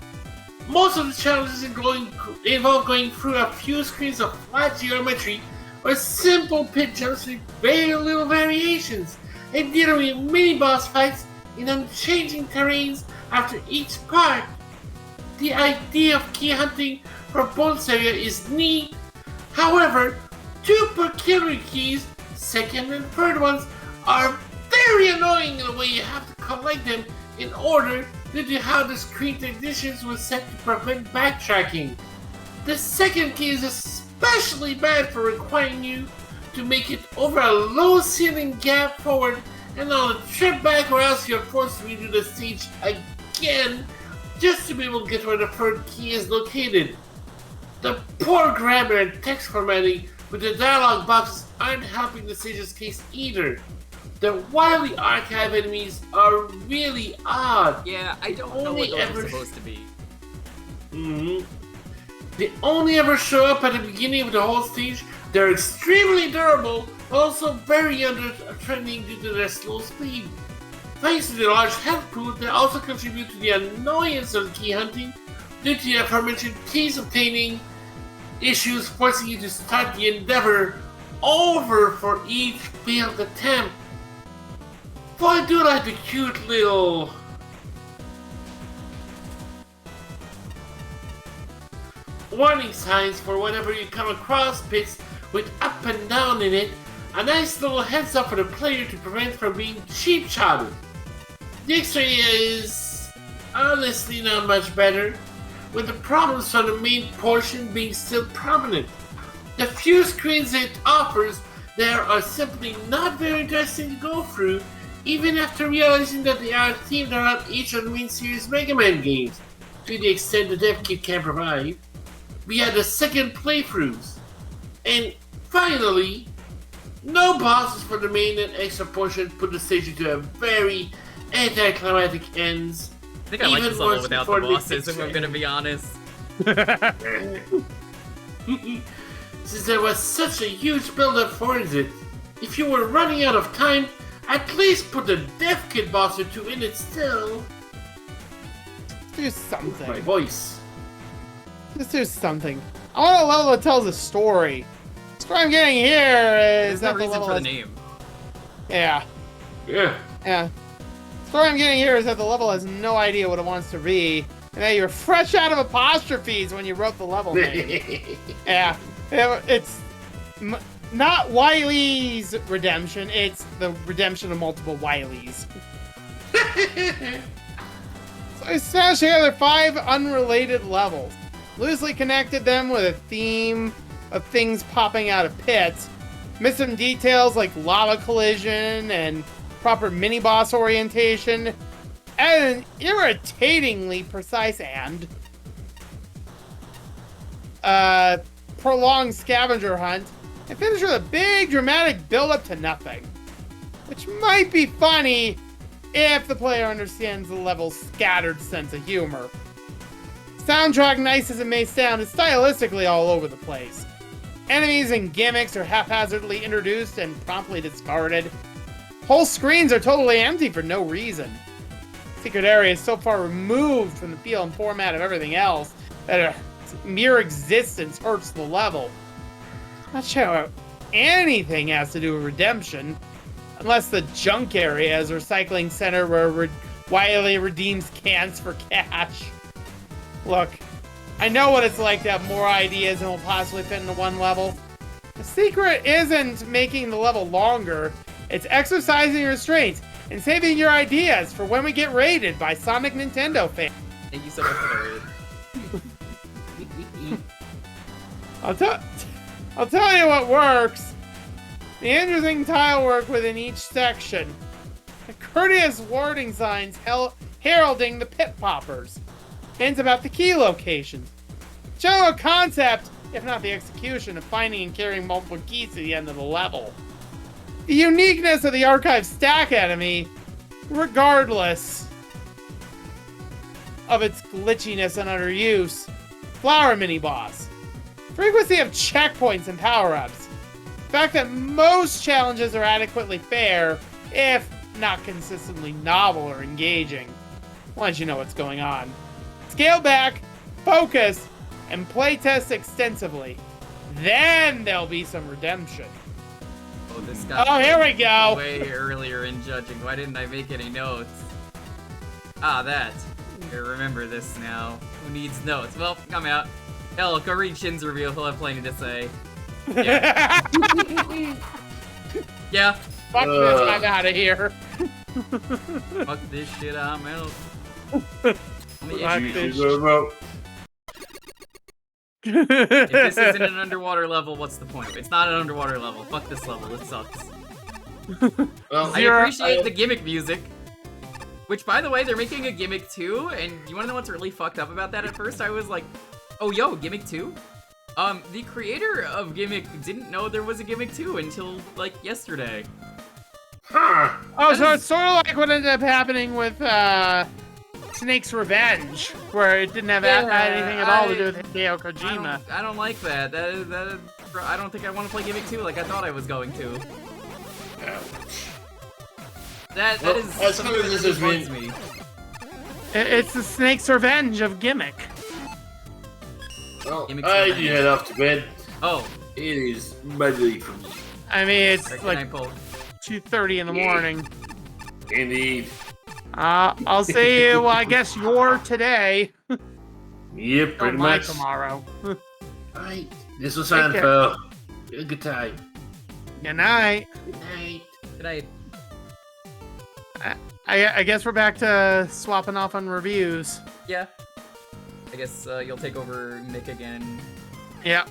Most of the challenges involve going through a few screens of flat geometry or simple pit jumps with very little variations, and dealing with mini-boss fights in unchanging terrains after each part. The idea of key hunting for bonus area is neat, however, 2 peculiar keys, second and third ones, are very annoying in the way you have to collect them in order due to how the screen conditions were set to prevent backtracking. The second key is especially bad for requiring you to make it over a low ceiling gap forward and on a trip back, or else you're forced to redo the stage again just to be able to get where the third key is located. The poor grammar and text formatting with the dialogue boxes aren't helping the stage's case either. The Wily Archive enemies are really odd. Yeah, I don't know what those are supposed to be. They only ever show up at the beginning of the whole stage. They're extremely durable, but also very under-trending due to their slow speed. Thanks to the large health pool, they also contribute to the annoyance of key hunting due to the aforementioned keys obtaining issues, forcing you to start the endeavor over for each failed attempt. But I do like the cute little warning signs for whenever you come across pits with up and down in it, a nice little heads up for the player to prevent from being cheap shotted. The X-ray is honestly not much better, with the problems from the main portion being still prominent. The few screens it offers there are simply not very interesting to go through, even after realizing that they are themed around each of the main series Mega Man games, to the extent the dev kit can provide, via the second playthroughs. And finally, no bosses for the main and extra portion put the stage into a very anticlimactic ends. I think I like this level without the bosses, if I'm gonna be honest. Since there was such a huge build-up for it, if you were running out of time, at least put the dev kit boss or 2 in it still. Do something. My voice. Let's do something. I want a level that tells a story. The story I'm getting here There's is no that the reason level for the has... name. Yeah. Yeah. Yeah. The story I'm getting here is that the level has no idea what it wants to be, and that you're fresh out of apostrophes when you wrote the level name. Yeah. It's not Wily's redemption, it's the redemption of multiple Wileys. So I smashed together 5 unrelated levels, loosely connected them with a theme of things popping out of pits, missed some details like lava collision and proper mini-boss orientation, and an irritatingly precise and prolonged scavenger hunt, and finish with a big dramatic build-up to nothing. Which might be funny if the player understands the level's scattered sense of humor. Soundtrack, nice as it may sound, is stylistically all over the place. Enemies and gimmicks are haphazardly introduced and promptly discarded. Whole screens are totally empty for no reason. Secret area is so far removed from the feel and format of everything else that its mere existence hurts the level. Not sure anything has to do with redemption, unless the junk area is a recycling center where Wily redeems cans for cash. Look, I know what it's like to have more ideas than will possibly fit into one level. The secret isn't making the level longer, it's exercising restraints and saving your ideas for when we get raided by Sonic Nintendo fans. Thank you so much for the raid. I'll tell you what works. The interesting tile work within each section. The courteous warding signs heralding the pit poppers. Hints about the key locations. General concept, if not the execution, of finding and carrying multiple keys to the end of the level. The uniqueness of the archive stack enemy, regardless of its glitchiness and underuse. Flower mini-boss. Frequency of checkpoints and power-ups. The fact that most challenges are adequately fair, if not consistently novel or engaging. I'll let you know what's going on. Scale back, focus, and playtest extensively. Then there'll be some redemption. Oh, this got here we go. way earlier in judging. Why didn't I make any notes? Ah, that. I remember this now. Who needs notes? Well, come out. Hell, go read Shin's review. He'll have plenty to say. Yeah. Yeah. Fuck this, I'm out of here. Fuck this shit, I'm out. If this isn't an underwater level, what's the point? It's not an underwater level. Fuck this level. It sucks. Well, I appreciate the gimmick music. Which, by the way, they're making a gimmick too, and you wanna know what's really fucked up about that? At first, I was like, oh, yo, gimmick 2? The creator of Gimmick didn't know there was a Gimmick 2 until, like, yesterday. Oh, so it's sort of like what ended up happening with, Snake's Revenge, where it didn't have anything at all to do with Hideo Kojima. I don't like that. I don't think I want to play Gimmick 2 like I thought I was going to. That is something that really bugs me. It's the Snake's Revenge of Gimmick. Well, Gimmick's I revenge. do head off to bed. Oh. It is midday for me. I mean, it's Can like I pull? 2:30 in the morning. Indeed. I'll see you, well, I guess you're today. Yep, Or pretty my much. tomorrow. Alright, this was Take fun, care. pal. A good time. Good night. Good night. Good night. I guess we're back to swapping off on reviews. Yeah. I guess you'll take over Nick again. Yeah.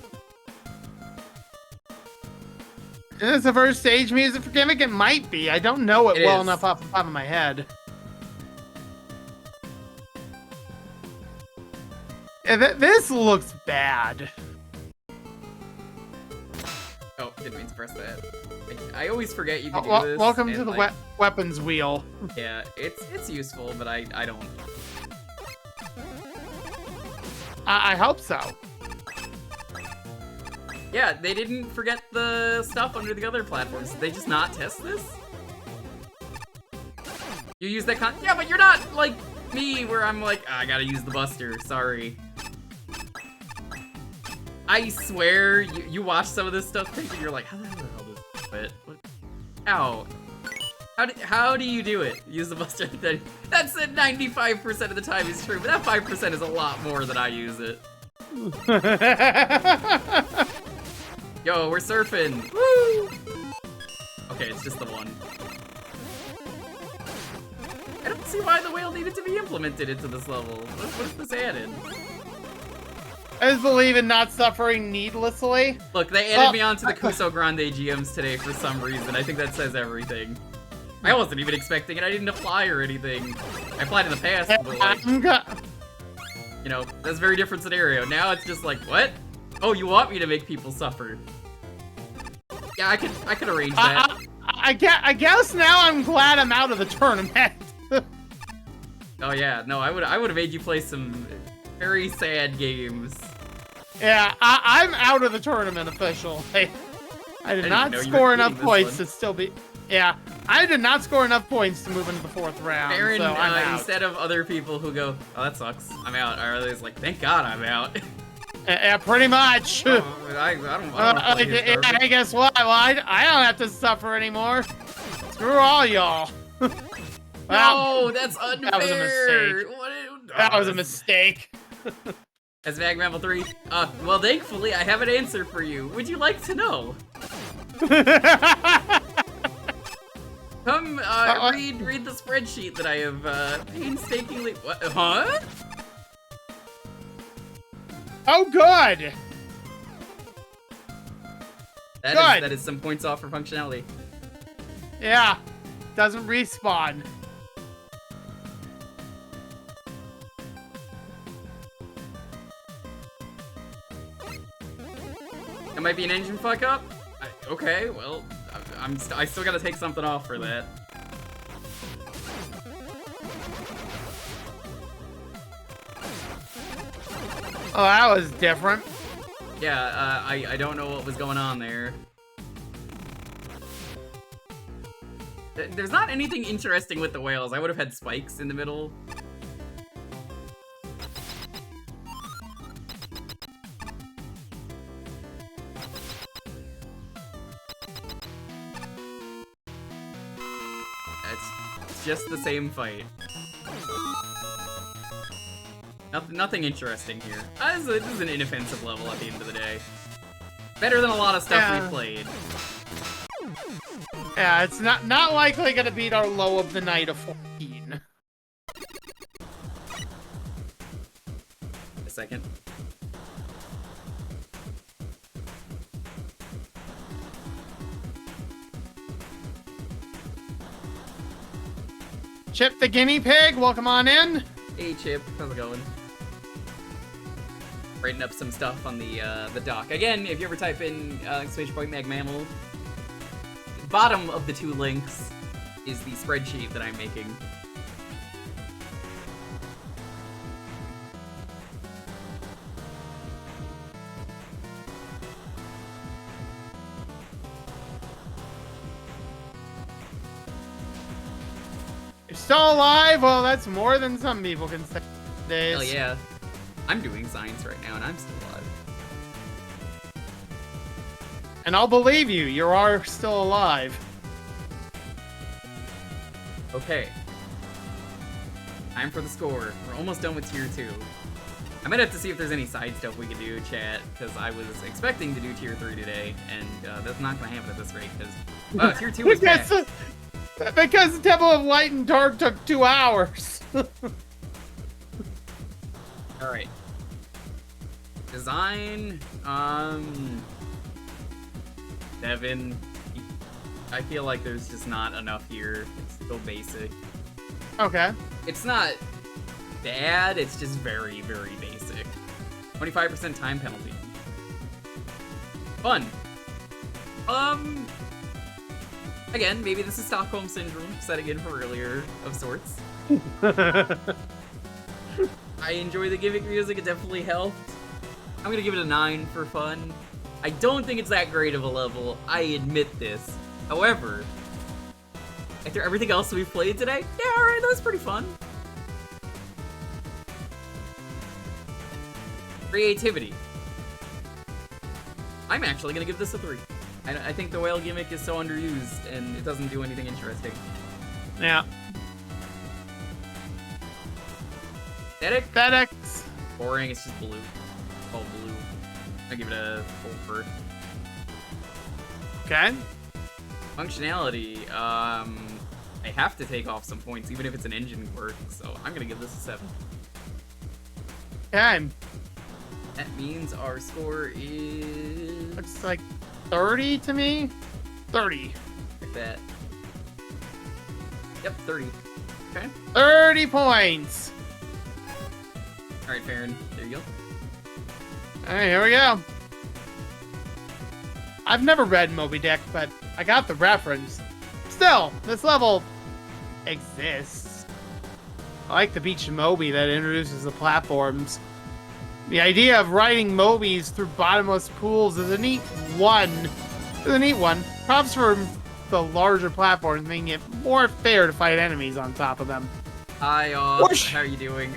Is this the first stage music for Gimmick? It might be. I don't know it It well is. enough off the top of my head. Yeah, this looks bad. Oh, didn't mean to press that. I always forget you can do this. Welcome and, to the like, weapons wheel. Yeah, it's useful, but I don't. I hope so. Yeah, they didn't forget the stuff under the other platforms. Did they just not test this? You use that yeah, but you're not like me, where I'm like, I gotta use the Buster. Sorry. I swear, you watch some of this stuff, and you're like, how the hell does this fit? What? Ow. How do you do it? Use the mustard thing. That's 95% of the time is true, but that 5% is a lot more than I use it. Yo, we're surfing. Woo! Okay, it's just the one. I don't see why the whale needed to be implemented into this level. What is this added? I just believe in not suffering needlessly. Look, they added me onto the Kuso Grande GMs today for some reason. I think that says everything. I wasn't even expecting it. I didn't apply or anything. I applied in the past, but like, you know, that's a very different scenario. Now it's just like, what? Oh, you want me to make people suffer? Yeah, I could arrange that. I guess now I'm glad I'm out of the tournament. Oh yeah, no, I would have made you play some very sad games. Yeah, I'm out of the tournament officially. I did not score enough points to still be. Yeah, I did not score enough points to move into the 4th round. Baron, so I'm out. instead of other people who go, oh that sucks, I'm out, are others like, thank God I'm out. Yeah, pretty much. I don't play his garbage. Hey, guess what? Well, I don't have to suffer anymore. Screw all y'all. No, that's unfair. That was a mistake. That was a mistake. As Magmammal 3, well, thankfully, I have an answer for you. Would you like to know? Come, read the spreadsheet that I have, painstakingly. What? Huh? Oh, good. That is some points off for functionality. Yeah, doesn't respawn. It might be an engine fuck up. Okay, well, I still gotta take something off for that. Oh, that was different. Yeah, I don't know what was going on there. There's not anything interesting with the whales. I would have had spikes in the middle. It's just the same fight. Nothing interesting here. This is an inoffensive level at the end of the day. Better than a lot of stuff we played. Yeah, it's not likely gonna beat our low of the night of 14. A second. Chip the guinea pig, welcome on in. Hey Chip, how's it going? Writing up some stuff on the doc. Again, if you ever type in !Magmammal, bottom of the 2 links is the spreadsheet that I'm making. You're still alive? Well, that's more than some people can say days. Hell yeah. I'm doing science right now and I'm still alive. And I'll believe you, you are still alive. Okay. Time for the score. We're almost done with tier 2. I might have to see if there's any side stuff we can do, chat, because I was expecting to do tier 3 today, and that's not going to happen at this rate, because tier 2 was bad. Because the Temple of Light and Dark took 2 hours. Alright. Design, 7. I feel like there's just not enough here. It's still basic. Okay. It's not bad, it's just very, very basic. 25% time penalty. Fun. Again, maybe this is Stockholm Syndrome, setting in for earlier of sorts. I enjoy the gimmick music, it definitely helped. I'm gonna give it a 9 for fun. I don't think it's that great of a level, I admit this. However, after everything else we've played today, yeah, alright, that was pretty fun. Creativity. I'm actually gonna give this a 3. I think the whale gimmick is so underused, and it doesn't do anything interesting. Yeah. Static? FedEx. Boring, it's just blue. All blue. I give it a full 4. Okay. Functionality, I have to take off some points, even if it's an engine quirk, so I'm gonna give this a 7. Okay. That means our score is... Looks like 30 to me. 30. like that. Yep, 30. Okay. 30 points. Alright, Farron, there you go. Alright, here we go. I've never read Moby Dick, but I got the reference. Still, this level exists. I like the beach Moby that introduces the platforms. The idea of riding Mobies through bottomless pools is a neat one. Props for the larger platforms, making it more fair to fight enemies on top of them. Hi, how are you doing?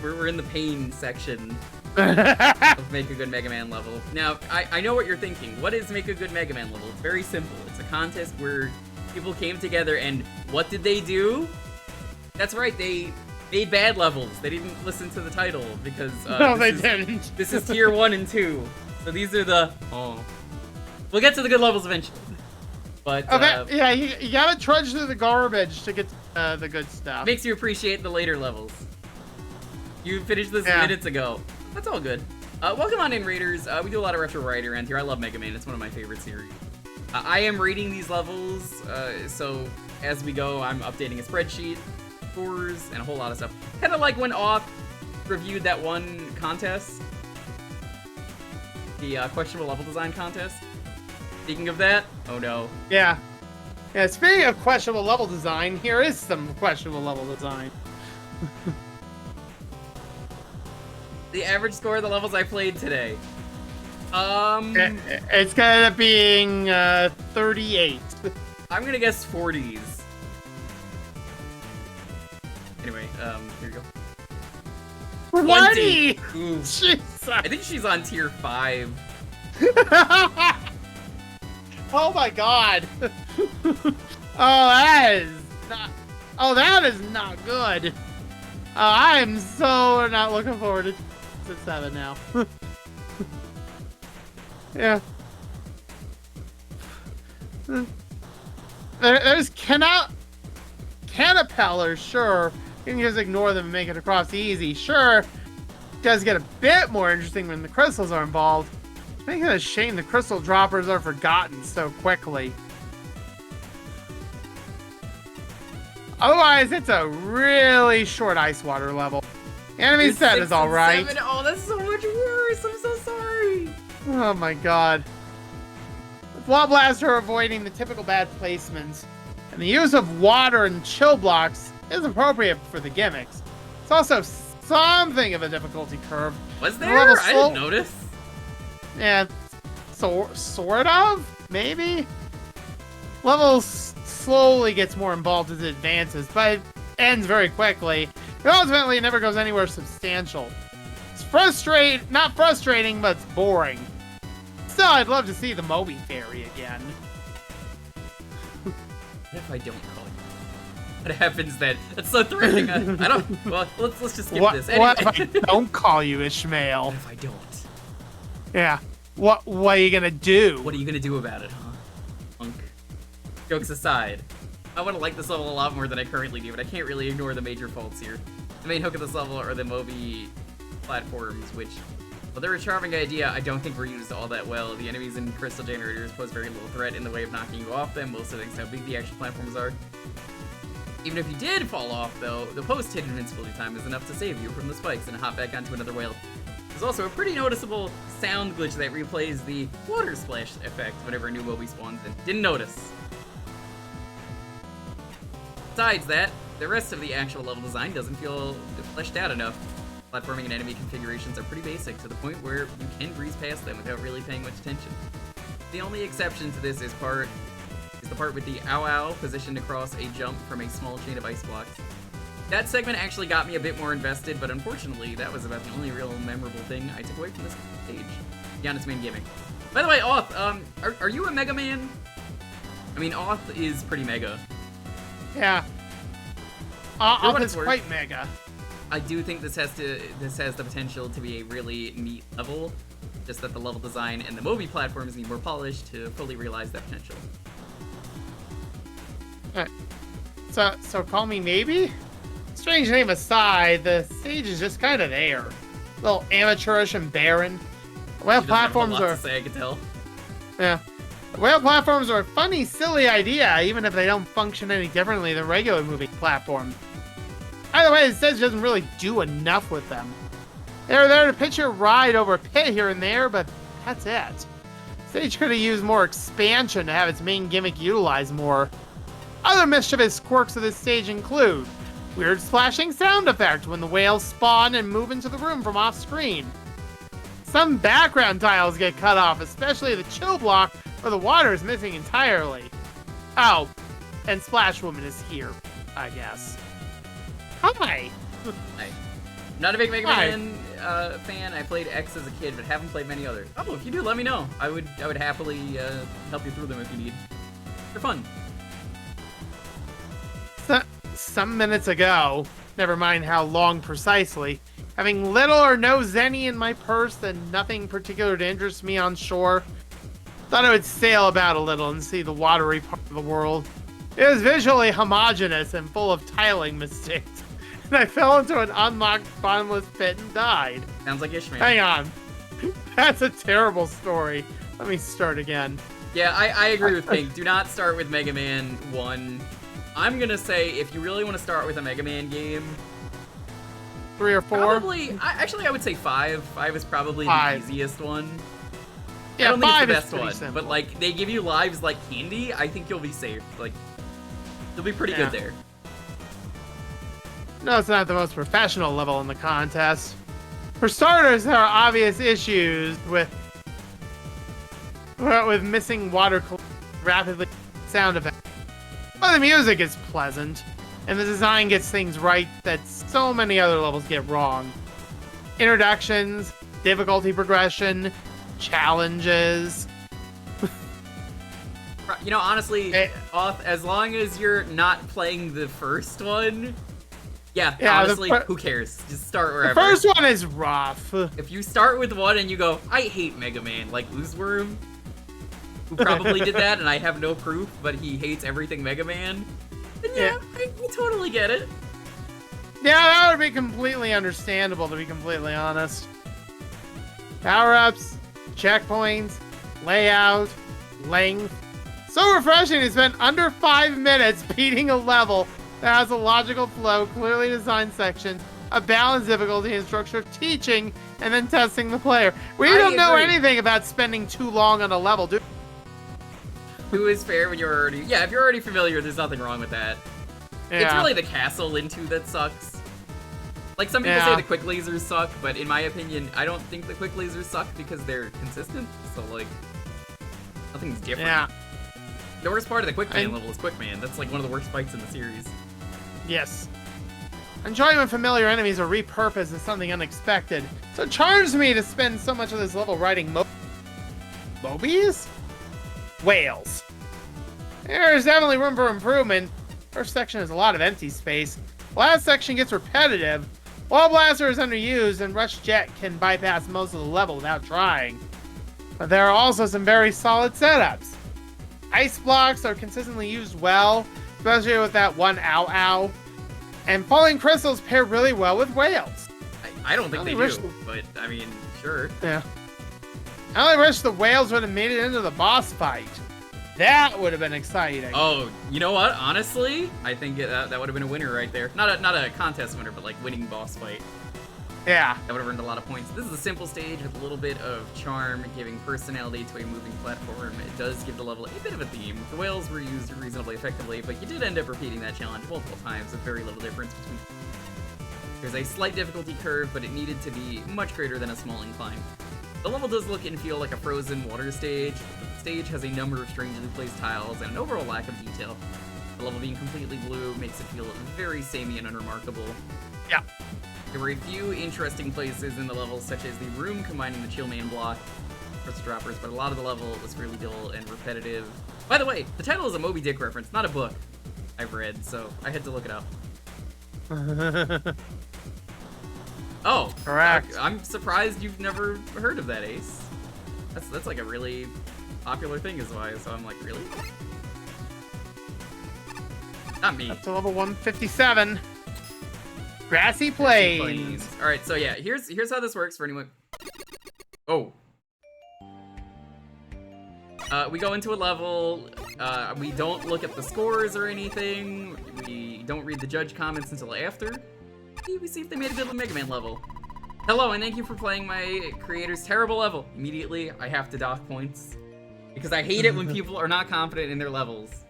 We're in the pain section of Make a Good Mega Man level. Now, I know what you're thinking. What is Make a Good Mega Man level? It's very simple. It's a contest where people came together and what did they do? That's right, they made bad levels. They didn't listen to the title because No, they didn't. This is tier 1 and 2. So these are the we'll get to the good levels eventually. But Okay, yeah, you gotta trudge through the garbage to get the good stuff. makes you appreciate the later levels. You finished this minutes ago. That's all good. Welcome on in, Raiders. We do a lot of retro ride around here. I love Mega Man. It's one of my favorite series. I am rating these levels, so as we go, I'm updating a spreadsheet, scores, and a whole lot of stuff. Kind of like when Off reviewed that one contest, the questionable level design contest. Speaking of that, oh no. Yeah. Yeah, speaking of questionable level design, here is some questionable level design. The average score of the levels I played today. It's gonna end up being 38. I'm gonna guess 40s. Anyway, here you go. 20! Ooh. Jesus. I think she's on tier 5. Oh my god. that is not good. I'm so not looking forward to 7 now. Yeah. There's caterpillars, sure. You can just ignore them and make it across easy. Sure, it does get a bit more interesting when the crystals are involved. I think it's a shame the crystal droppers are forgotten so quickly. Otherwise, it's a really short ice water level. The enemy set is alright. Oh, that's so much worse. I'm so sorry. Oh my god. Wall Blasts are avoiding the typical bad placements, and the use of water and chill blocks is appropriate for the gimmicks. It's also something of a difficulty curve. Was there? I didn't notice. Yeah, sort of, maybe? Level slowly gets more involved as it advances, but it ends very quickly. It ultimately never goes anywhere substantial. It's not frustrating, but it's boring. Still, I'd love to see the Moby Fairy again. What if I don't call you? What happens then? That's so threatening. I don't. Well, let's just skip this. Anyway. What if I don't call you Ishmael? What if I don't? Yeah. What are you gonna do? What are you gonna do about it, huh? Punk. Jokes aside, I want to like this level a lot more than I currently do, but I can't really ignore the major faults here. The main hook of this level are the Moby platforms, which, while they're a charming idea, I don't think were used all that well. The enemies in Crystal Generators pose very little threat in the way of knocking you off them, mostly thanks to how big the actual platforms are. Even if you did fall off, though, the post-hit invincibility time is enough to save you from the spikes and hop back onto another whale. There's also a pretty noticeable sound glitch that replays the water splash effect whenever a new Moby spawns in. Didn't notice. Besides that, the rest of the actual level design doesn't feel fleshed out enough. Platforming and enemy configurations are pretty basic, to the point where you can breeze past them without really paying much attention. The only exception to this is the part with the ow-ow positioned across a jump from a small chain of ice blocks. That segment actually got me a bit more invested, but unfortunately, that was about the only real memorable thing I took away from this stage. beyond its main gimmick. By the way, Oth, are you a Mega Man? I mean, Oth is pretty mega. Yeah. For what Oth is it's worth. quite mega. I do think this has the potential to be a really neat level. Just that the level design and the movie platforms need more polish to fully realize that potential. Alright. So call me maybe? Strange name aside, the stage is just kind of there. A little amateurish and barren. Well, She doesn't have a platforms lot are... to say, I can tell. Yeah. Well, platforms are a funny, silly idea, even if they don't function any differently than regular movie platforms. Either way, the stage doesn't really do enough with them. They're there to pitch your ride over a pit here and there, but that's it. Stage could have used more expansion to have its main gimmick utilized more. Other mischievous quirks of this stage include weird splashing sound effect when the whales spawn and move into the room from off-screen. Some background tiles get cut off, especially the chill block where the water is missing entirely. Oh, and Splash Woman is here, I guess. Hi! Hi. Not a big Mega Hi. Man fan. I played X as a kid, but haven't played many others. Oh, if you do, let me know. I would happily help you through them if you need. They're fun. Some minutes ago, never mind how long precisely, having little or no zenny in my purse and nothing particular to interest me on shore, thought I would sail about a little and see the watery part of the world. It was visually homogeneous and full of tiling mistakes, and I fell into an unlocked bottomless pit and died. Sounds like Ishmael. Hang on. That's a terrible story. Let me start again. Yeah, I agree with Pink. Do not start with Mega Man 1. I'm gonna say, if you really want to start with a Mega Man game, 3 or 4? probably, I would say 5. 5 is probably 5. the easiest one. Yeah, I don't think it's 5 the is best pretty one, simple. but like, they give you lives like candy, I think you'll be safe. Like, you'll be pretty Yeah. good there. No, it's not the most professional level in the contest. For starters, there are obvious issues with missing water rapidly sound effects. But the music is pleasant, and the design gets things right that so many other levels get wrong. Introductions, difficulty progression, challenges. You know, honestly, Eh. as long as you're not playing the first one, yeah, Yeah, the honestly, who cares? Just start The wherever. first one is rough. If you start with one and you go, I hate Mega Man, like Oozeworm, who probably did that, and I have no proof, but he hates everything Mega Man, then yeah, I totally get it. Yeah, that would be completely understandable, to be completely honest. Power-ups, checkpoints, layout, length. So refreshing to spend under 5 minutes beating a level that has a logical flow, clearly designed section, a balanced difficulty and structure, teaching, and then testing the player. We I don't know agree. anything about spending too long on a level, do Who is fair when you're already, yeah, if you're already familiar, there's nothing wrong with that. It's Yeah. really the castle into that sucks. Like, some people Yeah. say the quick lasers suck, but in my opinion, I don't think the quick lasers suck because they're consistent, so like, nothing's different. Yeah. The worst part of the Quick Man And- level is Quick Man. That's like one of the worst fights in the series. Yes. Enjoying when familiar enemies are repurposed as something unexpected. So it charms me to spend so much of this level riding Mobies? Whales. There's definitely room for improvement. First section has a lot of empty space. Last section gets repetitive. Wall Blaster is underused, and Rush Jet can bypass most of the level without trying. But there are also some very solid setups. Ice blocks are consistently used well, especially with that one ow-ow. And falling crystals pair really well with whales. I don't think I they only wish do, but I mean, sure. Yeah. I only wish the whales would have made it into the boss fight. That would have been exciting. Oh, you know what? Honestly, I think that would have been a winner right there. Not a contest winner, but like winning boss fight. Yeah. That would have earned a lot of points. This is a simple stage with a little bit of charm, giving personality to a moving platform. It does give the level a bit of a theme. The whales were used reasonably effectively, but you did end up repeating that challenge multiple times with very little difference between. There's a slight difficulty curve, but it needed to be much greater than a small incline. The level does look and feel like a frozen water stage. The stage has a number of strangely placed tiles and an overall lack of detail. The level being completely blue makes it feel very samey and unremarkable. Yeah. There were a few interesting places in the level, such as the room combining the Chillman block crystal droppers, but a lot of the level was really dull and repetitive. By the way, the title is a Moby Dick reference, not a book I've read, so I had to look it up. Oh, Correct. I'm surprised you've never heard of that, Ace. That's like a really popular thing is why, so I'm like, really? Not me. Up to level 157. Grassy Plains. Alright, so yeah, here's how this works for anyone. Oh. We go into a level, we don't look at the scores or anything, we don't read the judge comments until after. We see if they made a good Mega Man level. Hello, and thank you for playing my creator's terrible level. Immediately, I have to dock points. Because I hate it when people are not confident in their levels.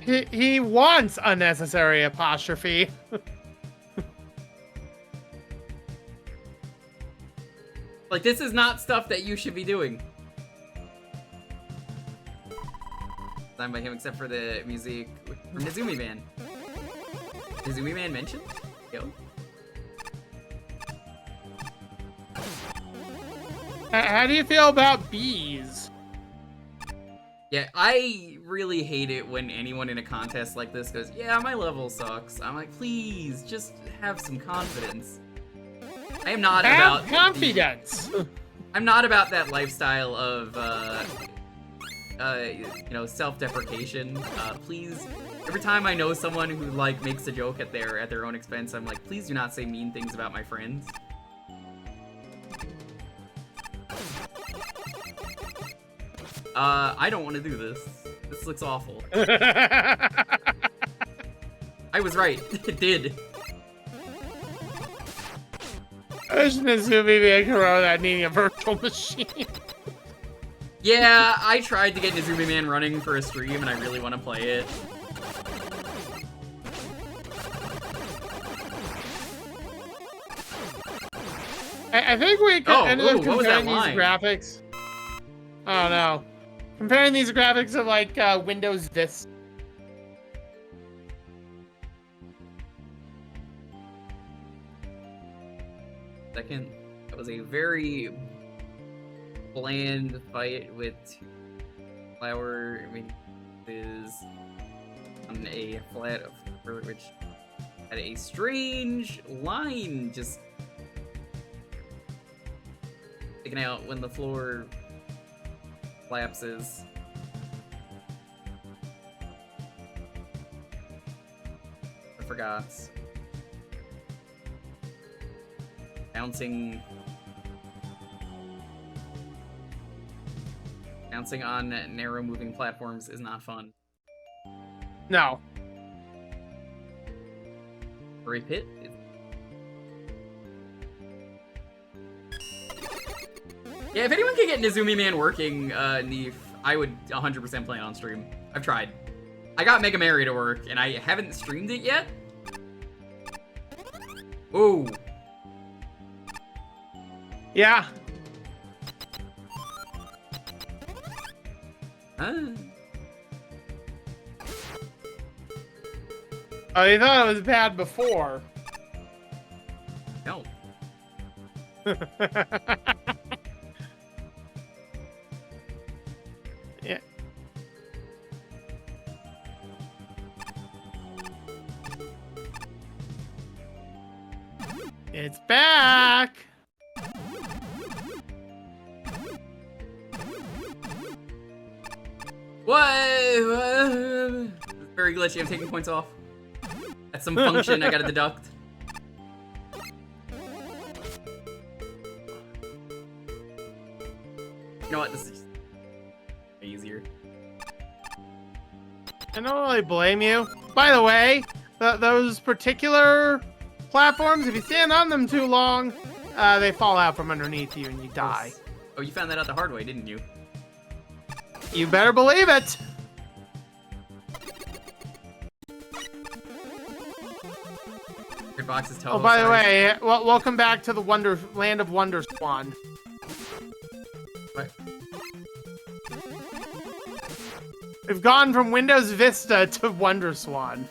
He wants unnecessary apostrophe. Like, this is not stuff that you should be doing. Designed by him except for the music from Nezumi Man. Nezumi Man mentioned? Yo. How do you feel about bees? Yeah, I really hate it when anyone in a contest like this goes, yeah, my level sucks. I'm like, please, just have some confidence. I am not Have about confidence. I'm not about that lifestyle of you know, self-deprecation. Please, every time I know someone who like makes a joke at their own expense, I'm like, please do not say mean things about my friends. I don't want to do this. This looks awful. I was right. It did. There's Nezumi Man Corona needing a virtual machine. Yeah, I tried to get Nezumi Man running for a stream, and I really want to play it. I think we ended up what was that comparing these line? graphics. Oh no. Comparing these graphics to like Windows Vista. Second, it was a very bland fight with flower. I mean, is on a flat of which had a strange line just sticking out when the floor collapses. I forgot. Bouncing on narrow moving platforms is not fun. No. For a pit? Yeah, if anyone can get Nezumi Man working, Neef, I would 100% play it on stream. I've tried. I got Mega Mary to work, and I haven't streamed it yet. Ooh. Yeah. Oh, you thought it was bad before. No. Yeah. It's back. What? Very glitchy. I'm taking points off. That's some function I gotta deduct. You know what? This is just easier. I don't really blame you. By the way, those particular platforms, if you stand on them too long, they fall out from underneath you and you die. Oh, you found that out the hard way, didn't you? You better believe it. Your box is Oh, by the way, welcome back to the land of Wonder Swan. What? We've gone from Windows Vista to Wonder Swan.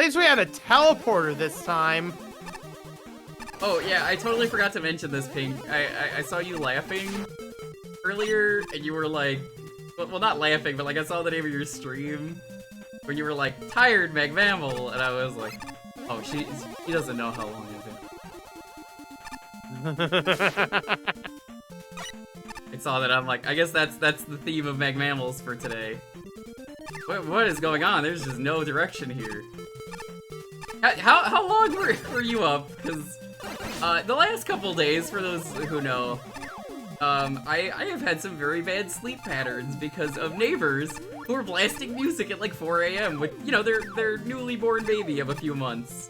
least we had a teleporter this time. Oh yeah, I totally forgot to mention this, Pink. I saw you laughing earlier, and you were like, well, not laughing, but like I saw the name of your stream where you were like, tired Magmammal, and I was like, oh, she doesn't know how long I've been. I saw that, I'm like, I guess that's the theme of Magmammals for today. What is going on? There's just no direction here. How long were you up? Because the last couple days, for those who know, I have had some very bad sleep patterns because of neighbors who are blasting music at like 4 a.m. with, you know, their newly born baby of a few months.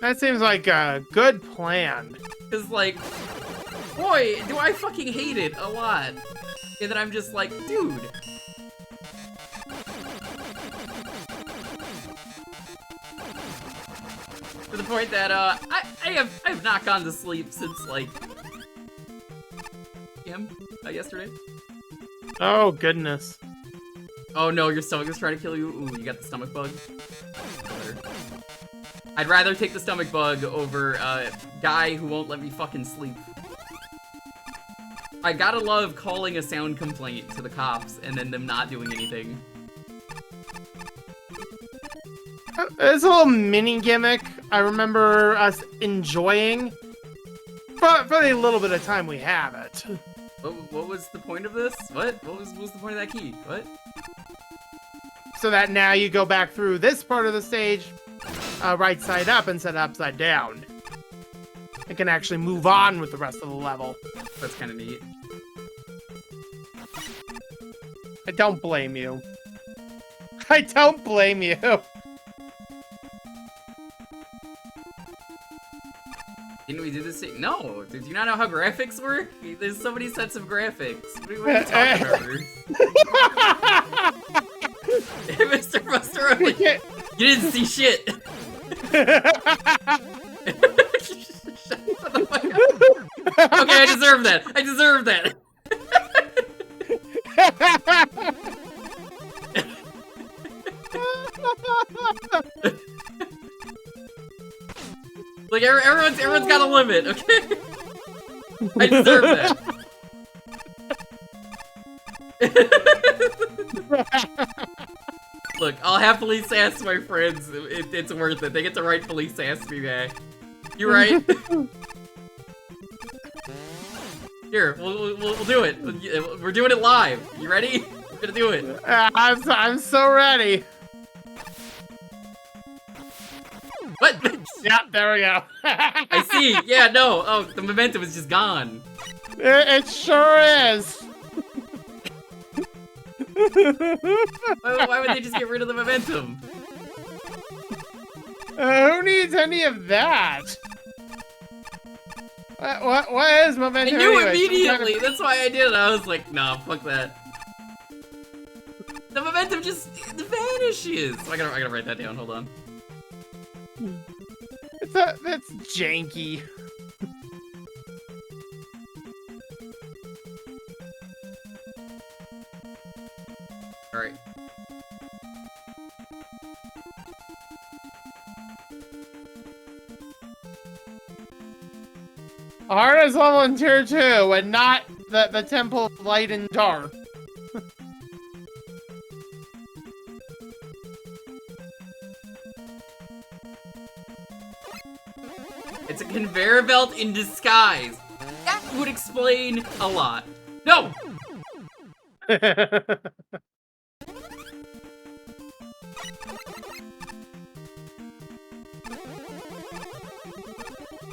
That seems like a good plan. Cause like, boy, do I fucking hate it a lot. And then I'm just like, dude. To the point that I have not gone to sleep since like yesterday. Oh goodness. Oh no, your stomach is trying to kill you. Ooh, you got the stomach bug. I'd rather take the stomach bug over a guy who won't let me fucking sleep. I gotta love calling a sound complaint to the cops and then them not doing anything. It's a little mini gimmick I remember us enjoying for the little bit of time we have it. What was the point of this? What was the point of that key? What? So that now you go back through this part of the stage right side up instead of upside down. It can actually move on with the rest of the level. That's kind of neat. I don't blame you. I don't blame you. Didn't we do this thing? No! Did you not know how graphics work? There's so many sets of graphics. What are you talking about? Mr. Buster, you didn't see shit! Shut the fuck up. Okay, I deserve that! I deserve that! Like, everyone's got a limit, okay? I deserve that. Look, I'll happily sass my friends. It's worth it. They get to rightfully sass me back. You right? Here, we'll do it. We're doing it live. You ready? We're gonna do it. I'm so ready. What? Yeah, there we go. I see. Yeah, no. Oh, the momentum is just gone. It sure is. Why would they just get rid of the momentum? Who needs any of that? What is momentum? I knew anyway? immediately. That's why I did it. I was like, nah, fuck that. The momentum just vanishes. I gotta write that down. Hold on. That's janky. All right. Hardest level in tier 2, and not the Temple of Light and Dark. It's a conveyor belt in disguise. That would explain a lot. No! Now,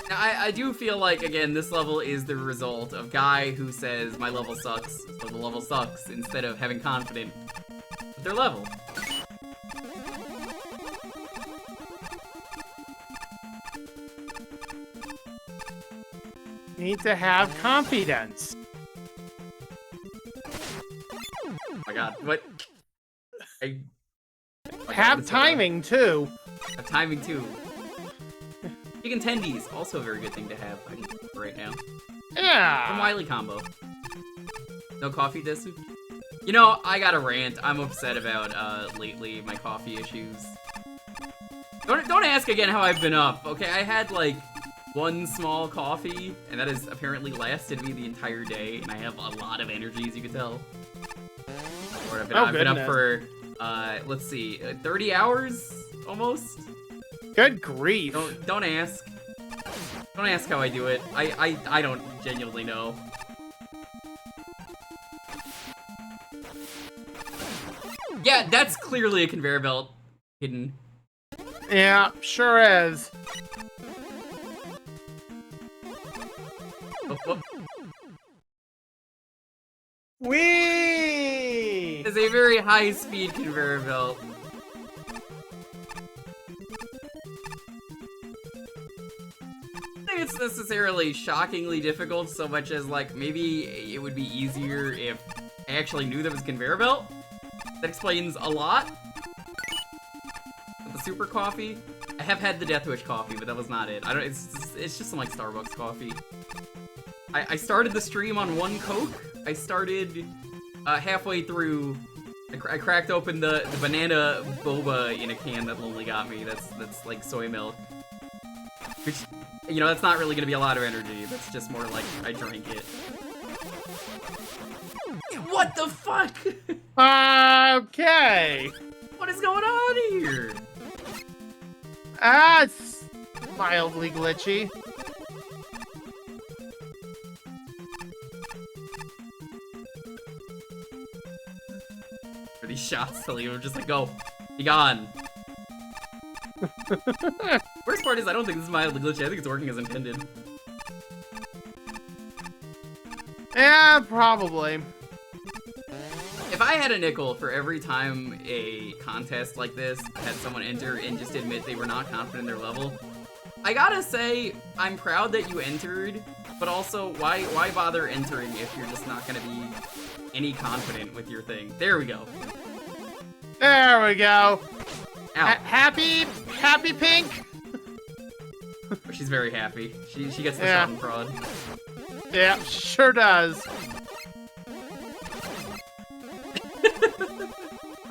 I do feel like, again, this level is the result of guy who says, my level sucks, so the level sucks, instead of having confidence with their level. Need to have confidence. Oh my god, what? Have timing, too. Have timing, too. Chicken tendies, also a very good thing to have, I think, right now. Yeah. Some Wily combo. No coffee, Desu? You know, I got a rant. I'm upset about, lately, my coffee issues. Don't ask again how I've been up. Okay, I had like one small coffee, and that has apparently lasted me the entire day, and I have a lot of energy, as you can tell. Or I've been up for, let's see, 30 hours almost. Good grief! Don't ask. Don't ask how I do it. I don't genuinely know. Yeah, that's clearly a conveyor belt hidden. Yeah, sure is. Oh. Whee! It's a very high-speed conveyor belt. I think it's necessarily shockingly difficult so much as, like, maybe it would be easier if I actually knew there was a conveyor belt. That explains a lot. The super coffee. I have had the Death Wish coffee, but that was not it. It's just some, like, Starbucks coffee. I started the stream on one Coke. I started halfway through. I cracked open the banana boba in a can that Lonely got me. That's like soy milk. Which, you know, that's not really gonna be a lot of energy. That's just more like I drank it. What the fuck? Okay. What is going on here? It's mildly glitchy. For these shots, telling him just like, go, be gone. Worst part is I don't think this is mildly glitchy. I think it's working as intended. Yeah, probably. If I had a nickel for every time a contest like this had someone enter and just admit they were not confident in their level, I gotta say, I'm proud that you entered, but also, why bother entering if you're just not gonna be any confident with your thing? There we go. There we go. Ow. Happy pink. She's very happy. She gets the Yeah. Schadenfreude. Yeah, sure does.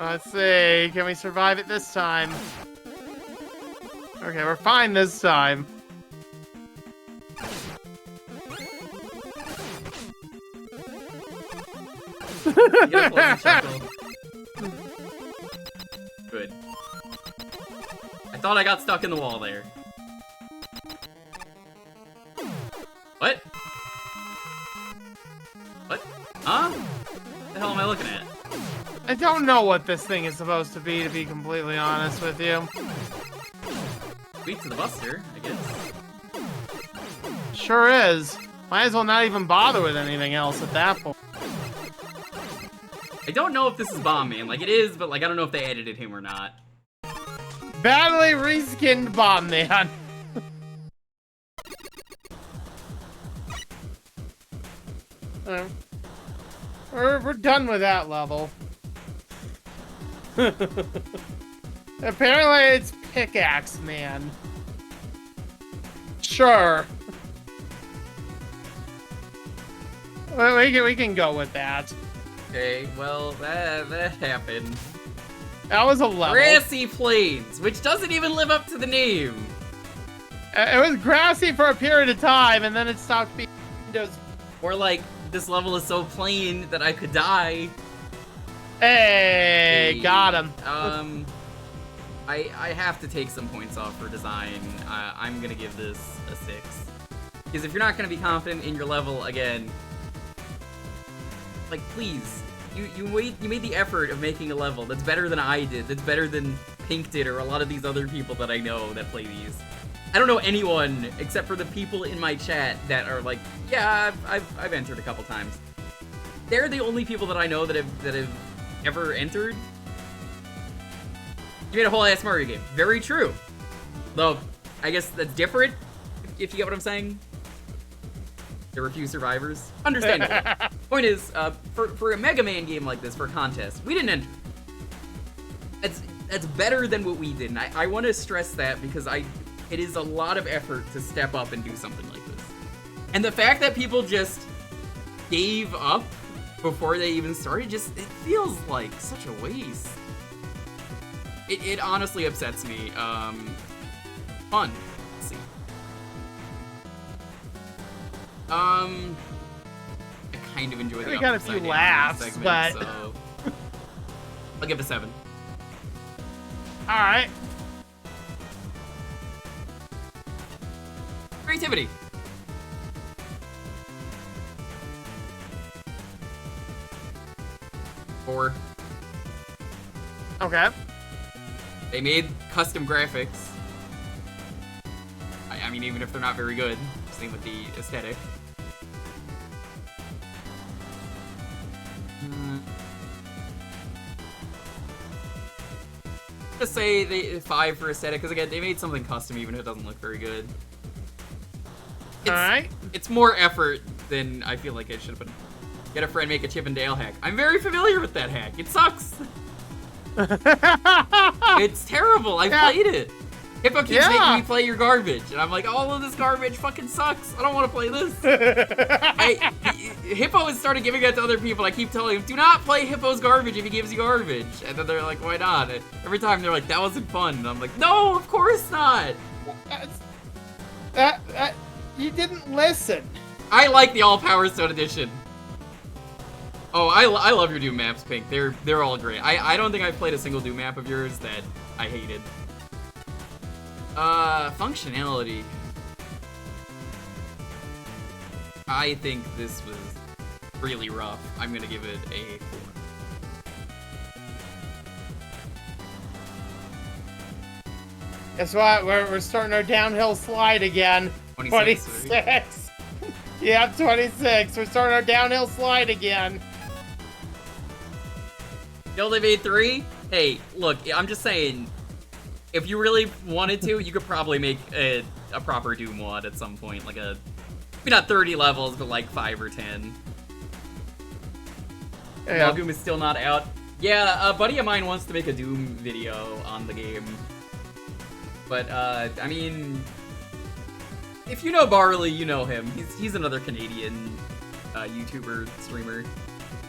Let's see, can we survive it this time? Okay, we're fine this time. You get a pleasant chuckle. Good. I thought I got stuck in the wall there. What? What? Huh? What the hell am I looking at? I don't know what this thing is supposed to be completely honest with you. Beat to the Buster, I guess. Sure is. Might as well not even bother with anything else at that point. I don't know if this is Bomb Man. Like, it is, but, like, I don't know if they edited him or not. Badly reskinned Bomb Man. We're done with that level. Apparently it's Pickaxe Man. Sure. Well, we can go with that. Okay, well, that happened. That was a level. Grassy Plains, which doesn't even live up to the name. It was grassy for a period of time, and then it stopped being just... Or, like, this level is so plain that I could die. Hey, got him. I have to take some points off for design. I'm gonna give this a 6. Because if you're not gonna be confident in your level again, like, please, you made the effort of making a level that's better than I did, that's better than Pink did, or a lot of these other people that I know that play these. I don't know anyone except for the people in my chat that are like, yeah, I've entered a couple times. They're the only people that I know that have ever entered. You made a whole ass Mario game. Very true. Though, I guess that's different, if you get what I'm saying. There were few survivors. Understandable. Point is, for a Mega Man game like this, for a contest, we didn't enter. That's better than what we did, and I want to stress that because it is a lot of effort to step up and do something like this. And the fact that people just gave up before they even started, it feels like such a waste. It honestly upsets me. Fun. Let's see. I kind of enjoy the We got a few upside down laughs, segment, but so I'll give it a 7. all right. Creativity. Four. Okay. They made custom graphics. I mean, even if they're not very good, same with the aesthetic. Just say they 5 for aesthetic, because again, they made something custom even if it doesn't look very good. All right. It's more effort than I feel like it should have been. Get a friend, make a Chip and Dale hack. I'm very familiar with that hack. It sucks. It's terrible. I played it. Hippo keeps making me play your garbage, and I'm like, all of this garbage fucking sucks. I don't want to play this. Hippo has started giving it to other people. I keep telling him, do not play Hippo's garbage if he gives you garbage. And then they're like, why not? And every time they're like, that wasn't fun. And I'm like, no, of course not. You didn't listen. I like the All Power Stone edition. Oh, I love your Doom maps, Pink. They're all great. I don't think I've played a single Doom map of yours that I hated. Functionality. I think this was really rough. I'm gonna give it a 4. Guess what? We're starting our downhill slide again. 26. Yeah, 26. We're starting our downhill slide again. You only made 3? Hey, look, I'm just saying, if you really wanted to, you could probably make a proper Doom mod at some point. Like maybe not 30 levels, but like 5 or 10. Yeah. Doom is still not out. Yeah, a buddy of mine wants to make a Doom video on the game. But, I mean, if you know Barley, you know him. He's another Canadian YouTuber, streamer.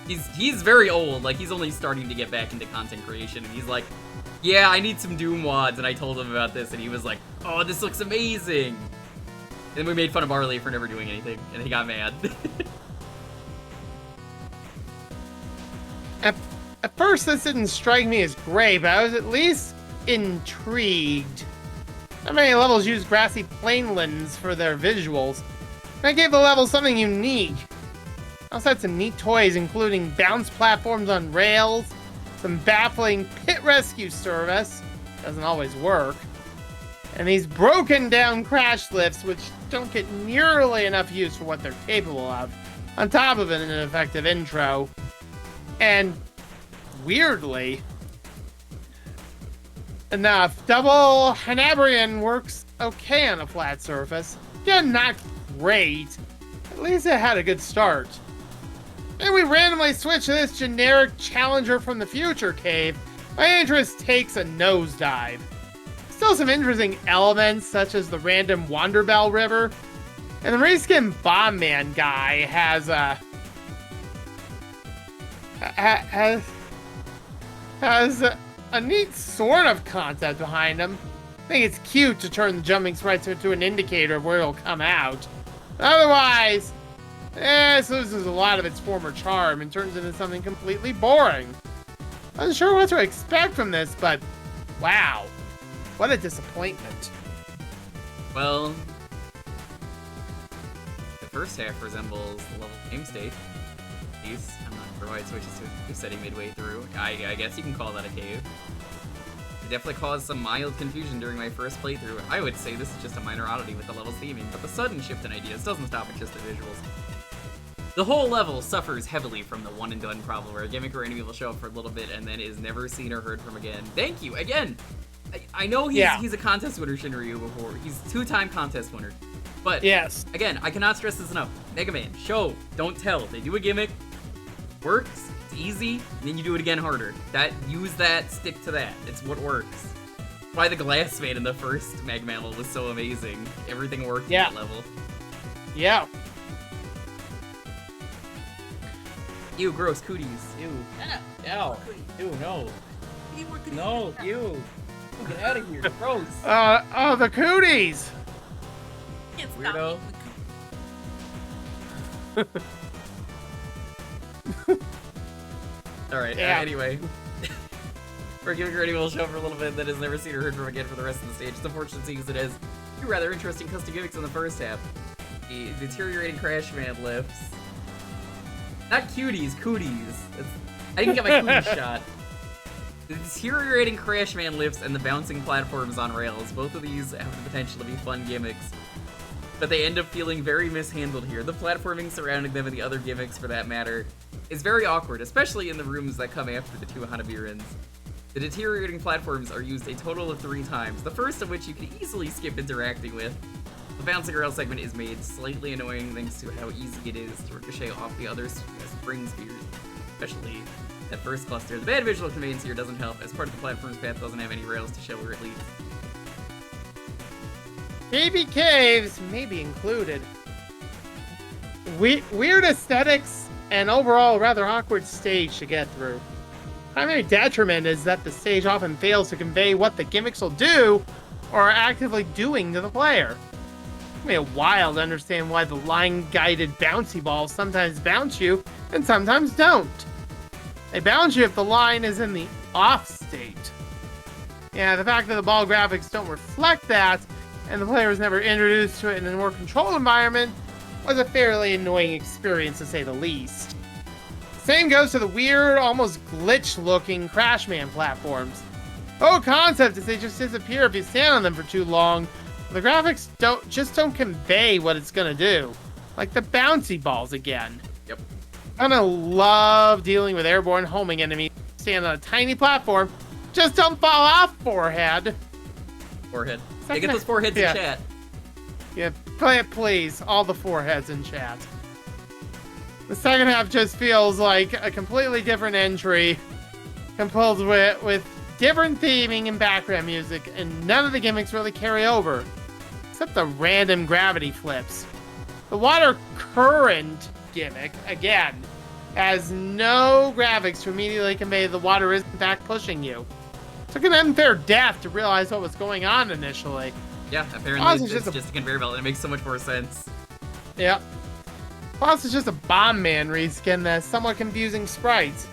He's very old, like he's only starting to get back into content creation, and he's like, yeah, I need some Doom mods, and I told him about this, and he was like, oh, this looks amazing! And then we made fun of Barley for never doing anything, and he got mad. At first, this didn't strike me as great, but I was at least intrigued. Not many levels use grassy plainlands for their visuals. I gave the level something unique. I also had some neat toys, including bounce platforms on rails, some baffling pit rescue service, doesn't always work, and these broken down crash lifts, which don't get nearly enough use for what they're capable of, on top of an ineffective intro. And weirdly enough, Double Hanabrian works okay on a flat surface. Yeah, not great. At least it had a good start. And we randomly switch to this generic challenger from the future cave. My interest takes a nosedive. Still some interesting elements, such as the random Wanderbell River. And the reskin Bomb Man guy has a neat sort of concept behind him. I think it's cute to turn the jumping sprites into an indicator of where it'll come out. Otherwise, this loses a lot of its former charm and turns into something completely boring. I wasn't sure what to expect from this, but wow, what a disappointment. Well, the first half resembles the level game state. I'm not sure why it switches to a setting midway through. I guess you can call that a cave. It definitely caused some mild confusion during my first playthrough. I would say this is just a minor oddity with the level's theming, but the sudden shift in ideas doesn't stop at just the visuals. The whole level suffers heavily from the one and done problem where a gimmick or enemy will show up for a little bit and then is never seen or heard from again. Thank you, again! I know he's a contest winner, Shinryu, before. He's 2-time contest winner. But, yes, again, I cannot stress this enough. Mega Man, show, don't tell. They do a gimmick, works, it's easy, and then you do it again harder. Use that, stick to that. It's what works. Why the glass man in the first Mega Man level was so amazing. Everything worked at that level. Yeah. Ew, gross cooties. Ew. Ow. Ew, no. No, you. Get out of here. Gross. Oh, the cooties. Weirdo. Alright, Yeah. anyway. We're giving her a show for a little bit that has never seen or heard from again for the rest of the stage. It's unfortunate seeing as it has two rather interesting custom gimmicks in the first half. The deteriorating Crash Man lifts. Not cuties, cooties. I didn't get my cootie shot. The deteriorating Crash Man lifts and the bouncing platforms on rails. Both of these have the potential to be fun gimmicks, but they end up feeling very mishandled here. The platforming surrounding them and the other gimmicks, for that matter, is very awkward, especially in the rooms that come after the two Hanabirans. The deteriorating platforms are used a total of 3 times, the first of which you can easily skip interacting with. The bouncing rail segment is made slightly annoying thanks to how easy it is to ricochet off the other spring spears, especially that first cluster. The bad visual conveyance here doesn't help, as part of the platform's path doesn't have any rails to show where it leads. Baby caves may be included. Weird aesthetics and overall rather awkward stage to get through. Primary detriment is that the stage often fails to convey what the gimmicks will do or are actively doing to the player. It may be a while to understand why the line-guided bouncy balls sometimes bounce you and sometimes don't. They bounce you if the line is in the off state. Yeah, the fact that the ball graphics don't reflect that and the player was never introduced to it in a more controlled environment was a fairly annoying experience, to say the least. Same goes to the weird, almost glitch-looking Crashman platforms. The whole concept is they just disappear if you stand on them for too long. The graphics don't convey what it's gonna do. Like the bouncy balls again. Yep. I kinda love dealing with airborne homing enemies. Stand on a tiny platform. Just don't fall off, forehead. Forehead. Yeah, get those foreheads in chat. Yeah, play it please. All the foreheads in chat. The second half just feels like a completely different entry, composed with different theming and background music, and none of the gimmicks really carry over, except the random gravity flips. The water current gimmick, again, has no graphics to immediately convey the water is in fact pushing you. Took an unfair death to realize what was going on initially. Yeah, apparently it's just a conveyor belt, and it makes so much more sense. Yep. Plus, it's just a Bomb Man reskin that's somewhat confusing sprites.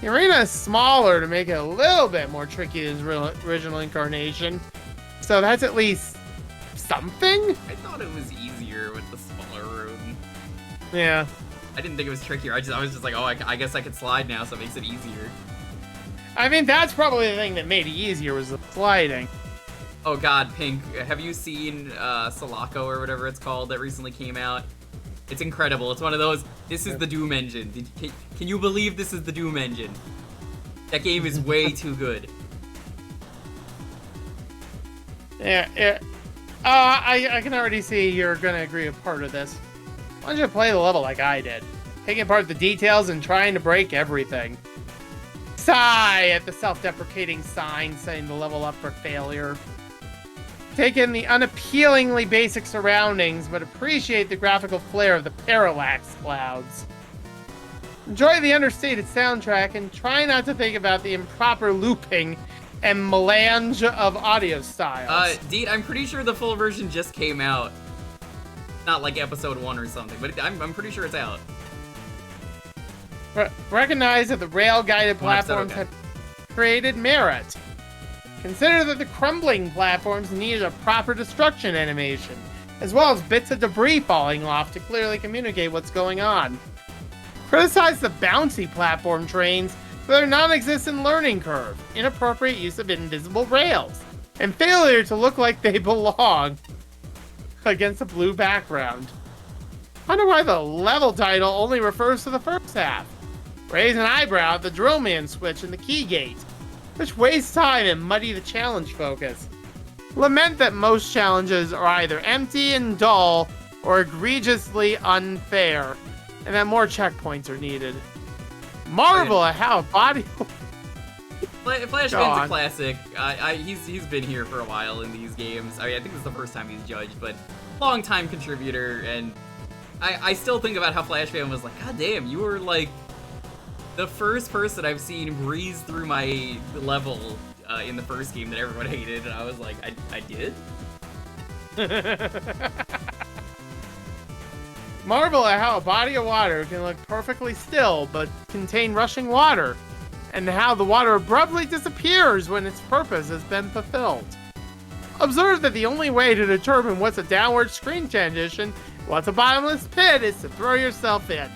The arena is smaller to make it a little bit more tricky than its original incarnation, so that's at least something? I thought it was easier with the smaller room. Yeah. I didn't think it was trickier. I was just like, oh, I guess I could slide now, so it makes it easier. I mean, that's probably the thing that made it easier was the sliding. Oh god, Pink, have you seen Sulaco or whatever it's called that recently came out? It's incredible. It's one of those, this is the Doom engine. Can you believe this is the Doom engine? That game is way too good. Yeah. I can already see you're gonna agree with part of this. Why don't you play the level like I did? Taking apart the details and trying to break everything. Sigh at the self-deprecating sign saying the level up for failure. Take in the unappealingly basic surroundings, but appreciate the graphical flair of the parallax clouds. Enjoy the understated soundtrack and try not to think about the improper looping and melange of audio styles. Deet, I'm pretty sure the full version just came out. Not like episode 1 or something, but I'm pretty sure it's out. Recognize that the rail-guided platforms have created merit. Consider that the crumbling platforms needed a proper destruction animation, as well as bits of debris falling off to clearly communicate what's going on. Criticize the bouncy platform trains for their non-existent learning curve, inappropriate use of invisible rails, and failure to look like they belong against a blue background. Wonder why the level title only refers to the first half. Raise an eyebrow at the drill man switch and the key gate, which waste time and muddy the challenge focus. Lament that most challenges are either empty and dull or egregiously unfair, and that more checkpoints are needed. Marvel at how body... Flashman's a classic. He's been here for a while in these games. I mean, I think this is the first time he's judged, but long-time contributor, and I still think about how Flashman was like, god damn, you were like The first person I've seen breeze through my level in the first game that everyone hated, and I was like, I did? Marvel at how a body of water can look perfectly still but contain rushing water, and how the water abruptly disappears when its purpose has been fulfilled. Observe that the only way to determine what's a downward screen transition, what's a bottomless pit, is to throw yourself in.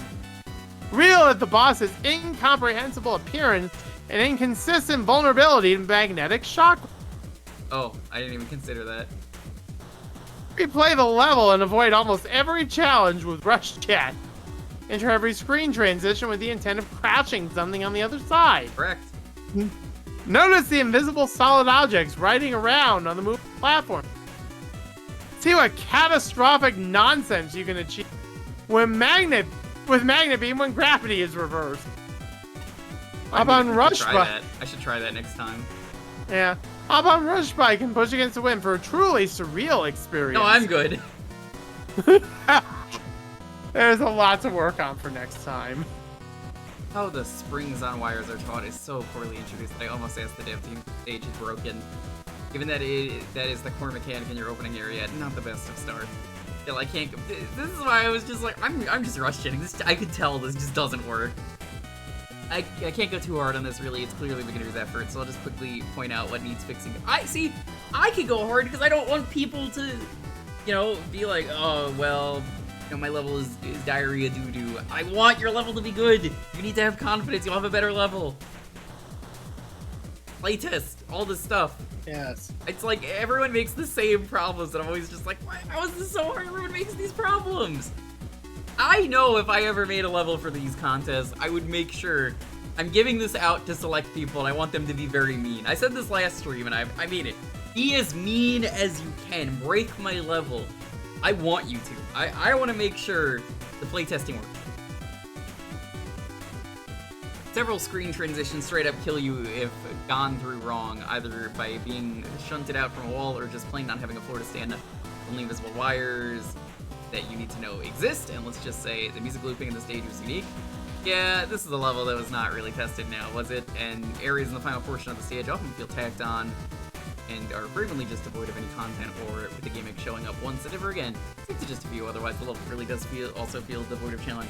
Real at the boss's incomprehensible appearance and inconsistent vulnerability to magnetic shock. Oh, I didn't even consider that. Replay the level and avoid almost every challenge with Rush Chat. Enter every screen transition with the intent of crouching something on the other side. Correct. Notice the invisible solid objects riding around on the moving platform. See what catastrophic nonsense you can achieve with magnet beam when gravity is reversed. Up on Rush Bike. I should try that next time. Yeah. Hop on Rush Bike and push against the wind for a truly surreal experience. No, I'm good. There's a lot to work on for next time. How the springs on wires are taught is so poorly introduced. I almost asked the dev team if the stage is broken. Given that that is the core mechanic in your opening area, not the best of starts. Still, I can't. This is why I was just like, I'm just rush jetting. This, I could tell this just doesn't work. I can't go too hard on this, really. It's clearly beginner's effort, so I'll just quickly point out what needs fixing. I could go hard because I don't want people to, you know, be like, oh, well, you know, my level is diarrhea doo-doo. I want your level to be good. You need to have confidence. You'll have a better level. Playtest, all this stuff. Yes. It's like everyone makes the same problems, and I'm always just like, why? How is this so hard? Everyone makes these problems. I know if I ever made a level for these contests, I would make sure I'm giving this out to select people, and I want them to be very mean. I said this last stream, and I mean it. Be as mean as you can. Break my level. I want you to. I want to make sure the playtesting works. Several screen transitions straight up kill you if gone through wrong, either by being shunted out from a wall or just plain not having a floor to stand on. Only invisible wires that you need to know exist, and let's just say the music looping in the stage was unique. Yeah, this is a level that was not really tested now, was it? And areas in the final portion of the stage often feel tacked on and are frequently just devoid of any content, or with the gimmick showing up once and never again. Stick to just a few, otherwise the level really does also feel devoid of challenge.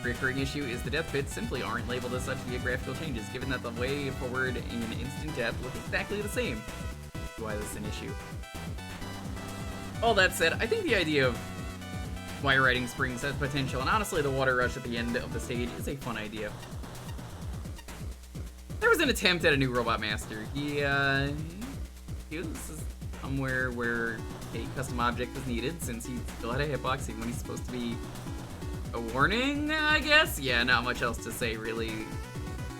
The recurring issue is the death bits simply aren't labeled as such via graphical changes, given that the way forward and instant death look exactly the same. Why this is an issue. All that said, I think the idea of wire riding springs has potential, and honestly the water rush at the end of the stage is a fun idea. There was an attempt at a new Robot Master. He was somewhere where a custom object was needed, since he still had a hitbox even when he's supposed to be a warning, I guess? Yeah, not much else to say, really.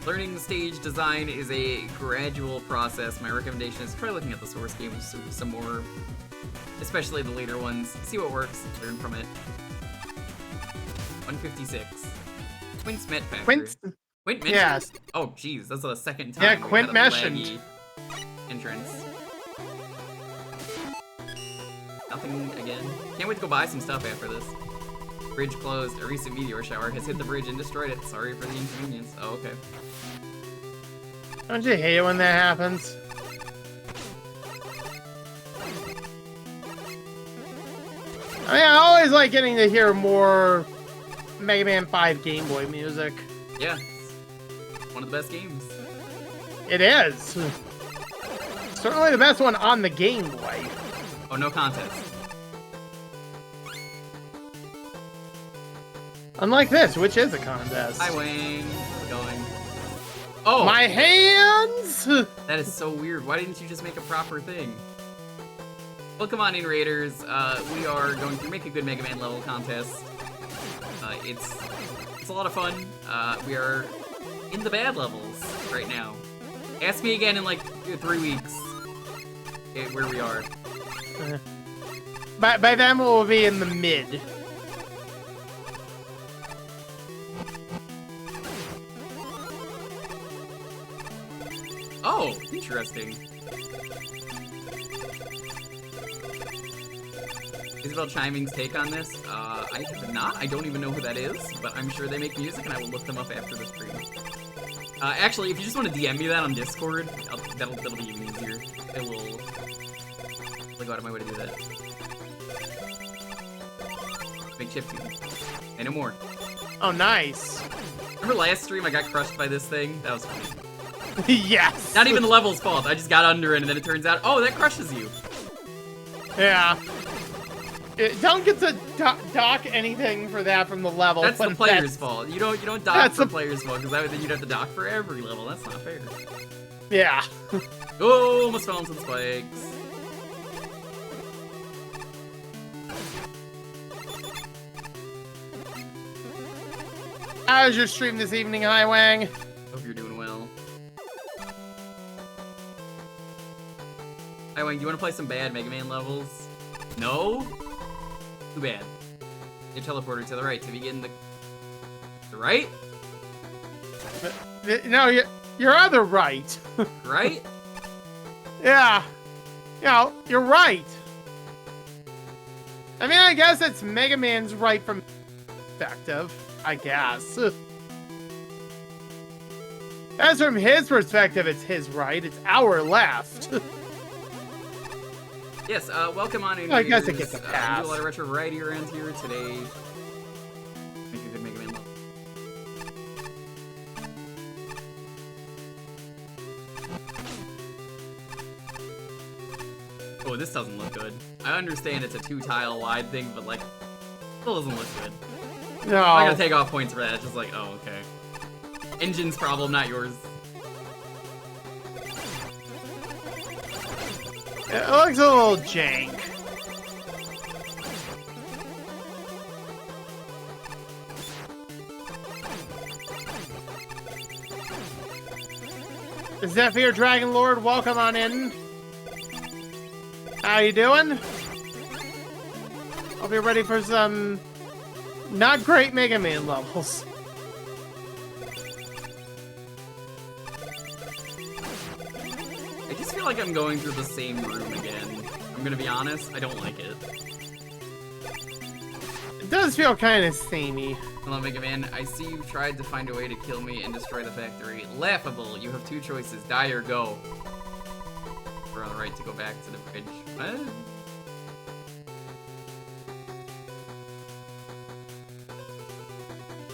Learning stage design is a gradual process. My recommendation is try looking at the source game some more, especially the later ones. See what works, learn from it. 156. Quint's Met Factory. Quint mentioned? Yes. Oh, jeez, that's the second time. Yeah, we've Quint had a mentioned. laggy entrance. Nothing again. Can't wait to go buy some stuff after this. Bridge closed. A recent meteor shower has hit the bridge and destroyed it. Sorry for the inconvenience. Oh, okay. Don't you hate it when that happens? I mean, I always like getting to hear more Mega Man 5 Game Boy music. Yeah. One of the best games. It is. Certainly the best one on the Game Boy. Oh, no contest. Unlike this, which is a contest. Hi, Wayne. How's it going? Oh! My hands! That is so weird. Why didn't you just make a proper thing? Well, come on in, Raiders. We are going to make a good Mega Man level contest. It's a lot of fun. We are in the bad levels right now. Ask me again in like 3 weeks where we are. By then we'll be in the mid. Oh, interesting. Isabel Chiming's take on this? I have not. I don't even know who that is, but I'm sure they make music, and I will look them up after the stream. Actually, if you just want to DM me that on Discord, that'll be even easier. It will. I'll go out of my way to do that. Make chiptune. And no more. Oh, nice. Remember last stream I got crushed by this thing? That was funny. Yes. Not even the level's fault. I just got under it, and then it turns out, oh, that crushes you. Yeah. Don't get to dock anything for that from the level. That's the but player's fault. You don't dock that's for the player's fault, because then you'd have to dock for every level. That's not fair. Yeah. Oh, almost fell on some spikes. How was your stream this evening, Hi Wang? Hope you're doing well. Hi Wang, do you want to play some bad Mega Man levels? No? Too bad. Your teleporter to the right to begin the right? No, you're other right. Right? Yeah. You know, you're right. I mean, I guess it's Mega Man's right from perspective. I guess. As from his perspective, it's his right. It's our left. Yes, welcome on in. I guess it gets a We pass. do a lot of retro variety around here today. Make a good Mega Man level. Oh, this doesn't look good. I understand it's a 2-tile wide thing, but like, still doesn't look good. No. I'm not gonna take off points for that. It's just like, oh, okay. Engine's problem, not yours. It looks a little jank. Zephyr Dragon Lord, welcome on in. How you doing? Hope you're ready for some not great Mega Man levels. I just feel like I'm going through the same room again. I'm gonna be honest, I don't like it. It does feel kind of samey. Hello, Mega Man. I see you tried to find a way to kill me and destroy the factory. Laughable. You have 2 choices. Die or go. We're on the right to go back to the bridge. What?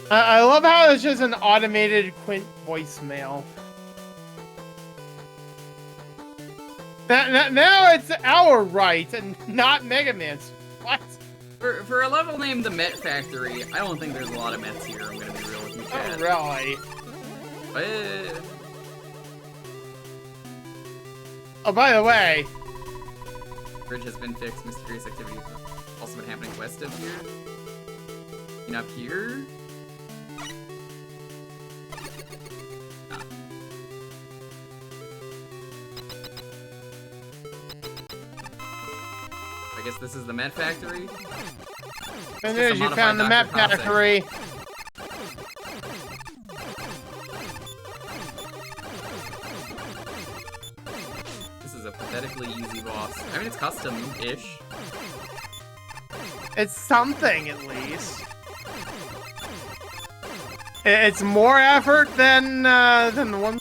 I love how it's just an automated Quint voicemail. Now it's our right and not Mega Man's. What? For a level named the Met Factory, I don't think there's a lot of Mets here. I'm gonna be real with you, Oh, Chad. really? Oh, by the way, Bridge has been fixed. Mysterious activity has also been happening west of here. And up here? Ah. I guess this is the Met Factory? and just a there's you modified found the map Dr. Cossack. factory. This is a pathetically easy boss. I mean, it's custom-ish. It's something at least. It's more effort than the one.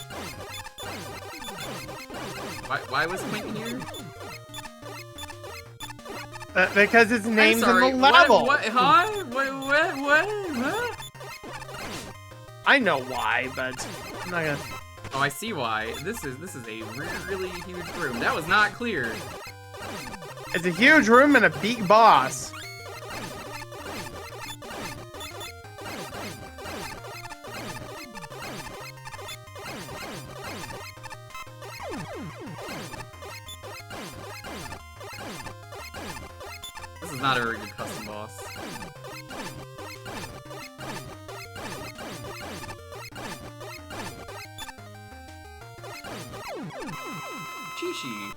Why was Quentin here? Because its name's in sorry, the level. What? Huh? What? I know why, but I'm not gonna. Oh, I see why. This is a really huge room. That was not clear. It's a huge room and a big boss. This is not a very good custom boss. Chishi.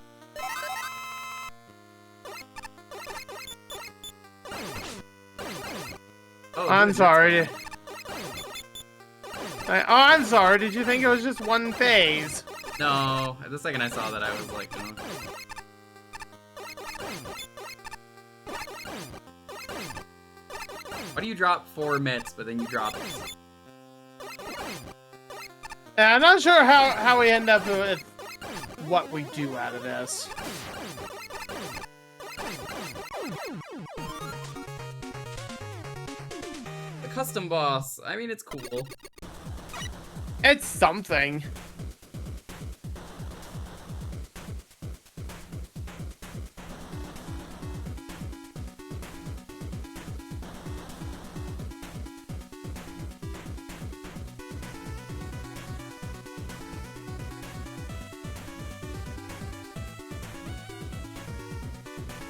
Oh, I'm good. sorry. I'm sorry. Did you think it was just one phase? No, the second I saw that, I was like, oh. Why do you drop 4 mets, but then you drop I'm not sure how we end up with what we do out of this. The custom boss, I mean, it's cool. It's something.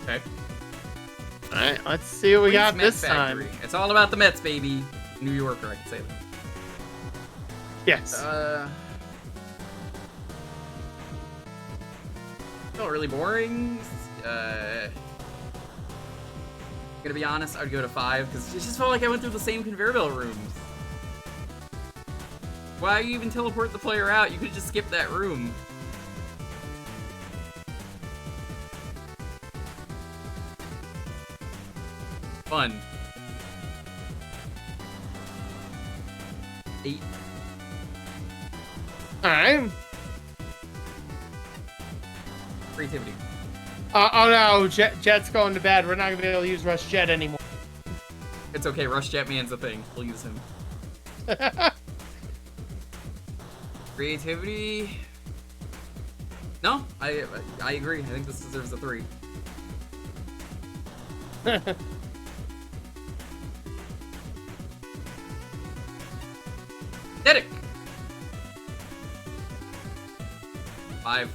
Okay. Alright, let's see what we got Met this Factory. time. It's all about the Mets, baby. New Yorker, I can say that. Yes. Felt really boring. Gonna be honest, I'd go to 5 because it just felt like I went through the same conveyor belt rooms. Why you even teleport the player out? You could just skip that room. Fun. 8. Alright. Creativity. Oh no, Jet's going to bed. We're not gonna be able to use Rush Jet anymore. It's okay, Rush Jetman's a thing. We'll use him. Creativity. No, I agree. I think this deserves a 3. Aesthetic. 5.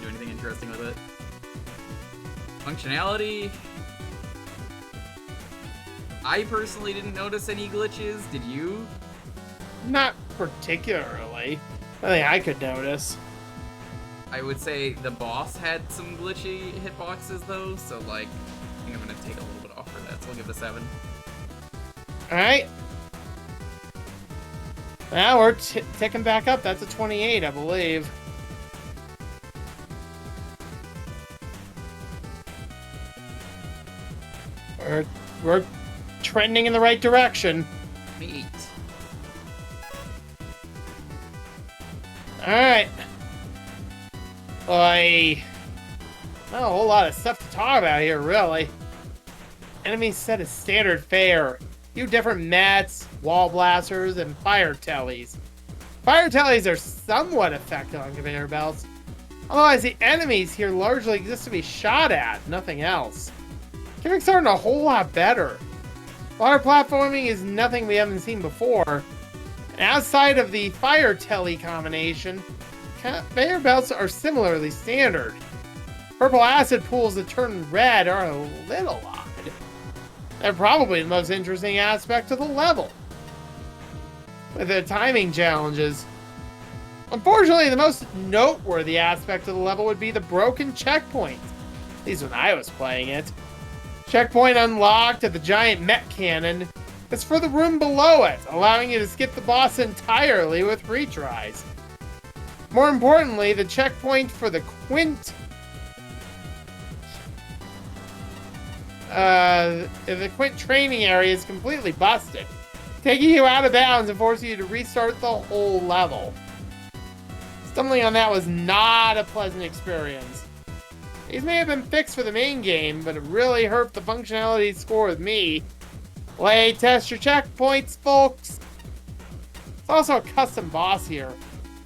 Do anything interesting with it? Functionality. I personally didn't notice any glitches. Did you? Not particularly. I think I could notice. I would say the boss had some glitchy hitboxes though, so like, I think I'm gonna take a little bit off for that, so I'll give it a 7. Alright. Now we're ticking back up. That's a 28, I believe. We're trending in the right direction. 8. Alright. Not a whole lot of stuff to talk about here, really. Enemy set a standard fare. Few different mats, wall blasters, and fire tellies. Fire tellies are somewhat effective on conveyor belts. Otherwise, the enemies here largely exist to be shot at, nothing else. Gimmicks aren't a whole lot better. Water platforming is nothing we haven't seen before. And outside of the fire telly combination, conveyor belts are similarly standard. Purple acid pools that turn red are a little odd. They're probably the most interesting aspect of the level, with the timing challenges. Unfortunately, the most noteworthy aspect of the level would be the broken checkpoint, at least when I was playing it. Checkpoint unlocked at the giant Met Cannon is for the room below it, allowing you to skip the boss entirely with retries. More importantly, the checkpoint for the Quint training area is completely busted, taking you out of bounds and forcing you to restart the whole level. Stumbling on that was not a pleasant experience. These may have been fixed for the main game, but it really hurt the functionality score with me. Play test your checkpoints, folks! It's also a custom boss here.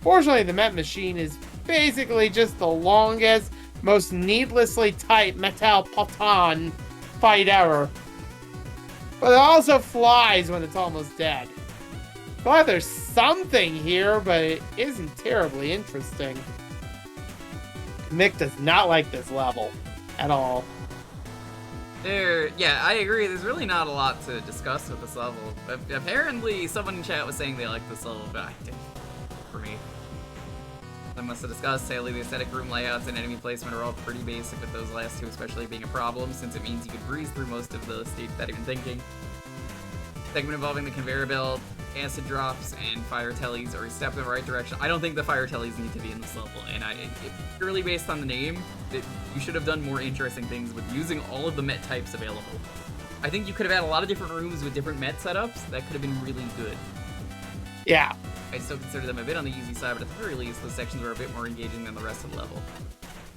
Fortunately, the Met Machine is basically just the longest, most needlessly tight Metal Poton fight ever. But it also flies when it's almost dead. Glad there's something here, but it isn't terribly interesting. Mick does not like this level at all. Yeah, I agree. There's really not a lot to discuss with this level. Apparently, someone in chat was saying they liked this level, but I didn't. For me, I must have discussed. Sadly, the aesthetic room layouts and enemy placement are all pretty basic, with those last two especially being a problem, since it means you could breeze through most of the stage without even thinking. Segment involving the conveyor belt, acid drops, and fire tellies are a step in the right direction. I don't think the fire tellies need to be in this level, and purely based on the name, you should have done more interesting things with using all of the Met types available. I think you could have had a lot of different rooms with different Met setups that could have been really good. Yeah. I still consider them a bit on the easy side, but at the very least, those sections were a bit more engaging than the rest of the level.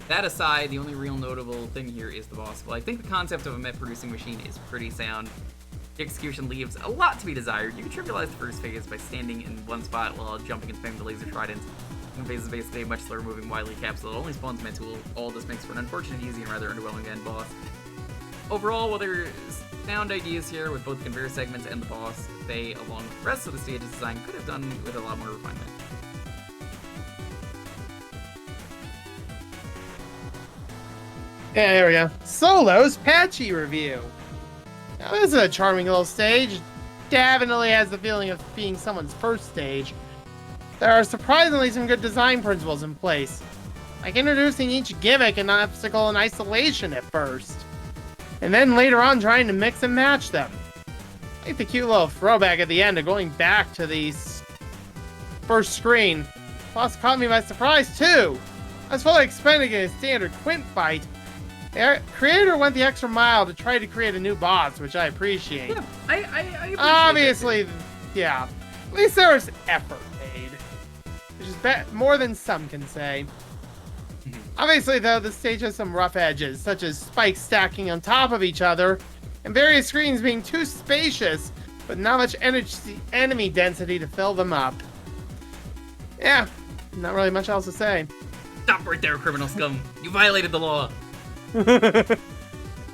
That aside, the only real notable thing here is the boss. Well, I think the concept of a mech producing machine is pretty sound. The execution leaves a lot to be desired. You can trivialize the first phase by standing in one spot while jumping and spamming the laser tridents. The phase is basically a much slower moving Wily capsule that only spawns Metul. All this makes for an unfortunate, easy, and rather underwhelming end boss. Overall, while there's sound ideas here with both conveyor segments and the boss, they, along with the rest of the stage's design, could have done with a lot more refinement. Yeah, there we go. Solo's Patchy review. Now, this is a charming little stage. Definitely has the feeling of being someone's first stage. There are surprisingly some good design principles in place, like introducing each gimmick and obstacle in isolation at first, and then later on trying to mix and match them. I like the cute little throwback at the end of going back to the first screen. Plus caught me by surprise too. I was fully expecting a standard Quint fight. The creator went the extra mile to try to create a new boss, which I appreciate. Yeah, I appreciate Obviously, yeah. At least there was effort made, which is more than some can say. Obviously, though, the stage has some rough edges, such as spikes stacking on top of each other, and various screens being too spacious, but not much enemy density to fill them up. Yeah, not really much else to say. Stop right there, criminal scum. You violated the law.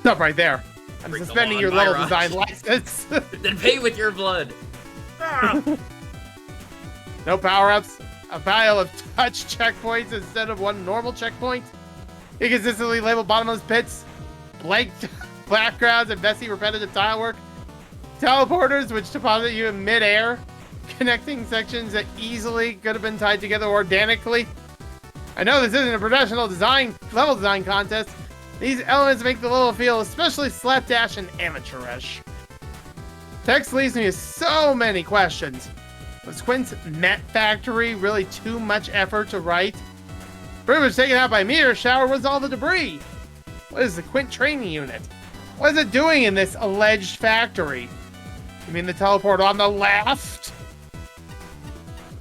Stop right there. I'm Break the suspending law your on level my design watch. license. Then pay with your blood. Ah. No power-ups. A pile of touch checkpoints instead of one normal checkpoint. Inconsistently labeled bottomless pits. Blank backgrounds and messy repetitive tile work. Teleporters which deposit you in mid-air. Connecting sections that easily could have been tied together organically. I know this isn't a professional level design contest. These elements make the level feel especially slapdash and amateurish. Text leaves me with so many questions. Was Quint's Met Factory really too much effort to write? Pretty much taken out by a meteor shower was all the debris. What is the Quint training unit? What is it doing in this alleged factory? You mean the teleport on the left?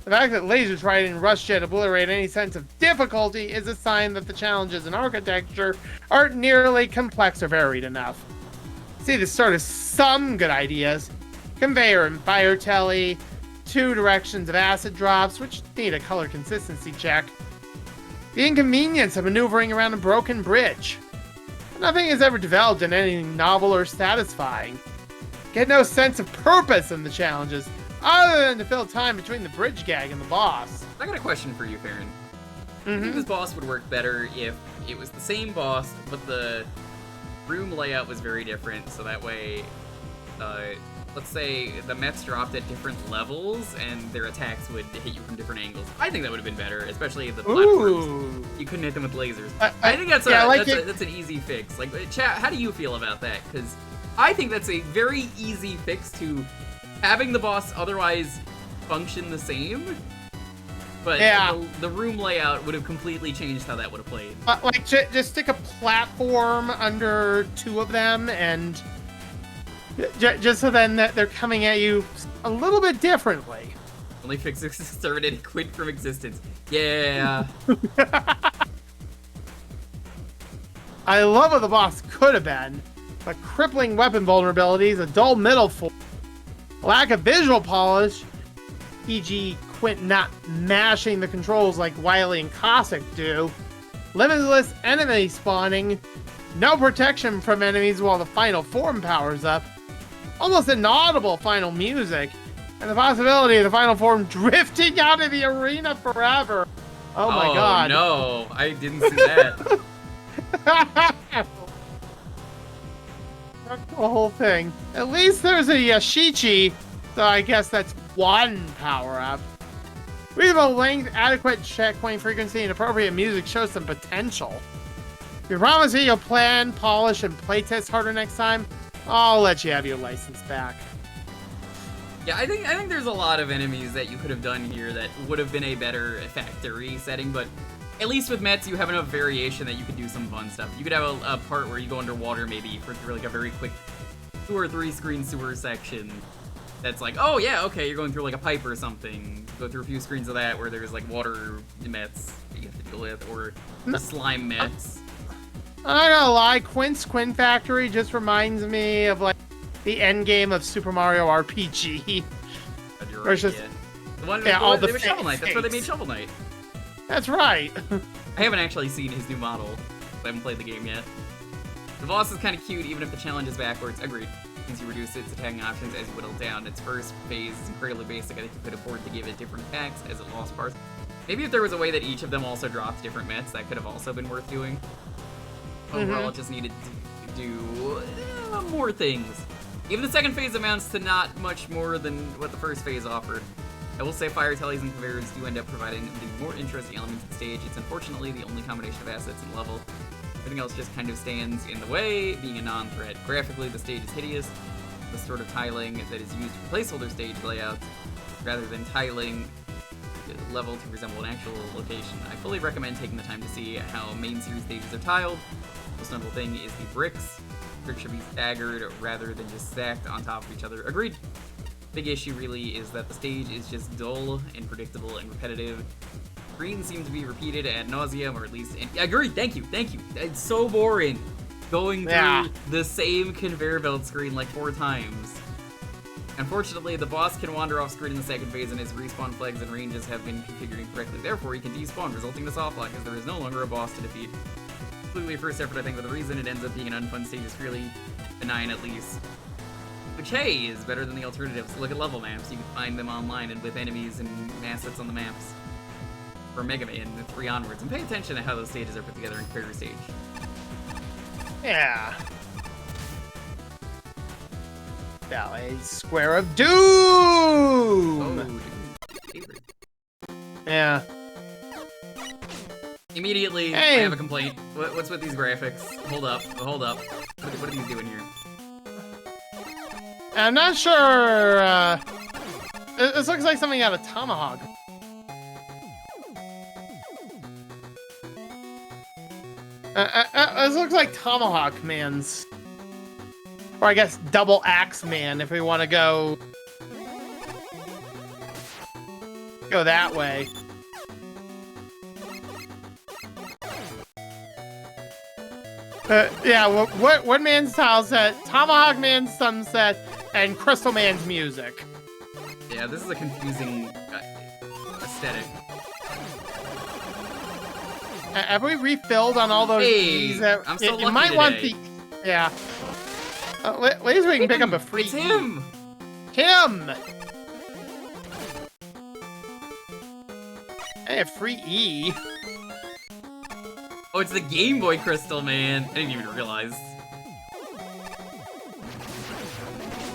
The fact that Laser Trident and Rush Jet obliterate any sense of difficulty is a sign that the challenges in architecture aren't nearly complex or varied enough. See the start of some good ideas. Conveyor and fire telly, 2 directions of acid drops, which need a color consistency check. The inconvenience of maneuvering around a broken bridge. Nothing is ever developed in anything novel or satisfying. Get no sense of purpose in the challenges, other than to fill time between the bridge gag and the boss. I got a question for you, Farron. I think this boss would work better if it was the same boss, but the room layout was very different, so that way, let's say the Mets dropped at different levels, and their attacks would hit you from different angles. I think that would have been better, especially the platforms. Ooh. You couldn't hit them with lasers. I think that's that's an easy fix. Like, chat, how do you feel about that? Because I think that's a very easy fix to having the boss otherwise function the same, but yeah, the room layout would have completely changed how that would have played. Like, just stick a platform under 2 of them, and just so then that they're coming at you a little bit differently. Only fix exterminated Quint from existence. Yeah. I love what the boss could have been, but crippling weapon vulnerabilities, a dull middle form, lack of visual polish, e.g. Quint not mashing the controls like Wily and Cossack do, limitless enemy spawning, no protection from enemies while the final form powers up, almost inaudible final music, and the possibility of the final form drifting out of the arena forever. Oh my god. Oh no, I didn't see that. The whole thing. At least there's a Yashichi, so I guess that's 1 power-up. Reasonable length, adequate checkpoint frequency, and appropriate music shows some potential. If you promise me you'll plan, polish, and playtest harder next time, I'll let you have your license back. Yeah, I think there's a lot of enemies that you could have done here that would have been a better factory setting, but at least with Mets, you have enough variation that you could do some fun stuff. You could have a part where you go underwater maybe for like a very quick 2 or 3 screen sewer section. that's like, oh yeah, okay, you're going through like a pipe or something. Go through a few screens of that where there's like water myths that you have to deal with, or the slime myths. I'm not gonna lie, Quint's Quint Factory just reminds me of like the end game of Super Mario RPG. You're Where it's right, just- yeah. The one yeah, all the they made Shovel Knight. That's why they fakes. made Shovel Knight. That's right. I haven't actually seen his new model. I haven't played the game yet. The boss is kind of cute, even if the challenge is backwards. Agreed. Since you reduce its attacking options as you whittle down its first phase is incredibly basic, I think you could afford to give it different attacks as it lost parts. Maybe if there was a way that each of them also dropped different myths, that could have also been worth doing. Overall, it just needed to do more things. Even the second phase amounts to not much more than what the first phase offered. I will say fire tellies and conveyors do end up providing the more interesting elements of the stage. It's unfortunately the only combination of assets and level. Everything else just kind of stands in the way, being a non-threat. Graphically, the stage is hideous. The sort of tiling that is used for placeholder stage layouts, rather than tiling the level to resemble an actual location. I fully recommend taking the time to see how main series stages are tiled. The most notable thing is the bricks. Bricks should be staggered rather than just stacked on top of each other. Agreed. Big issue really is that the stage is just dull and predictable and repetitive. Screens seem to be repeated ad nauseum, or at least. Agreed. Thank you. It's so boring going through the same conveyor belt screen like 4 times. Unfortunately, the boss can wander off screen in the second phase, and his respawn flags and ranges have been configured incorrectly. Therefore, he can despawn, resulting in a soft lock, as there is no longer a boss to defeat. Completely first effort, I think, but the reason it ends up being an unfun stage is fairly benign, at least. Which, hey, is better than the alternatives. Look at level maps. You can find them online and with enemies and assets on the maps. For Mega Man 3 onwards. And pay attention to how those stages are put together in Quarter Stage. Yeah. Ballet Square of Doom! Oh, favorite. Yeah. Immediately, Hey. I have a complaint. What's with these graphics? Hold up. What are these doing here? I'm not sure, this looks like something out of Tomahawk. This looks like Tomahawk Man's. Or I guess Double Axe Man, if we want to go that way. Yeah, what Man's tile set, Tomahawk Man's sunset, and Crystal Man's music. Yeah, this is a confusing aesthetic. Have we refilled on all those keys? I'm so you lucky might want today. the... Yeah. At least we can pick up a free It's him! Him! Hey, a free E. Oh, it's the Game Boy Crystal, man. I didn't even realize.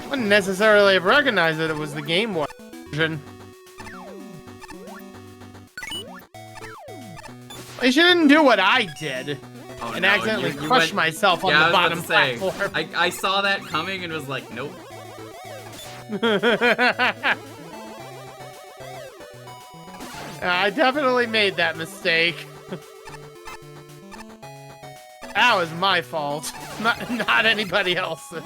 Wouldn't necessarily have recognized that it was the Game Boy version. At least you didn't do what I did. Oh, And no, accidentally you crush went- myself on yeah, the I was about bottom to say, platform. I saw that coming and was like, nope. I definitely made that mistake. That was my fault, not anybody else's.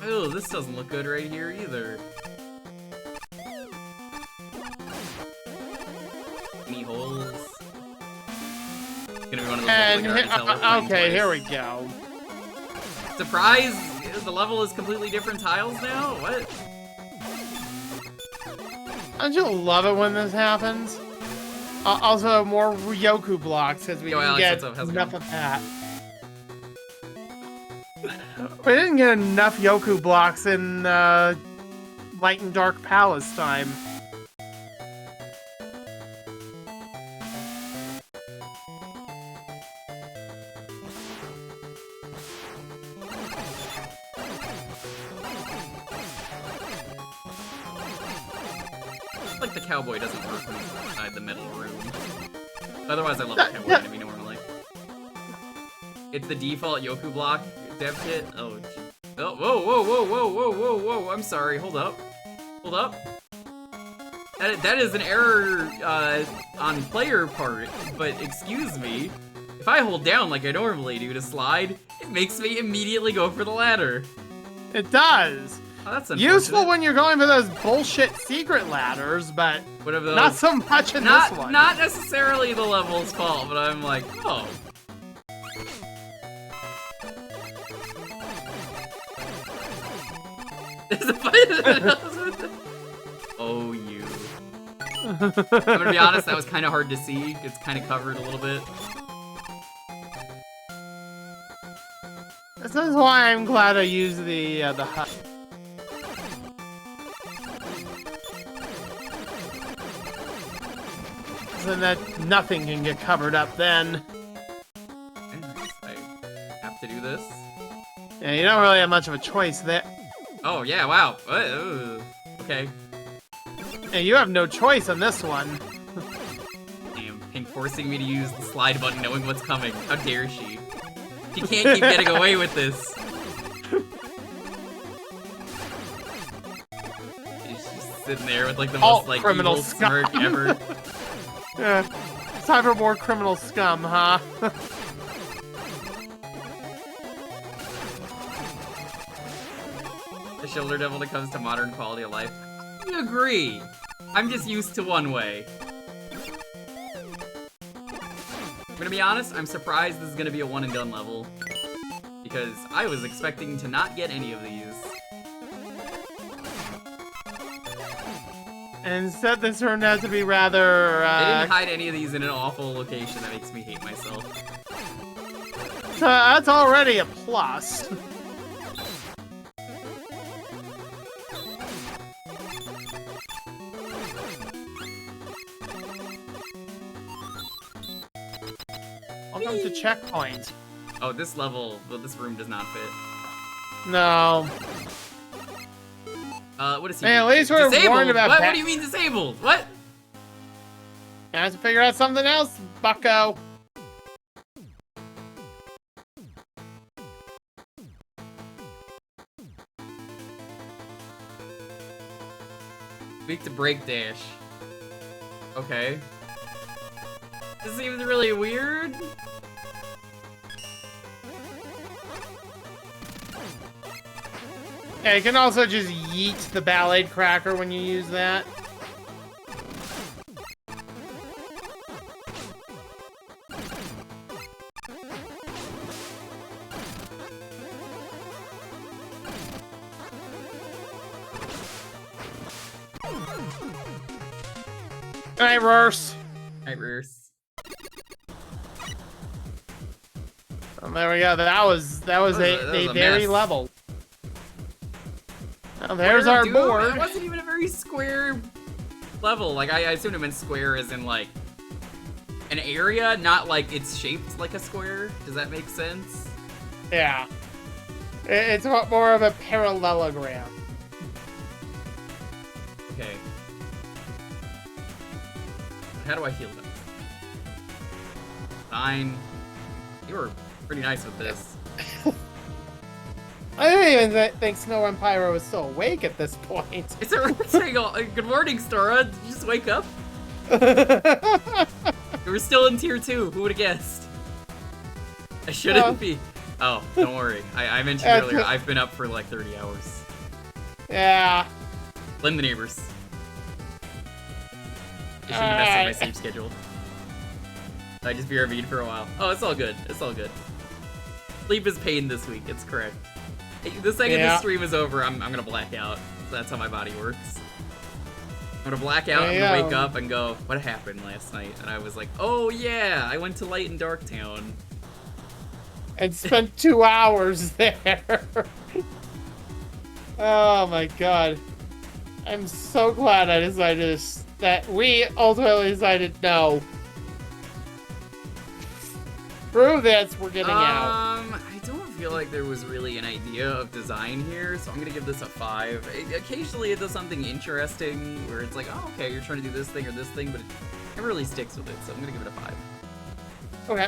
Oh, this doesn't look good right here either. Any holes? It's gonna be one of those And levels like I already tell we're playing okay, here we twice. go. Surprise! The level is completely different tiles now? What? Don't you love it when this happens? Also, more Ryoku blocks, because we Yo, didn't Alex, get what's up? How's it enough going? of that. We didn't get enough Yoku blocks in Light and Dark Palace time. Like the cowboy doesn't work when he's inside the metal room. Otherwise, I love the cowboy enemy normally. It's the default Yoku block dev kit. Oh, gee. Oh, whoa! I'm sorry. Hold up. That is an error on player part. But excuse me, If I hold down like I normally do to slide, it makes me immediately go for the ladder. It does. Oh, that's Useful unfortunate. when you're going for those bullshit secret ladders, but What of those? not so much in not, this one. Not necessarily the level's fault, but I'm like, oh. There's a fight. Oh, you. I'm gonna be honest, that was kind of hard to see. It's kind of covered a little bit. This is why I'm glad I used the hut. So that nothing can get covered up then. I have to do this. Yeah, you don't really have much of a choice there. Oh, yeah, wow. Okay. Yeah, you have no choice on this one. Damn, Pink forcing me to use the slide button knowing what's coming. How dare she? She can't keep getting away with this. She's just sitting there with like the most like criminal evil scum. smirk ever. Yeah. Time for more criminal scum, huh? The shoulder devil that comes to modern quality of life. I agree. I'm just used to one way. I'm gonna be honest, I'm surprised this is gonna be a one and done level. Because I was expecting to not get any of these. And instead this turned out to be rather, They didn't hide any of these in an awful location that makes me hate myself. so that's already a plus. Welcome to checkpoint. Oh, this level, well, this room does not fit. No. What is he? Hey, at least we're disabled? warned about What? that. What do you mean disabled? What? I have to figure out something else, bucko. Weak to break dash. Okay. This seems really weird. Yeah, you can also just yeet the Ballade Cracker when you use that. Alright, Rurse. Alright, Rears. Oh, there we go. That was That was a a very mess. level. Well, there's our Dude, board. It wasn't even a very square level. Like, I assumed it meant square as in, like, an area, not like it's shaped like a square. Does that make sense? Yeah. It's more of a parallelogram. Okay. How do I heal them? Fine. You were pretty nice with this. I didn't even think Snow and Pyro was still awake at this point. It's a good morning, Stora. Did you just wake up? We're still in tier 2. Who would have guessed? I shouldn't be. Oh, don't worry. I mentioned earlier, I've been up for like 30 hours. Yeah. Blame the neighbors. I shouldn't have messed with my sleep schedule. I just BRB'd for a while. Oh, it's all good. It's all good. Sleep is pain this week. It's correct. The second this stream is over, I'm gonna black out. So that's how my body works. I'm gonna black out, I'm gonna wake up and go, what happened last night? And I was like, oh yeah, I went to Light and Dark Town. And spent 2 hours there. Oh my god. I'm so glad I decided that we ultimately decided no. Screw this, we're getting out. I don't feel like there was really an idea of design here, so I'm gonna give this a 5. Occasionally it does something interesting where it's like, oh, okay, you're trying to do this thing or this thing, but it never really sticks with it, so I'm gonna give it a 5. Okay.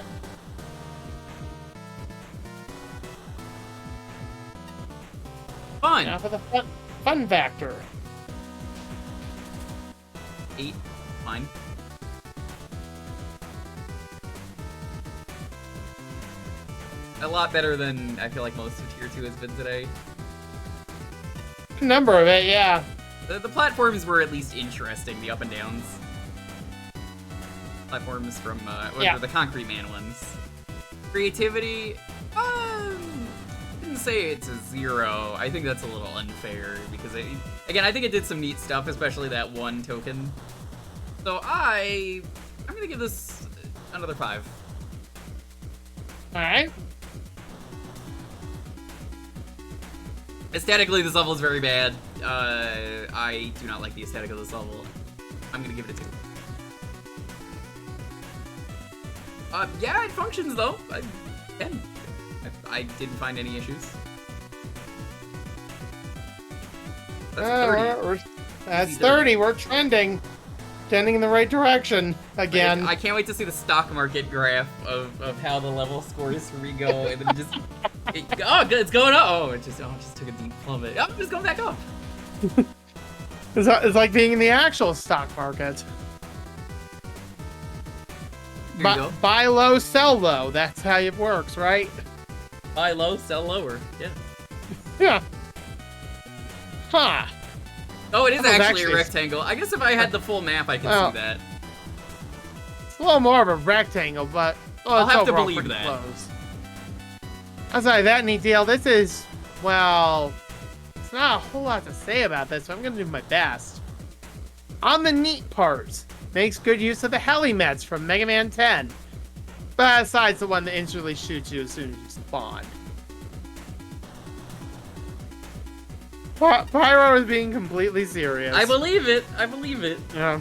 Fun! Now for the fun factor. 8. Fine. A lot better than I feel like most of Tier 2 has been today. A number of it, yeah. The platforms were at least interesting, the up and downs. Platforms from the Concrete Man ones. Creativity, didn't say it's a 0. I think that's a little unfair because again, I think it did some neat stuff, especially that one token. So I'm gonna give this another 5. All right. Aesthetically, this level is very bad. I do not like the aesthetic of this level. I'm gonna give it a 2. Yeah, it functions though. 10. I didn't find any issues. That's 30. That's 30. We're trending. Trending in the right direction again. I can't wait to see the stock market graph of how the level scores for me go, and then just it's going up. Oh, it just took a deep plummet. Oh, it's going back up. It's like being in the actual stock market. Here you go. Buy low, sell low. That's how it works, right? Buy low, sell lower. Yeah. Yeah. Huh. Oh, it is actually a rectangle. I guess if I had the full map, I could see that. It's a little more of a rectangle, but I'll it's have to overall believe pretty that. close. Outside of that neat deal, this is, well, it's not a whole lot to say about this, so I'm going to do my best. On the neat parts, makes good use of the heli-mets from Mega Man 10. Besides the one that instantly shoots you as soon as you spawn. Pyro is being completely serious. I believe it. I believe it. Yeah.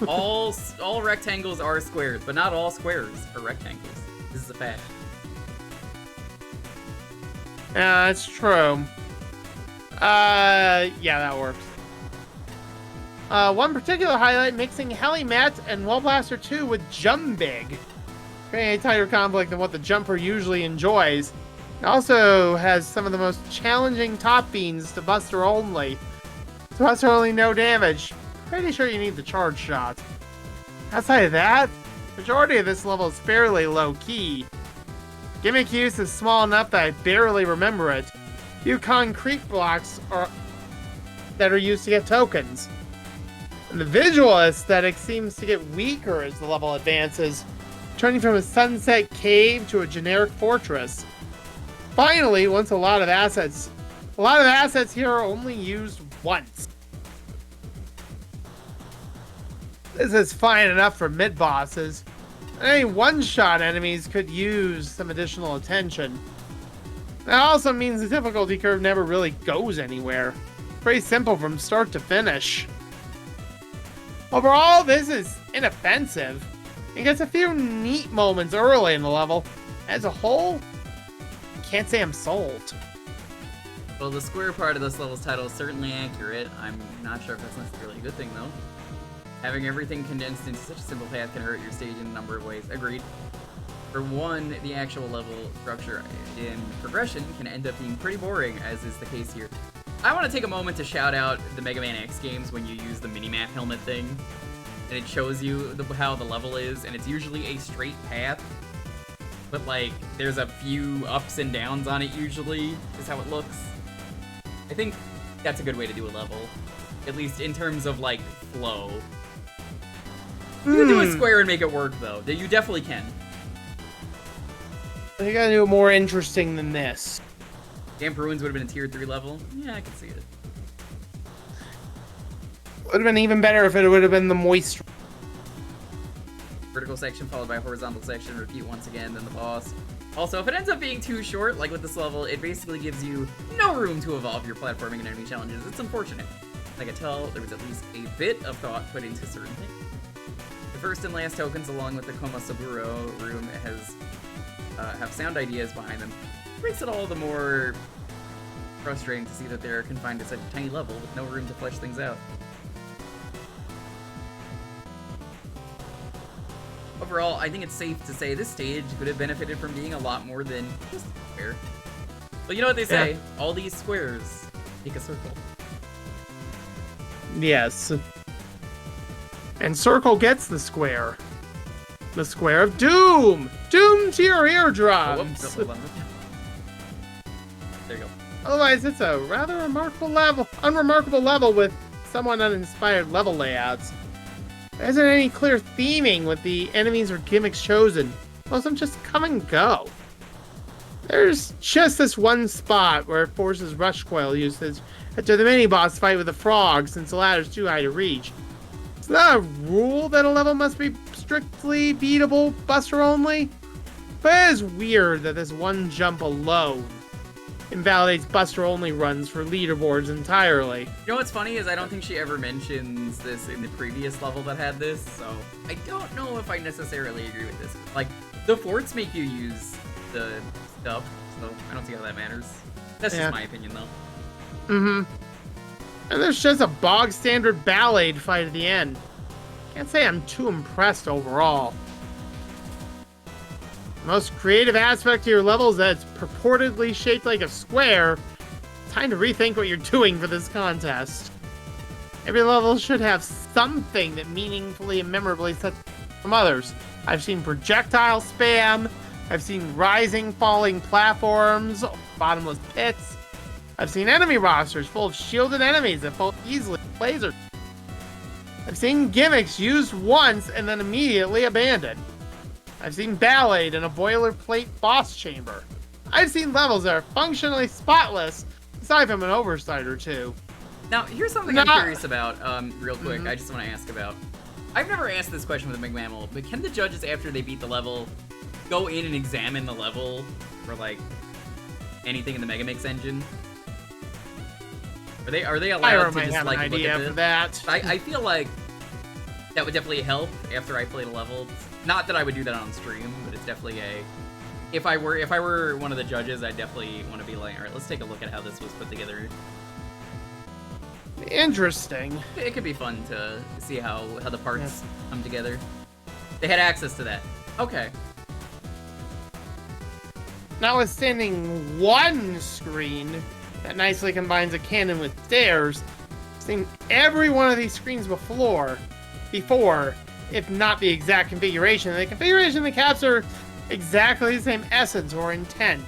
all rectangles are squares, but not all squares are rectangles. This is a fact. Yeah, that's true. Yeah, that works. One particular highlight, mixing Heli-Mat and Wall Blaster 2 with Jumbig. Creating a tighter conflict than what the jumper usually enjoys. It also has some of the most challenging top beans to Buster only. To Buster only, no damage. Pretty sure you need the charge shot. Outside of that, majority of this level is fairly low-key. Gimmick use is small enough that I barely remember it. Few concrete blocks that are used to get tokens. And the visual aesthetic seems to get weaker as the level advances, turning from a sunset cave to a generic fortress. Finally, once a lot of assets here are only used once. This is fine enough for mid-bosses. Any one-shot enemies could use some additional attention. That also means the difficulty curve never really goes anywhere. Pretty simple from start to finish. Overall, this is inoffensive. It gets a few neat moments early in the level. As a whole, can't say I'm sold. Well, the square part of this level's title is certainly accurate. I'm not sure if that's necessarily a good thing, though. Having everything condensed into such a simple path can hurt your stage in a number of ways. Agreed. For one, the actual level structure in progression can end up being pretty boring, as is the case here. I want to take a moment to shout out the Mega Man X games when you use the minimap helmet thing. And it shows you how the level is, and it's usually a straight path. But, like, there's a few ups and downs on it usually, is how it looks. I think that's a good way to do a level. At least in terms of, like, flow. You can do a square and make it work, though. You definitely can. I gotta do it more interesting than this. Damp Ruins would have been a tier 3 level. Yeah, I can see it. Would have been even better if it would have been the moist. Vertical section followed by horizontal section, repeat once again, then the boss. Also, if it ends up being too short, like with this level, it basically gives you no room to evolve your platforming and enemy challenges. It's unfortunate. I could tell there was at least a bit of thought put into certain things. The first and last tokens, along with the Komasaburo room, have sound ideas behind them. It makes it all the more frustrating to see that they're confined to such a tiny level with no room to flesh things out. Overall, I think it's safe to say this stage could have benefited from being a lot more than just a square. But you know what they say, all these squares make a circle. Yes. And Circle gets the square. The Square of Doom! Doom to your eardrums! Oh, whoops, hold on. There you go. Otherwise, it's a rather unremarkable level with somewhat uninspired level layouts. There isn't any clear theming with the enemies or gimmicks chosen. Most of them just come and go. There's just this one spot where it forces rush coil usage after the mini-boss fight with the frog since the ladder's too high to reach. It's not a rule that a level must be strictly beatable Buster only, but it is weird that this one jump alone invalidates Buster only runs for leaderboards entirely. You know what's funny is I don't think she ever mentions this in the previous level that had this, so I don't know if I necessarily agree with this. Like, the forts make you use the stuff, so I don't see how that matters. That's just my opinion, though. Mm-hmm. And there's just a bog standard Ballade fight at the end. Can't say I'm too impressed overall. The most creative aspect to your level is that it's purportedly shaped like a square. Time to rethink what you're doing for this contest. Every level should have something that meaningfully and memorably sets from others. I've seen projectile spam. I've seen rising, falling platforms, bottomless pits. I've seen enemy rosters full of shielded enemies that fall easily with lasers. I've seen gimmicks used once and then immediately abandoned. I've seen Ballade in a boilerplate boss chamber. I've seen levels that are functionally spotless, aside from an oversight or two. Now, here's something I'm curious about, real quick. I just want to ask about. I've never asked this question with a McMammal, but can the judges, after they beat the level, go in and examine the level for, like, anything in the Megamix engine? Are they allowed to just, like, look at it? That. I feel like that would definitely help after I play the level. Not that I would do that on stream, but it's definitely a... If I were one of the judges, I'd definitely want to be like, alright, let's take a look at how this was put together. Interesting. It could be fun to see how the parts come together. They had access to that. Okay. Notwithstanding one screen that nicely combines a cannon with stairs, I've seen every one of these screens before, if not the exact configuration. The configuration that capture exactly the same essence or intent.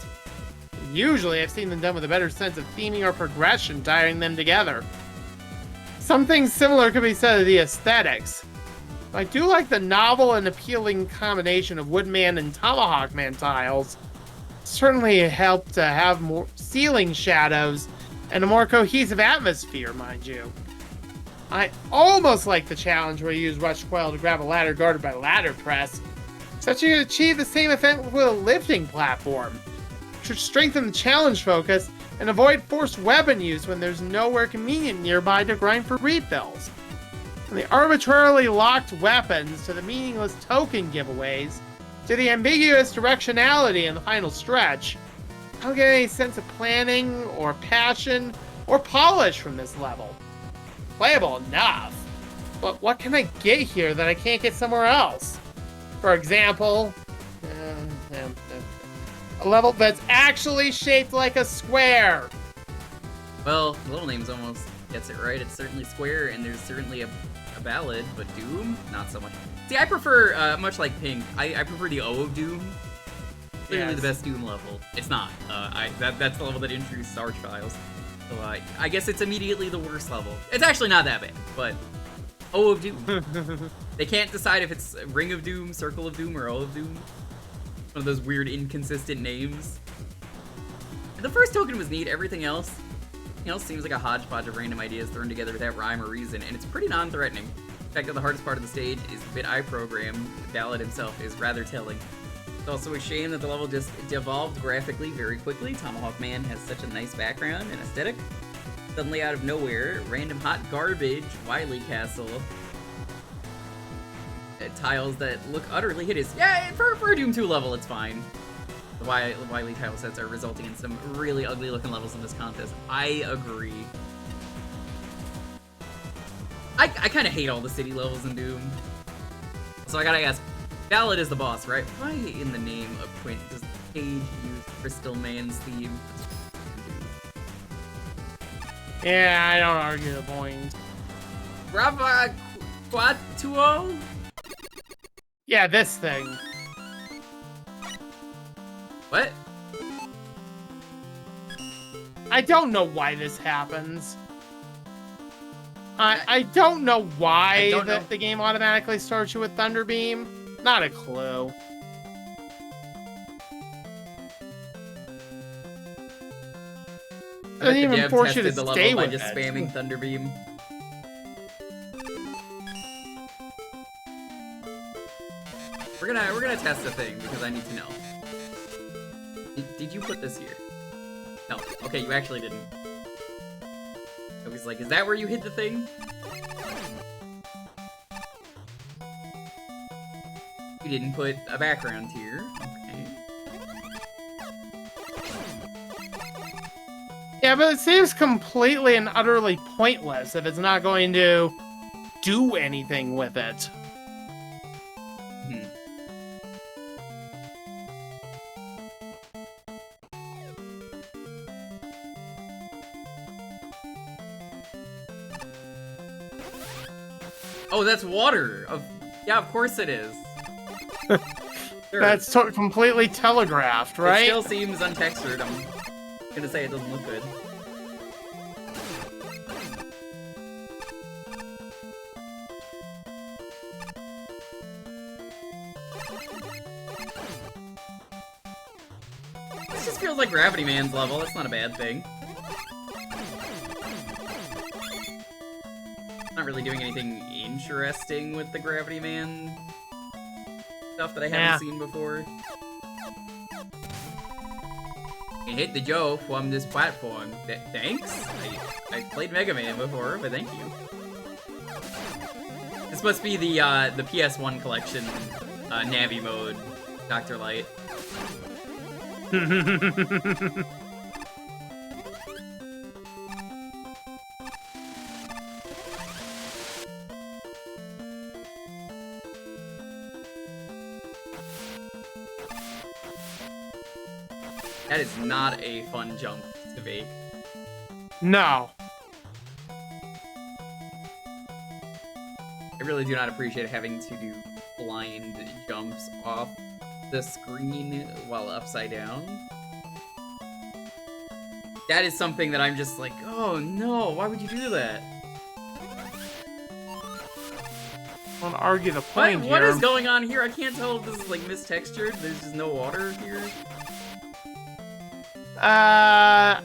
Usually, I've seen them done with a better sense of theming or progression, tying them together. Something similar could be said of the aesthetics. I do like the novel and appealing combination of Woodman and Tomahawk Man tiles. Certainly helped to have more ceiling shadows and a more cohesive atmosphere, mind you. I almost like the challenge where you use Rush Coil to grab a ladder guarded by ladder press, such you achieve the same effect with a lifting platform, which should strengthen the challenge focus and avoid forced weapon use when there's nowhere convenient nearby to grind for refills. From the arbitrarily locked weapons to the meaningless token giveaways to the ambiguous directionality in the final stretch, I don't get any sense of planning or passion or polish from this level. Playable enough, but what can I get here that I can't get somewhere else? For example, a level that's actually shaped like a square. Well, the little names almost gets it right. It's certainly square, and there's certainly a ballad, but Doom, not so much. See, I prefer, much like Pink, I prefer the O of Doom. Clearly the best Doom level. It's not. That's the level that introduces Archfiles. So, I guess it's immediately the worst level. It's actually not that bad, but O of Doom. They can't decide if it's Ring of Doom, Circle of Doom, or O of Doom. One of those weird, inconsistent names. The first token was neat. Everything else seems like a hodgepodge of random ideas thrown together without rhyme or reason, and it's pretty non-threatening. The fact that the hardest part of the stage is the bit I programmed, Ballad himself, is rather telling. It's also a shame that the level just devolved graphically very quickly. Tomahawk Man has such a nice background and aesthetic. Suddenly out of nowhere, random hot garbage, Wily Castle. Tiles that look utterly hideous. Yeah, for a Doom 2 level, it's fine. The Wily tile sets are resulting in some really ugly looking levels in this contest. I agree. I kind of hate all the city levels in Doom. So I gotta ask, Ballad is the boss, right? Why in the name of Quint does Cage use Crystal Man's theme? Yeah, I don't argue the point. Brava Quatuo? Yeah, this thing. What? I don't know why this happens. I don't know why the game automatically starts you with Thunder Beam. Not a clue. I bet Doesn't the even dev force you to tested the stay level by with just it. spamming Thunder Beam. We're gonna test the thing because I need to know. Did you put this here? No. Okay, you actually didn't. I was like, is that where you hid the thing? You didn't put a background here. Okay. Yeah, but it seems completely and utterly pointless if it's not going to do anything with it. Oh, that's water. Yeah, of course it is. Sure. That's completely telegraphed, right? It still seems untextured. I'm gonna say it doesn't look good. This just feels like Gravity Man's level. That's not a bad thing. Not really doing anything interesting with the Gravity Man stuff that I haven't seen before. You hit the Joe from this platform. Thanks? I played Mega Man before, but thank you. This must be the PS1 collection Navi mode, Dr. Light. That is not a fun jump to make. No. I really do not appreciate having to do blind jumps off the screen while upside down. That is something that I'm just like, oh no, why would you do that? I want to argue the point What here. is going on here? I can't tell if this is like mistextured. There's just no water here. Well,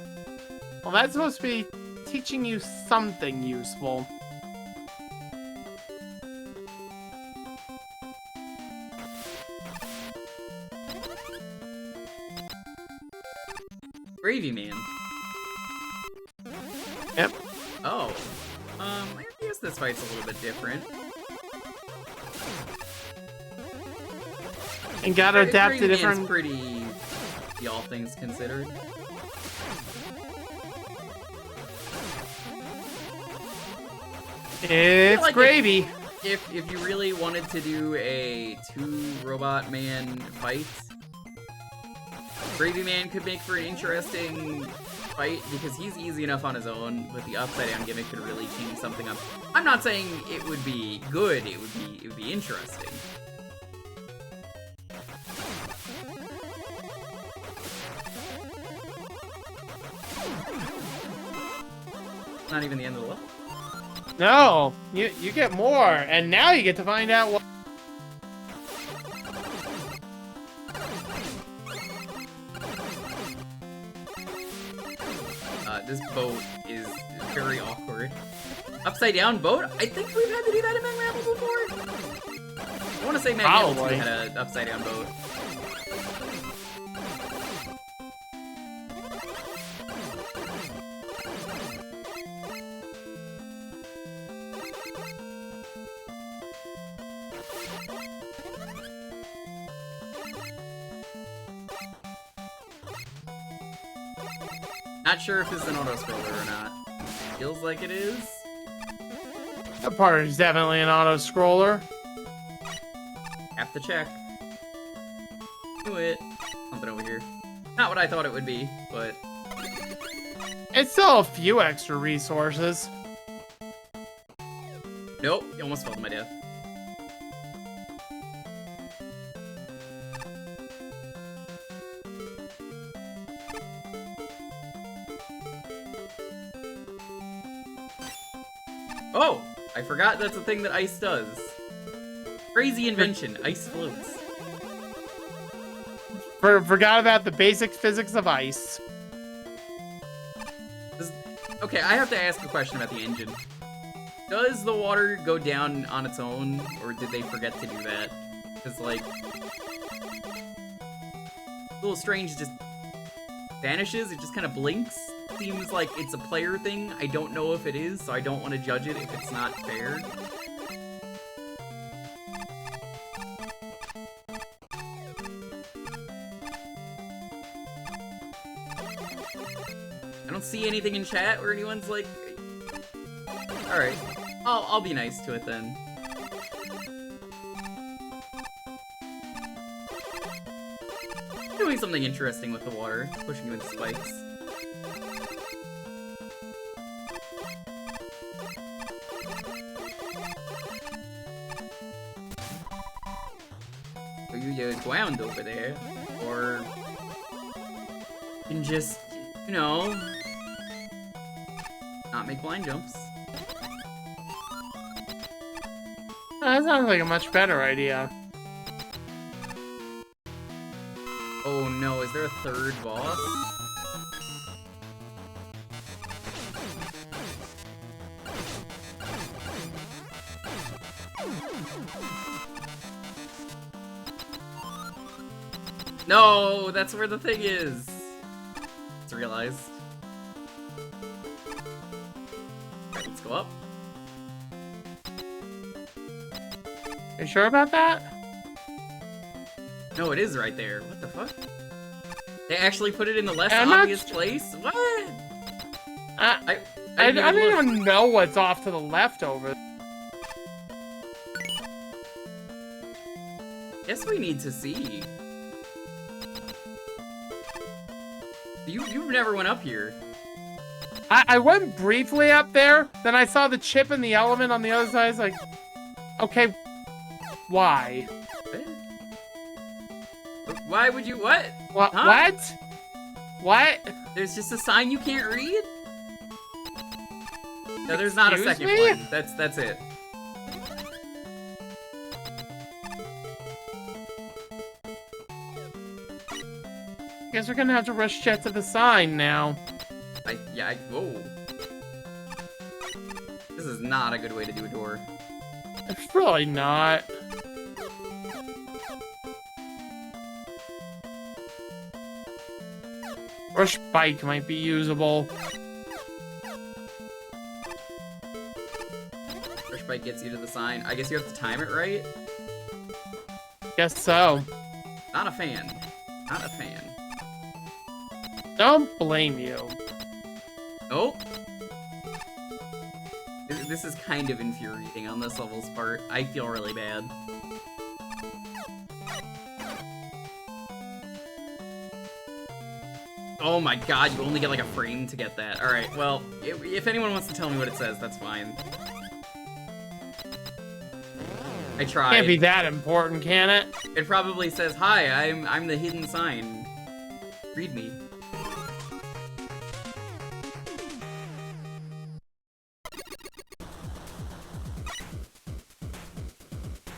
that's supposed to be teaching you something useful. Gravy Man. Yep. Oh. I guess this fight's a little bit different. And gotta adapt to Gravy Man's different... pretty, all things considered. It's like gravy. If you really wanted to do a 2 robot man fight, Gravy Man could make for an interesting fight because he's easy enough on his own, but the upside down gimmick could really change something up. I'm not saying it would be good, it would be interesting. Not even the end of the level. No, you get more, and now you get to find out what... This boat is very awkward. Upside down boat? I think we've had to do that in Magmammal before. I want to say Magmammal 2 Probably. had an upside down boat. Not sure if this is an auto-scroller or not. Feels like it is. That part is definitely an auto-scroller. Have to check. Do it. Something over here. Not what I thought it would be, but... It's still a few extra resources. Nope, you almost fell to my death. Oh, I forgot that's a thing that ice does. Crazy invention, ice floats. Forgot about the basic physics of ice. Okay, I have to ask a question about the engine. Does the water go down on its own, or did they forget to do that? Because, like, a little strange, just vanishes, it just kind of blinks. Seems like it's a player thing. I don't know if it is, so I don't want to judge it if it's not fair. I don't see anything in chat where anyone's like... Alright, I'll be nice to it then. Doing something interesting with the water, pushing you into spikes. So you ground over there, or you can just, you know, not make blind jumps. That sounds like a much better idea. Oh no, is there a third boss? No, that's where the thing is. It's realized. Alright, let's go up. You sure about that? No, it is right there. What the fuck? They actually put it in the less I'm not obvious place? What? I didn't don't even look. even know what's off to the left over. Guess we need to see. You've never went up here. I went briefly up there, then I saw the chip and the element on the other side. I was like, okay, why? Why would you, what? What? Huh? What? What? There's just a sign you can't read? No, there's not a Excuse second me? one. That's it. Guess we're gonna have to rush jet to the sign now. Whoa. This is not a good way to do a door. It's really not. Rush bike might be usable. Rush bike gets you to the sign. I guess you have to time it right? Guess so. Not a fan. Not a fan. Don't blame you. Oh. This is kind of infuriating on this level's part. I feel really bad. Oh my god, you only get like a frame to get that. Alright, well, if anyone wants to tell me what it says, that's fine. I tried. Can't be that important, can it? It probably says, "Hi, I'm the hidden sign. Read me."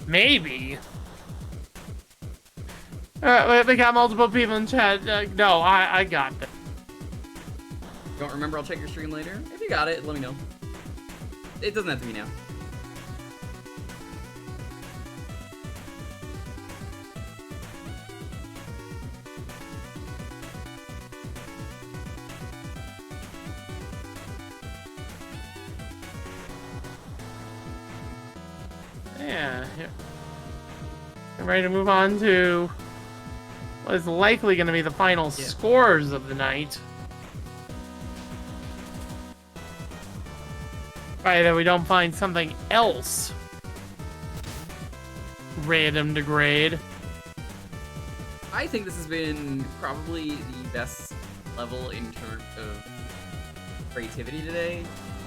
Maybe. We got multiple people in chat. No, I got that. Don't remember, I'll check your stream later. If you got it, let me know. It doesn't have to be now. Yeah. Here. I'm ready to move on to what is likely going to be the final scores of the night. That we don't find something else random to grade. I think this has been probably the best level in terms of creativity today.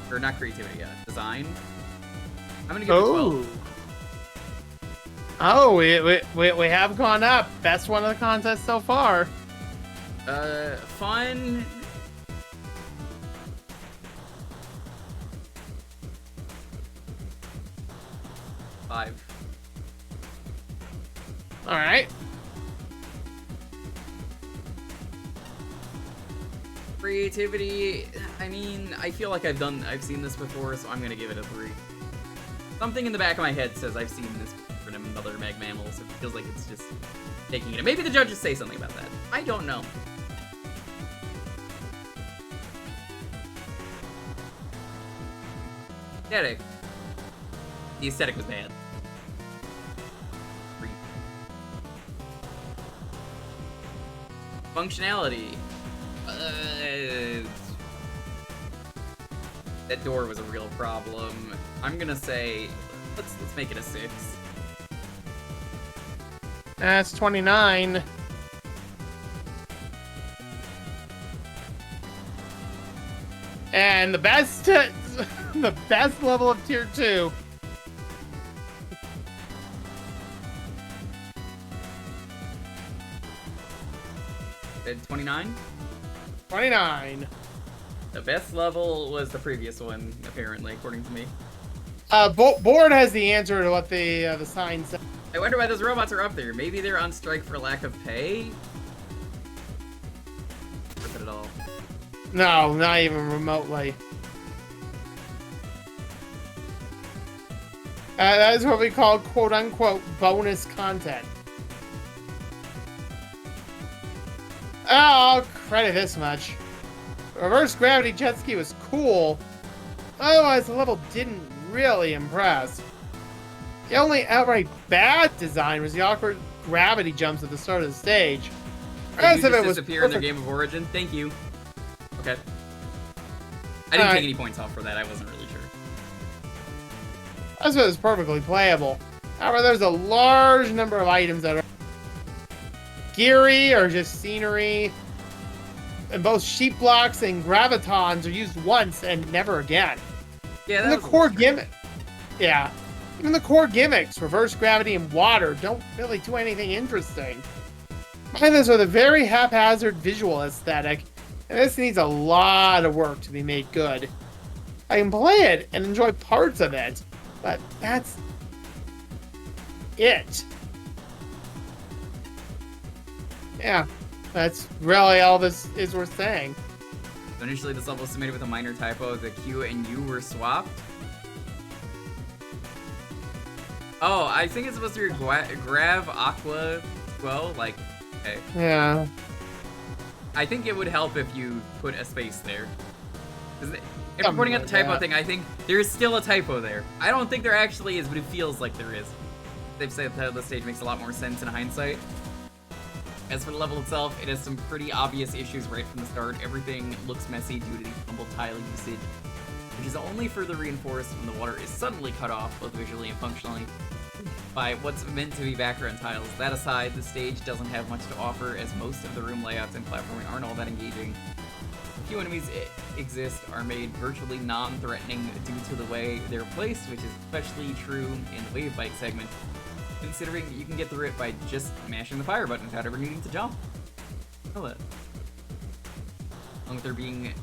Or not creativity, design. I'm gonna give it 12. Oh, we have gone up. Best one of the contest so far. Fun. 5. All right. Creativity, I mean, I feel like I've seen this before, so I'm gonna give it a 3. Something in the back of my head says I've seen this in another Mag Mammal, so it feels like it's just taking it. Maybe the judges say something about that. I don't know. Aesthetic. The aesthetic was bad. 3. Functionality. That door was a real problem. I'm gonna say, let's make it a 6. That's 29. And the best, the best level of tier 2. At 29? 29. The best level was the previous one, apparently, according to me. Board has the answer to what the sign says. I wonder why those robots are up there. Maybe they're on strike for lack of pay? Rip it at all. No, not even remotely. That is what we call quote-unquote bonus content. I'll credit this much. Reverse gravity jet ski was cool. Otherwise, the level didn't really impress. The only outright bad design was the awkward gravity jumps at the start of the stage. The rest of it was disappear in their game of origin. Thank you. Okay. I didn't take any points off for that. I wasn't really sure. The rest of it was perfectly playable. However, there's a large number of items that are geary or just scenery. And both sheep blocks and gravitons are used once and never again. Yeah, and the core gimmick. Yeah. Even the core gimmicks, reverse gravity and water, don't really do anything interesting. Behind this with a very haphazard visual aesthetic, and this needs a lot of work to be made good. I can play it and enjoy parts of it, but that's it. Yeah, that's really all this is worth saying. So initially, this level was submitted with a minor typo. The Q and U were swapped. Oh, I think it's supposed to be Grav Aqua 12, like, okay. Yeah. I think it would help if you put a space there. If you're pointing out the typo thing, I think there's still a typo there. I don't think there actually is, but it feels like there is. They've said that the stage makes a lot more sense in hindsight. As for the level itself, it has some pretty obvious issues right from the start. Everything looks messy due to the tumble tile usage, which is only further reinforced when the water is suddenly cut off, both visually and functionally, by what's meant to be background tiles. That aside, the stage doesn't have much to offer, as most of the room layouts and platforming aren't all that engaging. The few enemies exist are made virtually non-threatening due to the way they're placed, which is especially true in the wave bike segment, considering you can get through it by just mashing the fire button without ever needing to jump. I know that. Along with there being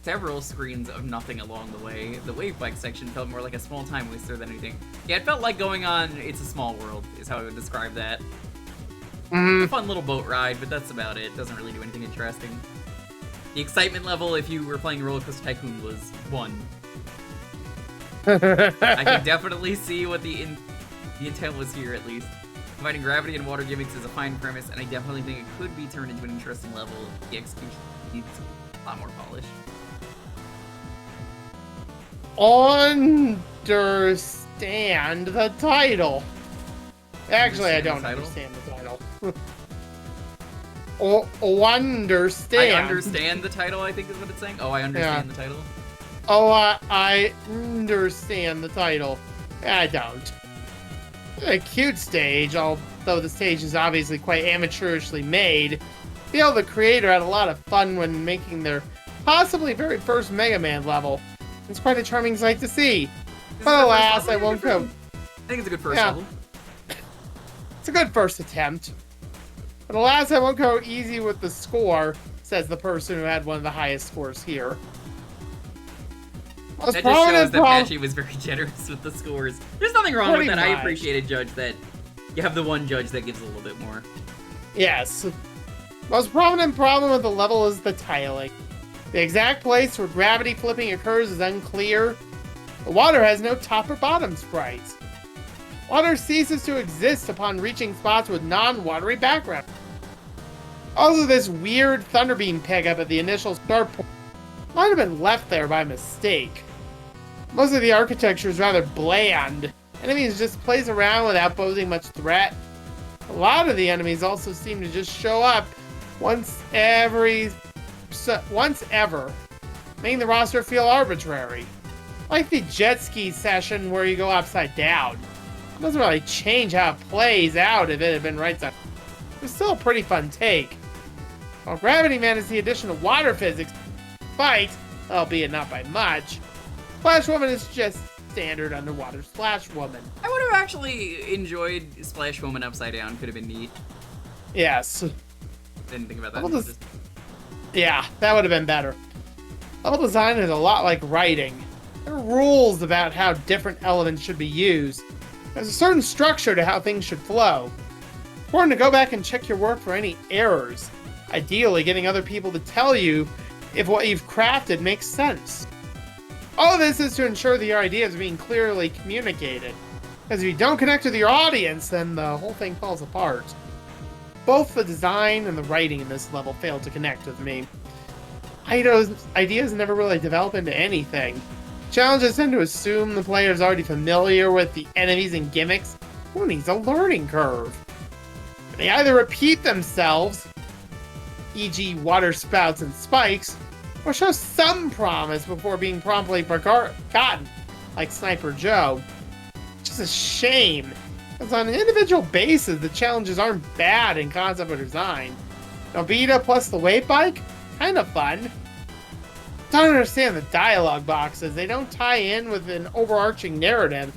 several screens of nothing along the way, the wave bike section felt more like a small time waster than anything. Yeah, it felt like going on It's a Small World, is how I would describe that. A fun little boat ride, but that's about it. Doesn't really do anything interesting. The excitement level, if you were playing Roller Coaster Tycoon, was 1. I can definitely see what the intent was here, at least. Combining gravity and water gimmicks is a fine premise, and I definitely think it could be turned into an interesting level. The execution needs a lot more polish. Understand the title. Actually, I don't understand the title. Understand. I understand the title, I think is what it's saying. Oh, I understand the title. Oh, I understand the title. I don't. A cute stage, although the stage is obviously quite amateurishly made. I feel the creator had a lot of fun when making their possibly very first Mega Man level. It's quite a charming sight to see. But alas, I won't go. I think it's a good first level. It's a good first attempt. But alas, I won't go easy with the score, says the person who had one of the highest scores here. Most That just shows prominent that problem. Patchy was very generous with the scores. There's nothing wrong with Pretty that. I much. appreciated, Judge, that you have the one judge that gives a little bit more. Yes. Most prominent problem with the level is the tiling. The exact place where gravity flipping occurs is unclear. The water has no top or bottom sprites. Water ceases to exist upon reaching spots with non-watery background. Also, this weird Thunderbeam pickup at the initial start point might have been left there by mistake. Most of the architecture is rather bland. Enemies just plays around without posing much threat. A lot of the enemies also seem to just show up once ever, making the roster feel arbitrary. Like the jet ski session where you go upside down. It doesn't really change how it plays out if it had been right side. It's still a pretty fun take. While Gravity Man is the addition of water physics fight, albeit not by much, Splash Woman is just standard underwater Splash Woman. I would have actually enjoyed Splash Woman upside down. Could have been neat. Yes. Didn't think about that. Level Yeah, that would have been better. Level design is a lot like writing. There are rules about how different elements should be used. There's a certain structure to how things should flow. Important to go back and check your work for any errors. Ideally, getting other people to tell you if what you've crafted makes sense. All of this is to ensure that your ideas are being clearly communicated. Because if you don't connect with your audience, then the whole thing falls apart. Both the design and the writing in this level failed to connect with me. Ideas never really develop into anything. Challenges tend to assume the player is already familiar with the enemies and gimmicks. Who needs a learning curve? They either repeat themselves, e.g. water spouts and spikes, or show some promise before being promptly forgotten, like Sniper Joe. It's just a shame, because on an individual basis, the challenges aren't bad in concept or design. Nobita plus the weight bike? Kind of fun. Don't understand the dialogue boxes. They don't tie in with an overarching narrative,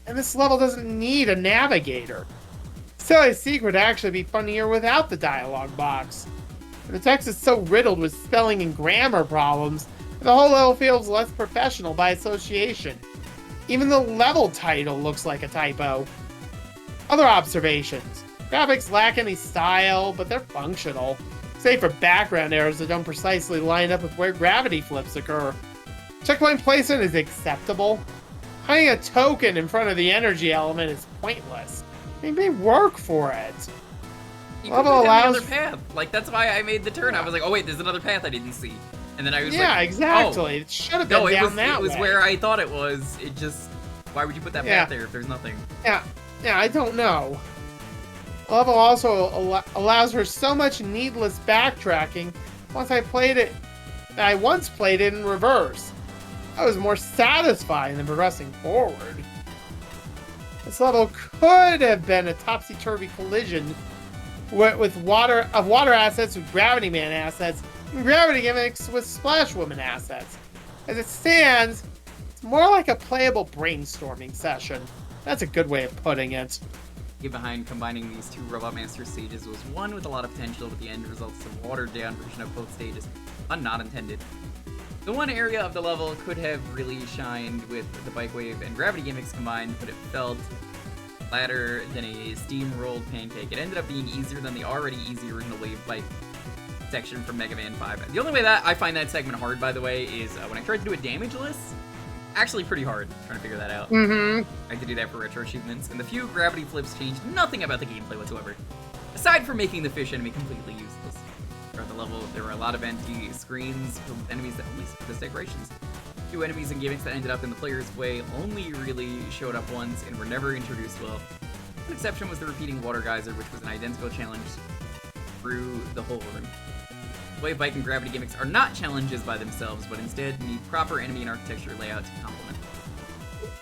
and this level doesn't need a navigator. Silly Secret would actually be funnier without the dialogue box. And the text is so riddled with spelling and grammar problems, that the whole level feels less professional by association. Even the level title looks like a typo. Other observations. Graphics lack any style, but they're functional. Save for background errors that don't precisely line up with where gravity flips occur. Checkpoint placement is acceptable. Hiding a token in front of the energy element is pointless. They may work for it. You could have done the other path. Like, that's why I made the turn. I was like, oh wait, there's another path I didn't see. And then I was like, yeah, exactly. Oh. It should have been down that way. It was where I thought it was. It just, why would you put that path there if there's nothing? Yeah, I don't know. Level also allows for so much needless backtracking. I once played it in reverse. I was more satisfying than progressing forward. This level could have been a topsy-turvy collision with water assets with Gravity Man assets and Gravity gimmicks with Splash Woman assets. As it stands, it's more like a playable brainstorming session. That's a good way of putting it. Behind combining these two Robot Master stages was one with a lot of potential, but the end results in a watered-down version of both stages. Fun not intended. The one area of the level could have really shined with the Bike Wave and Gravity gimmicks combined, but it felt flatter than a steam-rolled pancake. It ended up being easier than the already easy original Wave Bike section from Mega Man 5. The only way that I find that segment hard, by the way, is when I tried to do a damage list. Actually pretty hard trying to figure that out. I had to do that for retro achievements, and the few gravity flips changed nothing about the gameplay whatsoever, aside from making the fish enemy completely useless. Throughout the level, there were a lot of empty screens filled with enemies that only served as decorations. Few enemies and gimmicks that ended up in the player's way only really showed up once and were never introduced well. One exception was the repeating water geyser, which was an identical challenge through the whole room. Wave Bike and Gravity gimmicks are not challenges by themselves, but instead need proper enemy and architecture layout to complement.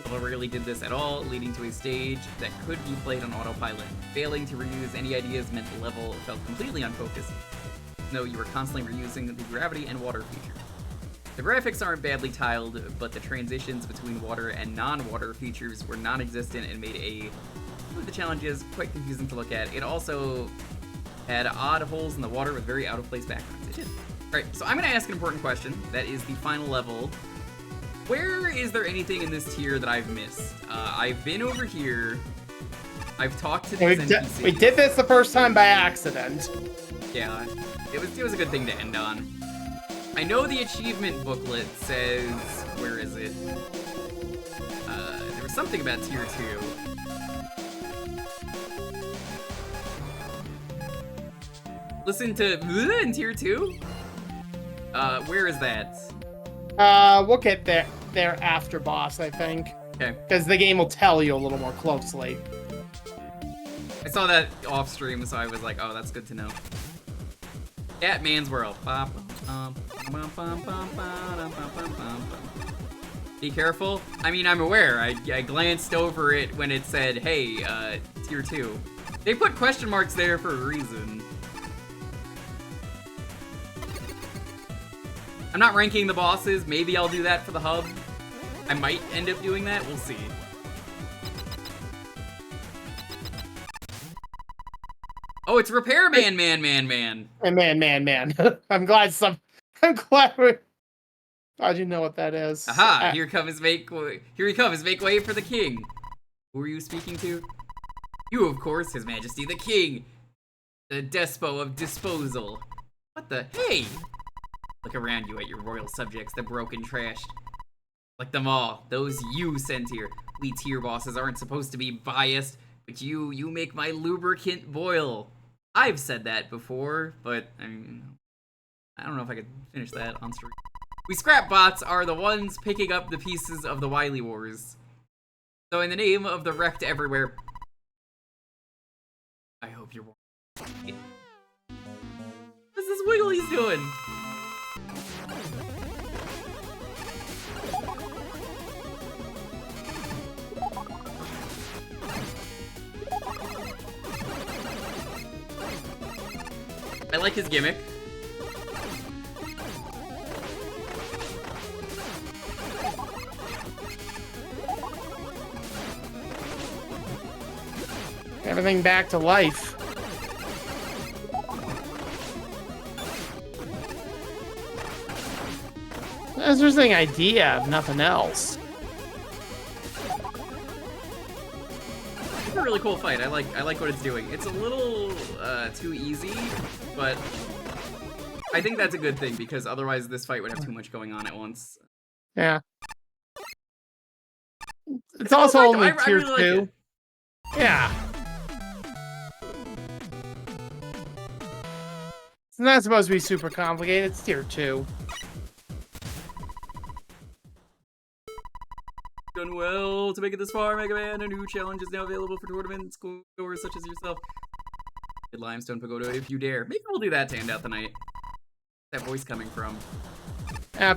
The level rarely did this at all, leading to a stage that could be played on autopilot. Failing to reuse any ideas meant the level felt completely unfocused, though you were constantly reusing the gravity and water feature. The graphics aren't badly tiled, but the transitions between water and non-water features were non-existent and made the challenges quite confusing to look at. It also had odd holes in the water with very out-of-place backgrounds. It did. Alright, so I'm going to ask an important question. That is the final level Where is there anything in this tier that I've missed? I've been over here. I've talked to these NPCs. We did this the first time by accident. Yeah, it was a good thing to end on. I know the achievement booklet says, where is it? There was something about tier 2. Listen to in tier 2? Where is that? We'll get there after boss, I think. Okay. Because the game will tell you a little more closely. I saw that off stream, so I was like, oh, that's good to know. At Man's World. Be careful. I mean, I'm aware. I glanced over it when it said, hey, tier 2. They put question marks there for a reason. I'm not ranking the bosses. Maybe I'll do that for the hub. I might end up doing that. We'll see. Oh, it's Repairman, man. I'm glad glad you know what that is. Aha! Here he comes. Make way for the king. Who are you speaking to? You, of course, His Majesty the King, the Despo of Disposal. What the? Hey! Look around you at your royal subjects, the broken trashed. Like them all, those you sent here. We tier bosses aren't supposed to be biased, but you make my lubricant boil. I've said that before, but I mean, I don't know if I could finish that on stream. We scrap bots are the ones picking up the pieces of the Wily Wars. So in the name of the wrecked everywhere, I hope you're what's this Wiggly's doing? I like his gimmick. Everything back to life. That's just an idea of nothing else. It's a really cool fight. I like what it's doing. It's a little too easy, but I think that's a good thing because otherwise this fight would have too much going on at once. Yeah. It's also only tier really 2. like Yeah. It's not supposed to be super complicated. It's tier 2. Done well to make it this far, Mega Man. A new challenge is now available for tournament goers such as yourself. Get Limestone Pagoda if you dare. Maybe we'll do that to end out the night. Where's that voice coming from?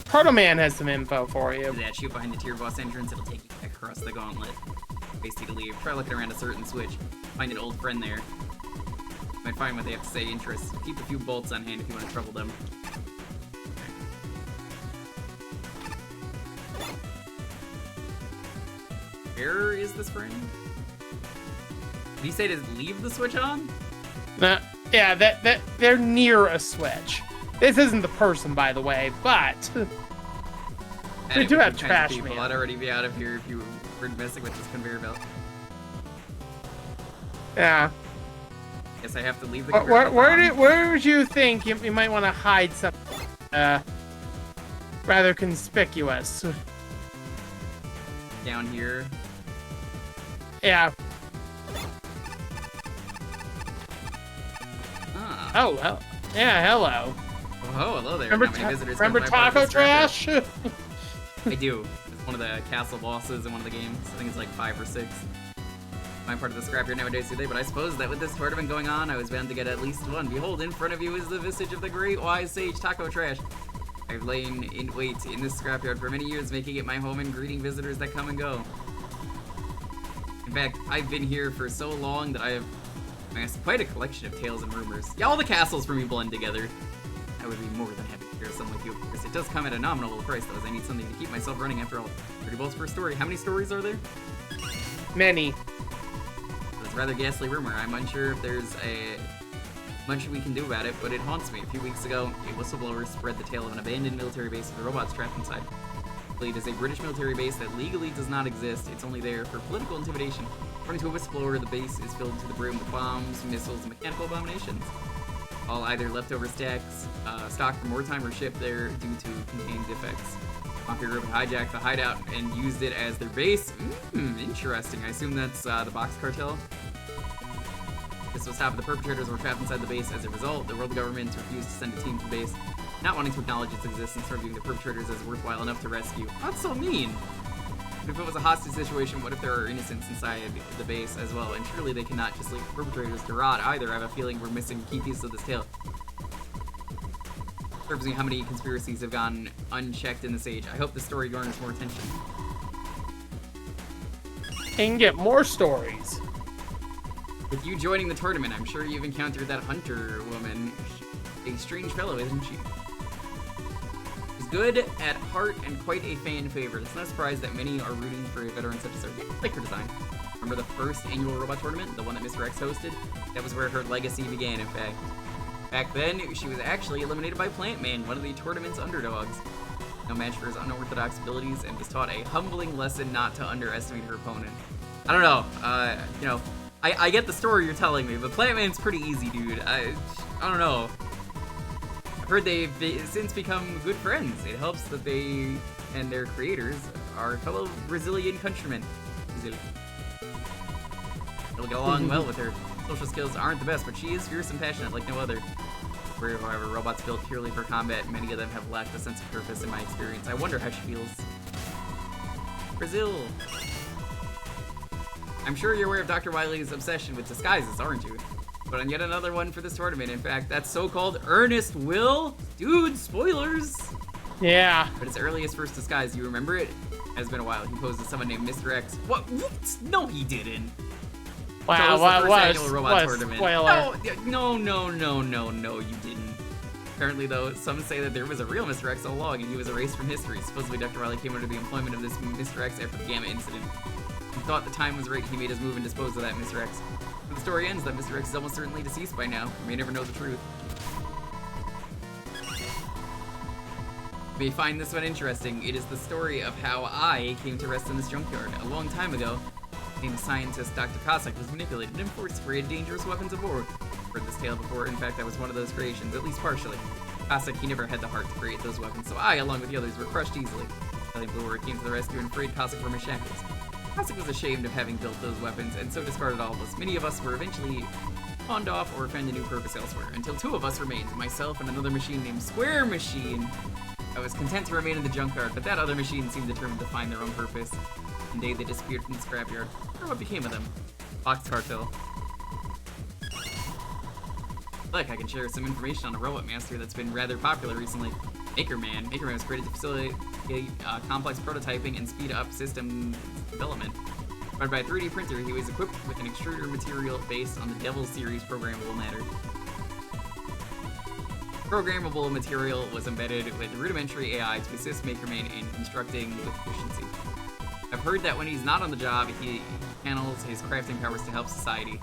Proto Man has some info for you. That shoot behind the tier boss entrance, it'll take you across the gauntlet. Basically, try looking around a certain switch. Find an old friend there. You might find what they have to say interests. Keep a few bolts on hand if you want to trouble them. Where is this friend? Did he say to leave the switch on? Yeah, that they're near a switch. This isn't the person, by the way, but they do have trash people. man. I'd already be out of here if you were messing with this conveyor belt. Yeah. Guess I have to leave the conveyor belt. Where would you think you might want to hide something rather conspicuous? Down here. Yeah. Ah. Oh, well. Yeah, hello. Oh, hello there. Remember, Not many visitors remember come by part of Taco this trap Trash? here. I do. It's one of the castle bosses in one of the games. I think it's like 5 or 6. My part of the scrapyard nowadays today, but I suppose that with this tournament going on, I was bound to get at least one. Behold, in front of you is the visage of the great wise sage Taco Trash. I've lain in wait in this scrapyard for many years, making it my home and greeting visitors that come and go. In fact, I've been here for so long that I have amassed quite a collection of tales and rumors. Yeah, all the castles for me blend together. I would be more than happy to share some with you, of course. It does come at a nominal price, though, as I need something to keep myself running after all. 30 bolts per story. How many stories are there? Many. It's a rather ghastly rumor. I'm unsure if there's much we can do about it, but it haunts me. A few weeks ago, a whistleblower spread the tale of an abandoned military base with robots trapped inside. It is a British military base that legally does not exist. It's only there for political intimidation. According to a whistleblower, the base is filled to the brim with bombs, missiles, and mechanical abominations. All either leftover stacks, stock from wartime, or shipped there due to contained defects. Mafia group hijacked the hideout and used it as their base. Interesting. I assume that's the Box Cartel. This will stop the perpetrators were trapped inside the base. As a result, the world governments refused to send a team to the base, not wanting to acknowledge its existence or viewing the perpetrators as worthwhile enough to rescue. That's so mean. But if it was a hostage situation, what if there are innocents inside the base as well? And surely they cannot just leave perpetrators to rot either. I have a feeling we're missing key pieces of this tale. Surfacing how many conspiracies have gone unchecked in this age. I hope the story garners more attention. And get more stories. With you joining the tournament, I'm sure you've encountered that hunter woman. A strange fellow, isn't she? She's good at heart and quite a fan favorite. It's not a surprise that many are rooting for a veteran such as her. Yeah, I like her design. Remember the first annual robot tournament? The one that Mr. X hosted? That was where her legacy began, in fact. Back then, she was actually eliminated by Plant Man, one of the tournament's underdogs. No match for his unorthodox abilities, and was taught a humbling lesson not to underestimate her opponent. I don't know, you know, I get the story you're telling me, but Plant Man's pretty easy, dude. I don't know. I've heard they've since become good friends. It helps that they and their creators are fellow Brazilian countrymen. They'll get along well with her. Social skills aren't the best, but she is fierce and passionate like no other. However, robots built purely for combat, many of them have lacked a sense of purpose in my experience. I wonder how she feels. Brazil. I'm sure you're aware of Dr. Wily's obsession with disguises, aren't you? But on yet another one for this tournament, in fact, that so-called Ernest Will? Dude, spoilers! Yeah. But his earliest first disguise, you remember it? Has been a while. He posed as someone named Mr. X. What? No, he didn't. Wow, what spoiler. No, you didn't. Apparently, though, some say that there was a real Mr. X all along, and he was erased from history. Supposedly, Dr. Wily came under the employment of this Mr. X after the Gamma incident. He thought the time was right, he made his move and disposed of that Mr. X. But the story ends that Mr. X is almost certainly deceased by now. We may never know the truth. You may find this one interesting. It is the story of how I came to rest in this junkyard. A long time ago, the scientist Dr. Cossack was manipulated and forced to create dangerous weapons of war. I've heard this tale before. In fact, I was one of those creations, at least partially. Cossack, he never had the heart to create those weapons, so I, along with the others, were crushed easily. Alien Blue Word came to the rescue and freed Cossack from his shackles. Cossack was ashamed of having built those weapons, and so discarded all of us. Many of us were eventually pawned off or found a new purpose elsewhere, until two of us remained, myself and another machine named Square Machine. I was content to remain in the junkyard, but that other machine seemed determined to find their own purpose. One day they disappeared from the scrapyard. I wonder what became of them. Box Cartel. Look, I can share some information on a robot master that's been rather popular recently. Maker Man. Maker Man was created to facilitate complex prototyping and speed up system development. Powered by a 3D printer, he was equipped with an extruder material based on the Devil series programmable matter. Programmable material was embedded with rudimentary AI to assist Maker Man in constructing with efficiency. I've heard that when he's not on the job, he channels his crafting powers to help society.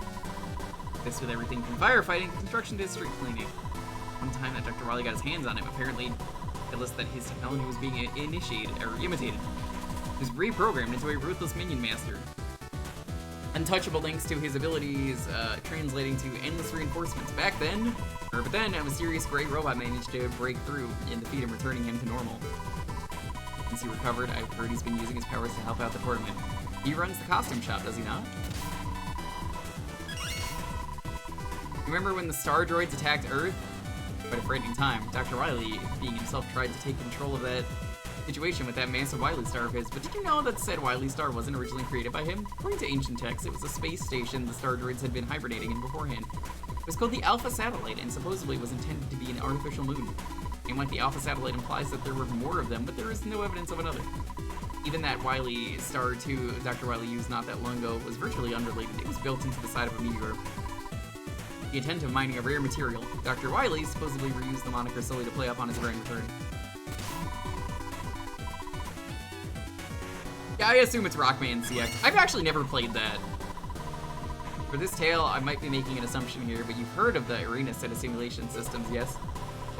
This with everything from firefighting to construction to street cleaning. One time that Dr. Wily got his hands on him, apparently told us that his technology was being imitated. He was reprogrammed into a ruthless minion master. Untouchable links to his abilities, translating to endless reinforcements. But then, a mysterious gray robot managed to break through and defeat him, returning him to normal. Since he recovered, I've heard he's been using his powers to help out the tournament. He runs the costume shop, does he not? Remember when the Star Droids attacked Earth? Quite a frightening time. Dr. Wily, being himself, tried to take control of that situation with that massive Wily Star of his, but did you know that said Wily Star wasn't originally created by him? According to ancient texts, it was a space station the Star Droids had been hibernating in beforehand. It was called the Alpha Satellite, and supposedly was intended to be an artificial moon. And like the Alpha Satellite implies that there were more of them, but there is no evidence of another. Even that Wily Star 2 Dr. Wily used not that long ago was virtually unrelated. It was built into the side of a meteor. The intent of mining a rare material, Dr. Wily supposedly reused the moniker solely to play up on his grand return. Yeah, I assume it's Rockman CX. I've actually never played that. For this tale, I might be making an assumption here, but you've heard of the Arena set of simulation systems, yes?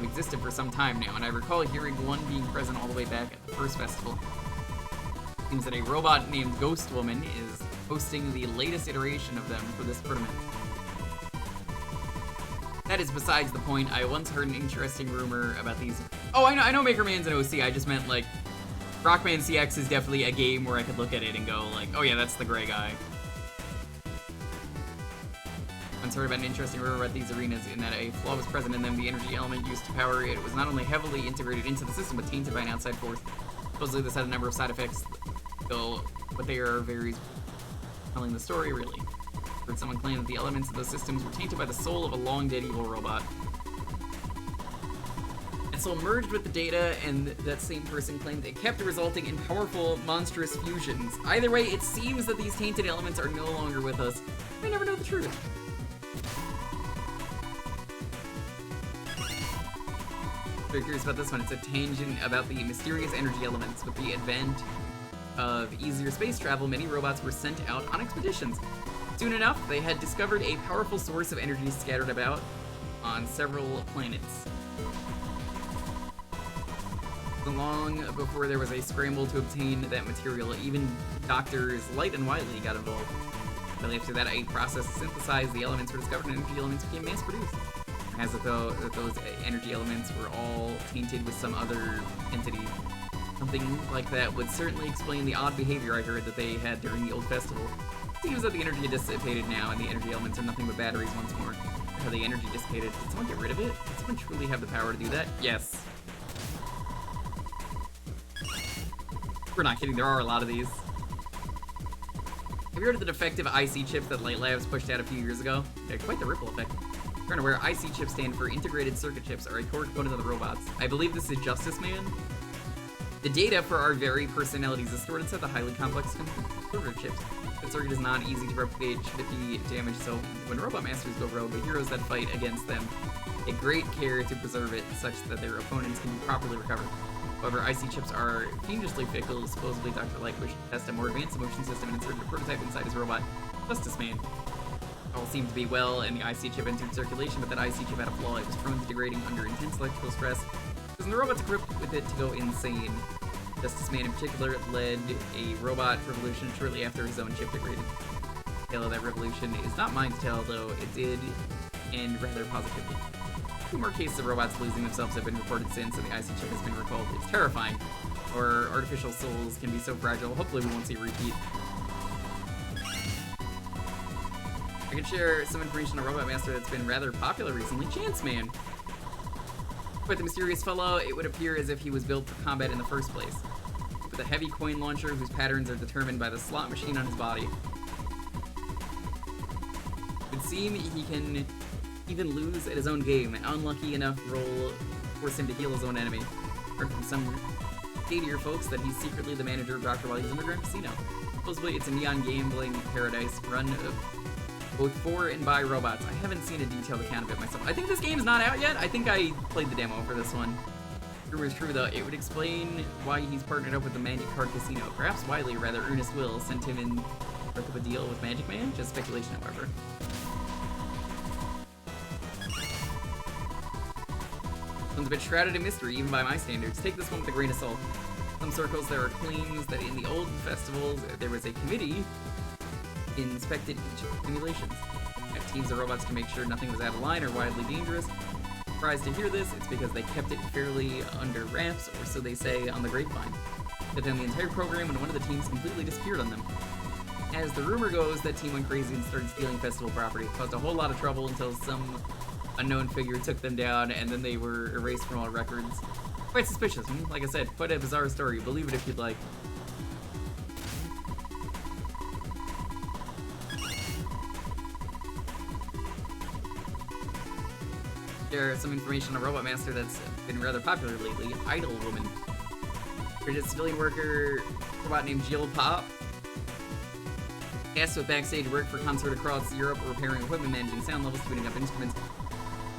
have existed for some time now, and I recall hearing one being present all the way back at the first festival. It seems that a robot named Ghost Woman is hosting the latest iteration of them for this tournament. That is besides the point. I once heard an interesting rumor about these. Oh, I know Maker Man's an OC. I just meant, like, Rockman CX is definitely a game where I could look at it and go, like, oh yeah, that's the gray guy. Once heard about an interesting rumor about these arenas in that a flaw was present in them. The energy element used to power it was not only heavily integrated into the system, but tainted by an outside force. Supposedly this had a number of side effects, though, but they are very telling the story, really. Heard someone claim that the elements of those systems were tainted by the soul of a long-dead evil robot. And so merged with the data, and that same person claimed it kept resulting in powerful, monstrous fusions. Either way, it seems that these tainted elements are no longer with us. We never know the truth. Very curious about this one. It's a tangent about the mysterious energy elements. With the advent of easier space travel, many robots were sent out on expeditions. Soon enough, they had discovered a powerful source of energy scattered about on several planets. Long before there was a scramble to obtain that material, even Doctors Light and Wiley got involved. Shortly after that, a process to synthesize the elements were discovered, and energy elements became mass-produced. As if though that those energy elements were all tainted with some other entity. Something like that would certainly explain the odd behavior I heard that they had during the old festival. It seems that the energy dissipated now, and the energy elements are nothing but batteries once more. How the energy dissipated. Did someone get rid of it? Did someone truly have the power to do that? Yes. We're not kidding, there are a lot of these. Have you heard of the defective IC chips that Light Labs pushed out a few years ago? Yeah, quite the ripple effect. If you're unaware, IC chips stand for Integrated Circuit Chips, are a core component of the robots. I believe this is Justice Man. The data for our very personalities is stored inside the highly complex computer chips. The circuit is not easy to replicate should it be damaged, so when robot masters go rogue, the heroes that fight against them take great care to preserve it such that their opponents can be properly recovered. However, IC chips are fiendishly fickle. Supposedly, Dr. Light wished to test a more advanced emotion system and inserted a prototype inside his robot, Justice Man. All seemed to be well, and the IC chip entered circulation, but that IC chip had a flaw. It was prone to degrading under intense electrical stress, causing the robots equipped with it to go insane. Justice Man in particular led a robot revolution shortly after his own chip degraded. The tale of that revolution is not mine to tell, though it did end rather positively. 2 more cases of robots losing themselves have been reported since, and the IC chip has been recalled. It's terrifying. Our artificial souls can be so fragile. Hopefully we won't see a repeat. I can share some information on Robot Master that's been rather popular recently. Chance Man. Quite the mysterious fellow, it would appear as if he was built for combat in the first place. With a heavy coin launcher whose patterns are determined by the slot machine on his body. It would seem he can even lose at his own game. An unlucky enough roll force him to heal his own enemy. Heard from some shadier folks that he's secretly the manager of Dr. Wily's Underground Casino. Supposedly it's a neon gambling paradise run both for and by robots. I haven't seen a detailed account of it myself. I think this game's not out yet. I think I played the demo for this one. If it was true though, it would explain why he's partnered up with the Magic Card Casino. Perhaps Wily, rather Ernest Will, sent him in work of a deal with Magic Man? Just speculation, however. One's a bit shrouded in mystery, even by my standards. Take this one with a grain of salt. In some circles, there are claims that in the old festivals, there was a committee inspected each simulations. Had teams of robots to make sure nothing was out of line or wildly dangerous. Surprised to hear this, it's because they kept it fairly under wraps, or so they say on the grapevine. But then the entire program and one of the teams completely disappeared on them. As the rumor goes, that team went crazy and started stealing festival property. Caused a whole lot of trouble until some unknown figure took them down, and then they were erased from all records. Quite suspicious, like I said, quite a bizarre story. Believe it if you'd like. Share some information on Robot Master that's been rather popular lately. Idol Woman. Created civilian worker, robot named Jill Pop. Tasked with backstage work for concert across Europe, repairing equipment, managing sound levels, tuning up instruments,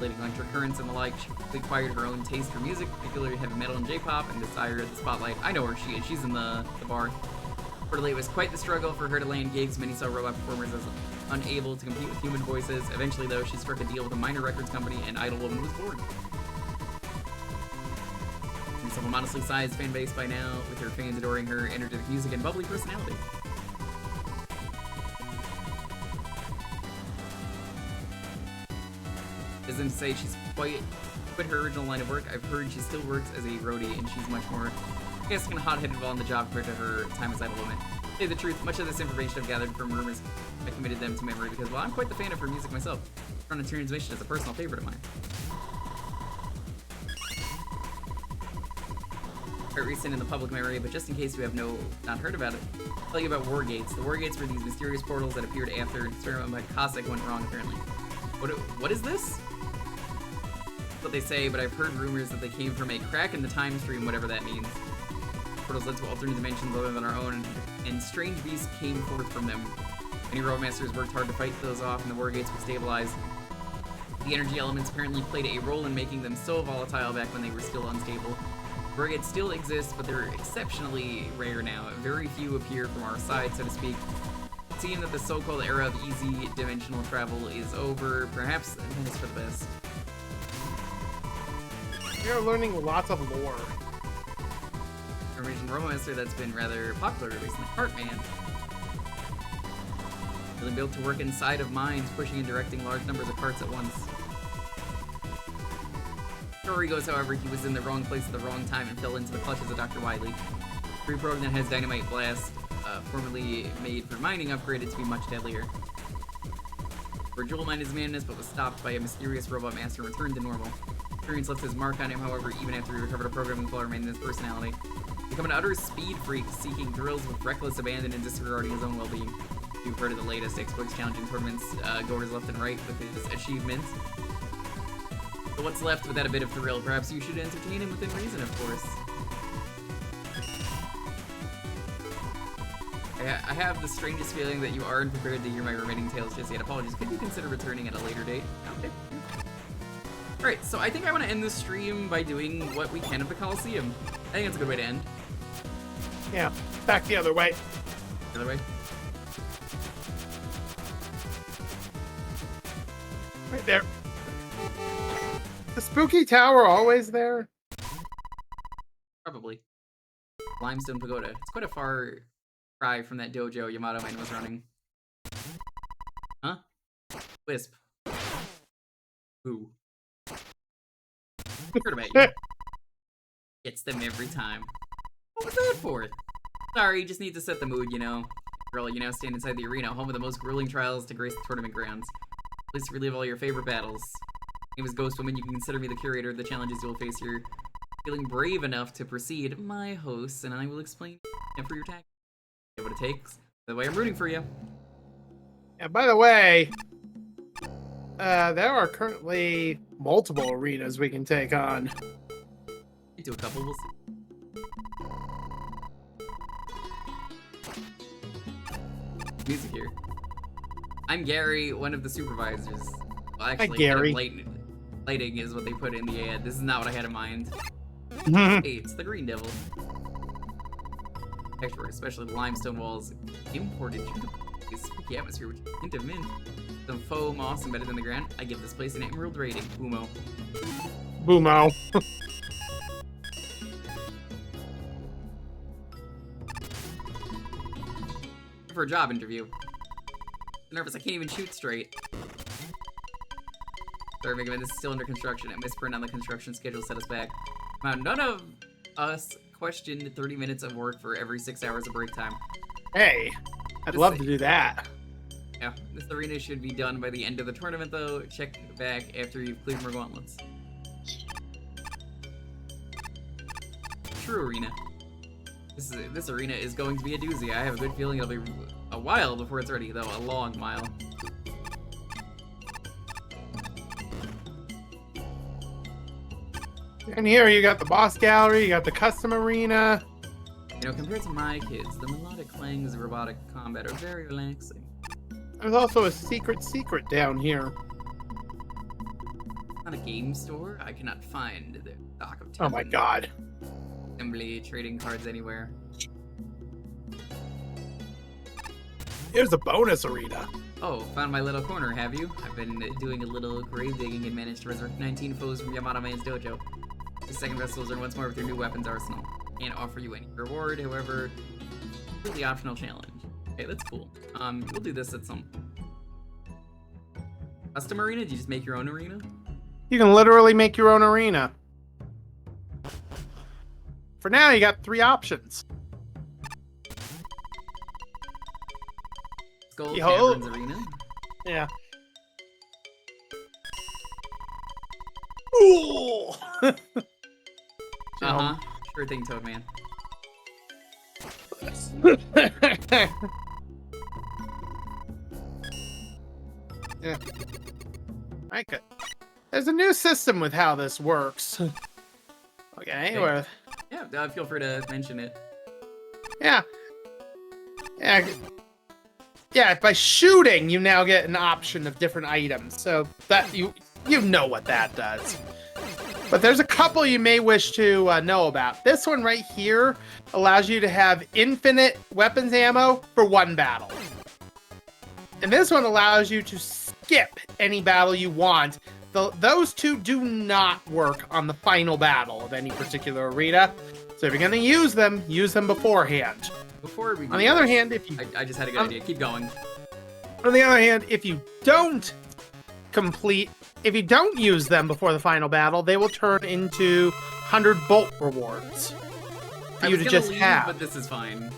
relating electric currents and the like. She acquired her own taste for music, particularly heavy metal and J-pop, and desired the spotlight. I know where she is. She's in the bar. Reportedly, it was quite the struggle for her to land gigs. Many saw robot performers as unable to compete with human voices. Eventually, though, she struck a deal with a minor records company, and Idol Woman was born. herself a modestly sized fan base by now, with her fans adoring her energetic music and bubbly personality. Doesn't say she's quit her original line of work. I've heard she still works as a roadie, and she's much more chaotic and hot-headed while on the job compared to her time as Idol Woman. To say the truth, much of this information I've gathered from rumors, I committed them to memory because, well, I'm quite the fan of her music myself. Run a transmission is a personal favorite of mine. Quite recent in the public memory, but just in case you have not heard about it, I'll tell you about War Gates. The War Gates were these mysterious portals that appeared after an experiment by Cossack went wrong, apparently. What is this? What they say, but I've heard rumors that they came from a crack in the time stream, whatever that means. Portals led to alternate dimensions other than our own, and strange beasts came forth from them. Many Roadmasters worked hard to fight those off, and the War Gates were stabilized. The energy elements apparently played a role in making them so volatile back when they were still unstable. War Gates still exist, but they're exceptionally rare now. Very few appear from our side, so to speak. Seeing that the so-called era of easy dimensional travel is over, perhaps that is for the best. We are learning lots of lore. Information Roadmaster that's been rather popular recently. Heartman. Really built to work inside of minds, pushing and directing large numbers of parts at once. Story goes, however, he was in the wrong place at the wrong time and fell into the clutches of Dr. Wily. Free program that has Dynamite Blast, formerly made for mining, upgraded to be much deadlier. Where Jewel mined his madness, but was stopped by a mysterious robot master and returned to normal. Experience left his mark on him, however, even after he recovered a programming flaw remained in his personality. Become an utter speed freak, seeking thrills with reckless abandon and disregarding his own well-being. You've heard of the latest exploits challenging tournaments, goers left and right with his achievements. But what's left without a bit of thrill? Perhaps you should entertain him within reason, of course. I have the strangest feeling that you aren't prepared to hear my remaining tales just yet. Apologies. Could you consider returning at a later date? Okay. Alright, so I think I want to end this stream by doing what we can of the Coliseum. I think that's a good way to end. Yeah, back the other way. The other way? Right there. The spooky tower always there? Probably. Limestone Pagoda. It's quite a far cry from that dojo Yamato man was running. Huh? Wisp. Who? Heard about you. Gets them every time. What was that for? Sorry, just need to set the mood, you know. Girl, you now stand inside the arena, home of the most grueling trials to grace the tournament grounds. Please relive all your favorite battles. My name is Ghost Woman. You can consider me the curator of the challenges you will face here. Feeling brave enough to proceed, my hosts, and I will explain for your tactics. What it takes. By the way, I'm rooting for you. And by the way, there are currently multiple arenas we can take on. Do a couple, we'll see. Music here. I'm Gary, one of the supervisors. Well, actually, hi, Gary. Lighting is what they put in the ad. This is not what I had in mind. Hey, it's the Green Devil. Texture, especially the limestone walls, imported a spooky atmosphere with a hint of mint. Some faux moss embedded in the ground. I give this place an emerald rating. Boomo. Boomo. For a job interview. I'm nervous, I can't even shoot straight. Sorry, Mega Man, this is still under construction. A misprint on the construction schedule set us back. Wow, none of us questioned 30 minutes of work for every 6 hours of break time. Hey, I'd love to do that. Yeah, this arena should be done by the end of the tournament, though. Check back after you've cleared more gauntlets. True arena. This arena is going to be a doozy. I have a good feeling it'll be a while before it's ready, though. A long mile. And here you got the boss gallery, you got the custom arena. You know, compared to my kids, the melodic clangs of robotic combat are very relaxing. There's also a secret down here. Not a game store. I cannot find the stock of Oh my god. assembly trading cards anywhere. Here's a bonus arena. Oh, found my little corner, have you? I've been doing a little grave digging and managed to resurrect 19 foes from Yamato Man's dojo. The second festivals are once more with your new weapons arsenal. Can't offer you any reward, however, completely optional challenge. Okay, that's cool. We'll do this at some custom arena. Do you just make your own arena? You can literally make your own arena. For now, you got 3 options. Skull Yo. Caverns Arena. Yeah. Ooh. Uh-huh. Sure thing, Toadman. Yeah. I could. There's a new system with how this works. Okay, where... Yeah, feel free to mention it. Yeah. Yeah, by shooting, you now get an option of different items. So that you know what that does. But there's a couple you may wish to know about. This one right here allows you to have infinite weapons ammo for 1 battle. And this one allows you to skip any battle you want. Those 2 do not work on the final battle of any particular arena. So if you're going to use them beforehand. Before we On the other hand, if you... I just had a good idea. Keep going. On the other hand, if you don't use them before the final battle, they will turn into 100 bolt rewards for you to just have. But this is fine.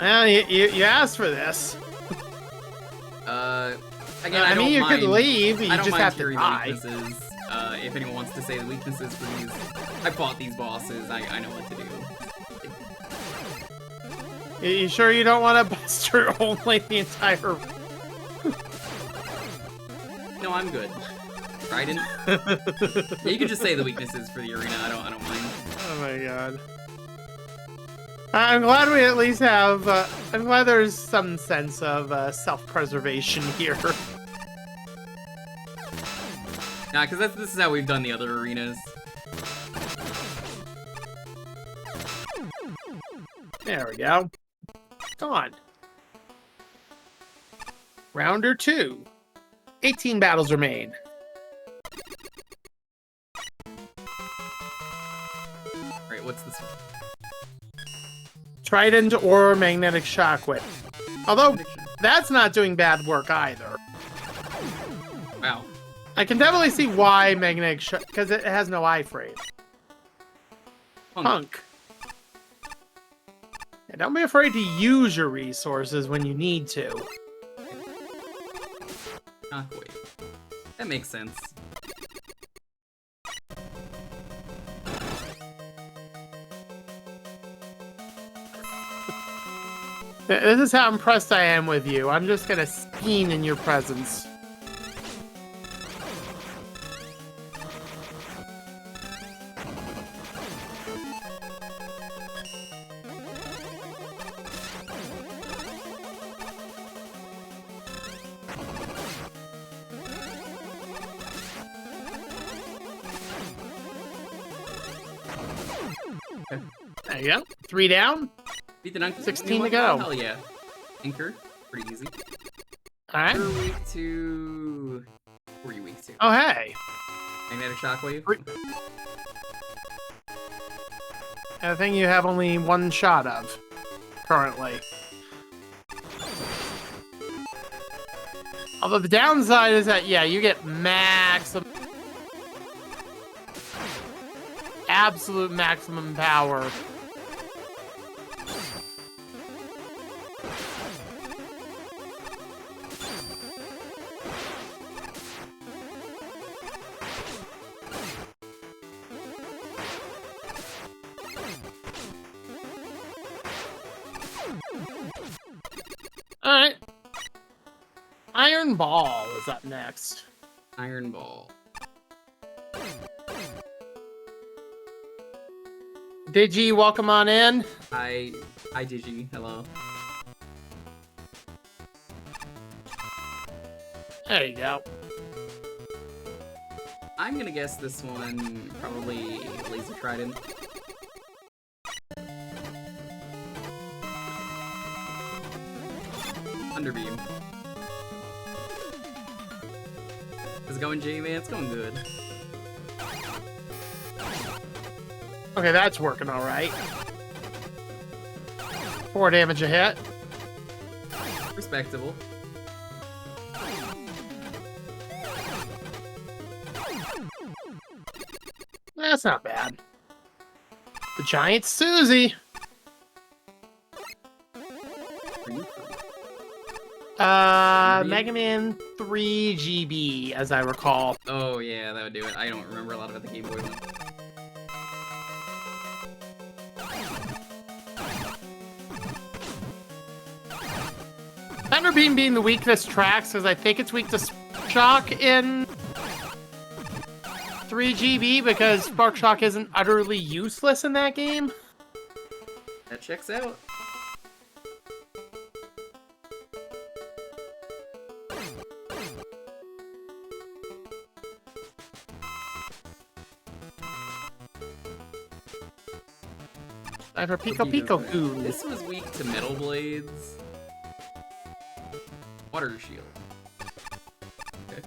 Well, you asked for this. Again, I mean, you mind, could leave. You I don't just mind have to hearing die. the weaknesses. If anyone wants to say the weaknesses, please. I fought these bosses. I know what to do. You sure you don't want to buster only the entire... No, I'm good. Trident. Yeah, you could just say the weaknesses for the arena. I don't mind. Oh my god. I'm glad we at least have... I'm glad there's some sense of self-preservation here. Nah, because this is how we've done the other arenas. There we go. Come on. Rounder 2. 18 battles remain. Alright, what's this one? Trident or magnetic shockwave. Although, that's not doing bad work either. Wow. I can definitely see why magnetic shock... because it has no iframe. Punk. Yeah, don't be afraid to use your resources when you need to. Shockwave. That makes sense. This is how impressed I am with you. I'm just gonna scheme in your presence. There you go. 3 down. Beat the Dunk. 16 to go. Hell yeah. Anchor. Pretty easy. Alright. We're weak to... Who are you weak to? Oh, hey. Magnetic Shockwave? I think you have only 1 shot of, currently. Although the downside is that, yeah, you get absolute maximum power. Alright. Iron Ball is up next. Iron Ball. Digi, welcome on in. Hi Digi. Hello. There you go. I'm gonna guess this one probably Laser Trident. Underbeam. How's it going, J-Man? It's going good. Okay, that's working all right. 4 damage a hit. Respectable. That's not bad. The giant Susie. Mega Man 3 GB, as I recall. Oh yeah, that would do it. I don't remember a lot about the Game Boy one. Thunder Beam being the weakness tracks, because I think it's weak to Shock in 3 GB, because Spark Shock isn't utterly useless in that game. That checks out. Time for Pico Pico Goo. This was weak to Metal Blades. Water Shield. Okay.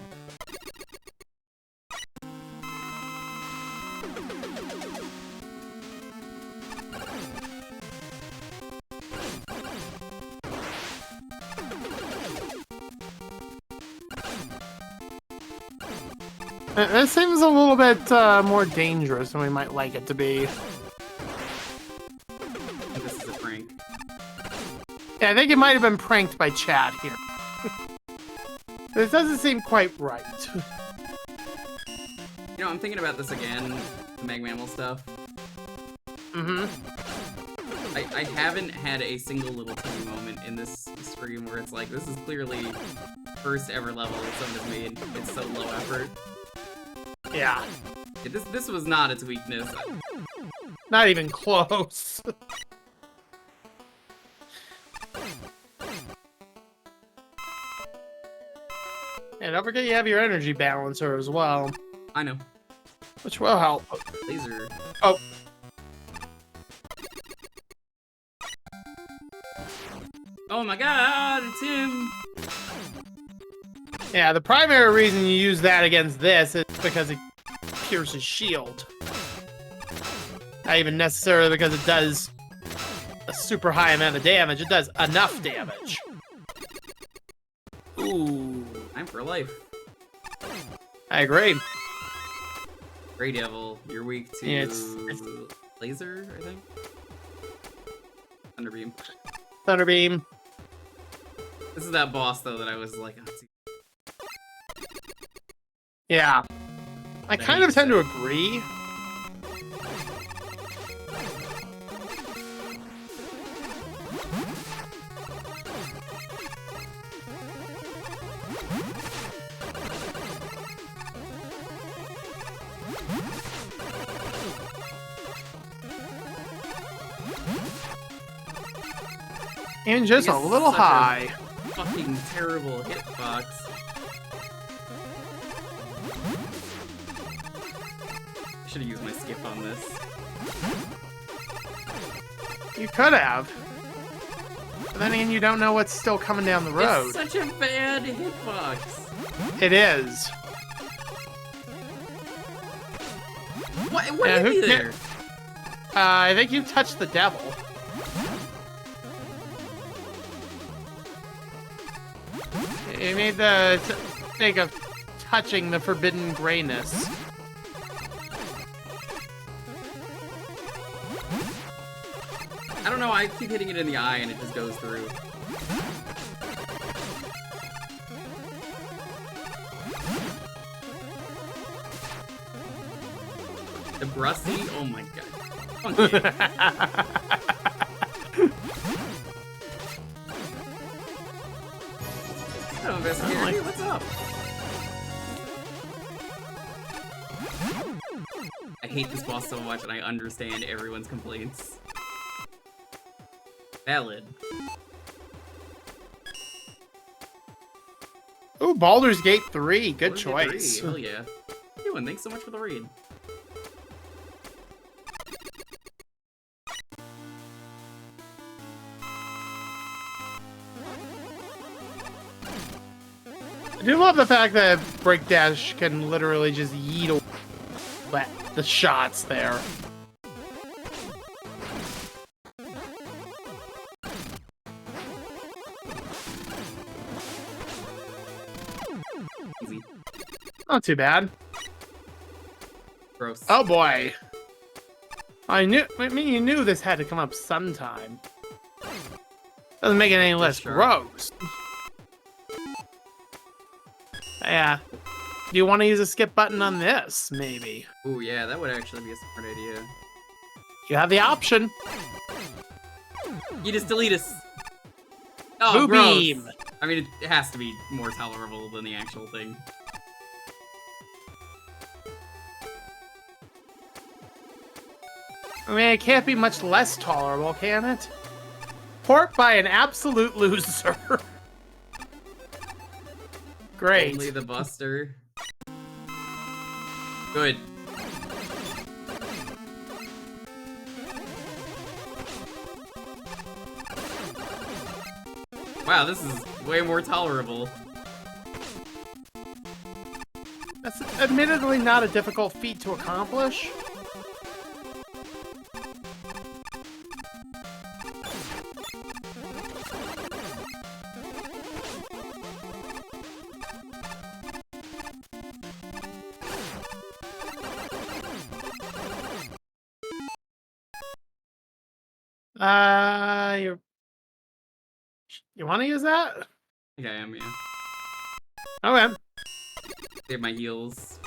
This seems a little bit more dangerous than we might like it to be. This is a prank. Yeah, I think it might have been pranked by Chad here. This doesn't seem quite right. You know, I'm thinking about this again, the Mag Mammal stuff. Mm-hmm. I haven't had a single little teeny moment in this stream where it's like, this is clearly first ever level that someone has made. It's so low effort. Yeah. This was not its weakness. Not even close. And don't forget you have your energy balancer as well. I know. Which will help. Laser. Oh. Oh my god, it's him! Yeah, the primary reason you use that against this is because it pierces shield. Not even necessarily because it does a super high amount of damage, it does enough damage. Ooh. I'm for life. I agree. Grey Devil, you're weak to Yeah, it's laser, I think? Thunderbeam. Thunderbeam. This is that boss, though, that I was like, oh, Yeah. I kind of tend to agree. And just a little high. Fucking terrible hitbox. Should have used my skip on this. You could have. But then again, you don't know what's still coming down the road. It's such a bad hitbox. It is. What Yeah, hit who me there? I think you touched the devil. You made the mistake of touching the forbidden grayness. I don't know, I keep hitting it in the eye and it just goes through. The Brusty? Oh my god. Okay. Hello, investigator. Hey, what's up? I hate this boss so much and I understand everyone's complaints. Valid. Ooh, Baldur's Gate 3. Good Baldur's Gate choice. 3, hell yeah. What are you doing? Thanks so much for the raid. I do love the fact that Break Dash can literally just yeet away the shots there. Easy. Not too bad. Gross. Oh boy. I mean, you knew this had to come up sometime. Doesn't make it any less sure. gross. Yeah. Do you want to use a skip button on this, maybe? Ooh, yeah, that would actually be a smart idea. You have the option. You just delete us. Oh, Blue gross. beam. I mean, it has to be more tolerable than the actual thing. I mean, it can't be much less tolerable, can it? Port by an absolute loser. Great. Only the Buster. Good. Wow, this is way more tolerable. That's admittedly not a difficult feat to accomplish. You want to use that? Okay, I am, yeah. Okay. Save my heals.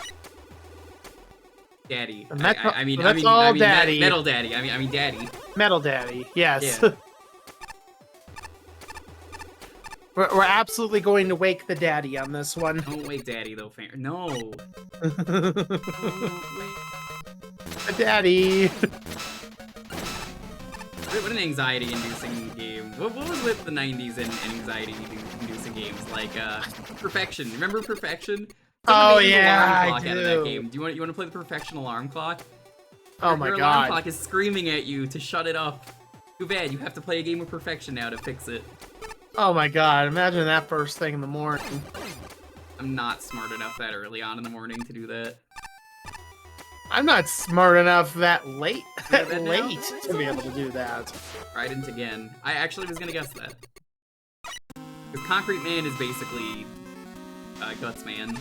Daddy. That's mean, all Daddy. Metal Daddy. I mean, Daddy. Metal Daddy. Yes. Yeah. We're absolutely going to wake the daddy on this one. Don't wake Daddy though, fam. No. The daddy. What an anxiety-inducing game. What was with the 90s and anxiety-inducing games? Like, Perfection. Remember Perfection? Oh, made an yeah, alarm I clock out of that do. game. Do you want to play the Perfection alarm clock? Oh my Your alarm god. clock is screaming at you to shut it up. Too bad, you have to play a game of Perfection now to fix it. Oh my god. Imagine that first thing in the morning. I'm not smart enough that early on in the morning to do that. I'm not smart enough that late, You're that now? late to be able to do that. Trident again. I actually was gonna guess that. Because Concrete Man is basically Guts Man.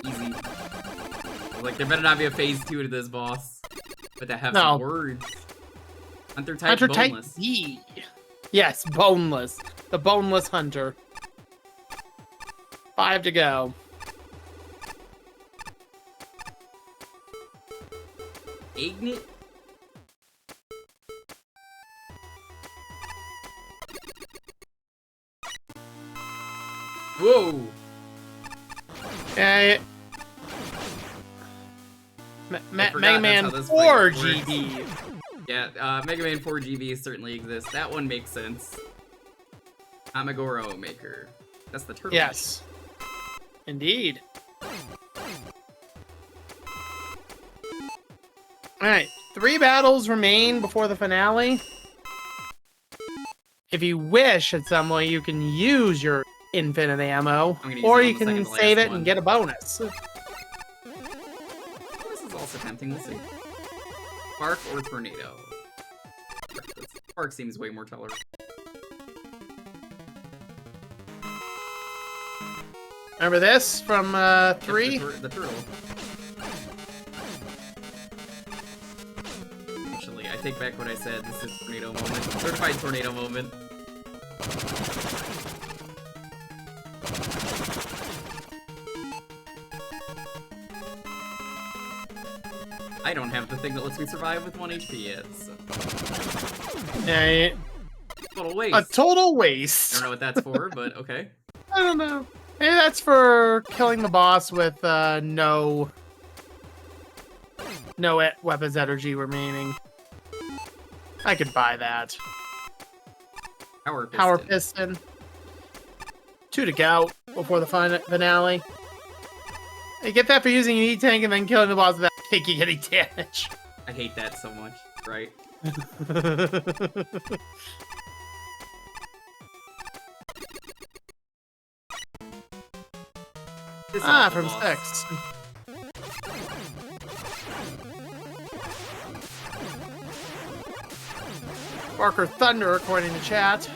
Easy. Like, there better not be a phase 2 to this boss. But that have No. some words. Hunter type Hunter boneless. type B. Yes, boneless. The boneless hunter. 5 to go. Ignite? Whoa! Uh, forgot Mega that's Man how this 4 fight works. GB. Yeah, Mega Man 4 GB certainly exists. That one makes sense. Amagoro Maker. That's the turtle. Yes. Indeed. Alright, 3 battles remain before the finale. If you wish at some way, you can use your infinite ammo, I'm gonna use or it you on the can second to save last it one. and get a bonus. This is also tempting. We'll see. Spark or Tornado? Spark seems way more tolerable. Remember this from 3? The turtle. Actually, I take back what I said. This is tornado moment. Certified tornado moment. I don't have the thing that lets me survive with 1 HP yet, so... Yeah, Total waste. a total I waste. don't know what that's for, but okay. I don't know. Maybe that's for killing the boss with no weapons energy remaining. I could buy that. Power piston. Power piston. 2 to go before the finale. You get that for using an E-Tank and then killing the boss without taking any damage. I hate that so much, right? This Ah, awful from boss. 6. Barker Thunder, according to chat.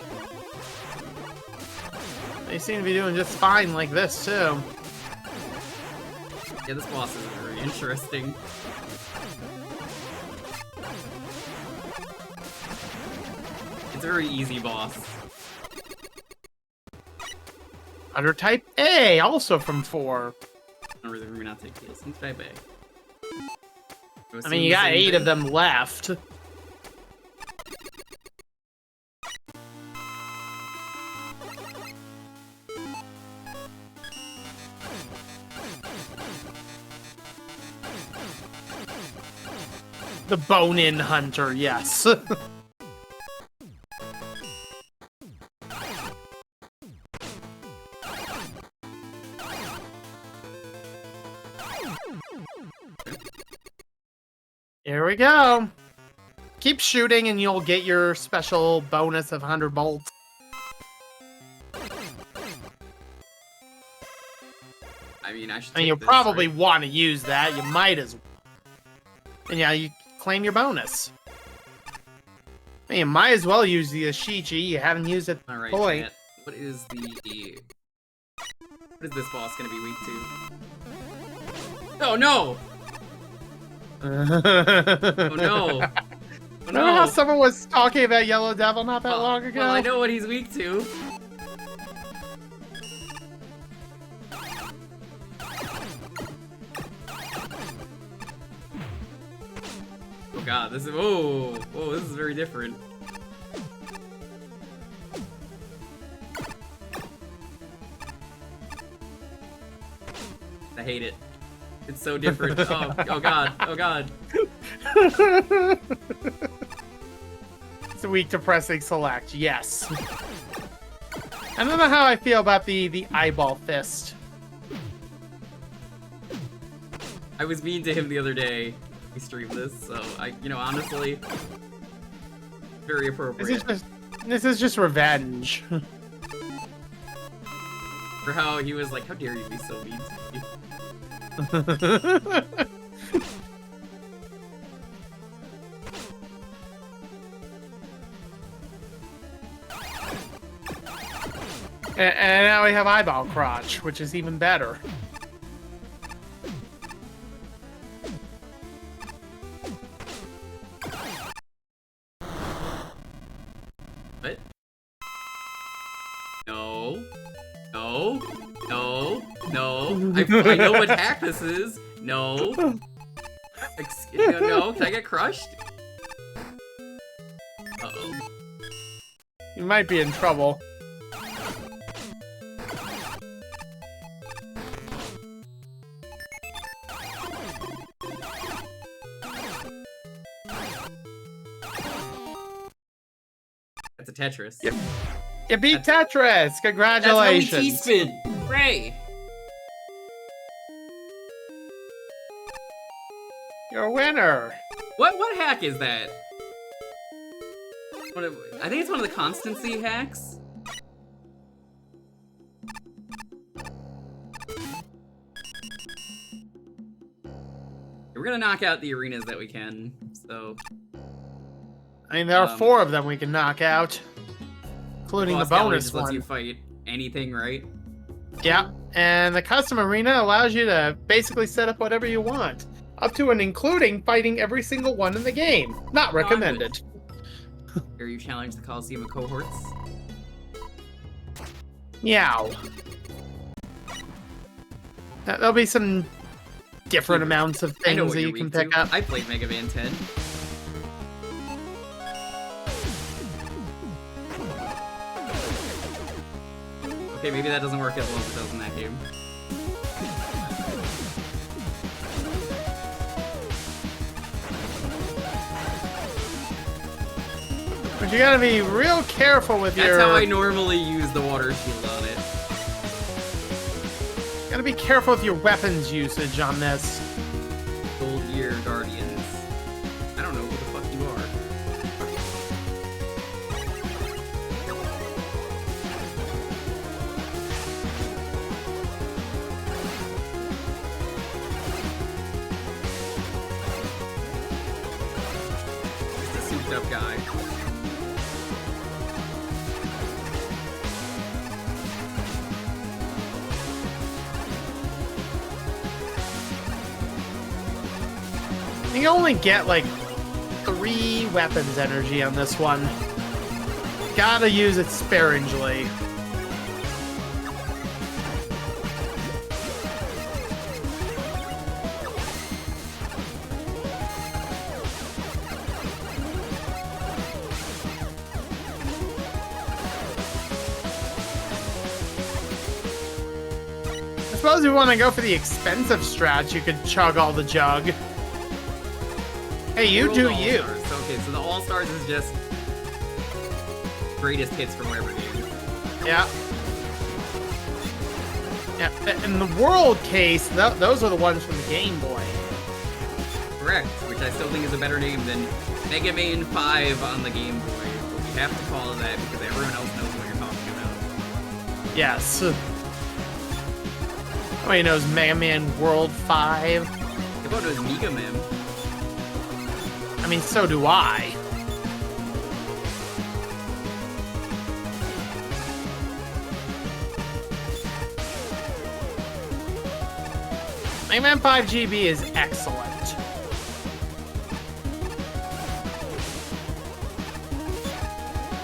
They seem to be doing just fine like this, too. Yeah, this boss is very interesting. It's a very easy boss. Under Type A, also from 4. I don't really not take heals. Let's try back. I mean, you got 8 of them left. The Bone-In Hunter, yes. Here we go. Keep shooting and you'll get your special bonus of 100 bolts. I mean, I should. And you'll probably want to use that. You might as well. And yeah, you claim your bonus. And you might as well use the Ashichi. You haven't used it. All right. Point. Chat. What is this boss gonna be weak to? Oh no! Oh no! Oh Remember how no! someone was talking about Yellow Devil not that long ago? Well, I know what he's weak to. Oh god, this is this is very different. I hate it. It's so different. Oh god, oh god. It's weak to pressing select, yes. I don't know how I feel about the eyeball fist. I was mean to him the other day. We streamed this, so honestly, very appropriate This is just revenge. for how he was like, "How dare you be so mean to me?" And now we have eyeball crotch, which is even better. What? No. No. No. No. I know what hack this is. No. No. Can I get crushed? Uh-oh. You might be in trouble. That's a Tetris. Yep. You beat Tetris! That's how we Congratulations! T-spin! Hooray! You're a winner! What hack is that? I think it's one of the constancy hacks. We're gonna knock out the arenas that we can, so... I mean, there are 4 of them we can knock out. Including the Boss Gallery bonus just one. lets you fight anything, right? Yeah, and the custom arena allows you to basically set up whatever you want. Up to and including fighting every single one in the game. Not recommended. Here you challenge the Coliseum of Cohorts. Meow. There'll be some different amounts of I know things what that you're you can weak pick to. up. I played Mega Man 10. Okay, maybe that doesn't work as well as it does in that game. But you gotta be real careful with That's your... how I normally use the water shield on it. Gotta be careful with your weapons usage on this. Gold Gear Guardians. I don't know who the fuck you are. guy. You only get like 3 weapons energy on this one. Gotta use it sparingly. I suppose if you want to go for the expensive strats, you could chug all the jug. Hey, you do you. Okay, so the All-Stars is just greatest hits from whatever game. Yeah. Yeah, in the World case, those are the ones from the Game Boy. Correct, which I still think is a better name than Mega Man 5 on the Game Boy. But we have to call it that because everyone else knows what you're talking about. Yes. Nobody knows Mega Man World 5. Everyone knows Mega Man. I mean, so do I. Mega Man 5 GB is excellent.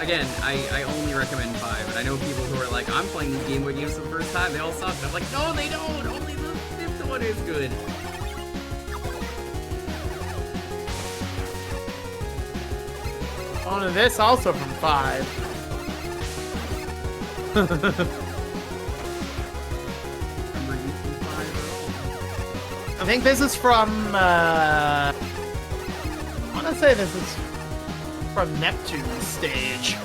Again, I only recommend 5, and I know people who are like, I'm playing these Game Boy games for the first time, they all suck. And I'm like, no, they don't! Only the 5th one is good. Oh, and this also from 5. I think this is from, I want to say this is from Neptune's stage.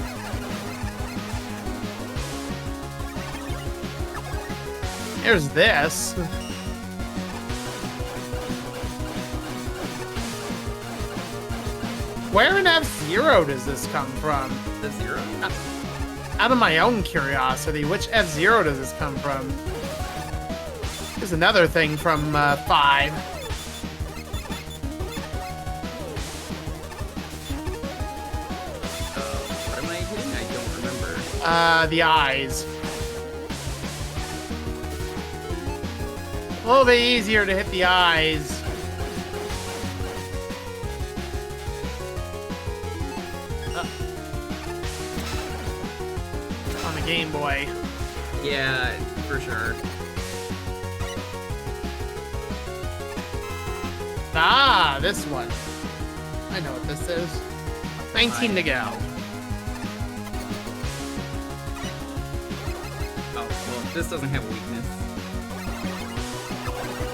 Here's this. Where in F-Zero does this come from? The Zero? Out of my own curiosity, which F-Zero does this come from? Here's another thing from 5. What am I hitting? I don't remember. The eyes. A little bit easier to hit the eyes. On the Game Boy. Yeah, for sure. Ah, this one. I know what this is. 19 to go. Oh, well, this doesn't have a weakness.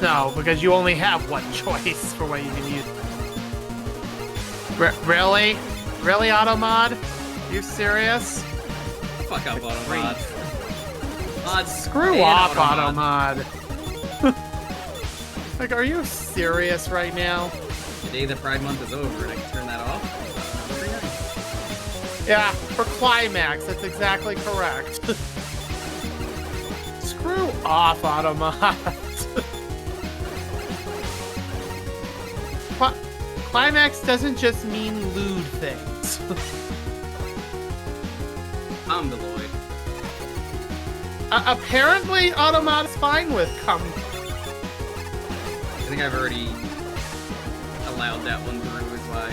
No, because you only have one choice for what you can use. Really? Really, Automod? You serious? Fuck up, Automod. Mod, Screw off, Automod. Like, are you serious right now? The day that Pride Month is over and I can turn that off. Very nice. Yeah, for Climax, that's exactly correct. Screw off, Automod. Climax doesn't just mean lewd things. I'm the Lloyd. Apparently, Automod is fine with cum. I think I've already allowed that one through, is why.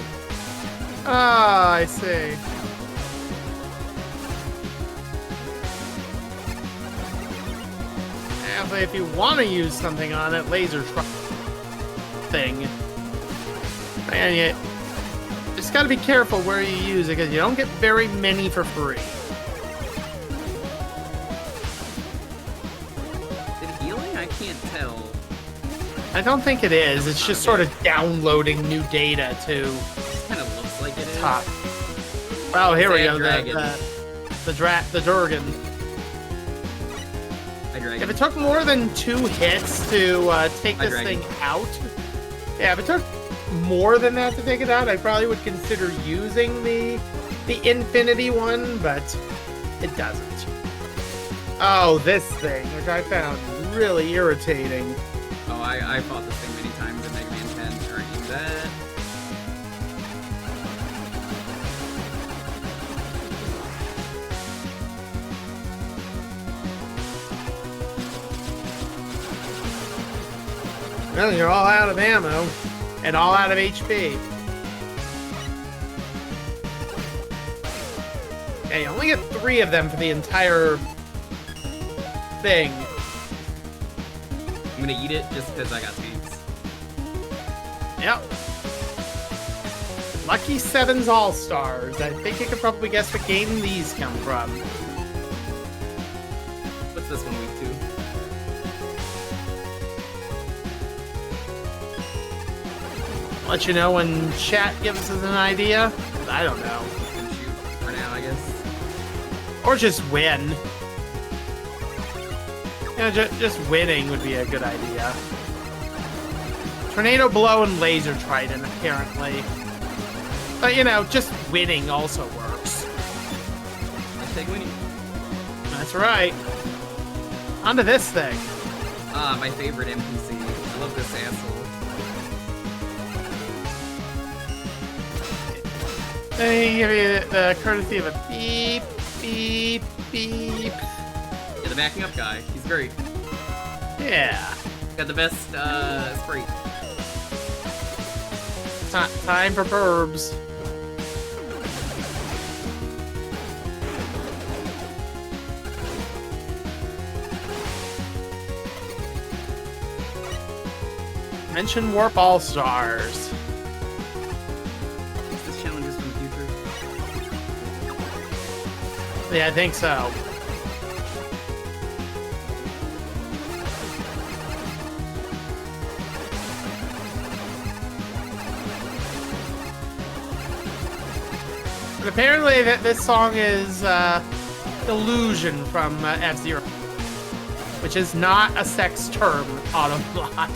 Ah, I see. Actually, if you want to use something on it, laser truck thing. And you just got to be careful where you use it, because you don't get very many for free. Is it healing? I can't tell. I don't think it is. It's just sort of downloading new data to Kind of looks like it is. top. Oh, here we Sad go. dragon. The Durgan. Hi, Dragon. If it took more than 2 hits to take Hi, this Dragon. thing out, yeah, if it took more than that to take it out, I probably would consider using the Infinity one, but it doesn't. Oh, this thing, which I found really irritating. Oh, I fought this thing many times in Mega Man 10. Alright, use that. Well, you're all out of ammo and all out of HP. Yeah, you only get 3 of them for the entire thing. I'm gonna eat it just because I got tanks. Yep. Lucky Sevens All-Stars. I think you could probably guess what game these come from. What's this one, week 2? Let you know when chat gives us an idea. I don't know. Gonna shoot for now, I guess. Or just win. Yeah, just winning would be a good idea. Tornado Blow and Laser Trident, apparently. But, you know, just winning also works. Let's take winning. That's right. Onto this thing. Ah, my favorite NPC. I love this asshole. They give you the courtesy of a beep, beep, beep. Yeah, the backing up guy. He's great. Yeah. Got the best spray. Time for burbs. Mention Warp All-Stars. Is this challenges from the future? Yeah, I think so. But apparently this song is Illusion from F-Zero, which is not a sex term, Autobot.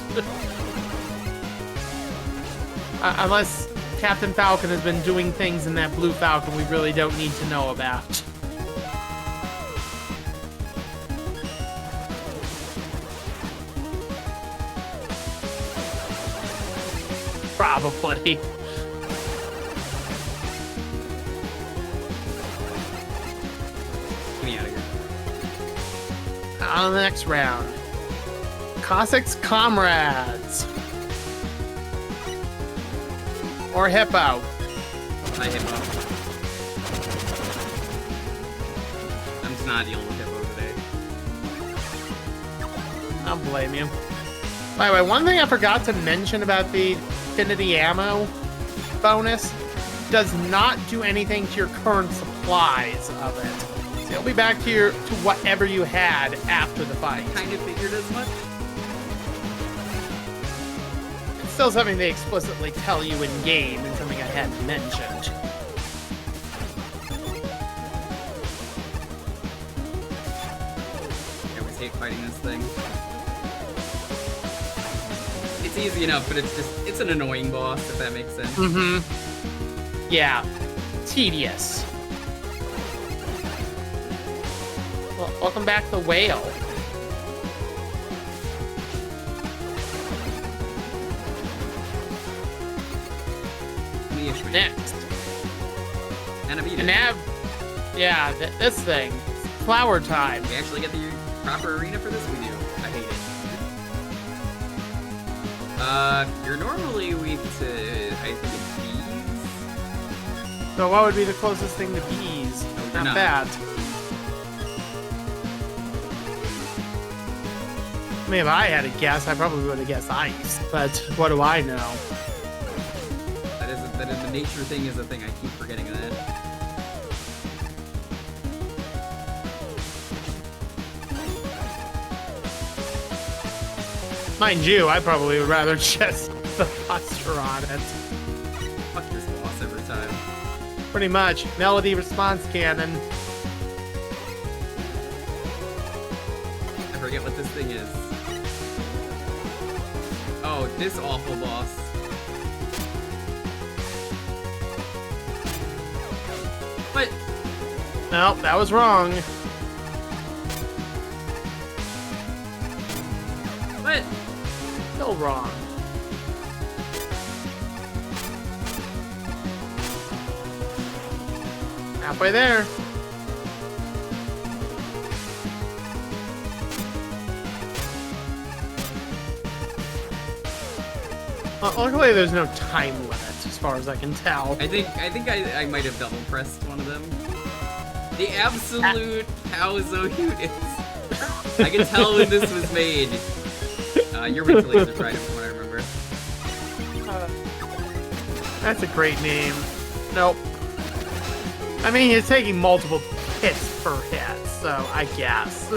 Unless Captain Falcon has been doing things in that Blue Falcon we really don't need to know about. Probably. Get me out of here. On the next round. Cossacks Comrades. Or Hippo. I Hippo. I'm just not dealing with Hippo today. I don't blame you. By the way, one thing I forgot to mention about the Infinity Ammo bonus does not do anything to your current supplies of it. So you'll be back to whatever you had after the fight. Kind of figured as much. It's still something they explicitly tell you in game and something I hadn't mentioned. I always hate fighting this thing. It's easy enough, but it's an annoying boss, if that makes sense. Mm-hmm. Yeah. Tedious. Well, welcome back, the whale. Next. And a And now, yeah, this thing. Flower time. We actually get the proper arena for this? We do. I hate it. You're normally weak to, I think it's bees? So what would be the closest thing to bees? you're Not not. bad. I mean, if I had to guess, I probably would have guessed ice. But what do I know? That is the nature thing is the thing I keep forgetting that. Mind you, I probably would rather just the Buster on it. Fuck this boss every time. Pretty much. Melody response cannon. I forget what this thing is. Oh, this awful boss. What? Nope, that was wrong. What? Still wrong. Halfway there. Luckily, there's no time limit, as far as I can tell. I think I might have double pressed one of them. The absolute Paozoute is. I can tell when this was made. You're with the laser fried from what I remember. That's a great name. Nope. I mean, he's taking multiple hits per hit, so I guess.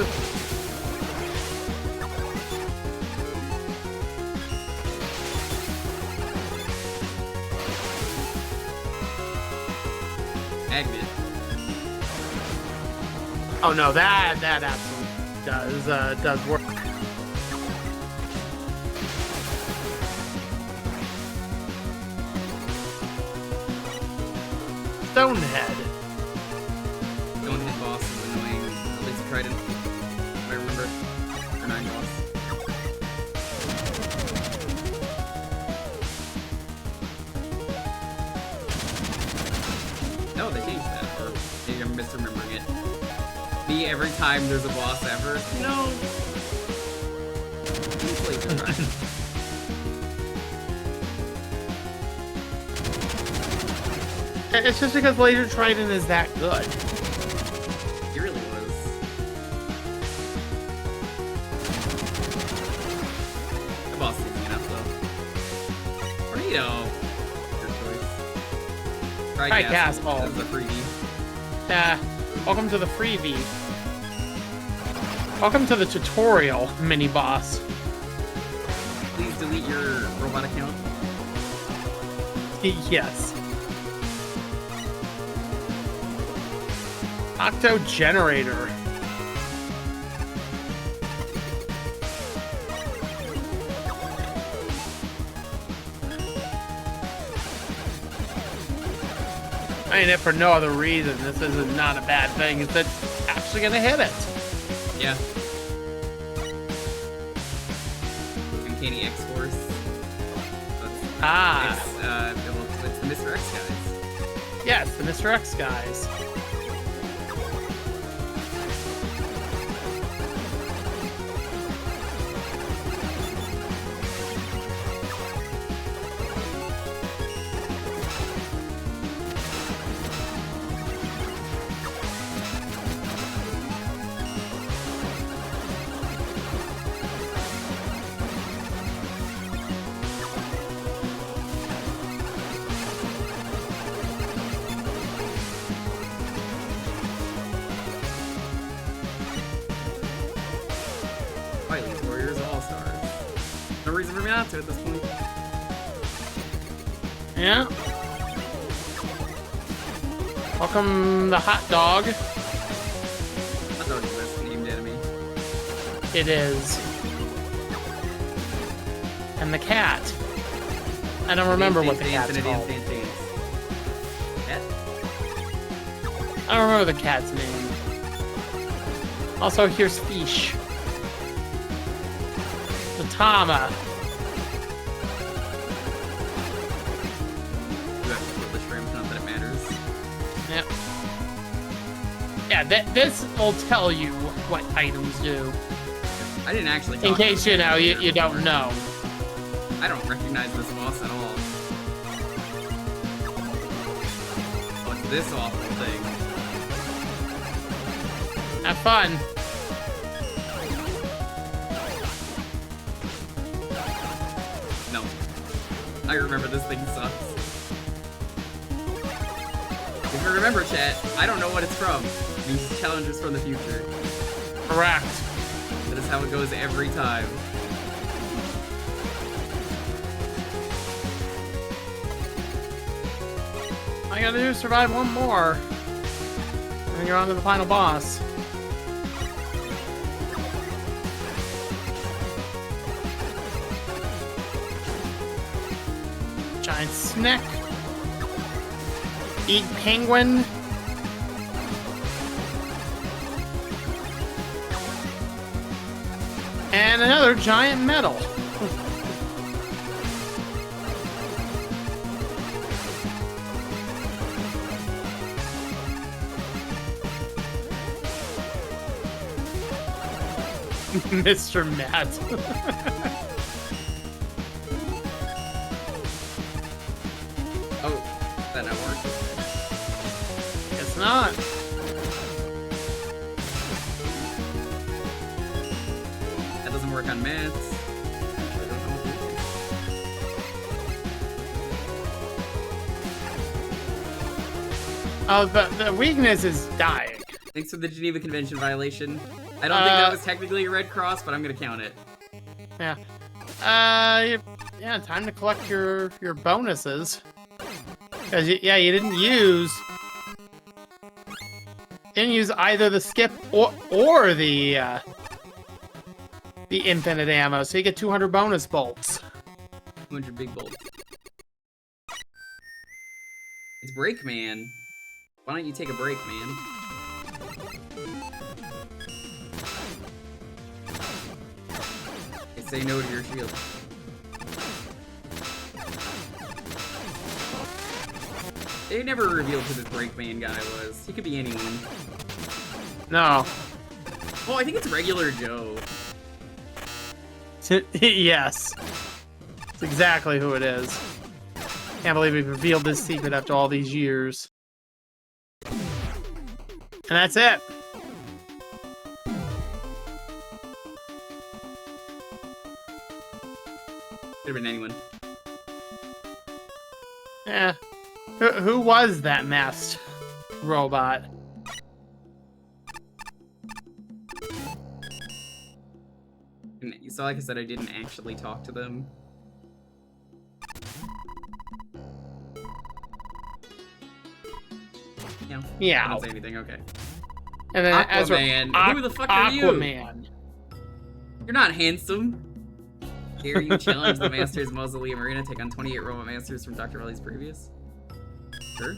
Agnes. Oh no, that absolutely does work. Stonehead. Stonehead boss is annoying. At least Trident. If I remember. Or 9 boss. No, they changed that. Or maybe I'm misremembering it. Me every time there's a boss ever. No. Use laser Trident. It's just because Laser Trident is that good. He really was. The boss isn't enough though. Tornado. Your choice. Try Castle. As a freebie. Welcome to the freebie. Welcome to the tutorial, mini boss. Please delete your robot account. Yes. Octo Generator. I mean, if for no other reason, this is not a bad thing. It's actually gonna hit it. Yeah. Uncanny X-Force. It's the Mr. X guys. Yes, the Mr. X guys. These Warriors All-Stars. No reason for me not to at this point. Yeah. Welcome the hot dog. Hot dog is the best named enemy. It is. And the cat. I don't remember what the cat's called. Cat? I don't remember the cat's name. Also, here's Fish. The Tama. You have to kill the shrimp, not that it matters. Yep. Yeah, this will tell you what items do. I didn't actually In case, you know, you don't know. I don't recognize this boss at all. Oh, it's this awful thing. Have fun. No. I remember this thing sucks. If you remember, chat, I don't know what it's from. It means challenges from the future. Correct. That is how it goes every time. All you gotta do is survive one more. And then you're on to the final boss. Giant snack. Eat penguin. And another giant medal. Mr. Matt. not. That doesn't work on mats. Oh, the weakness is dying. Thanks for the Geneva Convention violation. I don't think that was technically a red cross, but I'm gonna count it. Yeah. Yeah, time to collect your bonuses. Cause you didn't use either the skip or the infinite ammo, so you get 200 bonus bolts. 200 big bolts. It's break, man. Why don't you take a break, man? Okay, say no to your shield. They never revealed who this Breakman guy was. He could be anyone. No. Oh, I think it's regular Joe. Yes. It's exactly who it is. Can't believe we've revealed this secret after all these years. And that's it. Could have been anyone. Yeah. Who was that masked robot? So like I said, I didn't actually talk to them. Yeah. Yeah. I didn't say anything, okay. And then Aquaman. Who the fuck are you? Aquaman. You're not handsome. Dare you challenge the Masters Mausoleum Arena, take on 28 Robot Masters from Dr. Valley's previous? Sure.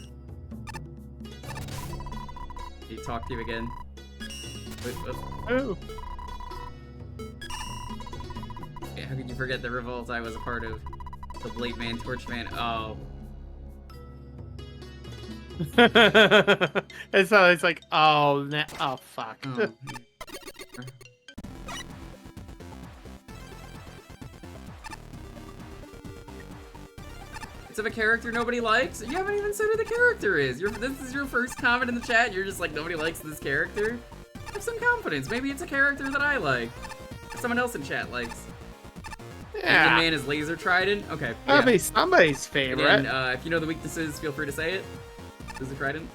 He talked to you again. Oh. Yeah, how could you forget the revolt I was a part of? The Blade Man, Torch Man, oh. It's like, oh, oh fuck. Oh. It's of a character nobody likes? You haven't even said who the character is. This is your first comment in the chat. You're just like, nobody likes this character? Have some confidence. Maybe it's a character that I like. Someone else in chat likes. Yeah. The man is laser trident? Okay. That'll be somebody's favorite. And if you know the weaknesses, feel free to say it. Laser trident.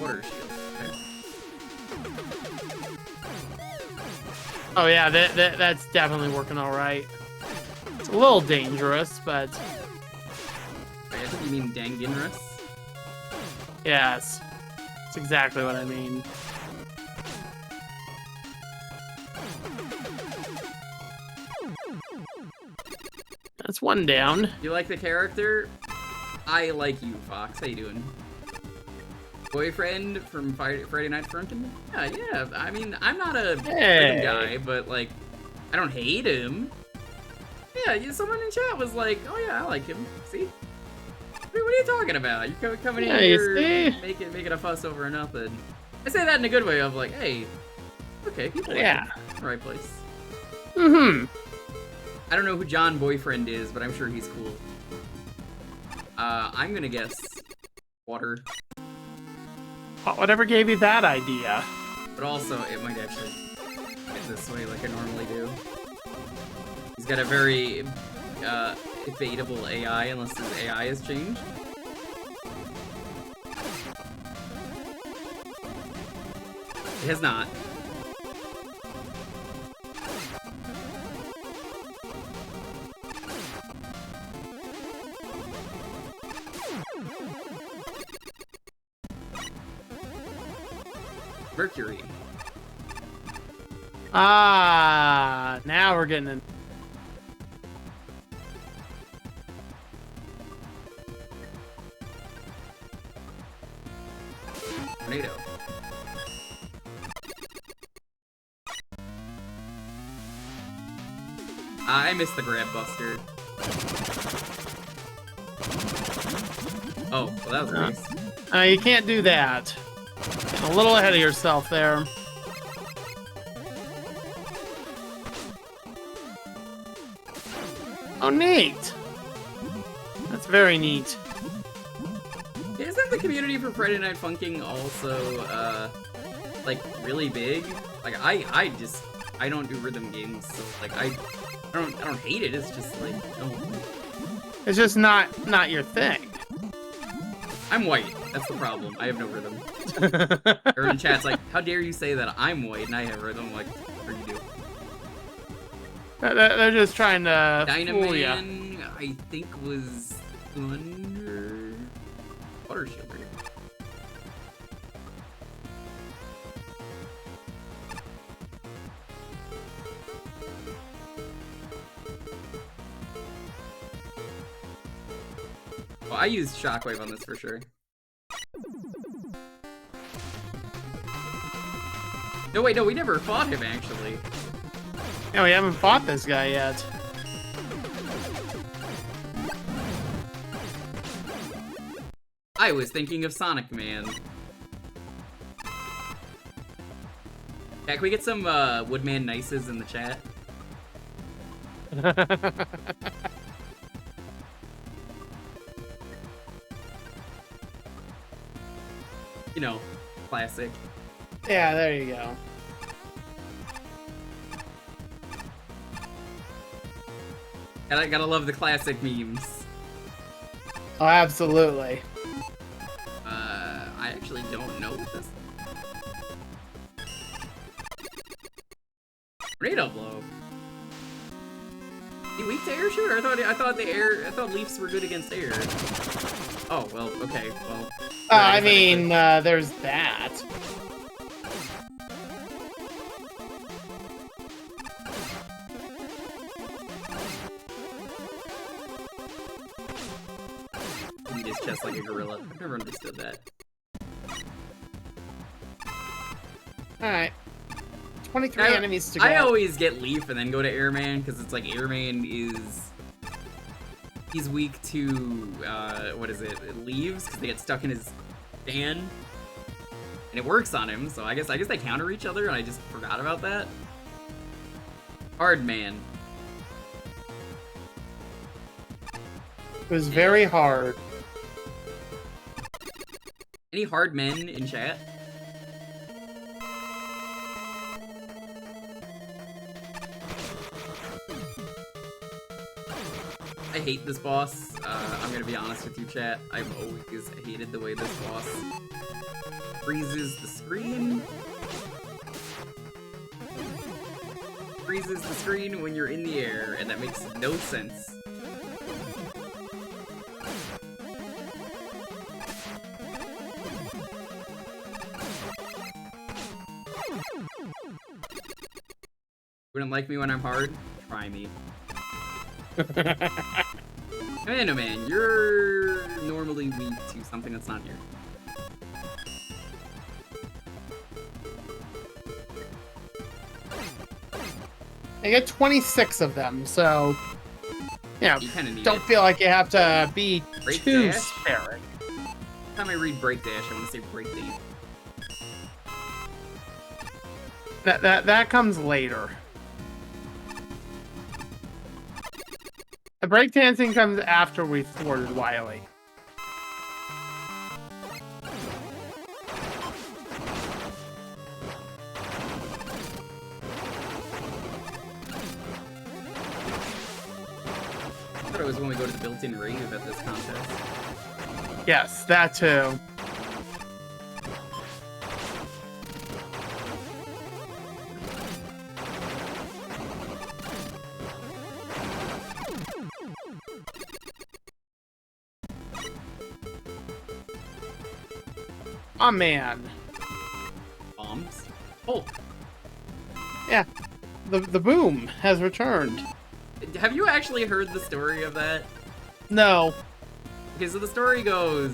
Water shield. Okay. Oh yeah, that's definitely working all right. It's a little dangerous, but I think you mean Danginrus. yes, that's exactly what I mean. That's one down. You like the character? I like you, Fox. How you doing? Boyfriend from Friday Night Funkin'? Yeah. I mean, I'm not a rhythm guy, but like, I don't hate him. Yeah, someone in chat was like, "Oh yeah, I like him." See? What are you talking about? You're coming in here making a fuss over nothing. I say that in a good way of like, hey, okay, people like him. The right place. Mm-hmm. I don't know who John Boyfriend is, but I'm sure he's cool. I'm gonna guess water. Whatever gave you that idea? But also, it might actually get this way like I normally do. He's got a very evadable AI, unless his AI has changed. It has not. Mercury. Ah, now we're getting in. Tornado. I missed the grab buster. Oh, well that was nice. You can't do that. A little ahead of yourself there. Oh, neat. That's very neat. Isn't the community for Friday Night Funking also, like, really big? Like, I don't do rhythm games, so, like, I don't hate it, it's just, like, oh. It's just not your thing. I'm white, that's the problem. I have no rhythm. Or in chat's like, how dare you say that I'm white and I have rhythm? I'm like, what do you do? They're just trying to fool ya. Dynaman, I think, was Thunder... Water Shield. Well, I used Shockwave on this for sure. No, wait, no, we never fought him, actually. Yeah, we haven't fought this guy yet. I was thinking of Sonic Man. Yeah, can we get some Woodman Nices in the chat? You know, classic. Yeah, there you go. And I gotta love the classic memes. Oh, absolutely. I actually don't know what this. Tornado blow. You weak to air shooter? I thought Leafs were good against air. Oh well, okay, well. I mean, there's that. Beat his chest like a gorilla. I've never understood that. Alright. 23 enemies to go. I always get Leaf and then go to Airman, because it's like Airman is... He's weak to, what is it, Leaves, because they get stuck in his fan. And it works on him, so I guess they counter each other, and I just forgot about that. Hard Man. It was very hard. Any hard men in chat? I hate this boss. I'm gonna be honest with you, chat. I've always hated the way this boss freezes the screen. Freezes the screen when you're in the air, and that makes no sense. Wouldn't like me when I'm hard? Try me. Man, oh man, you're normally weak to something that's not here. I get 26 of them, so yeah, You kinda need don't it. feel like you have to be Break too dash? sparing. Every time I read Break Dash, I want to say Break Dance. That comes later. The breakdancing comes after we thwarted Wily. I thought it was when we go to the built-in rave at this contest. Yes, that too. Oh man. Bombs? Oh, Yeah. The boom has returned. have you actually heard the story of that? No. Okay, so the story goes,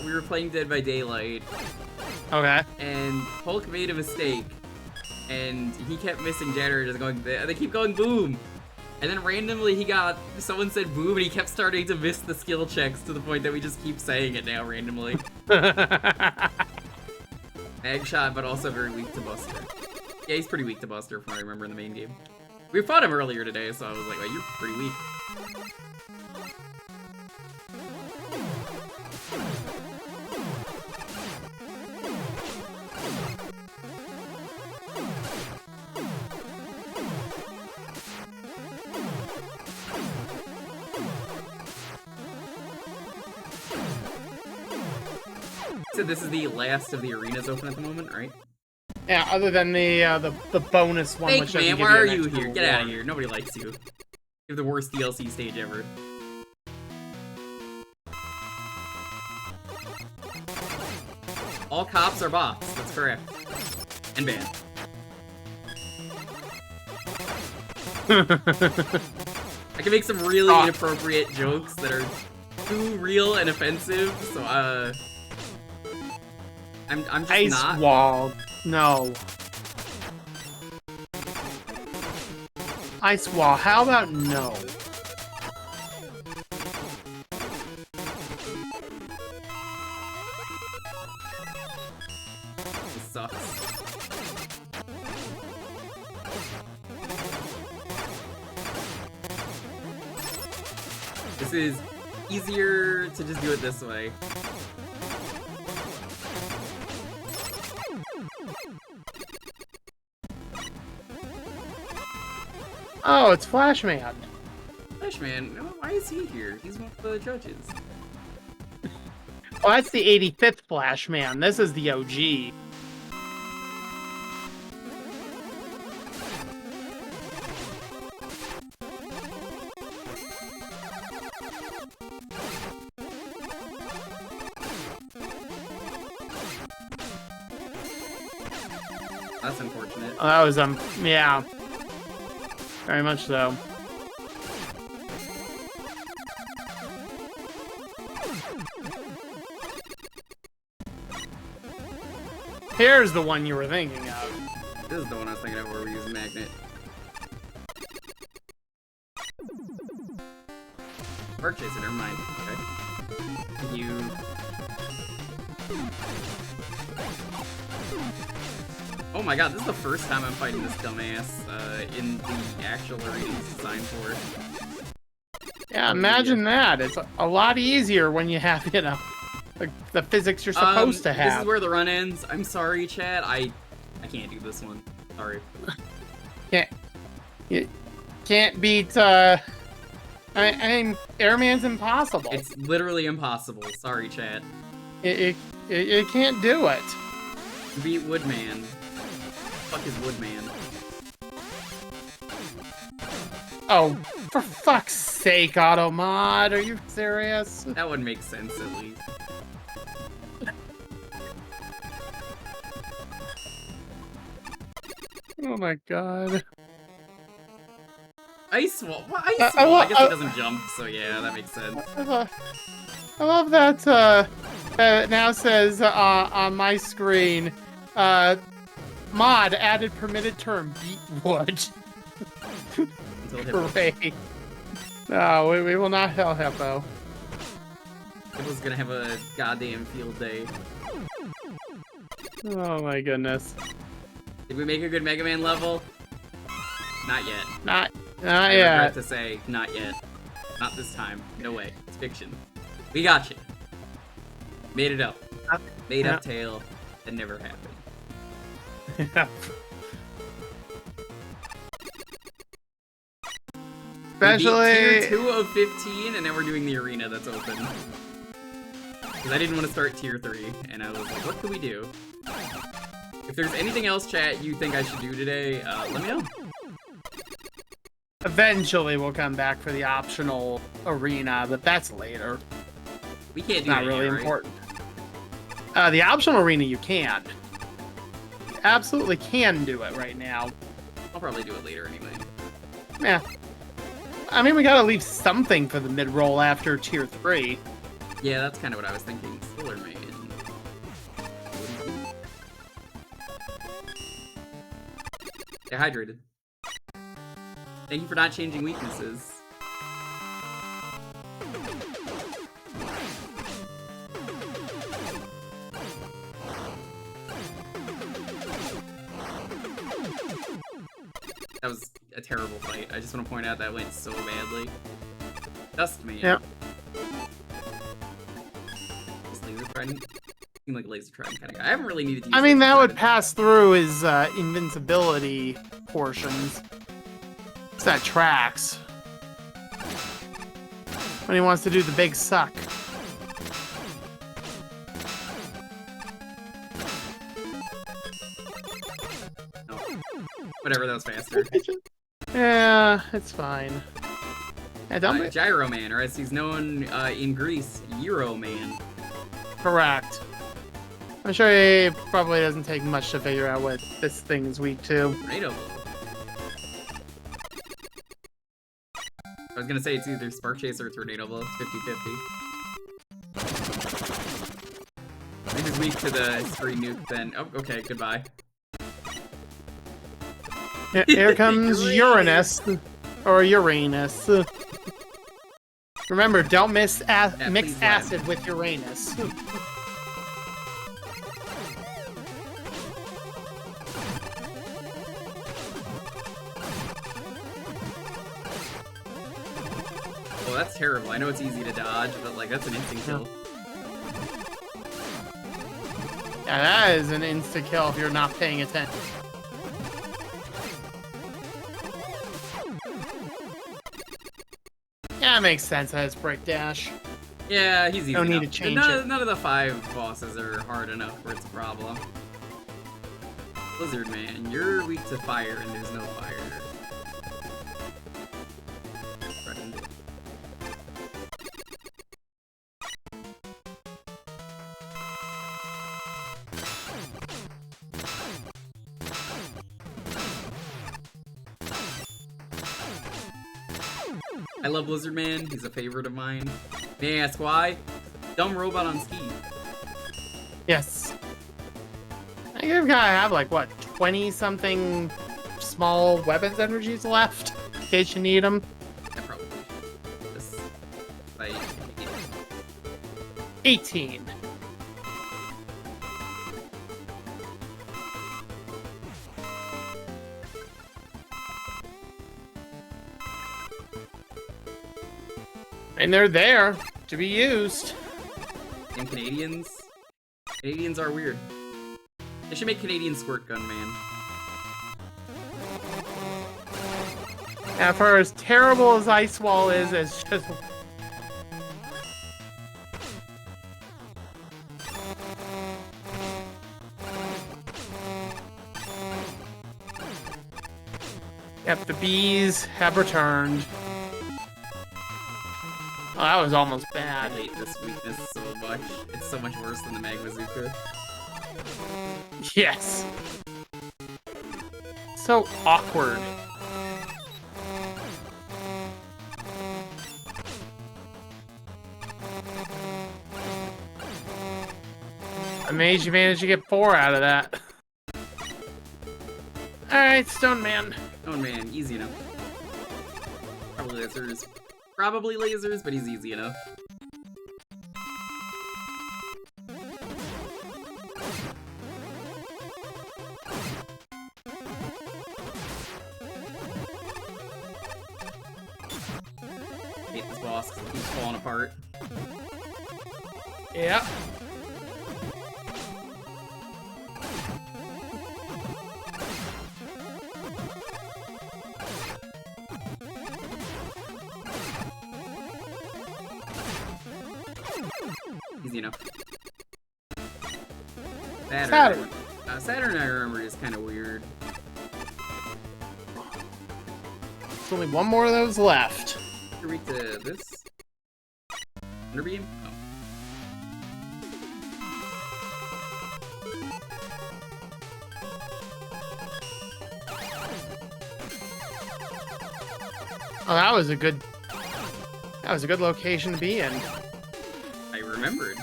we were playing Dead by Daylight, Okay. and Hulk made a mistake, and he kept missing generators going, they keep going boom! And then randomly someone said boom, and he kept starting to miss the skill checks to the point that we just keep saying it now randomly. Mag shot, but also very weak to Buster. Yeah, he's pretty weak to Buster from what I remember in the main game. We fought him earlier today, so I was like, oh, you're pretty weak. So this is the last of the arenas open at the moment, right? Yeah, other than the bonus one. Fake which doesn't man, give why are an you extra here? Get out of reward. here. Nobody likes you. You're the worst DLC stage ever. All cops are bots. That's correct. And banned. I can make some really inappropriate jokes that are too real and offensive, so I'm just Ice not. wall. No. Ice wall. How about no? This sucks. This is easier to just do it this way. Oh, it's Flashman. Flashman, why is he here? He's one of the judges. Well, that's the 85th Flashman. This is the OG. That's unfortunate. Oh, that was, yeah. Very much so. Here's the one you were thinking of. This is the one I was thinking of where we use a magnet. Arc chaser, never mind. Okay. You. Oh my god, this is the first time I'm fighting this dumbass in the actual arena it's designed for. Yeah, imagine that. It's a lot easier when you have, you know, the physics you're supposed to have. This is where the run ends. I'm sorry, chat. I can't do this one. Sorry. You can't beat, I mean, Airman's impossible. It's literally impossible. Sorry, chat. You can't do it. Beat Woodman. Fuck is Woodman? Oh, for fuck's sake, Automod, are you serious? That would make sense, at least. Oh my god. Ice Wall? What Ice Wall? I guess he doesn't jump, so yeah, that makes sense. I love that, it now says, on my screen, mod added permitted term, beat wood. Great. No, we will not hell Hippo. Hippo's gonna have a goddamn field day. Oh my goodness. Did we make a good Mega Man level? Not yet. Not I yet. regret to say, not yet. Not this time. No way. It's fiction. We got you. Made it up. Made up tale that never happened. Especially Tier 2 of 15, and now we're doing the arena that's open. Because I didn't want to start Tier 3, and I was like, what can we do? If there's anything else, chat, you think I should do today, let me know. eventually we'll come back for the optional arena, but that's later. We can't do Not it really yet, right? important. The optional arena you can. You absolutely can do it right now. I'll probably do it later anyway. Yeah. I mean, we gotta leave something for the mid-roll after Tier 3. Yeah, that's kind of what I was thinking. Solar Man. Get hydrated. Thank you for not changing weaknesses. That was a terrible fight. I just want to point out that went so badly. Dustman. Yep. This laser trident. Seemed like a laser trident kind of guy. I haven't really needed to use I mean, laser that would trident. pass through his invincibility portions. So that tracks. When he wants to do the big suck. Whatever, that was faster. Yeah, it's fine. Yeah, don't Gyro Man, or as he's known in Greece, Euro Man. Correct. I'm sure it probably doesn't take much to figure out what this thing is weak to. Tornado Blow. I was gonna say it's either Spark Chaser or Tornado Blow. It's 50-50. If it's weak to the Screen Nuke, then... Oh, okay, goodbye. Here comes Uranus. Or Uranus. Remember, don't mix please acid with Uranus. Well, that's terrible. I know it's easy to dodge, but, like, that's an instant kill. Yeah, that is an insta kill if you're not paying attention. Yeah, it makes sense that it's Break Dash. Yeah, he's easy No need enough. to change none, it. None of the 5 bosses are hard enough where it's a problem. Blizzard Man, you're weak to fire and there's no fire. Threatened. I love Blizzard Man, he's a favorite of mine. May I ask why? Dumb robot on ski. Yes. I think I've got to have, like, what, 20-something small weapons energies left? In case you need them. I probably should. This fight. 18. And they're there to be used. And Canadians? Canadians are weird. They should make Canadian Squirt Gun Man. And for as terrible as Ice Wall is, it's just... Yep, the bees have returned. Oh, that was almost I bad. hate this weakness so much. It's so much worse than the Magma Zuka. Yes. So awkward. Amazed you managed to get 4 out of that. Alright, Stone Man. Oh man, easy enough. Probably lasers. Probably lasers, but he's easy enough. Hate this boss 'cause it keeps falling apart. Yeah. Easy enough. Saturn. Saturn, I remember, is kind of weird. There's only one more of those left. You're weak to this? Underbeam? Oh. Oh, that was a good location to be in. I remembered.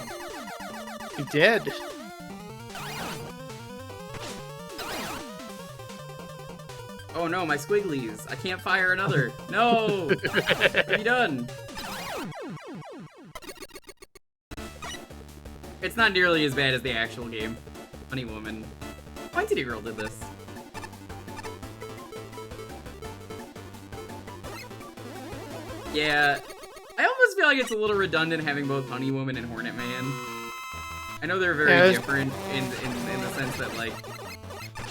You did. Oh no, my squigglies. I can't fire another. No! What have you done? It's not nearly as bad as the actual game. Funny Woman. Why Titty Girl did this? Yeah, I almost feel like it's a little redundant having both Honey Woman and Hornet Man. I know they're very different in the sense that, like,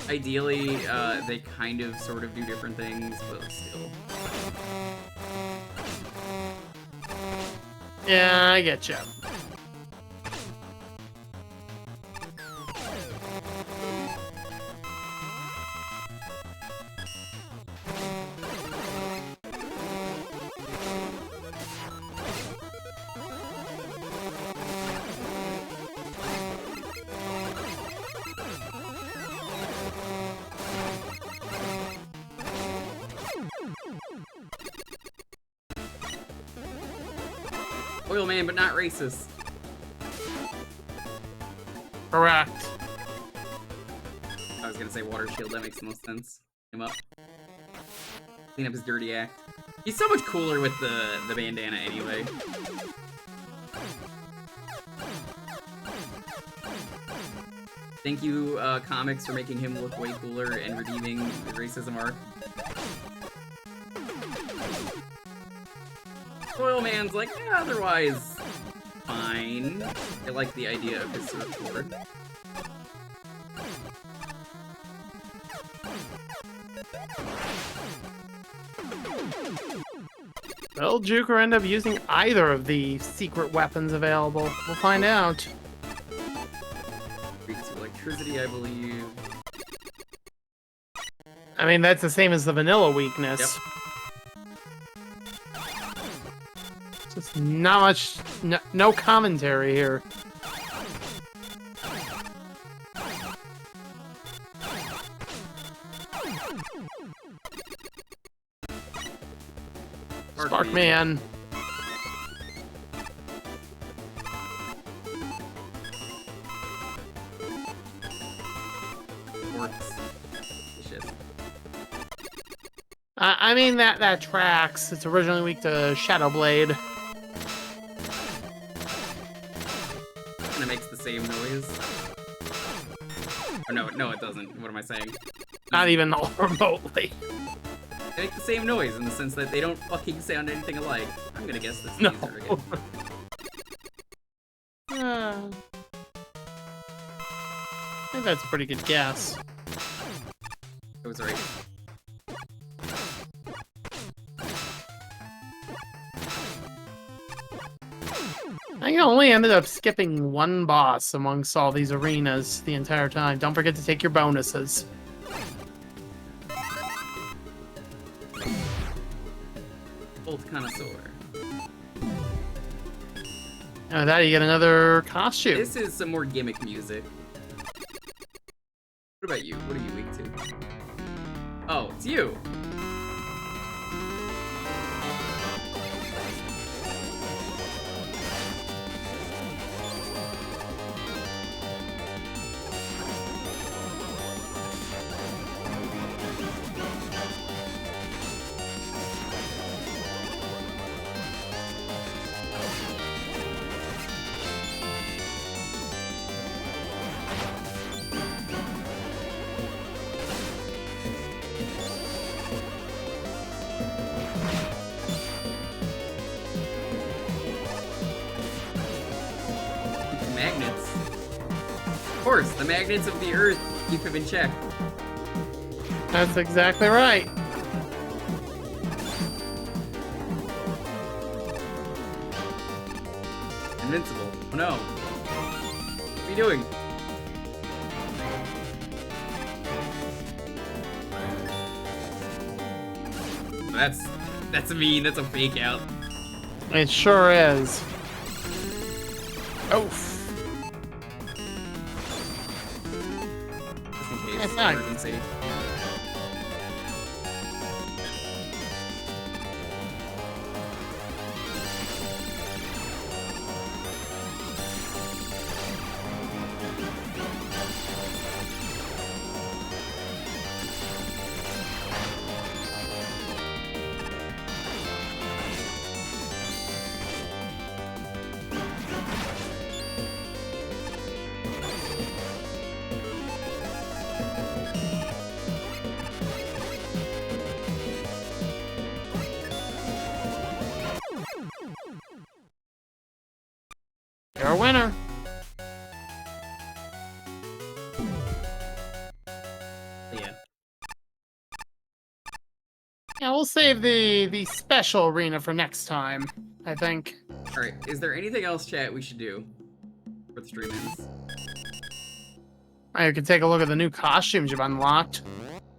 ideally, they kind of sort of do different things, but still. Yeah, I get you. Oil man, but not racist. Correct. I was gonna say water shield, that makes the most sense. Him up. Clean up his dirty act. He's so much cooler with the bandana anyway. Thank you, comics, for making him look way cooler and redeeming the racism arc. Oil man's like, yeah, otherwise fine. I like the idea of his surfboard. Will Jewker end up using either of the secret weapons available? We'll find out. Weak to electricity, I believe. I mean, that's the same as the vanilla weakness. Yep. Just not much, no commentary here. Sparkman. Works. Shit. I mean, that tracks. It's originally weak to Shadow Blade. And it makes the same noise. Or no, it doesn't. What am I saying? Not even remotely. They make the same noise in the sense that they don't fucking sound anything alike. I'm gonna guess this No. laser again. I think that's a pretty good guess. It was right. I only ended up skipping one boss amongst all these arenas the entire time. Don't forget to take your bonuses. Old connoisseur. Now that you get another costume. This is some more gimmick music. What about you? What are you weak to? Oh, it's you. Magnets. Of course, the magnets of the Earth keep him in check. That's exactly right. Invincible. Oh no. What are you doing? That's mean. That's a fake out. It sure is. Oof. Just in case. It's not- Emergency. You're a winner. Yeah. Yeah, we'll save the special arena for next time, I think. Alright, is there anything else, chat, we should do for the stream ends? You can take a look at the new costumes you've unlocked.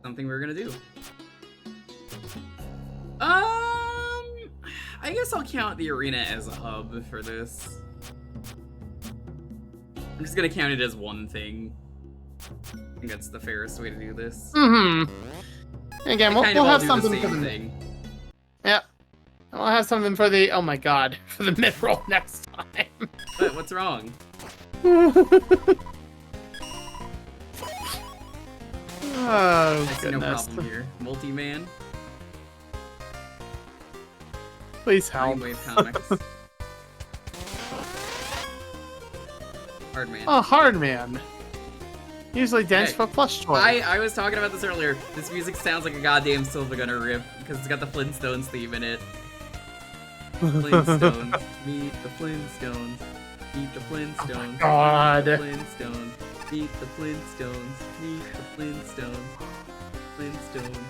Something we're gonna do. I guess I'll count the arena as a hub for this. I'm just gonna count it as one thing. I think that's the fairest way to do this. Mm-hmm. Again, They kind we'll of all have do something the for same the thing. Yep. I'll have something for the, oh my god, for the mid-roll next time. What's wrong? Oh, I see no goodness. problem here. Multi-man, Please help. Brainwave Comics. Hard man. Oh, hard man. Usually dense Hey, for plus choice. I was talking about this earlier. This music sounds like a goddamn Silva Gunner riff because it's got the Flintstones theme in it. Flintstones, meet the Flintstones, meet the Flintstones, God. meet the Flintstones, meet the Flintstones, meet the Flintstones, Flintstones,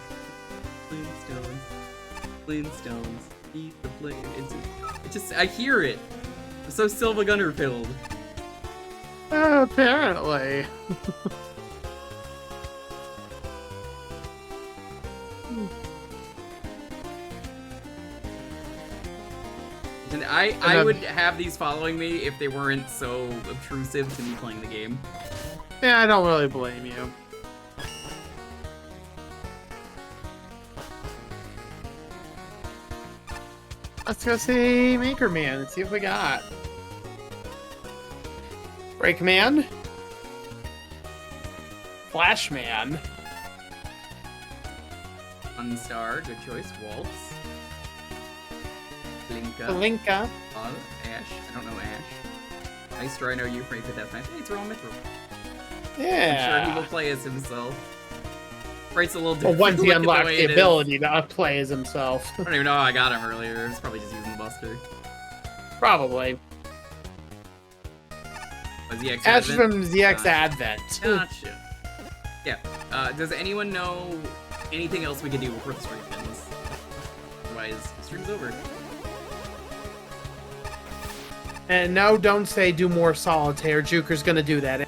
Flintstones, Flintstones, meet the Flintstones. It just, I hear it. It's so Silva Gunner filled. Apparently. And I would have these following me if they weren't so obtrusive to me playing the game. Yeah, I don't really blame you. Let's go see Maker Man and see what we got. Break Man. Flash Man. Unstar, good choice. Waltz. Blinka. Blinka. Ash. I don't know Ash. Ice Rhino, Euphrates, the Death Match. Hey, it's Raw Mithril. Yeah. I'm sure he will play as himself. Fright's a little Well, different. once he look at unlocks way the it is. ability to play as himself. I don't even know how I got him earlier. I was probably just using the Buster. Probably. Was ZX Ash Advent? from ZX Gotcha. Advent. Gotcha. Yeah. Does anyone know anything else we can do before the stream ends? Otherwise, the stream's over. And no, don't say do more solitaire. Jewker's gonna do that.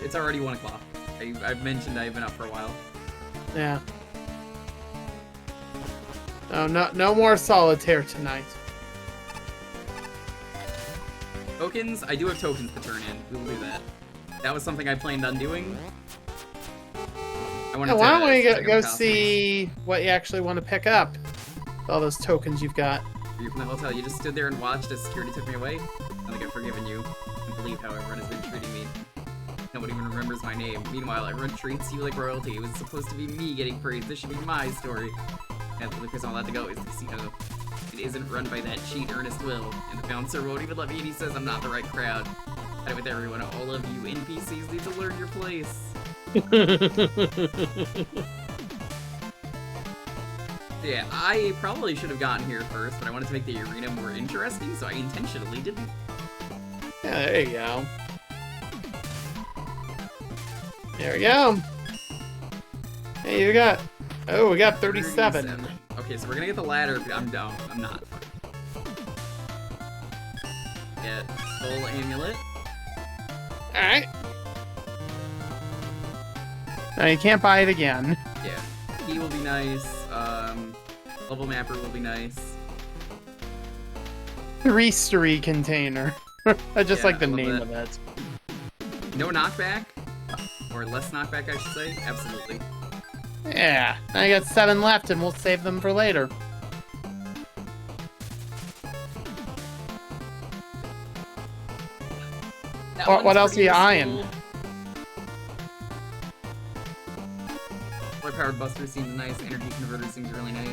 It's already 1 o'clock. I've mentioned I've been up for a while. Yeah. No more solitaire tonight. Tokens? I do have tokens to turn in. We will do that. That was something I planned on doing. I wanted Yeah, why don't we check out go the costumes. see what you actually want to pick up? All those tokens you've got. You're from the hotel. You just stood there and watched as security took me away. I think I've forgiven you. I believe how everyone has been treating me. Nobody even remembers my name. Meanwhile, everyone treats you like royalty. It was supposed to be me getting praised. This should be my story. And the place I'm allowed to go is the casino. It isn't run by that cheat Ernest Will. And the bouncer won't even let me, and he says I'm not the right crowd. Fight with everyone. All of you NPCs need to learn your place. Yeah, I probably should have gotten here first, but I wanted to make the arena more interesting, so I intentionally didn't. Yeah, there you go. There we go. Hey, you got... Oh, we got 37. Okay, so we're gonna get the ladder. I'm down. I'm not. Get Soul Amulet. Alright. Now you can't buy it again. Yeah. Key will be nice. Level Mapper will be nice. 3-story container. I just Yeah, like the I love name that. of it. No knockback? Or less knockback, I should say? Absolutely. Yeah. Now you got 7 left and we'll save them for later. That What one's else are pretty you eyeing? useful. Solar Powered Buster seems nice. Energy Converter seems really nice.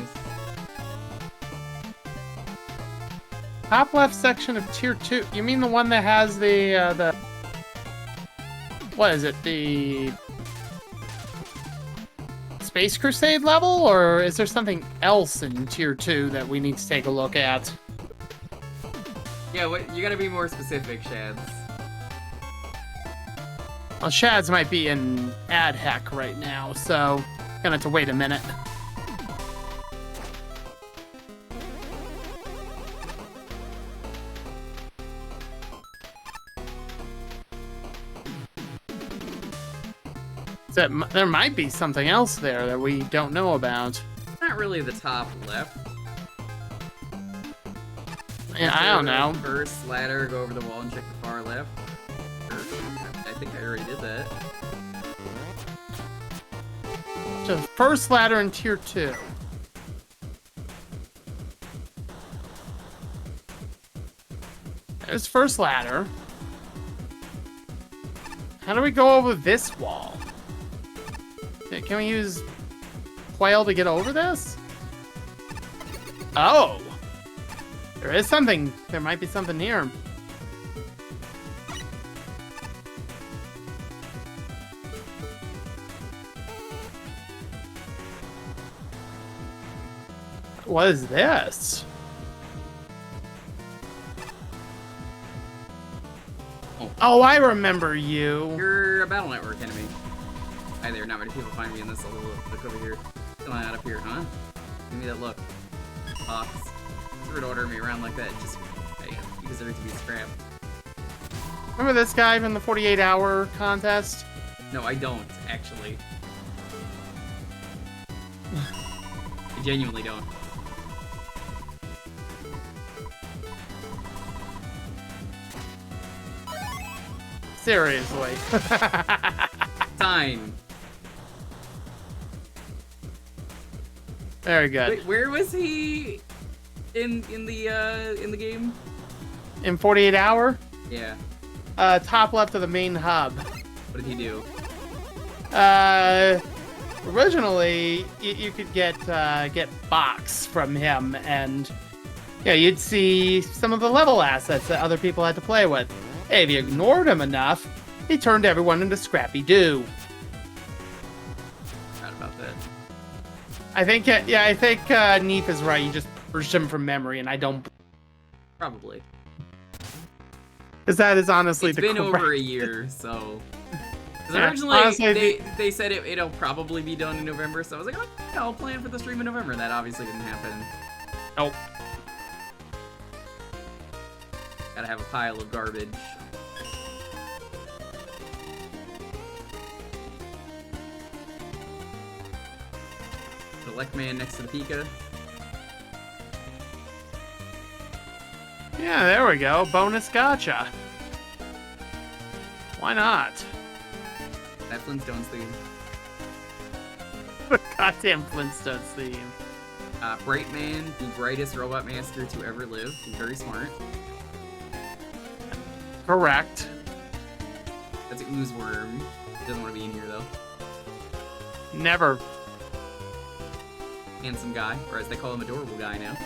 Top left section of tier 2. You mean the one that has the what is it? The Space Crusade level, or is there something else in tier 2 that we need to take a look at? Yeah, what, you gotta be more specific, Shads. Well, Shads might be in ad hack right now, so gonna have to wait a minute. So there might be something else there that we don't know about. Not really the top left. Yeah, I don't know. First ladder, go over the wall and check the far left. Sure. I think I already did that. So first ladder in tier 2. There's first ladder. How do we go over this wall? Can we use Quail to get over this? Oh! There is something. There might be something here. What is this? Oh, I remember you. You're a Battle Network enemy. Hi there, not many people find me in this little look over here. Still not up here, huh? Give me that look. Fox. If you were to order me around like that, just, hey, you deserve to be scrapped. Remember this guy from the 48-hour contest? No, I don't, actually. I genuinely don't. Seriously. Time. Very good. Wait, where was he in the game? In 48 hour? Yeah. Top left of the main hub. What did he do? Originally you could get box from him, and yeah, you'd see some of the level assets that other people had to play with. If you ignored him enough, he turned everyone into Scrappy Doo. Forgot about that. I think Neef is right. You just purged him from memory, and I don't. Probably. Because that is honestly It's the been correct... over a year, so. Because Yeah, originally honestly, they said it'll probably be done in November, so I was like, oh, yeah, I'll plan for the stream in November. That obviously didn't happen. Nope. Gotta have a pile of garbage. Select man next to the Pika. Yeah, there we go. Bonus gotcha. Why not? That Flintstones theme. Goddamn Flintstones theme. Bright Man, the brightest robot master to ever live. He's very smart. Correct. That's an ooze worm. He doesn't want to be in here though. Never. Handsome guy, or as they call him, adorable guy now.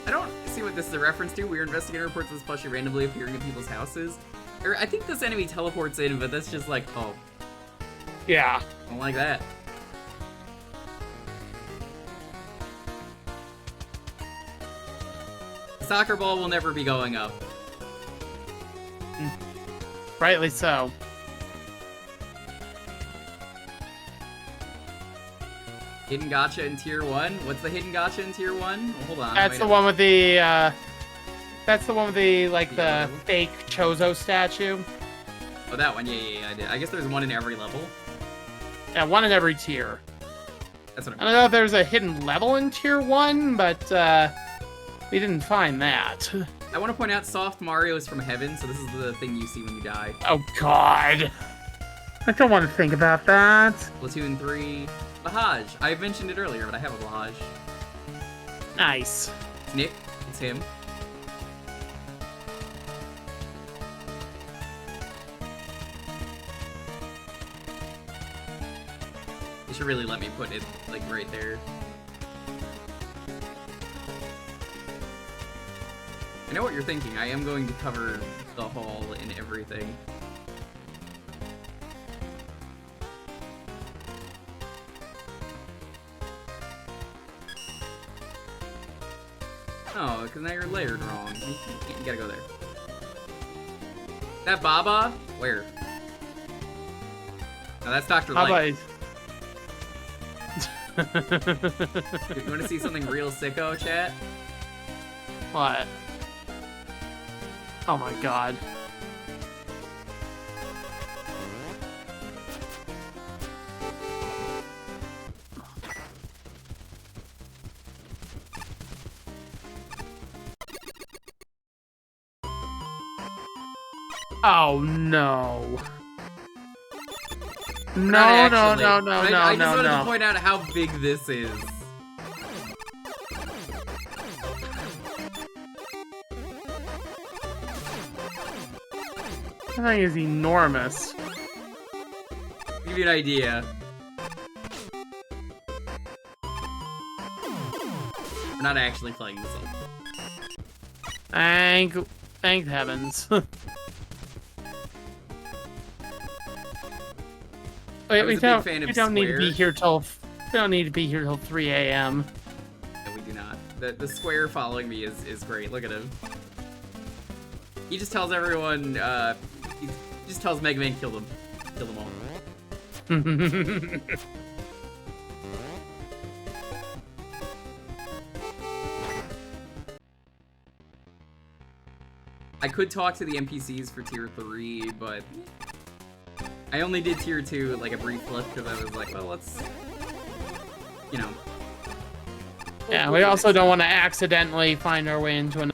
I don't see what this is a reference to. Weird investigator reports this plushie randomly appearing in people's houses. Or I think this enemy teleports in, but that's just like, oh, Yeah. I don't like that. The soccer ball will never be going up. Rightly so. Hidden gotcha in tier 1? What's the hidden gotcha in tier 1? Oh, hold on. That's wait the a one with the, that's the one with the, like, Yeah. the fake Chozo statue. Oh, that one. Yeah, I did. I guess there's one in every level. Yeah, one in every tier. That's what I don't know if there's a hidden level in tier 1, but, we didn't find that. I want to point out Soft Mario is from heaven, so this is the thing you see when you die. Oh, God. I don't want to think about that. Splatoon 3. Bahaj. I mentioned it earlier, but I have a Bahaj. Nice. It's Nick. It's him. You should really let me put it, like, right there. I know what you're thinking. I am going to cover the hall and everything. Oh, because now you're layered wrong. You gotta go there. That Baba? Where? No, that's Dr. Light. You want to see something real sicko, chat? What? Oh my God. Oh no. No, no, no, no, no, I just no, wanted to no. point out how big this is. thing is enormous. To give you an idea. We're not actually playing this up. Thank heavens. Wait, we don't need to be here till 3 a.m. No, we do not. The square following me is great. Look at him. He just tells everyone. He just tells Mega Man kill them all. I could talk to the NPCs for tier 3, but I only did tier 2 like a brief flip because I was like, well, let's, you know. Yeah, we also don't want to accidentally find our way into an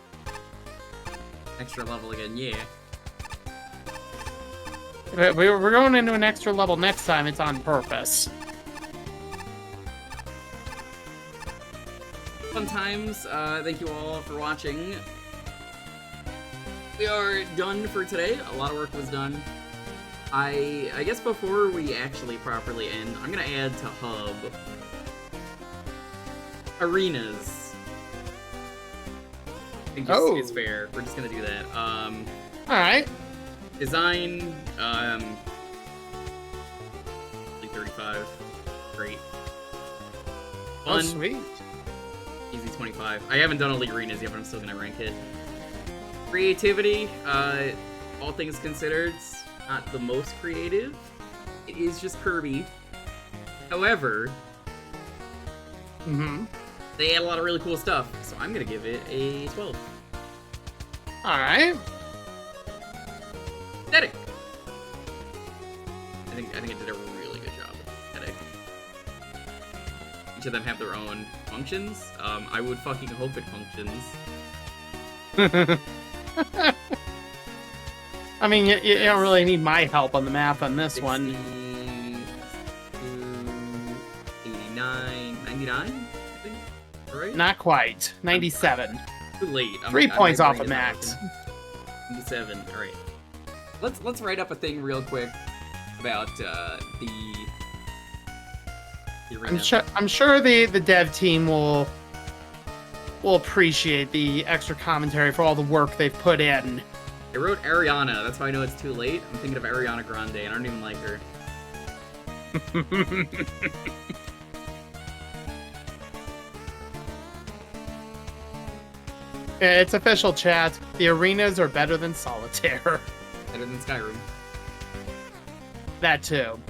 extra level again. Yeah. We're going into an extra level next time. It's on purpose. Fun times. Thank you all for watching. We are done for today. A lot of work was done. I guess before we actually properly end, I'm gonna add to Hub arenas. I think it's fair. We're just gonna do that. All right. Design. 35. Great. Fun. Oh, sweet. Easy 25. I haven't done Elite Arenas yet, but I'm still gonna rank it. Creativity, all things considered, not the most creative. It is just Kirby. However, they add a lot of really cool stuff, so I'm gonna give it a 12. Alright. Aesthetic. I think it did a really good job with aesthetic. Each of them have their own functions. I would fucking hope it functions. I mean, you don't really need my help on the map on this 60, one. 89, 99, I think. Right? Not quite. 97. Too late. 3 points off of max. 97. All right. Let's write up a thing real quick about the arena. I'm sure the dev team will appreciate the extra commentary for all the work they've put in. I wrote Ariana, that's why I know it's too late. I'm thinking of Ariana Grande, and I don't even like her. It's official, chat. The arenas are better than Solitaire. Better than Skyrim. That too.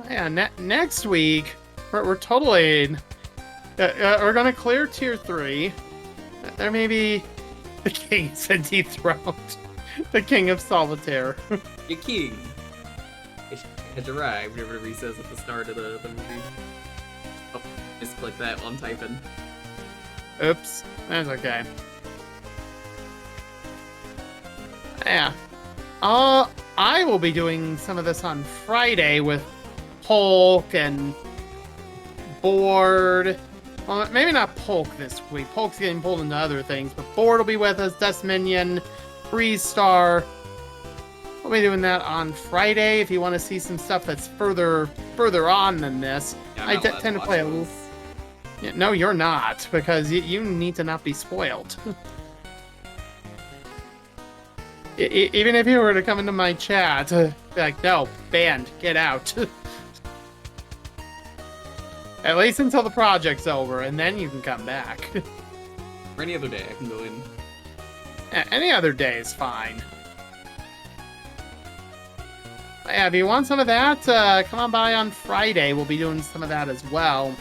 Yeah, next week, we're totally... we're gonna clear Tier 3. There may be... The king said dethroned. The king of Solitaire. Your king has arrived, whatever he says at the start of the movie. Oh, misclick that while I'm typing. Oops. That's okay. Yeah. I will be doing some of this on Friday with Polk and Board. Well, maybe not Polk this week. Polk's getting pulled into other things, but Board will be with us. Dust Minion, Freeze Star. We'll be doing that on Friday. If you want to see some stuff that's further on than this, Yeah, I tend to play a little. Yeah, no, you're not, because you need to not be spoiled. Even if you were to come into my chat, be like, no, banned, get out. At least until the project's over, and then you can come back. Or any other day, I can go in. Any other day is fine. Yeah, if you want some of that, come on by on Friday. We'll be doing some of that as well.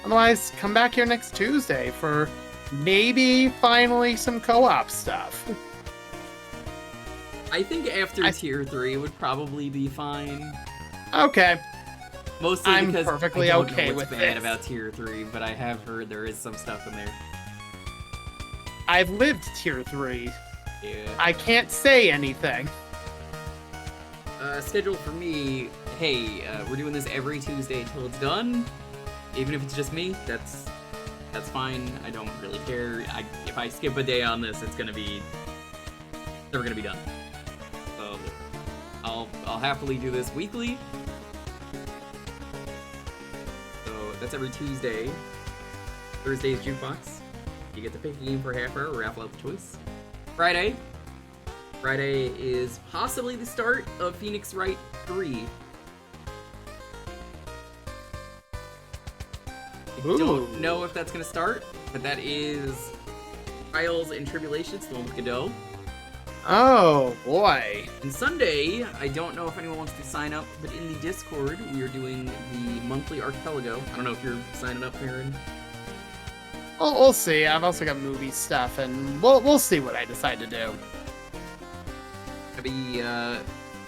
Otherwise, come back here next Tuesday for maybe finally some co-op stuff. I think after Tier 3 would probably be fine. Okay. Mostly I'm because perfectly I don't okay know what's with bad this. about Tier 3, but I have heard there is some stuff in there. I've lived Tier 3. Yeah. I can't say anything. Schedule for me, hey, we're doing this every Tuesday until it's done. Even if it's just me, that's That's fine. I don't really care. If I skip a day on this, it's gonna be never gonna be done. So I'll happily do this weekly. So that's every Tuesday. Thursday's Jukebox. You get to pick a game for a half hour, raffle out the choice. Friday is possibly the start of Phoenix Wright 3. I don't know if that's gonna start, but that is Trials and Tribulations, the one with Godot. Oh boy. And Sunday, I don't know if anyone wants to sign up, but in the Discord, we are doing the monthly Archipelago. I don't know if you're signing up, Aaron. We'll see. I've also got movie stuff, and we'll see what I decide to do. I'll be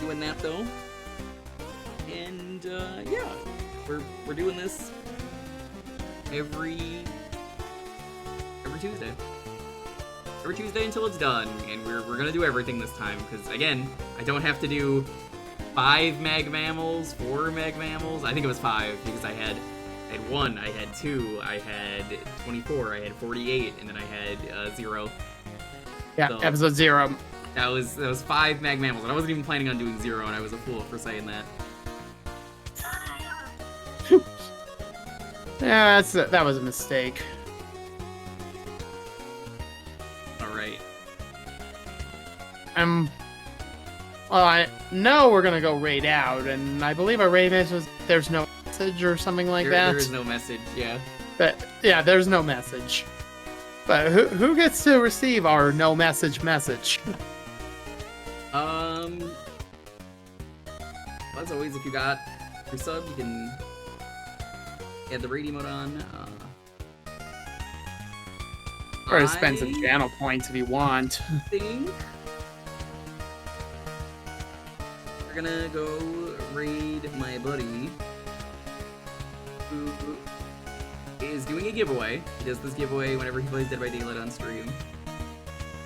doing that though. And yeah, we're doing this every Tuesday. Every Tuesday until it's done, and we're gonna do everything this time, because again, I don't have to do 5 mag mammals, 4 mag mammals. I think it was 5, because I had 1, I had 2, I had 24, I had 48, and then I had 0. Yeah, so episode 0. That was 5 mag mammals, and I wasn't even planning on doing 0, and I was a fool for saying that. Yeah, that was a mistake. Alright. Well, I know we're gonna go raid out, and I believe our raid message was there's no message or something like that. There is no message, yeah. But yeah, there's no message. But who gets to receive our no message message? As always, if you got your sub, you can add the raid emote on. Or spend some channel points if you want. Thing. We're gonna go raid my buddy, who is doing a giveaway. He does this giveaway whenever he plays Dead by Daylight on stream.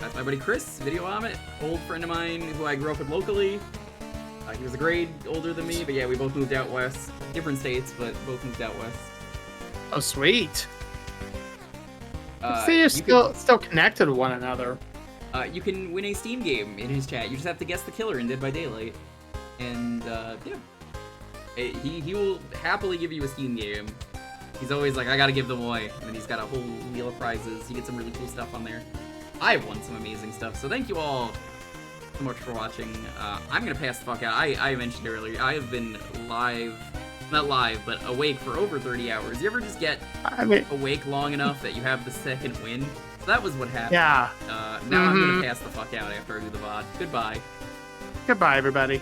That's my buddy Chris, Video Amit, old friend of mine who I grew up with locally. He was a grade older than me, but yeah, we both moved out west. Different states, but both moved out west. Oh, sweet. See, you're still connected to one another. You can win a Steam game in his chat. You just have to guess the killer in Dead by Daylight. And, yeah. He will happily give you a Steam game. He's always like, I gotta give them away. And then he's got a whole wheel of prizes. He gets some really cool stuff on there. I've won some amazing stuff, so thank you all so much for watching. I'm gonna pass the fuck out. I mentioned earlier, I have been not live, but awake for over 30 hours. You ever just get awake long enough that you have the second win? So that was what happened. Yeah. Now I'm gonna pass the fuck out after I do the VOD. Goodbye. Goodbye, everybody.